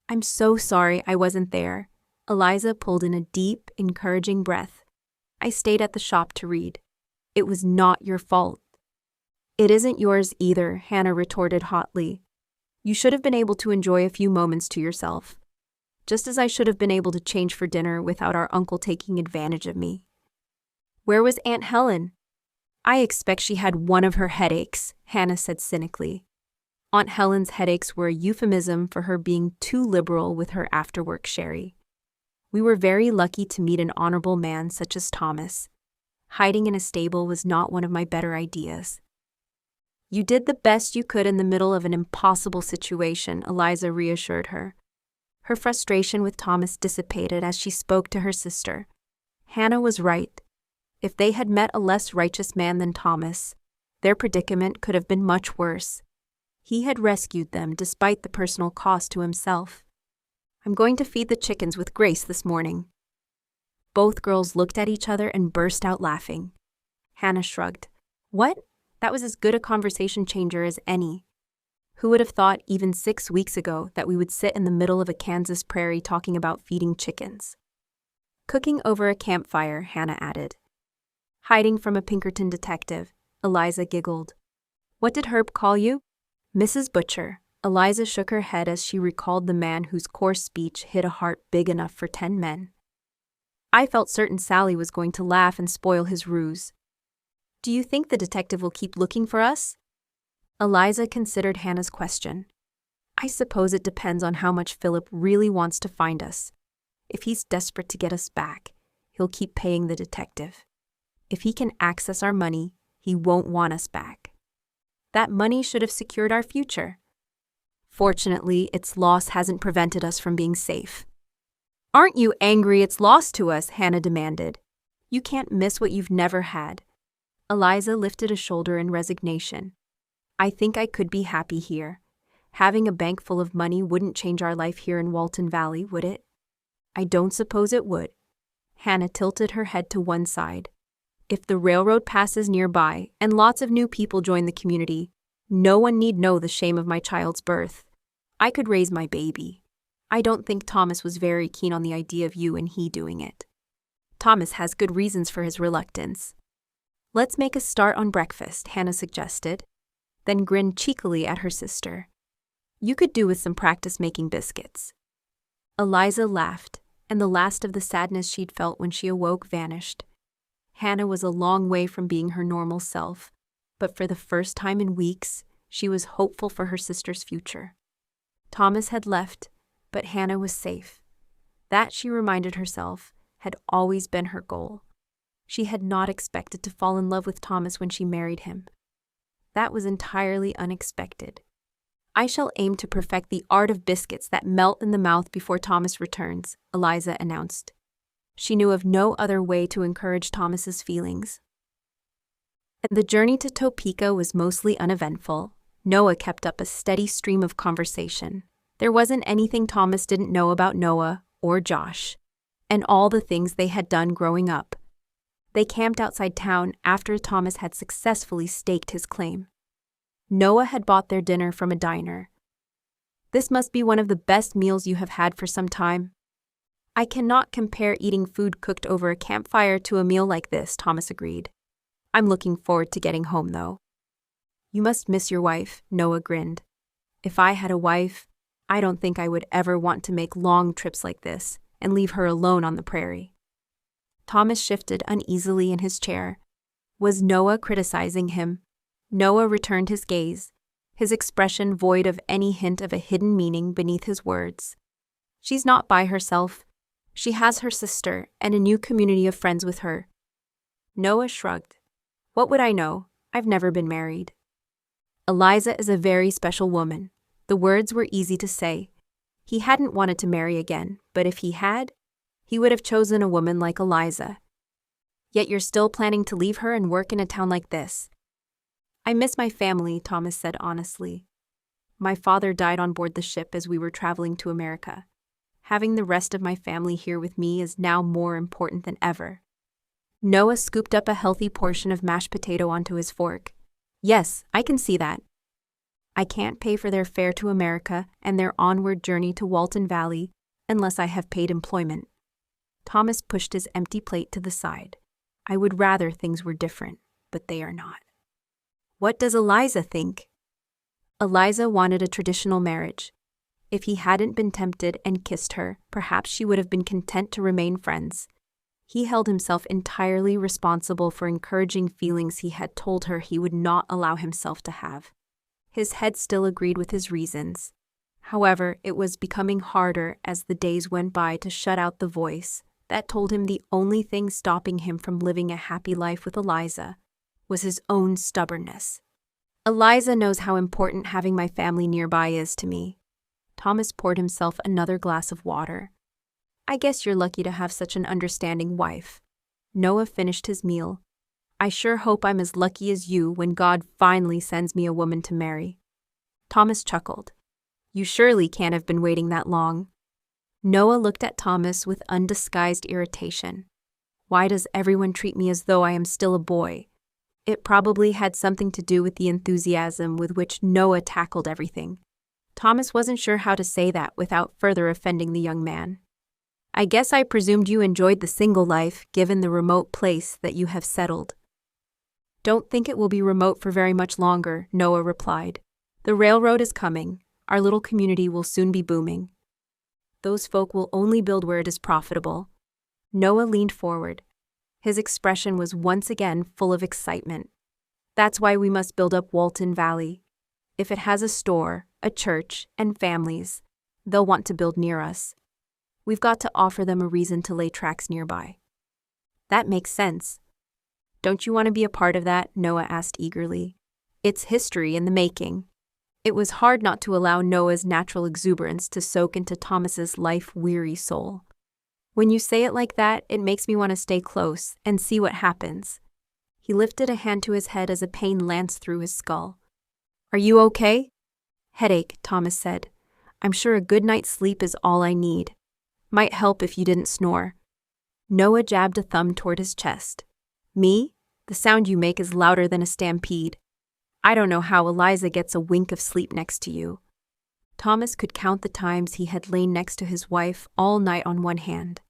I'm so sorry I wasn't there. Eliza pulled in a deep, encouraging breath. I stayed at the shop to read. It was not your fault. It isn't yours either, Hannah retorted hotly. You should have been able to enjoy a few moments to yourself, just as I should have been able to change for dinner without our uncle taking advantage of me. Where was Aunt Helen? I expect she had one of her headaches, Hannah said cynically. Aunt Helen's headaches were a euphemism for her being too liberal with her after-work sherry. We were very lucky to meet an honorable man such as Thomas. Hiding in a stable was not one of my better ideas. You did the best you could in the middle of an impossible situation, Eliza reassured her. Her frustration with Thomas dissipated as she spoke to her sister. Hannah was right. If they had met a less righteous man than Thomas, their predicament could have been much worse. He had rescued them despite the personal cost to himself. I'm going to feed the chickens with Grace this morning. Both girls looked at each other and burst out laughing. Hannah shrugged. What? That was as good a conversation changer as any. Who would have thought even 6 weeks ago that we would sit in the middle of a Kansas prairie talking about feeding chickens? Cooking over a campfire, Hannah added. Hiding from a Pinkerton detective, Eliza giggled. What did Herb call you? Mrs. Butcher. Eliza shook her head as she recalled the man whose coarse speech hit a heart big enough for 10 men. I felt certain Sally was going to laugh and spoil his ruse. Do you think the detective will keep looking for us? Eliza considered Hannah's question. I suppose it depends on how much Philip really wants to find us. If he's desperate to get us back, he'll keep paying the detective. If he can access our money, he won't want us back. That money should have secured our future. Fortunately, its loss hasn't prevented us from being safe. Aren't you angry it's lost to us? Hannah demanded. You can't miss what you've never had. Eliza lifted a shoulder in resignation. I think I could be happy here. Having a bank full of money wouldn't change our life here in Walton Valley, would it? I don't suppose it would. Hannah tilted her head to one side. If the railroad passes nearby and lots of new people join the community, no one need know the shame of my child's birth. I could raise my baby. I don't think Thomas was very keen on the idea of you and he doing it. Thomas has good reasons for his reluctance. Let's make a start on breakfast, Hannah suggested, then grinned cheekily at her sister. You could do with some practice making biscuits. Eliza laughed, and the last of the sadness she'd felt when she awoke vanished. Hannah was a long way from being her normal self, but for the first time in weeks, she was hopeful for her sister's future. Thomas had left, but Hannah was safe. That, she reminded herself, had always been her goal. She had not expected to fall in love with Thomas when she married him. That was entirely unexpected. I shall aim to perfect the art of biscuits that melt in the mouth before Thomas returns, Eliza announced. She knew of no other way to encourage Thomas's feelings. The journey to Topeka was mostly uneventful. Noah kept up a steady stream of conversation. There wasn't anything Thomas didn't know about Noah or Josh, and all the things they had done growing up. They camped outside town after Thomas had successfully staked his claim. Noah had bought their dinner from a diner. This must be one of the best meals you have had for some time. I cannot compare eating food cooked over a campfire to a meal like this, Thomas agreed. I'm looking forward to getting home, though. You must miss your wife, Noah grinned. If I had a wife, I don't think I would ever want to make long trips like this and leave her alone on the prairie. Thomas shifted uneasily in his chair. Was Noah criticizing him? Noah returned his gaze, his expression void of any hint of a hidden meaning beneath his words. She's not by herself. She has her sister and a new community of friends with her. Noah shrugged. What would I know? I've never been married. Eliza is a very special woman. The words were easy to say. He hadn't wanted to marry again, but if he had, he would have chosen a woman like Eliza. Yet you're still planning to leave her and work in a town like this. I miss my family, Thomas said honestly. My father died on board the ship as we were traveling to America. Having the rest of my family here with me is now more important than ever. Noah scooped up a healthy portion of mashed potato onto his fork. Yes, I can see that. I can't pay for their fare to America and their onward journey to Walton Valley unless I have paid employment. Thomas pushed his empty plate to the side. I would rather things were different, but they are not. What does Eliza think? Eliza wanted a traditional marriage. If he hadn't been tempted and kissed her, perhaps she would have been content to remain friends. He held himself entirely responsible for encouraging feelings he had told her he would not allow himself to have. His head still agreed with his reasons. However, it was becoming harder as the days went by to shut out the voice that told him the only thing stopping him from living a happy life with Eliza was his own stubbornness. Eliza knows how important having my family nearby is to me. Thomas poured himself another glass of water. I guess you're lucky to have such an understanding wife. Noah finished his meal. I sure hope I'm as lucky as you when God finally sends me a woman to marry. Thomas chuckled. You surely can't have been waiting that long. Noah looked at Thomas with undisguised irritation. Why does everyone treat me as though I am still a boy? It probably had something to do with the enthusiasm with which Noah tackled everything. Thomas wasn't sure how to say that without further offending the young man. I guess I presumed you enjoyed the single life, given the remote place that you have settled. Don't think it will be remote for very much longer, Noah replied. The railroad is coming. Our little community will soon be booming. Those folk will only build where it is profitable. Noah leaned forward. His expression was once again full of excitement. That's why we must build up Walton Valley. If it has a store, a church, and families, they'll want to build near us. We've got to offer them a reason to lay tracks nearby. That makes sense. Don't you want to be a part of that? Noah asked eagerly. It's history in the making. It was hard not to allow Noah's natural exuberance to soak into Thomas's life-weary soul. When you say it like that, it makes me want to stay close and see what happens. He lifted a hand to his head as a pain lanced through his skull. Are you okay? Headache, Thomas said. I'm sure a good night's sleep is all I need. Might help if you didn't snore. Noah jabbed a thumb toward his chest. Me? The sound you make is louder than a stampede. I don't know how Eliza gets a wink of sleep next to you. Thomas could count the times he had lain next to his wife all night on one hand.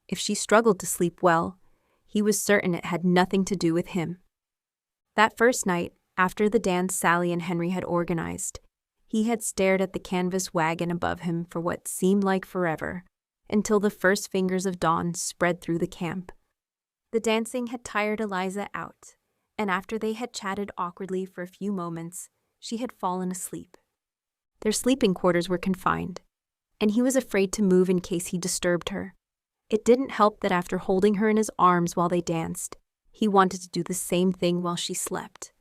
If she struggled to sleep well, he was certain it had nothing to do with him. That first night, after the dance Sally and Henry had organized, he had stared at the canvas wagon above him for what seemed like forever, until the first fingers of dawn spread through the camp. The dancing had tired Eliza out, and after they had chatted awkwardly for a few moments, she had fallen asleep. Their sleeping quarters were confined, and he was afraid to move in case he disturbed her. It didn't help that after holding her in his arms while they danced, he wanted to do the same thing while she slept.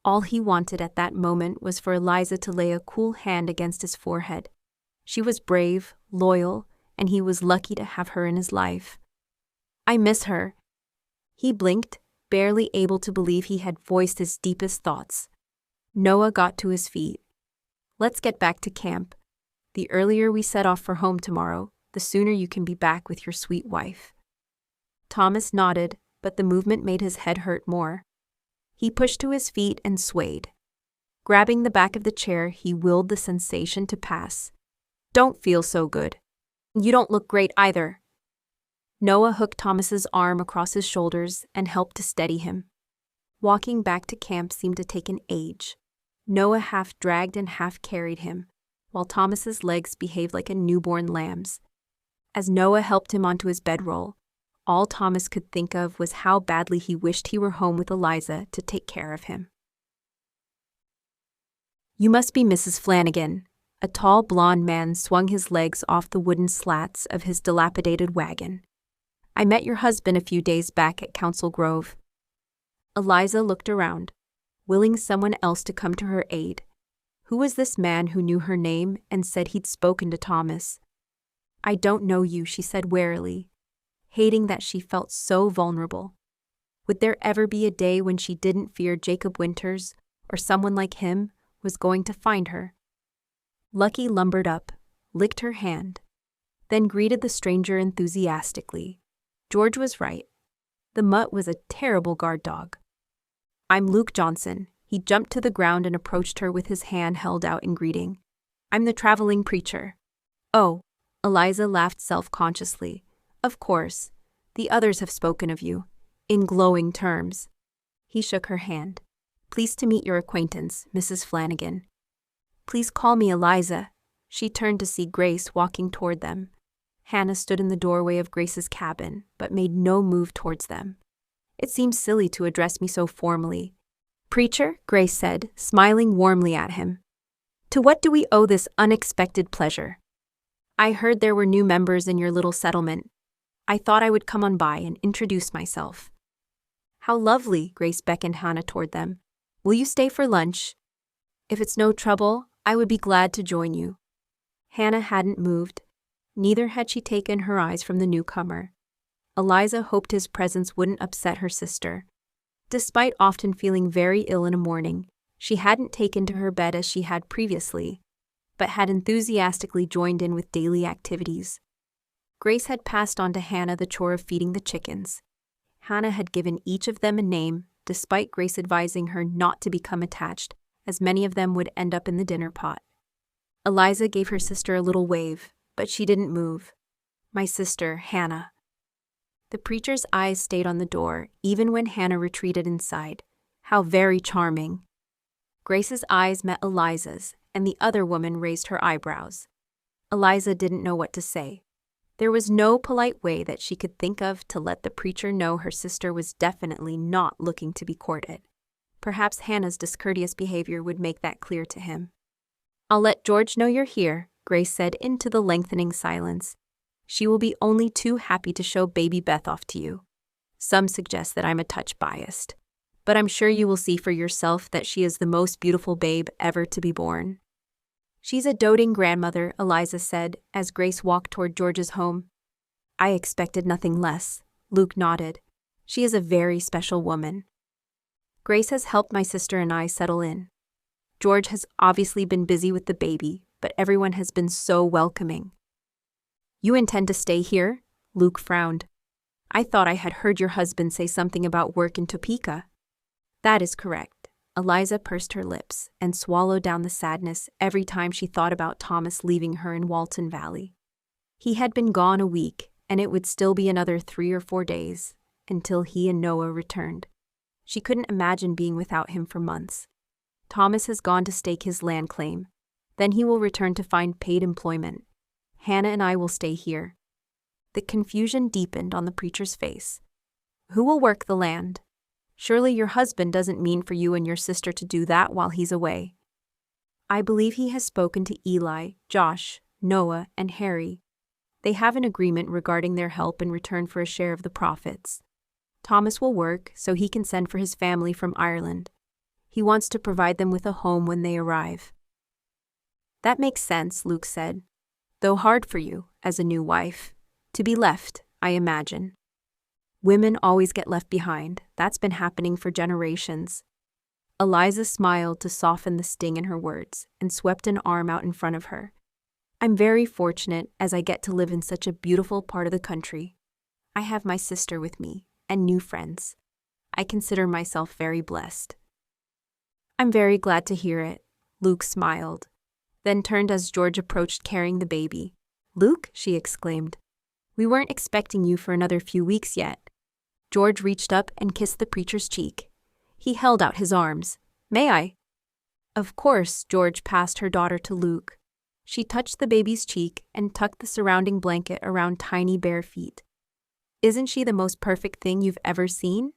All he wanted at that moment was for Eliza to lay a cool hand against his forehead. She was brave, loyal, and he was lucky to have her in his life. I miss her. He blinked, barely able to believe he had voiced his deepest thoughts. Noah got to his feet. Let's get back to camp. The earlier we set off for home tomorrow, the sooner you can be back with your sweet wife. Thomas nodded, but the movement made his head hurt more. He pushed to his feet and swayed. Grabbing the back of the chair, he willed the sensation to pass. Don't feel so good. You don't look great either. Noah hooked Thomas's arm across his shoulders and helped to steady him. Walking back to camp seemed to take an age. Noah half dragged and half carried him, while Thomas's legs behaved like a newborn lamb's. As Noah helped him onto his bedroll, all Thomas could think of was how badly he wished he were home with Eliza to take care of him. You must be Mrs. Flannagan. A tall blond man swung his legs off the wooden slats of his dilapidated wagon. I met your husband a few days back at Council Grove. Eliza looked around, willing someone else to come to her aid. Who was this man who knew her name and said he'd spoken to Thomas? I don't know you, she said warily, hating that she felt so vulnerable. Would there ever be a day when she didn't fear Jacob Winters or someone like him was going to find her? Lucky lumbered up, licked her hand, then greeted the stranger enthusiastically. George was right. The mutt was a terrible guard dog. I'm Luke Johnson. He jumped to the ground and approached her with his hand held out in greeting. I'm the traveling preacher. Oh, Eliza laughed self-consciously. Of course. The others have spoken of you, in glowing terms. He shook her hand. Pleased to meet your acquaintance, Mrs. Flannagan. Please call me Eliza. She turned to see Grace walking toward them. Hannah stood in the doorway of Grace's cabin, but made no move towards them. It seems silly to address me so formally. Preacher, Grace said, smiling warmly at him. To what do we owe this unexpected pleasure? I heard there were new members in your little settlement. I thought I would come on by and introduce myself. How lovely, Grace beckoned Hannah toward them. Will you stay for lunch? If it's no trouble, I would be glad to join you. Hannah hadn't moved. Neither had she taken her eyes from the newcomer. Eliza hoped his presence wouldn't upset her sister. Despite often feeling very ill in a morning, she hadn't taken to her bed as she had previously, but had enthusiastically joined in with daily activities. Grace had passed on to Hannah the chore of feeding the chickens. Hannah had given each of them a name, despite Grace advising her not to become attached, as many of them would end up in the dinner pot. Eliza gave her sister a little wave, but she didn't move. My sister, Hannah." The preacher's eyes stayed on the door, even when Hannah retreated inside. How very charming. Grace's eyes met Eliza's, and the other woman raised her eyebrows. Eliza didn't know what to say. There was no polite way that she could think of to let the preacher know her sister was definitely not looking to be courted. Perhaps Hannah's discourteous behavior would make that clear to him. "I'll let George know you're here," Grace said into the lengthening silence. "She will be only too happy to show baby Beth off to you. Some suggest that I'm a touch biased, but I'm sure you will see for yourself that she is the most beautiful babe ever to be born." "She's a doting grandmother," Eliza said as Grace walked toward George's home. "I expected nothing less," Luke nodded. "She is a very special woman. Grace has helped my sister and I settle in. George has obviously been busy with the baby, but everyone has been so welcoming." "You intend to stay here?" Luke frowned. "I thought I had heard your husband say something about work in Topeka." "That is correct." Eliza pursed her lips and swallowed down the sadness every time she thought about Thomas leaving her in Walton Valley. He had been gone a week, and it would still be another 3 or 4 days until he and Noah returned. She couldn't imagine being without him for months. Thomas has gone to stake his land claim. Then he will return to find paid employment. Hannah and I will stay here. The confusion deepened on the preacher's face. "Who will work the land? Surely your husband doesn't mean for you and your sister to do that while he's away." "I believe he has spoken to Eli, Josh, Noah, and Harry. They have an agreement regarding their help in return for a share of the profits. Thomas will work so he can send for his family from Ireland. He wants to provide them with a home when they arrive." "That makes sense," Luke said. "Though hard for you, as a new wife, to be left, I imagine. Women always get left behind. That's been happening for generations." Eliza smiled to soften the sting in her words and swept an arm out in front of her. "I'm very fortunate as I get to live in such a beautiful part of the country. I have my sister with me and new friends. I consider myself very blessed." "I'm very glad to hear it," Luke smiled, then turned as George approached carrying the baby. "Luke," she exclaimed, "we weren't expecting you for another few weeks yet." George reached up and kissed the preacher's cheek. He held out his arms. "May I?" Of course, George passed her daughter to Luke. She touched the baby's cheek and tucked the surrounding blanket around tiny bare feet. "Isn't she the most perfect thing you've ever seen?"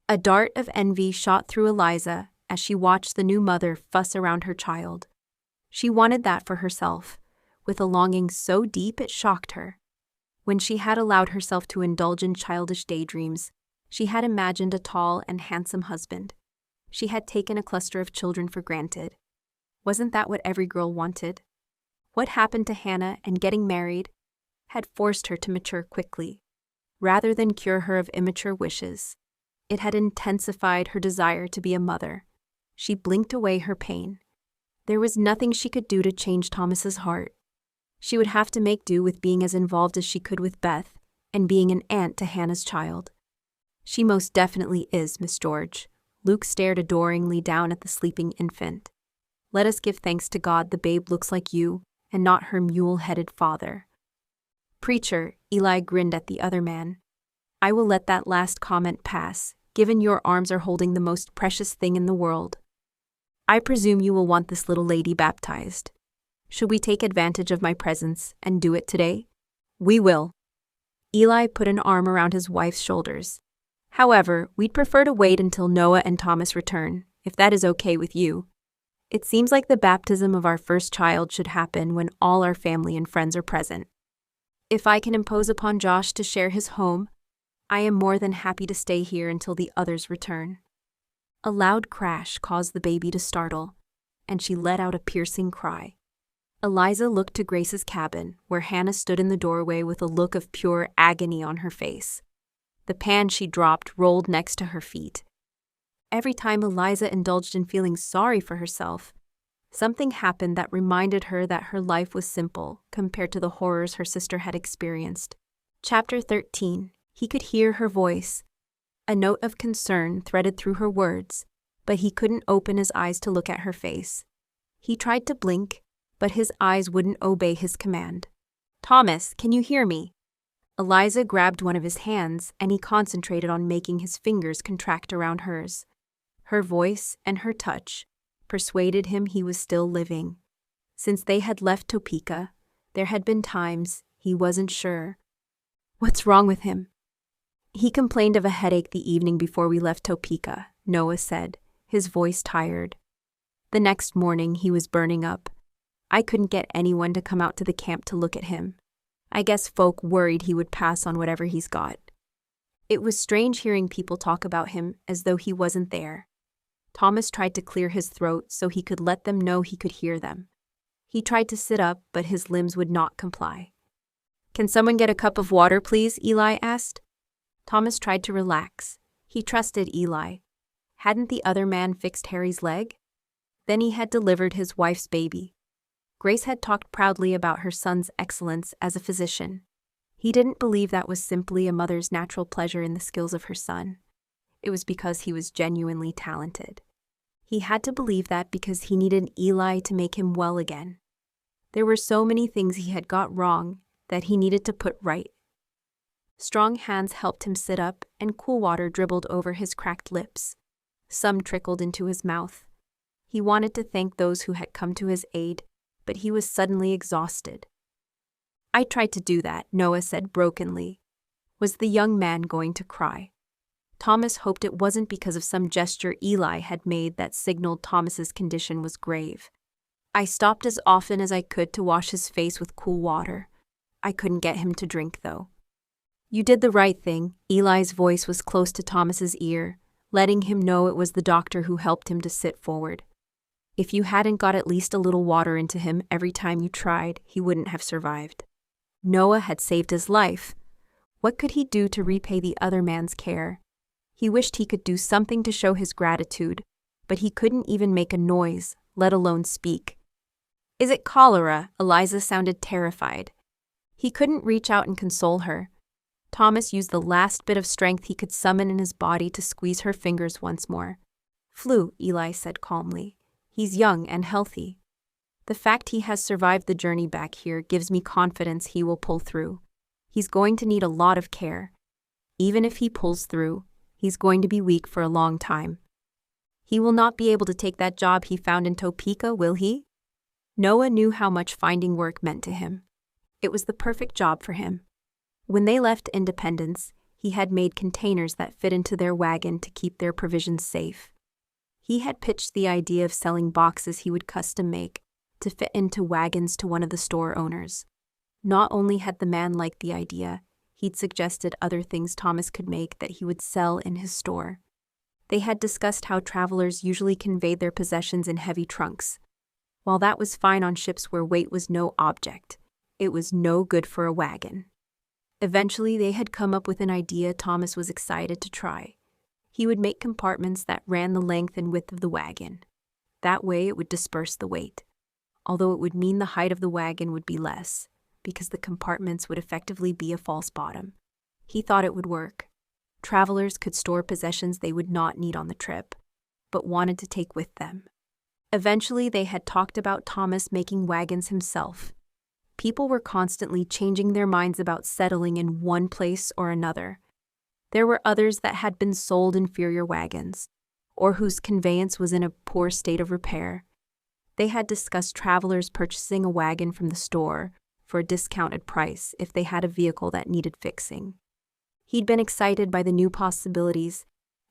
A dart of envy shot through Eliza as she watched the new mother fuss around her child. She wanted that for herself, with a longing so deep it shocked her. When she had allowed herself to indulge in childish daydreams, she had imagined a tall and handsome husband. She had taken a cluster of children for granted. Wasn't that what every girl wanted? What happened to Hannah and getting married had forced her to mature quickly, rather than cure her of immature wishes. It had intensified her desire to be a mother. She blinked away her pain. There was nothing she could do to change Thomas's heart. She would have to make do with being as involved as she could with Beth and being an aunt to Hannah's child. "She most definitely is, Miss George." Luke stared adoringly down at the sleeping infant. "Let us give thanks to God the babe looks like you and not her mule-headed father." "Preacher," Eli grinned at the other man, "I will let that last comment pass, given your arms are holding the most precious thing in the world. I presume you will want this little lady baptized. Should we take advantage of my presence and do it today?" "We will." Eli put an arm around his wife's shoulders. "However, we'd prefer to wait until Noah and Thomas return, if that is okay with you. It seems like the baptism of our first child should happen when all our family and friends are present. If I can impose upon Josh to share his home, I am more than happy to stay here until the others return." A loud crash caused the baby to startle, and she let out a piercing cry. Eliza looked to Grace's cabin, where Hannah stood in the doorway with a look of pure agony on her face. The pan she dropped rolled next to her feet. Every time Eliza indulged in feeling sorry for herself, something happened that reminded her that her life was simple compared to the horrors her sister had experienced. Chapter 13. He could hear her voice. A note of concern threaded through her words, but he couldn't open his eyes to look at her face. He tried to blink, but his eyes wouldn't obey his command. Thomas, can you hear me? Eliza grabbed one of his hands, and he concentrated on making his fingers contract around hers. Her voice and her touch persuaded him he was still living. Since they had left Topeka, there had been times he wasn't sure. What's wrong with him? He complained of a headache the evening before we left Topeka, Noah said, his voice tired. The next morning he was burning up. I couldn't get anyone to come out to the camp to look at him. I guess folk worried he would pass on whatever he's got. It was strange hearing people talk about him as though he wasn't there. Thomas tried to clear his throat so he could let them know he could hear them. He tried to sit up, but his limbs would not comply. Can someone get a cup of water, please? Eli asked. Thomas tried to relax. He trusted Eli. Hadn't the other man fixed Harry's leg? Then he had delivered his wife's baby. Grace had talked proudly about her son's excellence as a physician. He didn't believe that was simply a mother's natural pleasure in the skills of her son. It was because he was genuinely talented. He had to believe that because he needed Eli to make him well again. There were so many things he had got wrong that he needed to put right. Strong hands helped him sit up, and cool water dribbled over his cracked lips. Some trickled into his mouth. He wanted to thank those who had come to his aid, but he was suddenly exhausted. I tried to do that, Noah said brokenly. Was the young man going to cry? Thomas hoped it wasn't because of some gesture Eli had made that signaled Thomas's condition was grave. I stopped as often as I could to wash his face with cool water. I couldn't get him to drink, though. You did the right thing. Eli's voice was close to Thomas's ear, letting him know it was the doctor who helped him to sit forward. If you hadn't got at least a little water into him every time you tried, he wouldn't have survived. Noah had saved his life. What could he do to repay the other man's care? He wished he could do something to show his gratitude, but he couldn't even make a noise, let alone speak. Is it cholera? Eliza sounded terrified. He couldn't reach out and console her. Thomas used the last bit of strength he could summon in his body to squeeze her fingers once more. Flu, Eli said calmly. He's young and healthy. The fact he has survived the journey back here gives me confidence he will pull through. He's going to need a lot of care. Even if he pulls through, he's going to be weak for a long time. He will not be able to take that job he found in Topeka, will he? Noah knew how much finding work meant to him. It was the perfect job for him. When they left Independence, he had made containers that fit into their wagon to keep their provisions safe. He had pitched the idea of selling boxes he would custom make to fit into wagons to one of the store owners. Not only had the man liked the idea, he'd suggested other things Thomas could make that he would sell in his store. They had discussed how travelers usually conveyed their possessions in heavy trunks. While that was fine on ships where weight was no object, it was no good for a wagon. Eventually, they had come up with an idea Thomas was excited to try. He would make compartments that ran the length and width of the wagon. That way it would disperse the weight, although it would mean the height of the wagon would be less, because the compartments would effectively be a false bottom. He thought it would work. Travelers could store possessions they would not need on the trip, but wanted to take with them. Eventually, they had talked about Thomas making wagons himself. People were constantly changing their minds about settling in one place or another. There were others that had been sold inferior wagons, or whose conveyance was in a poor state of repair. They had discussed travelers purchasing a wagon from the store for a discounted price if they had a vehicle that needed fixing. He'd been excited by the new possibilities,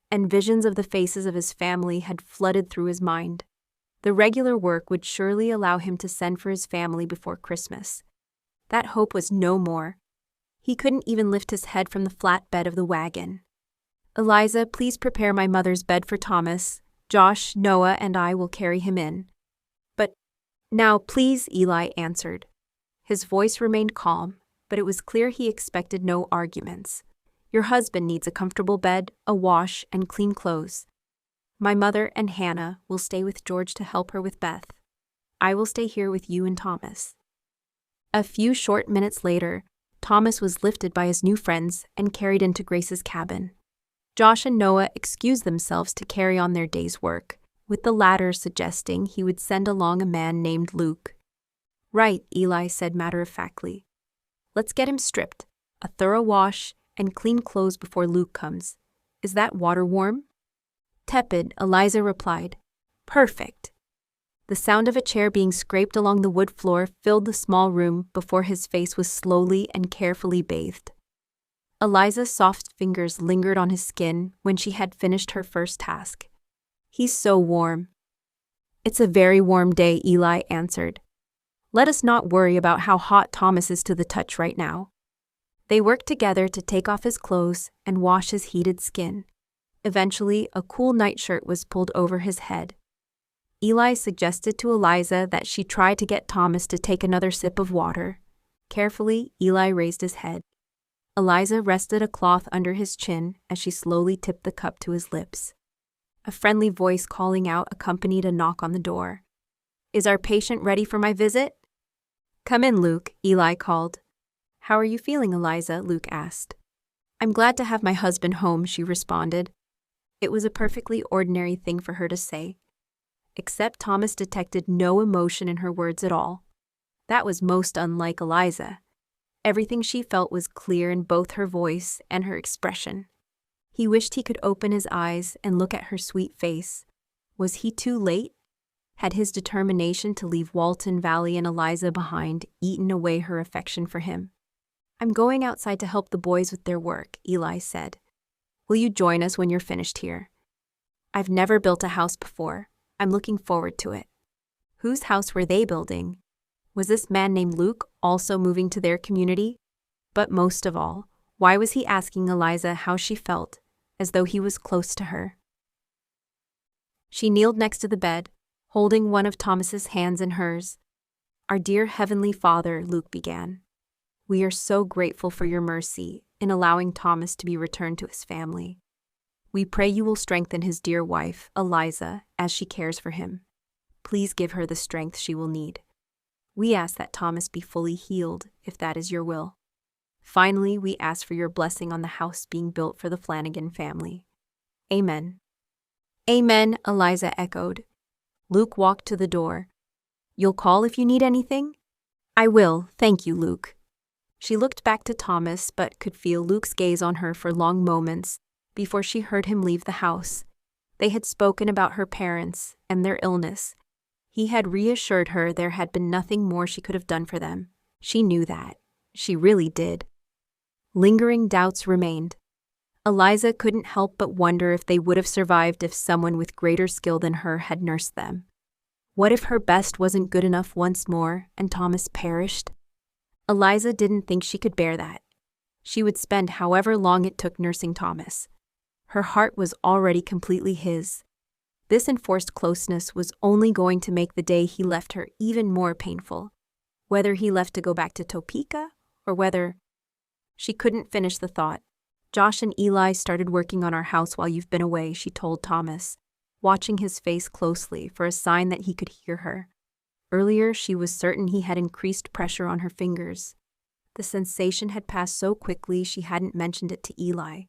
and visions of the faces of his family had flooded through his mind. The regular work would surely allow him to send for his family before Christmas. That hope was no more. He couldn't even lift his head from the flat bed of the wagon. Eliza, please prepare my mother's bed for Thomas. Josh, Noah, and I will carry him in. But now, please, Eli answered. His voice remained calm, but it was clear he expected no arguments. Your husband needs a comfortable bed, a wash, and clean clothes. My mother and Hannah will stay with George to help her with Beth. I will stay here with you and Thomas. A few short minutes later, Thomas was lifted by his new friends and carried into Grace's cabin. Josh and Noah excused themselves to carry on their day's work, with the latter suggesting he would send along a man named Luke. Right, Eli said matter-of-factly. Let's get him stripped, a thorough wash, and clean clothes before Luke comes. Is that water warm? Tepid, Eliza replied. Perfect. The sound of a chair being scraped along the wood floor filled the small room before his face was slowly and carefully bathed. Eliza's soft fingers lingered on his skin when she had finished her first task. He's so warm. It's a very warm day, Eli answered. Let us not worry about how hot Thomas is to the touch right now. They worked together to take off his clothes and wash his heated skin. Eventually, a cool nightshirt was pulled over his head. Eli suggested to Eliza that she try to get Thomas to take another sip of water. Carefully, Eli raised his head. Eliza rested a cloth under his chin as she slowly tipped the cup to his lips. A friendly voice calling out accompanied a knock on the door. Is our patient ready for my visit? Come in, Luke, Eli called. How are you feeling, Eliza? Luke asked. I'm glad to have my husband home, she responded. It was a perfectly ordinary thing for her to say. Except Thomas detected no emotion in her words at all. That was most unlike Eliza. Everything she felt was clear in both her voice and her expression. He wished he could open his eyes and look at her sweet face. Was he too late? Had his determination to leave Walton Valley and Eliza behind eaten away her affection for him? I'm going outside to help the boys with their work, Eli said. Will you join us when you're finished here? I've never built a house before. I'm looking forward to it. Whose house were they building? Was this man named Luke also moving to their community? But most of all, why was he asking Eliza how she felt, as though he was close to her? She kneeled next to the bed, holding one of Thomas's hands in hers. Our dear Heavenly Father, Luke began. We are so grateful for your mercy in allowing Thomas to be returned to his family. We pray you will strengthen his dear wife, Eliza, as she cares for him. Please give her the strength she will need. We ask that Thomas be fully healed, if that is your will. Finally, we ask for your blessing on the house being built for the Flannagan family. Amen. Amen, Eliza echoed. Luke walked to the door. You'll call if you need anything? I will, thank you, Luke. She looked back to Thomas but could feel Luke's gaze on her for long moments before she heard him leave the house. They had spoken about her parents and their illness. He had reassured her there had been nothing more she could have done for them. She knew that. She really did. Lingering doubts remained. Eliza couldn't help but wonder if they would have survived if someone with greater skill than her had nursed them. What if her best wasn't good enough once more and Thomas perished? Eliza didn't think she could bear that. She would spend however long it took nursing Thomas. Her heart was already completely his. This enforced closeness was only going to make the day he left her even more painful. Whether he left to go back to Topeka, or whether... She couldn't finish the thought. Josh and Eli started working on our house while you've been away, she told Thomas, watching his face closely for a sign that he could hear her. Earlier, she was certain he had increased pressure on her fingers. The sensation had passed so quickly she hadn't mentioned it to Eli.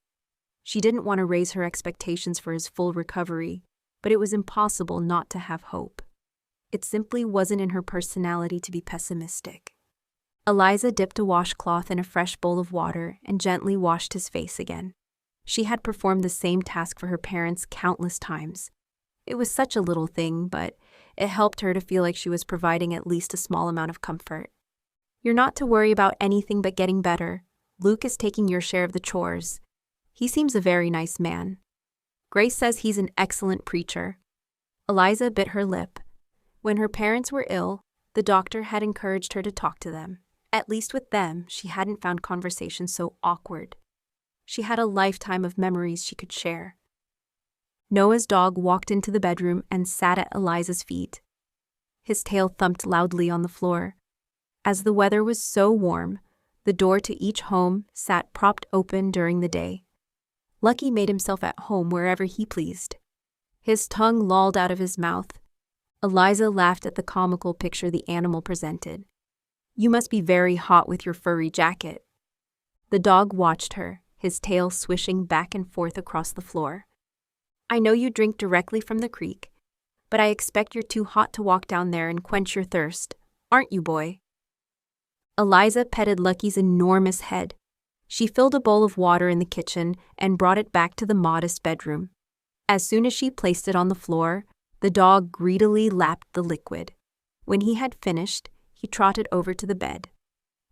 She didn't want to raise her expectations for his full recovery, but it was impossible not to have hope. It simply wasn't in her personality to be pessimistic. Eliza dipped a washcloth in a fresh bowl of water and gently washed his face again. She had performed the same task for her parents countless times. It was such a little thing, but it helped her to feel like she was providing at least a small amount of comfort. You're not to worry about anything but getting better. Luke is taking your share of the chores. He seems a very nice man. Grace says he's an excellent preacher. Eliza bit her lip. When her parents were ill, the doctor had encouraged her to talk to them. At least with them, she hadn't found conversation so awkward. She had a lifetime of memories she could share. Noah's dog walked into the bedroom and sat at Eliza's feet. His tail thumped loudly on the floor. As the weather was so warm, the door to each home sat propped open during the day. Lucky made himself at home wherever he pleased. His tongue lolled out of his mouth. Eliza laughed at the comical picture the animal presented. You must be very hot with your furry jacket. The dog watched her, his tail swishing back and forth across the floor. I know you drink directly from the creek, but I expect you're too hot to walk down there and quench your thirst, aren't you, boy? Eliza petted Lucky's enormous head. She filled a bowl of water in the kitchen and brought it back to the modest bedroom. As soon as she placed it on the floor, the dog greedily lapped the liquid. When he had finished, he trotted over to the bed.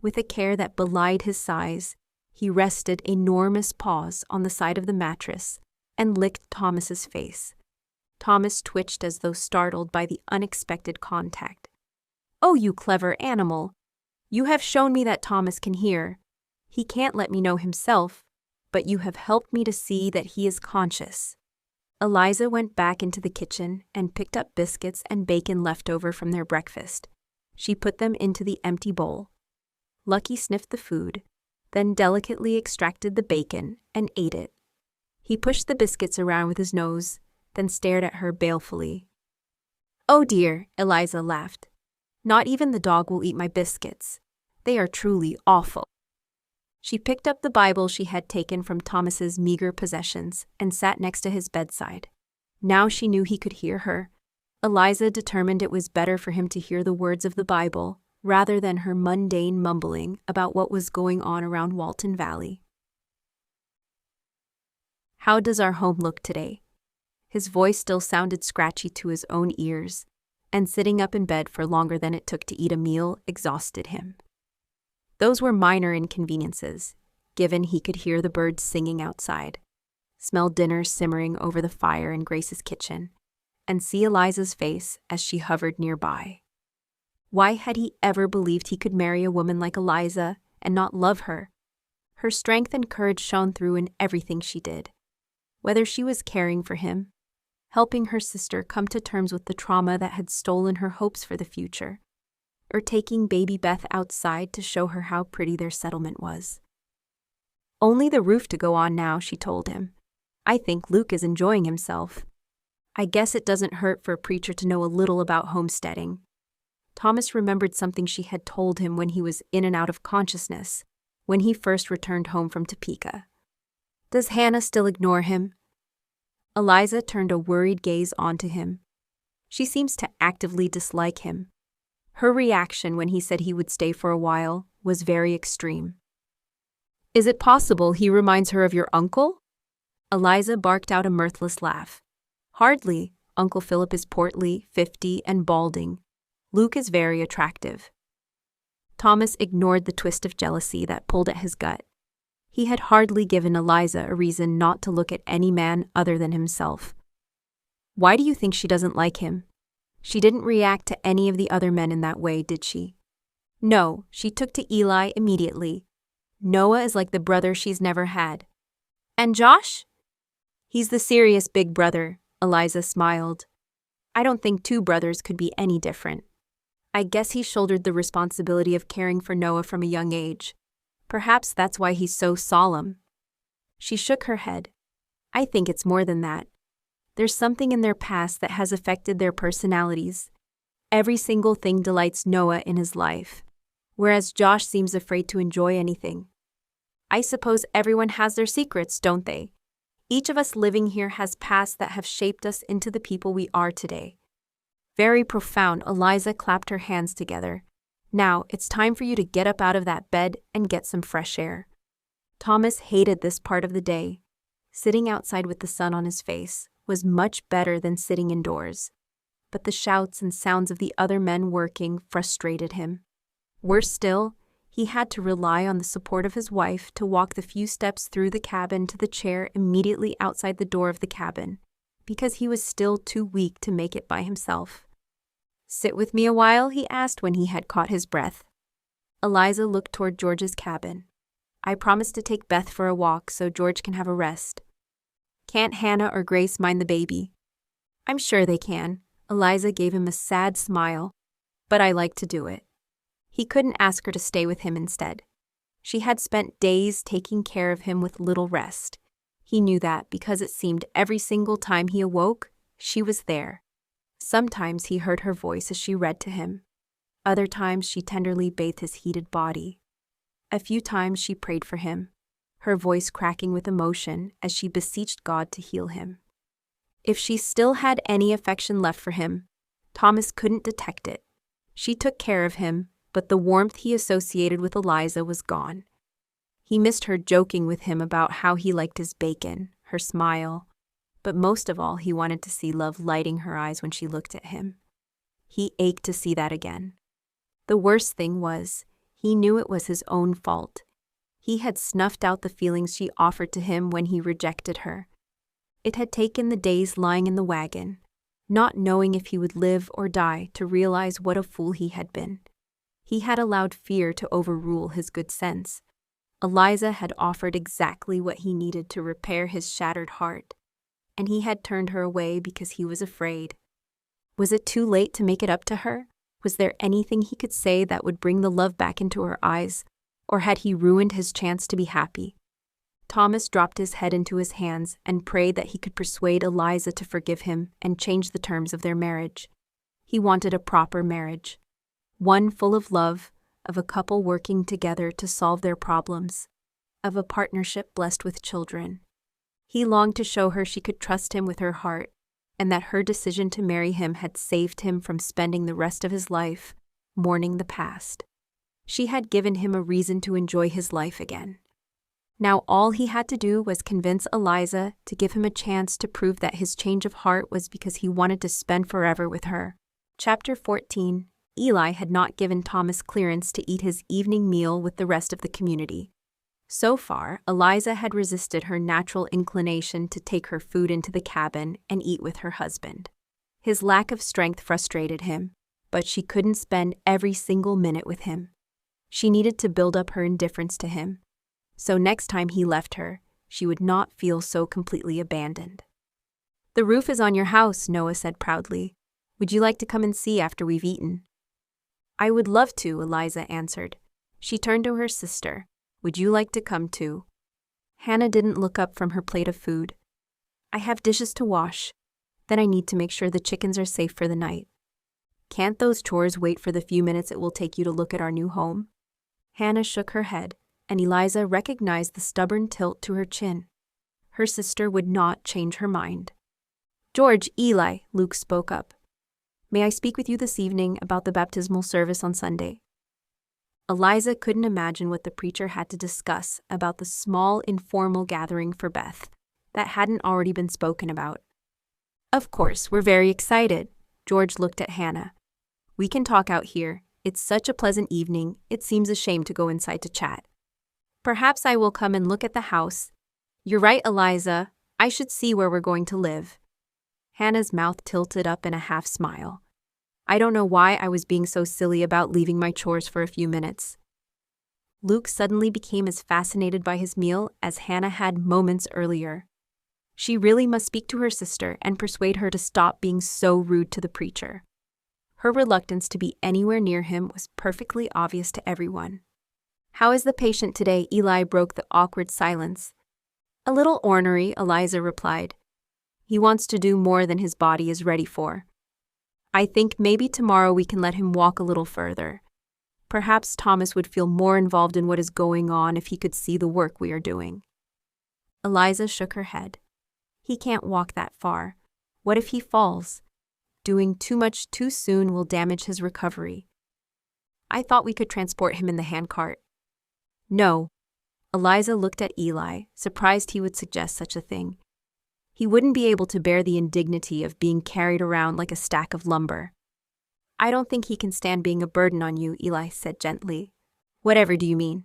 With a care that belied his size, he rested enormous paws on the side of the mattress and licked Thomas's face. Thomas twitched as though startled by the unexpected contact. "Oh, you clever animal! You have shown me that Thomas can hear. He can't let me know himself, but you have helped me to see that he is conscious." Eliza went back into the kitchen and picked up biscuits and bacon left over from their breakfast. She put them into the empty bowl. Lucky sniffed the food, then delicately extracted the bacon and ate it. He pushed the biscuits around with his nose, then stared at her balefully. "Oh dear," Eliza laughed. "Not even the dog will eat my biscuits. They are truly awful." She picked up the Bible she had taken from Thomas's meager possessions and sat next to his bedside. Now she knew he could hear her. Eliza determined it was better for him to hear the words of the Bible rather than her mundane mumbling about what was going on around Walton Valley. "How does our home look today?" His voice still sounded scratchy to his own ears, and sitting up in bed for longer than it took to eat a meal exhausted him. Those were minor inconveniences, given he could hear the birds singing outside, smell dinner simmering over the fire in Grace's kitchen, and see Eliza's face as she hovered nearby. Why had he ever believed he could marry a woman like Eliza and not love her? Her strength and courage shone through in everything she did. Whether she was caring for him, helping her sister come to terms with the trauma that had stolen her hopes for the future, or taking baby Beth outside to show her how pretty their settlement was. "Only the roof to go on now," she told him. "I think Luke is enjoying himself. I guess it doesn't hurt for a preacher to know a little about homesteading." Thomas remembered something she had told him when he was in and out of consciousness, when he first returned home from Topeka. "Does Hannah still ignore him?" Eliza turned a worried gaze onto him. "She seems to actively dislike him." Her reaction when he said he would stay for a while was very extreme. "Is it possible he reminds her of your uncle?" Eliza barked out a mirthless laugh. "Hardly. Uncle Philip is portly, 50, and balding. Luke is very attractive." Thomas ignored the twist of jealousy that pulled at his gut. He had hardly given Eliza a reason not to look at any man other than himself. "Why do you think she doesn't like him? She didn't react to any of the other men in that way, did she?" "No, she took to Eli immediately. Noah is like the brother she's never had." "And Josh?" "He's the serious big brother," Eliza smiled. "I don't think two brothers could be any different. I guess he shouldered the responsibility of caring for Noah from a young age. Perhaps that's why he's so solemn." She shook her head. "I think it's more than that. There's something in their past that has affected their personalities. Every single thing delights Noah in his life, whereas Josh seems afraid to enjoy anything. I suppose everyone has their secrets, don't they? Each of us living here has pasts that have shaped us into the people we are today." Very profound, Eliza clapped her hands together. "Now, it's time for you to get up out of that bed and get some fresh air." Thomas hated this part of the day. Sitting outside with the sun on his face was much better than sitting indoors, but the shouts and sounds of the other men working frustrated him. Worse still, he had to rely on the support of his wife to walk the few steps through the cabin to the chair immediately outside the door of the cabin, because he was still too weak to make it by himself. "Sit with me a while?" he asked when he had caught his breath. Eliza looked toward George's cabin. "I promised to take Beth for a walk so George can have a rest. Can't Hannah or Grace mind the baby?" "I'm sure they can." Eliza gave him a sad smile. "But I like to do it." He couldn't ask her to stay with him instead. She had spent days taking care of him with little rest. He knew that because it seemed every single time he awoke, she was there. Sometimes he heard her voice as she read to him. Other times she tenderly bathed his heated body. A few times she prayed for him, her voice cracking with emotion as she beseeched God to heal him. If she still had any affection left for him, Thomas couldn't detect it. She took care of him, but the warmth he associated with Eliza was gone. He missed her joking with him about how he liked his bacon, her smile, but most of all he wanted to see love lighting her eyes when she looked at him. He ached to see that again. The worst thing was, he knew it was his own fault. He had snuffed out the feelings she offered to him when he rejected her. It had taken the days lying in the wagon, not knowing if he would live or die, to realize what a fool he had been. He had allowed fear to overrule his good sense. Eliza had offered exactly what he needed to repair his shattered heart, and he had turned her away because he was afraid. Was it too late to make it up to her? Was there anything he could say that would bring the love back into her eyes, or had he ruined his chance to be happy? Thomas dropped his head into his hands and prayed that he could persuade Eliza to forgive him and change the terms of their marriage. He wanted a proper marriage, one full of love, of a couple working together to solve their problems, of a partnership blessed with children. He longed to show her she could trust him with her heart, and that her decision to marry him had saved him from spending the rest of his life mourning the past. She had given him a reason to enjoy his life again. Now all he had to do was convince Eliza to give him a chance to prove that his change of heart was because he wanted to spend forever with her. Chapter 14. Eli had not given Thomas clearance to eat his evening meal with the rest of the community. So far, Eliza had resisted her natural inclination to take her food into the cabin and eat with her husband. His lack of strength frustrated him, but she couldn't spend every single minute with him. She needed to build up her indifference to him, so next time he left her, she would not feel so completely abandoned. "The roof is on your house," Noah said proudly. "Would you like to come and see after we've eaten?" "I would love to," Eliza answered. She turned to her sister. "Would you like to come too?" Hannah didn't look up from her plate of food. "I have dishes to wash. Then I need to make sure the chickens are safe for the night." "Can't those chores wait for the few minutes it will take you to look at our new home?" Hannah shook her head, and Eliza recognized the stubborn tilt to her chin. Her sister would not change her mind. "George, Eli," Luke spoke up. "May I speak with you this evening about the baptismal service on Sunday?" Eliza couldn't imagine what the preacher had to discuss about the small, informal gathering for Beth that hadn't already been spoken about. "Of course, we're very excited." George looked at Hannah. "We can talk out here. It's such a pleasant evening, it seems a shame to go inside to chat. Perhaps I will come and look at the house. You're right, Eliza. I should see where we're going to live." Hannah's mouth tilted up in a half smile. "I don't know why I was being so silly about leaving my chores for a few minutes." Luke suddenly became as fascinated by his meal as Hannah had moments earlier. She really must speak to her sister and persuade her to stop being so rude to the preacher. Her reluctance to be anywhere near him was perfectly obvious to everyone. "How is the patient today?" Eli broke the awkward silence. "A little ornery," Eliza replied. "He wants to do more than his body is ready for. I think maybe tomorrow we can let him walk a little further. Perhaps Thomas would feel more involved in what is going on if he could see the work we are doing." Eliza shook her head. "He can't walk that far. What if he falls? Doing too much too soon will damage his recovery. I thought we could transport him in the handcart." "No." Eliza looked at Eli, surprised he would suggest such a thing. He wouldn't be able to bear the indignity of being carried around like a stack of lumber. "I don't think he can stand being a burden on you," Eli said gently. "Whatever do you mean?"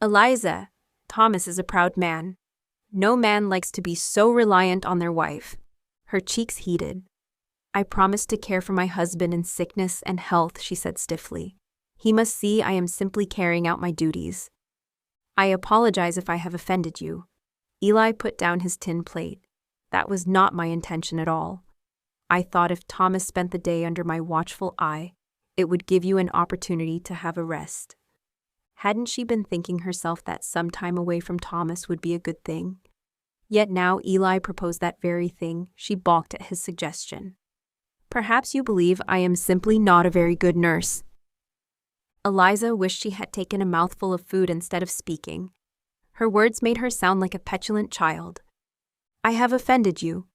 "Eliza, Thomas is a proud man. No man likes to be so reliant on their wife." Her cheeks heated. "I promised to care for my husband in sickness and health," she said stiffly. "He must see I am simply carrying out my duties." "I apologize if I have offended you." Eli put down his tin plate. "That was not my intention at all. I thought if Thomas spent the day under my watchful eye, it would give you an opportunity to have a rest." Hadn't she been thinking herself that some time away from Thomas would be a good thing? Yet now Eli proposed that very thing. She balked at his suggestion. "Perhaps you believe I am simply not a very good nurse." Eliza wished she had taken a mouthful of food instead of speaking. Her words made her sound like a petulant child. "I have offended you."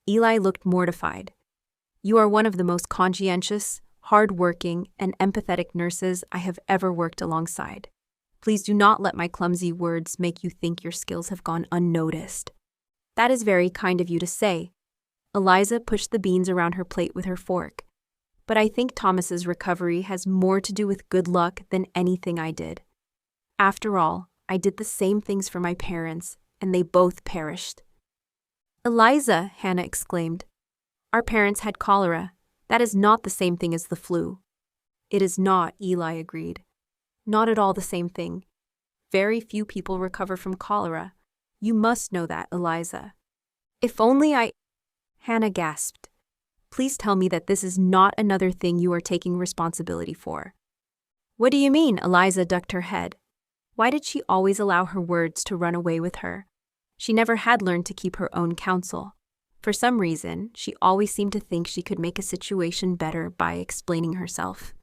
Eli looked mortified. "You are one of the most conscientious, hard-working, and empathetic nurses I have ever worked alongside. Please do not let my clumsy words make you think your skills have gone unnoticed." "That is very kind of you to say." Eliza pushed the beans around her plate with her fork. "But I think Thomas's recovery has more to do with good luck than anything I did. After all, I did the same things for my parents, and they both perished." "Eliza," Hannah exclaimed, "our parents had cholera. That is not the same thing as the flu." "It is not," Eli agreed. "Not at all the same thing. Very few people recover from cholera. You must know that, Eliza." "If only I—" Hannah gasped. "Please tell me that this is not another thing you are taking responsibility for." "What do you mean?" Eliza ducked her head. Why did she always allow her words to run away with her? She never had learned to keep her own counsel. For some reason, she always seemed to think she could make a situation better by explaining herself.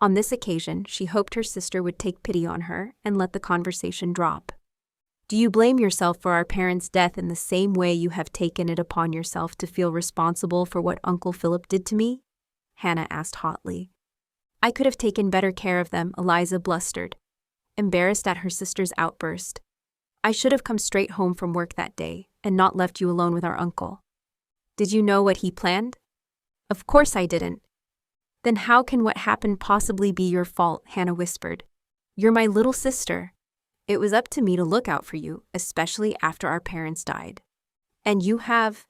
On this occasion, she hoped her sister would take pity on her and let the conversation drop. "Do you blame yourself for our parents' death in the same way you have taken it upon yourself to feel responsible for what Uncle Philip did to me?" Hannah asked hotly. "I could have taken better care of them," Eliza blustered, embarrassed at her sister's outburst. "I should have come straight home from work that day and not left you alone with our uncle." "Did you know what he planned?" "Of course I didn't." "Then how can what happened possibly be your fault?" Hannah whispered. "You're my little sister. It was up to me to look out for you, especially after our parents died. And you have—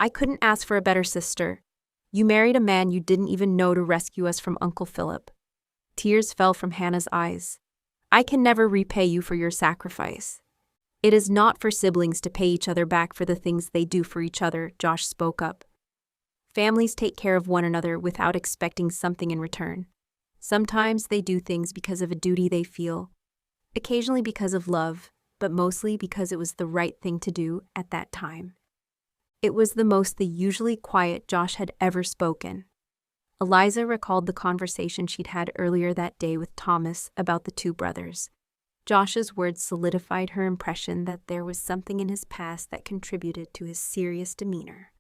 I couldn't ask for a better sister. You married a man you didn't even know to rescue us from Uncle Philip." Tears fell from Hannah's eyes. "I can never repay you for your sacrifice." "It is not for siblings to pay each other back for the things they do for each other," Josh spoke up. "Families take care of one another without expecting something in return. Sometimes they do things because of a duty they feel, occasionally because of love, but mostly because it was the right thing to do at that time." It was the most usually quiet Josh had ever spoken. Eliza recalled the conversation she'd had earlier that day with Thomas about the two brothers. Josh's words solidified her impression that there was something in his past that contributed to his serious demeanor.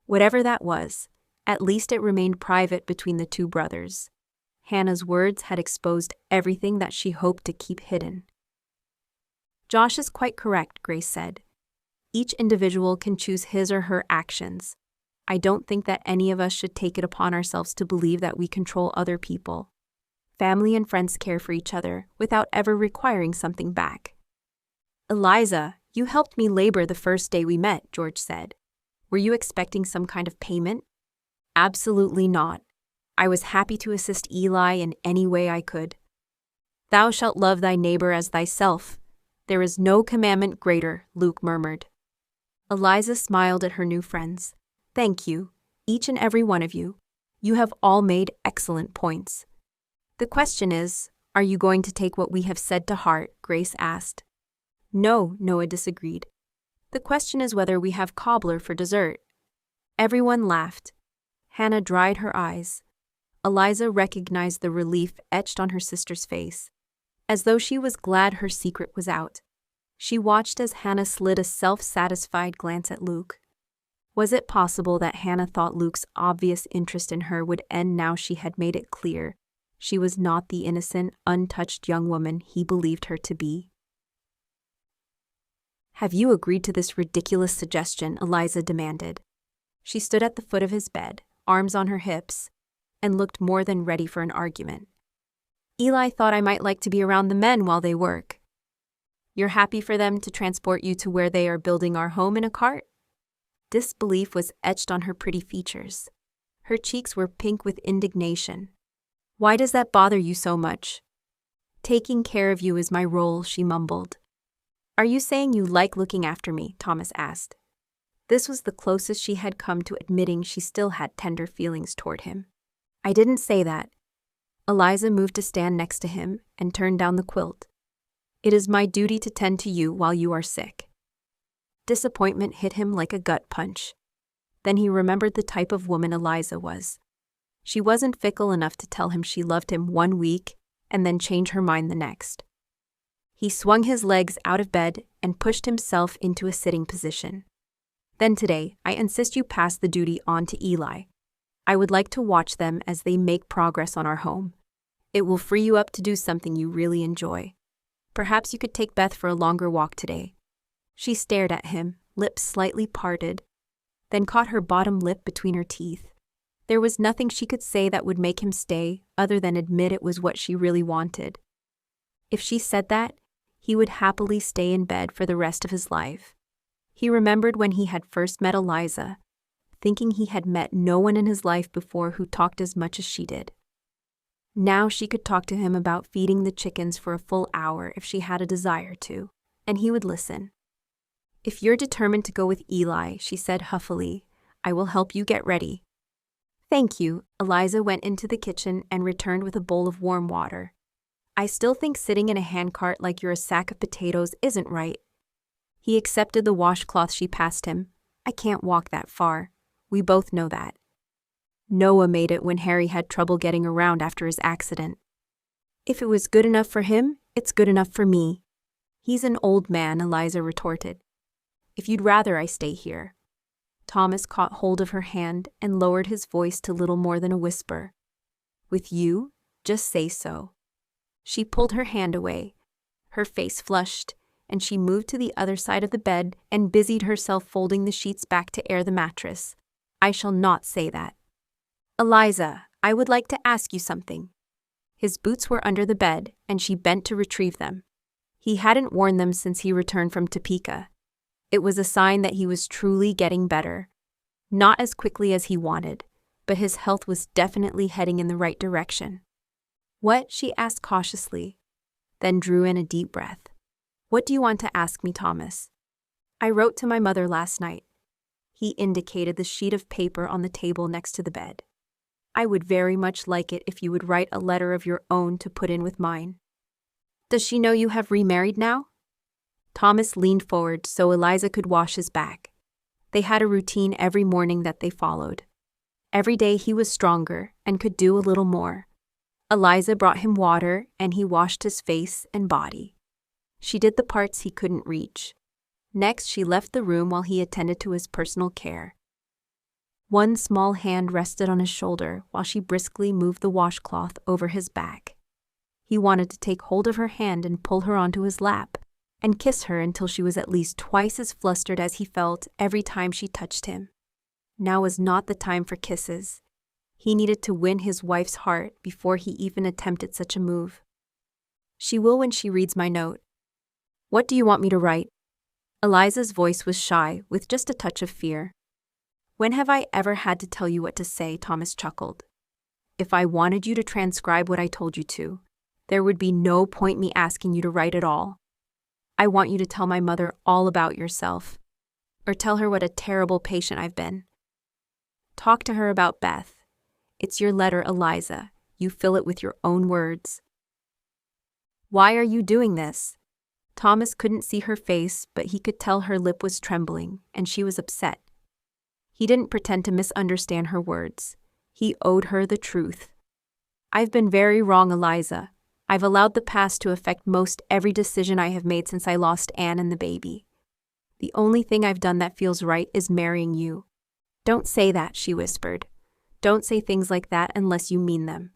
Whatever that was, at least it remained private between the two brothers. Hannah's words had exposed everything that she hoped to keep hidden. "Josh is quite correct," Grace said. "Each individual can choose his or her actions. I don't think that any of us should take it upon ourselves to believe that we control other people. Family and friends care for each other without ever requiring something back." "Eliza, you helped me labor the first day we met," George said. "Were you expecting some kind of payment?" "Absolutely not. I was happy to assist Eli in any way I could." "Thou shalt love thy neighbor as thyself. There is no commandment greater," Luke murmured. Eliza smiled at her new friends. "Thank you, each and every one of you. You have all made excellent points." "The question is, are you going to take what we have said to heart?" Grace asked. "No," Noah disagreed. "The question is whether we have cobbler for dessert." Everyone laughed. Hannah dried her eyes. Eliza recognized the relief etched on her sister's face, as though she was glad her secret was out. She watched as Hannah slid a self-satisfied glance at Luke. Was it possible that Hannah thought Luke's obvious interest in her would end now she had made it clear she was not the innocent, untouched young woman he believed her to be? "Have you agreed to this ridiculous suggestion?" Eliza demanded. She stood at the foot of his bed, arms on her hips, and looked more than ready for an argument. "Eli thought I might like to be around the men while they work." "You're happy for them to transport you to where they are building our home in a cart?" Disbelief was etched on her pretty features. Her cheeks were pink with indignation. "Why does that bother you so much?" "Taking care of you is my role," she mumbled. "Are you saying you like looking after me?" Thomas asked. This was the closest she had come to admitting she still had tender feelings toward him. "I didn't say that." Eliza moved to stand next to him and turned down the quilt. "It is my duty to tend to you while you are sick." Disappointment hit him like a gut punch. Then he remembered the type of woman Eliza was. She wasn't fickle enough to tell him she loved him one week and then change her mind the next. He swung his legs out of bed and pushed himself into a sitting position. "Then today, I insist you pass the duty on to Eli. I would like to watch them as they make progress on our home. It will free you up to do something you really enjoy. Perhaps you could take Beth for a longer walk today." She stared at him, lips slightly parted, then caught her bottom lip between her teeth. There was nothing she could say that would make him stay, other than admit it was what she really wanted. If she said that, he would happily stay in bed for the rest of his life. He remembered when he had first met Eliza, thinking he had met no one in his life before who talked as much as she did. Now she could talk to him about feeding the chickens for a full hour if she had a desire to, and he would listen. "If you're determined to go with Eli," she said huffily, "I will help you get ready." "Thank you." Eliza went into the kitchen and returned with a bowl of warm water. "I still think sitting in a handcart like you're a sack of potatoes isn't right." He accepted the washcloth she passed him. "I can't walk that far. We both know that." Noah made it when Harry had trouble getting around after his accident. "If it was good enough for him, it's good enough for me." "He's an old man," Eliza retorted. "If you'd rather I stay here." Thomas caught hold of her hand and lowered his voice to little more than a whisper. "With you? Just say so." She pulled her hand away. Her face flushed, and she moved to the other side of the bed and busied herself folding the sheets back to air the mattress. "I shall not say that." "Eliza, I would like to ask you something." His boots were under the bed, and she bent to retrieve them. He hadn't worn them since he returned from Topeka. It was a sign that he was truly getting better. Not as quickly as he wanted, but his health was definitely heading in the right direction. "What?" she asked cautiously, then drew in a deep breath. "What do you want to ask me, Thomas?" "I wrote to my mother last night." He indicated the sheet of paper on the table next to the bed. "I would very much like it if you would write a letter of your own to put in with mine." "Does she know you have remarried now?" Thomas leaned forward so Eliza could wash his back. They had a routine every morning that they followed. Every day he was stronger and could do a little more. Eliza brought him water and he washed his face and body. She did the parts he couldn't reach. Next, she left the room while he attended to his personal care. One small hand rested on his shoulder while she briskly moved the washcloth over his back. He wanted to take hold of her hand and pull her onto his lap, and kiss her until she was at least twice as flustered as he felt every time she touched him. Now was not the time for kisses. He needed to win his wife's heart before he even attempted such a move. "She will when she reads my note." "What do you want me to write?" Eliza's voice was shy, with just a touch of fear. "When have I ever had to tell you what to say?" Thomas chuckled. "If I wanted you to transcribe what I told you to, there would be no point me asking you to write at all. I want you to tell my mother all about yourself, or tell her what a terrible patient I've been. Talk to her about Beth. It's your letter, Eliza. You fill it with your own words." "Why are you doing this?" Thomas couldn't see her face, but he could tell her lip was trembling, and she was upset. He didn't pretend to misunderstand her words. He owed her the truth. "I've been very wrong, Eliza. I've allowed the past to affect most every decision I have made since I lost Anne and the baby. The only thing I've done that feels right is marrying you." "Don't say that," she whispered. "Don't say things like that unless you mean them."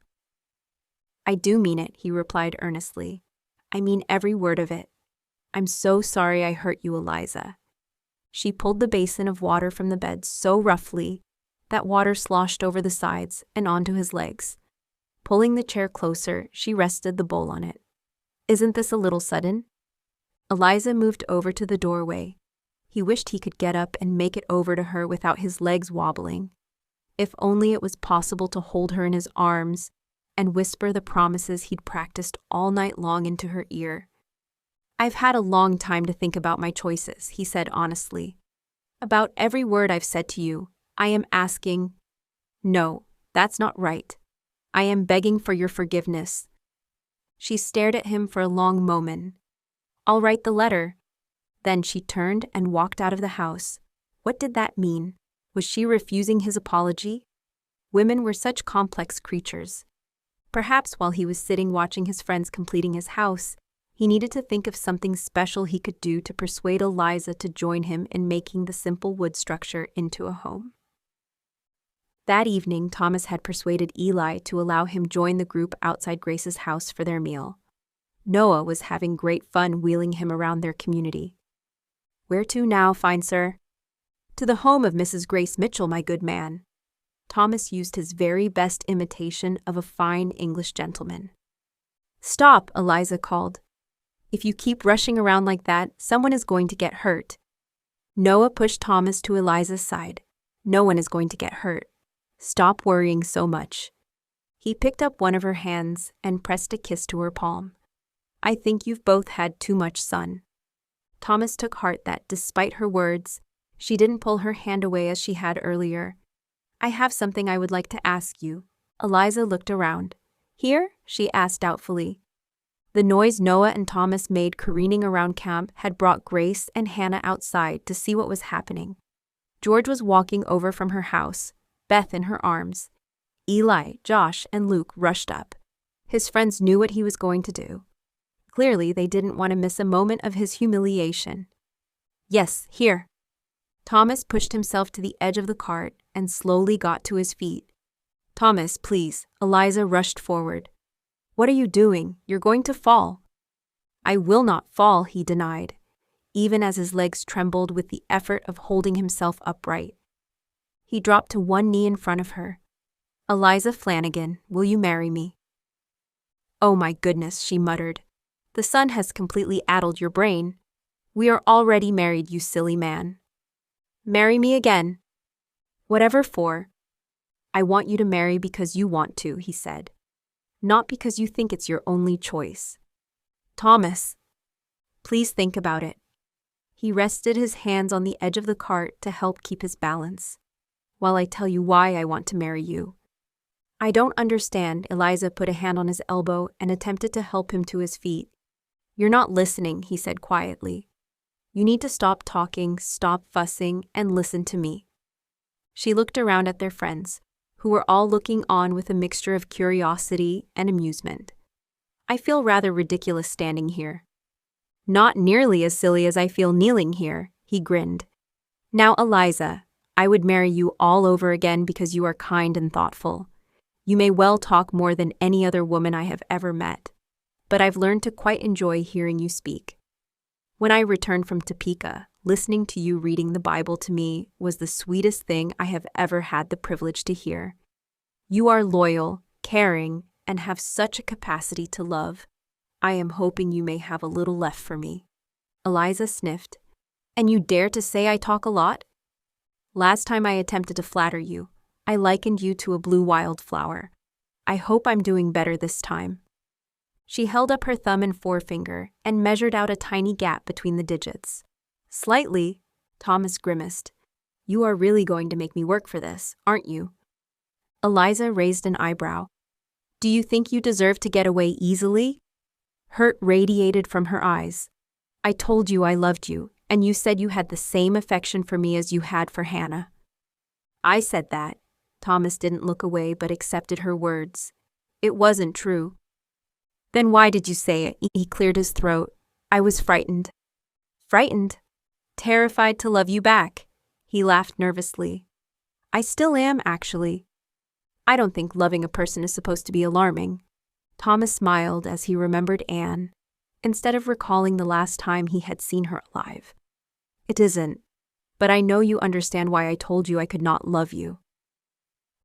"I do mean it," he replied earnestly. "I mean every word of it. I'm so sorry I hurt you, Eliza." She pulled the basin of water from the bed so roughly that water sloshed over the sides and onto his legs. Pulling the chair closer, she rested the bowl on it. "Isn't this a little sudden?" Eliza moved over to the doorway. He wished he could get up and make it over to her without his legs wobbling. If only it was possible to hold her in his arms and whisper the promises he'd practiced all night long into her ear. "I've had a long time to think about my choices," he said honestly. "About every word I've said to you, I am asking—" "No, that's not right. I am begging for your forgiveness." She stared at him for a long moment. "I'll write the letter." Then she turned and walked out of the house. What did that mean? Was she refusing his apology? Women were such complex creatures. Perhaps while he was sitting watching his friends completing his house, he needed to think of something special he could do to persuade Eliza to join him in making the simple wood structure into a home. That evening, Thomas had persuaded Eli to allow him join the group outside Grace's house for their meal. Noah was having great fun wheeling him around their community. "Where to now, fine sir?" "To the home of Mrs. Grace Mitchell, my good man." Thomas used his very best imitation of a fine English gentleman. "Stop," Eliza called. "If you keep rushing around like that, someone is going to get hurt." Noah pushed Thomas to Eliza's side. "No one is going to get hurt. Stop worrying so much." He picked up one of her hands and pressed a kiss to her palm. "I think you've both had too much sun." Thomas took heart that, despite her words, she didn't pull her hand away as she had earlier. "I have something I would like to ask you." Eliza looked around. "Here?" she asked doubtfully. The noise Noah and Thomas made careening around camp had brought Grace and Hannah outside to see what was happening. George was walking over from her house, Beth in her arms. Eli, Josh, and Luke rushed up. His friends knew what he was going to do. Clearly, they didn't want to miss a moment of his humiliation. "Yes, here." Thomas pushed himself to the edge of the cart and slowly got to his feet. "Thomas, please." Eliza rushed forward. "What are you doing? You're going to fall." "I will not fall," he denied, even as his legs trembled with the effort of holding himself upright. He dropped to one knee in front of her. "Eliza Flannagan, will you marry me?" "Oh my goodness," she muttered. "The sun has completely addled your brain. We are already married, you silly man." "Marry me again." "Whatever for?" "I want you to marry because you want to," he said. "Not because you think it's your only choice." "Thomas." "Please think about it." He rested his hands on the edge of the cart to help keep his balance. "While I tell you why I want to marry you." "I don't understand." Eliza put a hand on his elbow and attempted to help him to his feet. "You're not listening," he said quietly. "You need to stop talking, stop fussing, and listen to me." She looked around at their friends, who were all looking on with a mixture of curiosity and amusement. "I feel rather ridiculous standing here." "Not nearly as silly as I feel kneeling here," he grinned. "Now, Eliza, I would marry you all over again because you are kind and thoughtful. You may well talk more than any other woman I have ever met, but I've learned to quite enjoy hearing you speak. When I returned from Topeka, listening to you reading the Bible to me was the sweetest thing I have ever had the privilege to hear. You are loyal, caring, and have such a capacity to love. I am hoping you may have a little left for me." Eliza sniffed. "And you dare to say I talk a lot?" "Last time I attempted to flatter you, I likened you to a blue wildflower. I hope I'm doing better this time." She held up her thumb and forefinger and measured out a tiny gap between the digits. "Slightly," Thomas grimaced. "You are really going to make me work for this, aren't you?" Eliza raised an eyebrow. "Do you think you deserve to get away easily?" Hurt radiated from her eyes. "I told you I loved you, and you said you had the same affection for me as you had for Hannah." "I said that." Thomas didn't look away but accepted her words. "It wasn't true." "Then why did you say it?" He cleared his throat. "I was frightened." "Frightened?" "Terrified to love you back." He laughed nervously. "I still am, actually." "I don't think loving a person is supposed to be alarming." Thomas smiled as he remembered Anne, instead of recalling the last time he had seen her alive. "It isn't, but I know you understand why I told you I could not love you."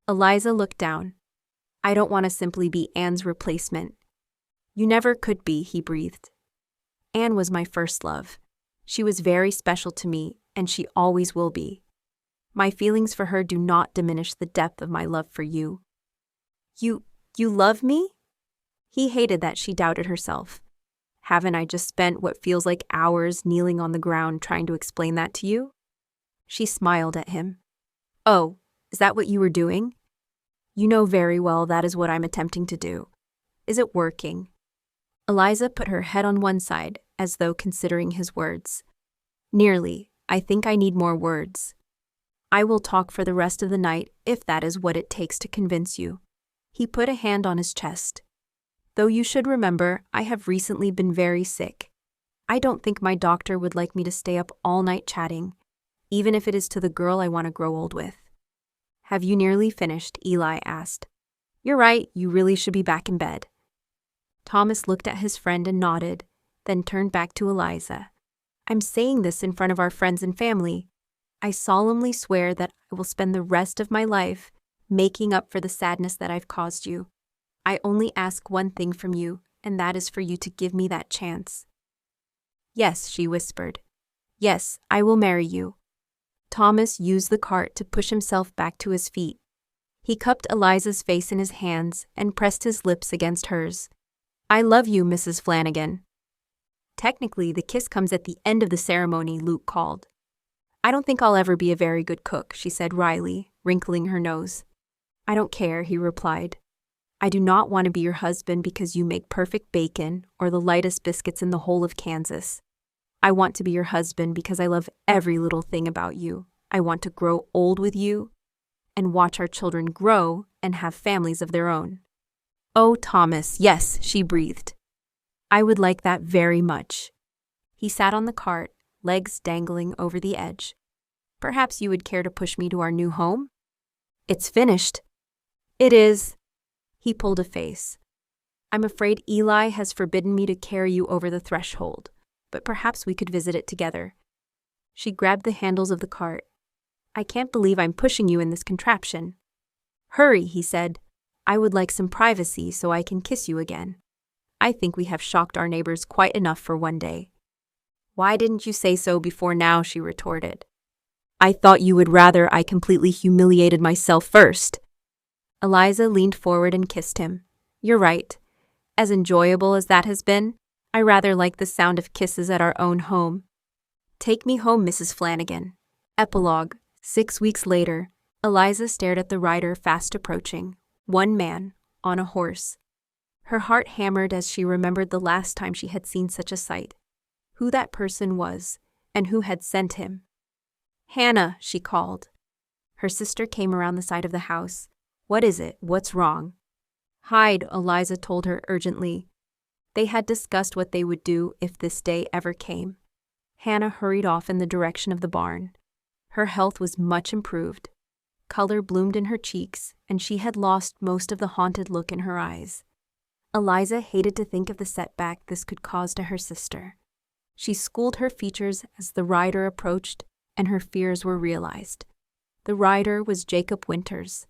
Eliza looked down. "I don't want to simply be Anne's replacement." "You never could be," he breathed. "Anne was my first love. She was very special to me, and she always will be. My feelings for her do not diminish the depth of my love for you." You love me?" He hated that she doubted herself. "Haven't I just spent what feels like hours kneeling on the ground trying to explain that to you?" She smiled at him. "Oh, is that what you were doing?" "You know very well that is what I'm attempting to do. Is it working?" Eliza put her head on one side, as though considering his words. "Nearly. I think I need more words. I will talk for the rest of the night if that is what it takes to convince you." He put a hand on his chest. "Though you should remember, I have recently been very sick. I don't think my doctor would like me to stay up all night chatting, even if it is to the girl I want to grow old with. Have you nearly finished? Eli asked. You're right, you really should be back in bed. Thomas looked at his friend and nodded, then turned back to Eliza. I'm saying this in front of our friends and family. I solemnly swear that I will spend the rest of my life making up for the sadness that I've caused you. I only ask one thing from you, and that is for you to give me that chance. Yes, she whispered. Yes, I will marry you. Thomas used the cart to push himself back to his feet. He cupped Eliza's face in his hands and pressed his lips against hers. I love you, Mrs. Flannagan. Technically, the kiss comes at the end of the ceremony, Luke called. I don't think I'll ever be a very good cook, she said wryly, wrinkling her nose. I don't care, he replied. I do not want to be your husband because you make perfect bacon or the lightest biscuits in the whole of Kansas. I want to be your husband because I love every little thing about you. I want to grow old with you and watch our children grow and have families of their own. Oh, Thomas, yes, she breathed. I would like that very much. He sat on the cart, legs dangling over the edge. Perhaps you would care to push me to our new home? It's finished. It is. He pulled a face. I'm afraid Eli has forbidden me to carry you over the threshold, but perhaps we could visit it together. She grabbed the handles of the cart. I can't believe I'm pushing you in this contraption. Hurry, he said. I would like some privacy so I can kiss you again. I think we have shocked our neighbors quite enough for one day. Why didn't you say so before now, she retorted. I thought you would rather I completely humiliated myself first. Eliza leaned forward and kissed him. You're right. As enjoyable as that has been, I rather like the sound of kisses at our own home. Take me home, Mrs. Flannagan. Epilogue. 6 weeks later, Eliza stared at the rider fast approaching, one man, on a horse. Her heart hammered as she remembered the last time she had seen such a sight, who that person was, and who had sent him. Hannah, she called. Her sister came around the side of the house. What is it? What's wrong? Hide, Eliza told her urgently. They had discussed what they would do if this day ever came. Hannah hurried off in the direction of the barn. Her health was much improved. Color bloomed in her cheeks, and she had lost most of the haunted look in her eyes. Eliza hated to think of the setback this could cause to her sister. She schooled her features as the rider approached, and her fears were realized. The rider was Jacob Winters.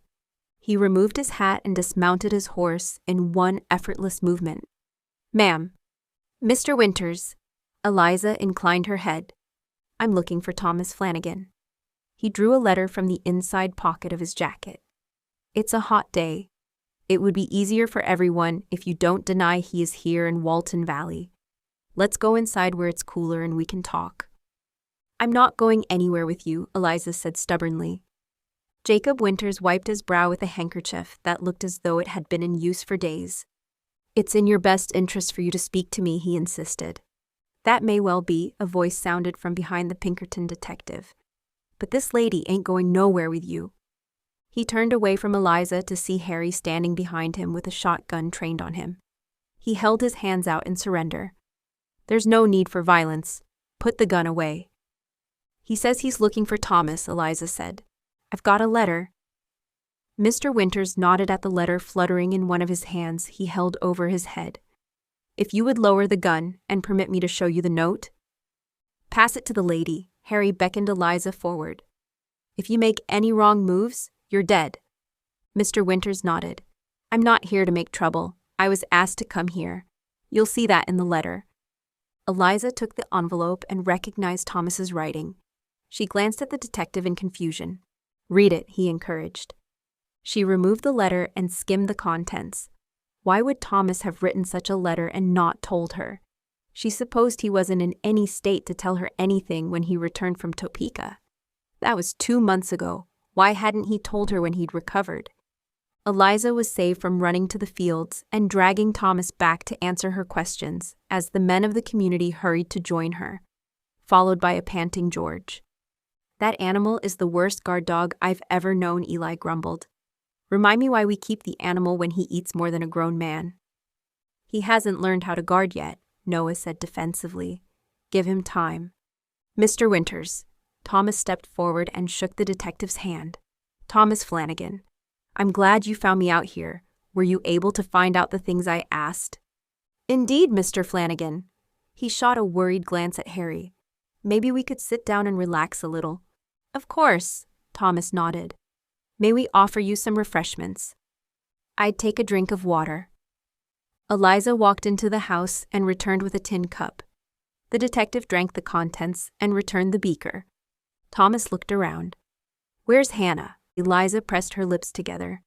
He removed his hat and dismounted his horse in one effortless movement. Ma'am. Mr. Winters. Eliza inclined her head. I'm looking for Thomas Flannagan. He drew a letter from the inside pocket of his jacket. It's a hot day. It would be easier for everyone if you don't deny he is here in Walton Valley. Let's go inside where it's cooler and we can talk. I'm not going anywhere with you, Eliza said stubbornly. Jacob Winters wiped his brow with a handkerchief that looked as though it had been in use for days. It's in your best interest for you to speak to me, he insisted. That may well be, a voice sounded from behind the Pinkerton detective. But this lady ain't going nowhere with you. He turned away from Eliza to see Harry standing behind him with a shotgun trained on him. He held his hands out in surrender. There's no need for violence. Put the gun away. He says he's looking for Thomas, Eliza said. I've got a letter. Mr. Winters nodded at the letter fluttering in one of his hands he held over his head. If you would lower the gun and permit me to show you the note. Pass it to the lady. Harry beckoned Eliza forward. If you make any wrong moves, you're dead. Mr. Winters nodded. I'm not here to make trouble. I was asked to come here. You'll see that in the letter. Eliza took the envelope and recognized Thomas's writing. She glanced at the detective in confusion. Read it, he encouraged. She removed the letter and skimmed the contents. Why would Thomas have written such a letter and not told her? She supposed he wasn't in any state to tell her anything when he returned from Topeka. That was 2 months ago. Why hadn't he told her when he'd recovered? Eliza was saved from running to the fields and dragging Thomas back to answer her questions as the men of the community hurried to join her, followed by a panting George. That animal is the worst guard dog I've ever known, Eli grumbled. Remind me why we keep the animal when he eats more than a grown man. He hasn't learned how to guard yet, Noah said defensively. Give him time. Mr. Winters. Thomas stepped forward and shook the detective's hand. Thomas Flannagan. I'm glad you found me out here. Were you able to find out the things I asked? Indeed, Mr. Flannagan. He shot a worried glance at Harry. Maybe we could sit down and relax a little. Of course, Thomas nodded. May we offer you some refreshments? I'd take a drink of water. Eliza walked into the house and returned with a tin cup. The detective drank the contents and returned the beaker. Thomas looked around. Where's Hannah? Eliza pressed her lips together.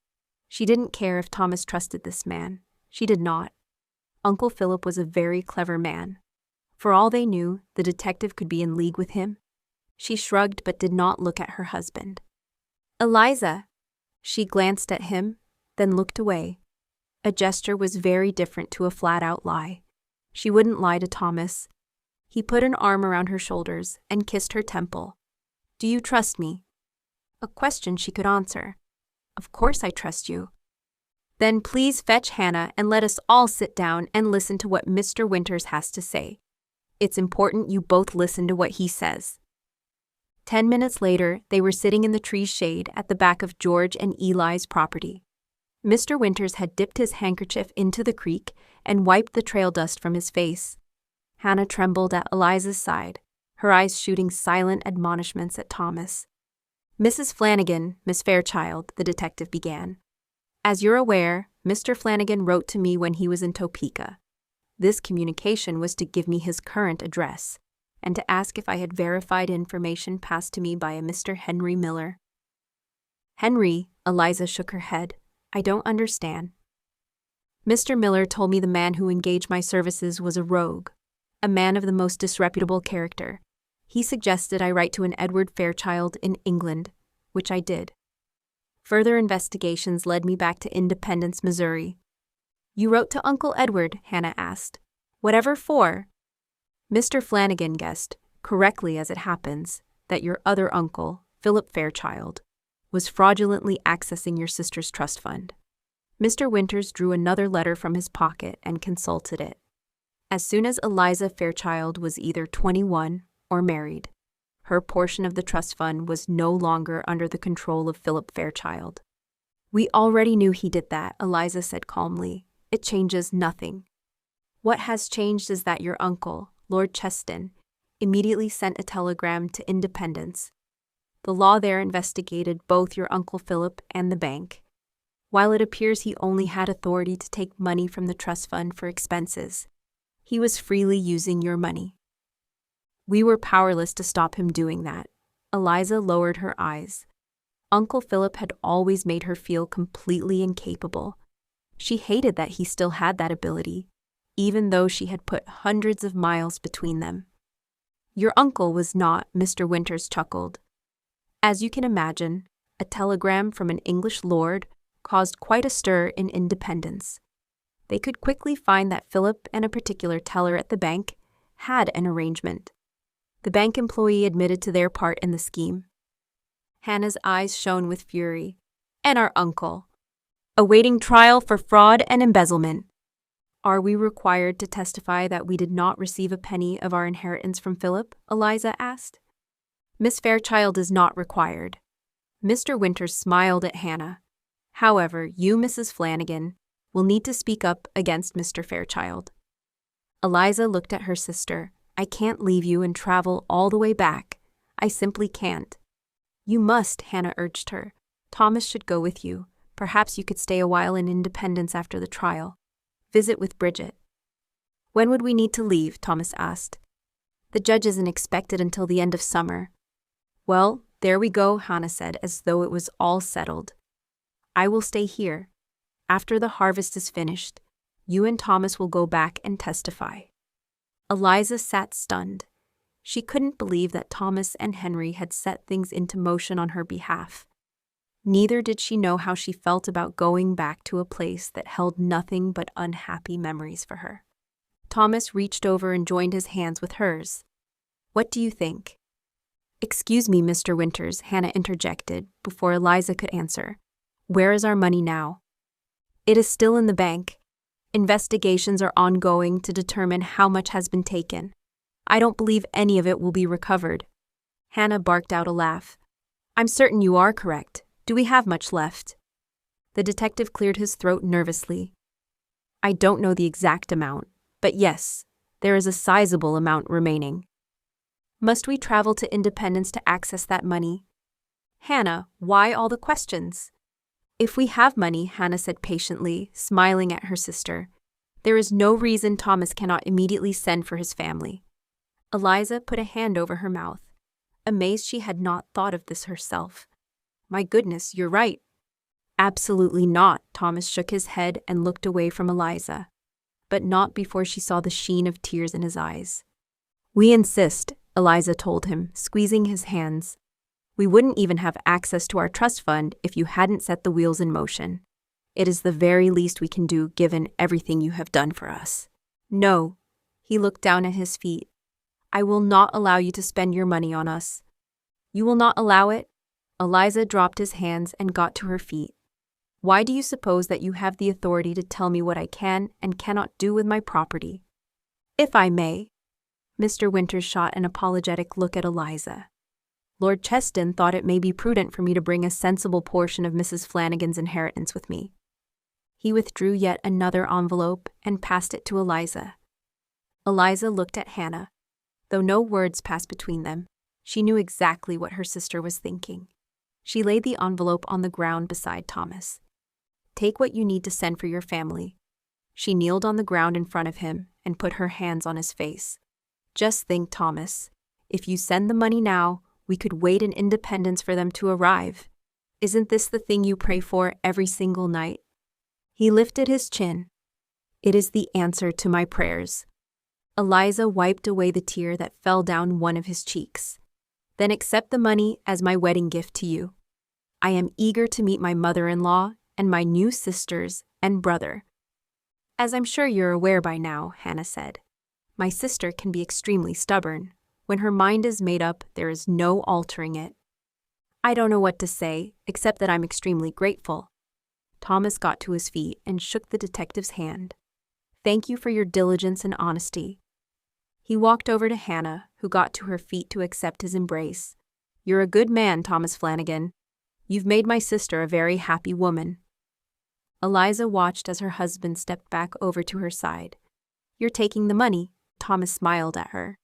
She didn't care if Thomas trusted this man. She did not. Uncle Philip was a very clever man. For all they knew, the detective could be in league with him. She shrugged but did not look at her husband. Eliza. She glanced at him, then looked away. A gesture was very different to a flat-out lie. She wouldn't lie to Thomas. He put an arm around her shoulders and kissed her temple. Do you trust me? A question she could answer. Of course I trust you. Then please fetch Hannah and let us all sit down and listen to what Mr. Winters has to say. It's important you both listen to what he says. 10 minutes later, they were sitting in the tree's shade at the back of George and Eli's property. Mr. Winters had dipped his handkerchief into the creek and wiped the trail dust from his face. Hannah trembled at Eliza's side, her eyes shooting silent admonishments at Thomas. Mrs. Flannagan, Miss Fairchild, the detective began. As you're aware, Mr. Flannagan wrote to me when he was in Topeka. This communication was to give me his current address and to ask if I had verified information passed to me by a Mr. Henry Miller. Henry, Eliza shook her head. I don't understand. Mr. Miller told me the man who engaged my services was a rogue, a man of the most disreputable character. He suggested I write to an Edward Fairchild in England, which I did. Further investigations led me back to Independence, Missouri. You wrote to Uncle Edward, Hannah asked. Whatever for? Mr. Flannagan guessed, correctly as it happens, that your other uncle, Philip Fairchild, was fraudulently accessing your sister's trust fund. Mr. Winters drew another letter from his pocket and consulted it. As soon as Eliza Fairchild was either 21 or married, her portion of the trust fund was no longer under the control of Philip Fairchild. We already knew he did that, Eliza said calmly. It changes nothing. What has changed is that your uncle, Lord Cheston, immediately sent a telegram to Independence. The law there investigated both your Uncle Philip and the bank. While it appears he only had authority to take money from the trust fund for expenses, he was freely using your money. We were powerless to stop him doing that. Eliza lowered her eyes. Uncle Philip had always made her feel completely incapable. She hated that he still had that ability, even though she had put hundreds of miles between them. Your uncle was not, Mr. Winters chuckled. As you can imagine, a telegram from an English lord caused quite a stir in Independence. They could quickly find that Philip and a particular teller at the bank had an arrangement. The bank employee admitted to their part in the scheme. Hannah's eyes shone with fury. And our uncle, awaiting trial for fraud and embezzlement. Are we required to testify that we did not receive a penny of our inheritance from Philip? Eliza asked. Miss Fairchild is not required. Mr. Winters smiled at Hannah. However, you, Mrs. Flannagan, will need to speak up against Mr. Fairchild. Eliza looked at her sister. I can't leave you and travel all the way back. I simply can't. You must, Hannah urged her. Thomas should go with you. Perhaps you could stay a while in Independence after the trial. Visit with Bridget. When would we need to leave? Thomas asked. The judge isn't expected until the end of summer. Well, there we go, Hannah said, as though it was all settled. I will stay here. After the harvest is finished, you and Thomas will go back and testify. Eliza sat stunned. She couldn't believe that Thomas and Henry had set things into motion on her behalf. Neither did she know how she felt about going back to a place that held nothing but unhappy memories for her. Thomas reached over and joined his hands with hers. What do you think? Excuse me, Mr. Winters, Hannah interjected before Eliza could answer. Where is our money now? It is still in the bank. Investigations are ongoing to determine how much has been taken. I don't believe any of it will be recovered. Hannah barked out a laugh. I'm certain you are correct. Do we have much left? The detective cleared his throat nervously. I don't know the exact amount, but yes, there is a sizable amount remaining. Must we travel to Independence to access that money? Hannah, why all the questions? If we have money, Hannah said patiently, smiling at her sister, there is no reason Thomas cannot immediately send for his family. Eliza put a hand over her mouth, amazed she had not thought of this herself. My goodness, you're right. Absolutely not, Thomas shook his head and looked away from Eliza, but not before she saw the sheen of tears in his eyes. We insist, Eliza told him, squeezing his hands. We wouldn't even have access to our trust fund if you hadn't set the wheels in motion. It is the very least we can do given everything you have done for us. No, he looked down at his feet. I will not allow you to spend your money on us. You will not allow it? Eliza dropped his hands and got to her feet. Why do you suppose that you have the authority to tell me what I can and cannot do with my property? If I may. Mr. Winters shot an apologetic look at Eliza. Lord Cheston thought it may be prudent for me to bring a sensible portion of Mrs. Flannagan's inheritance with me. He withdrew yet another envelope and passed it to Eliza. Eliza looked at Hannah. Though no words passed between them, she knew exactly what her sister was thinking. She laid the envelope on the ground beside Thomas. Take what you need to send for your family. She kneeled on the ground in front of him and put her hands on his face. Just think, Thomas, if you send the money now, we could wait in Independence for them to arrive. Isn't this the thing you pray for every single night? He lifted his chin. It is the answer to my prayers. Eliza wiped away the tear that fell down one of his cheeks. Then accept the money as my wedding gift to you. I am eager to meet my mother-in-law and my new sisters and brother. As I'm sure you're aware by now, Hannah said, my sister can be extremely stubborn. When her mind is made up, there is no altering it. I don't know what to say, except that I'm extremely grateful. Thomas got to his feet and shook the detective's hand. Thank you for your diligence and honesty. He walked over to Hannah, who got to her feet to accept his embrace. You're a good man, Thomas Flannagan. You've made my sister a very happy woman. Eliza watched as her husband stepped back over to her side. You're taking the money, Thomas smiled at her.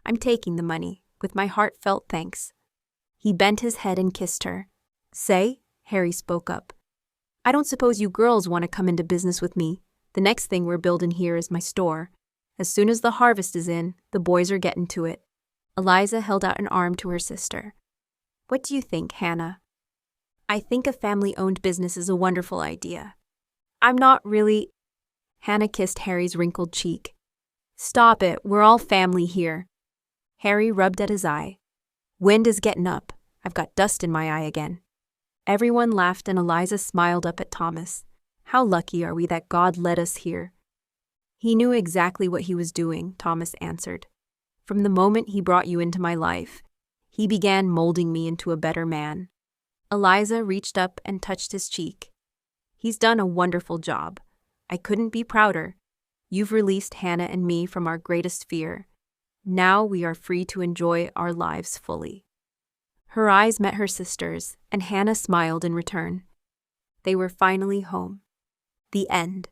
I'm taking the money, with my heartfelt thanks. He bent his head and kissed her. Say, Harry spoke up. I don't suppose you girls want to come into business with me. The next thing we're building here is my store. As soon as the harvest is in, the boys are getting to it. Eliza held out an arm to her sister. What do you think, Hannah? I think a family-owned business is a wonderful idea. I'm not really... Hannah kissed Harry's wrinkled cheek. Stop it, we're all family here. Harry rubbed at his eye. Wind is getting up. I've got dust in my eye again. Everyone laughed and Eliza smiled up at Thomas. How lucky are we that God led us here? He knew exactly what he was doing, Thomas answered. From the moment he brought you into my life, he began molding me into a better man. Eliza reached up and touched his cheek. He's done a wonderful job. I couldn't be prouder. You've released Hannah and me from our greatest fear. Now we are free to enjoy our lives fully. Her eyes met her sister's, and Hannah smiled in return. They were finally home. The end.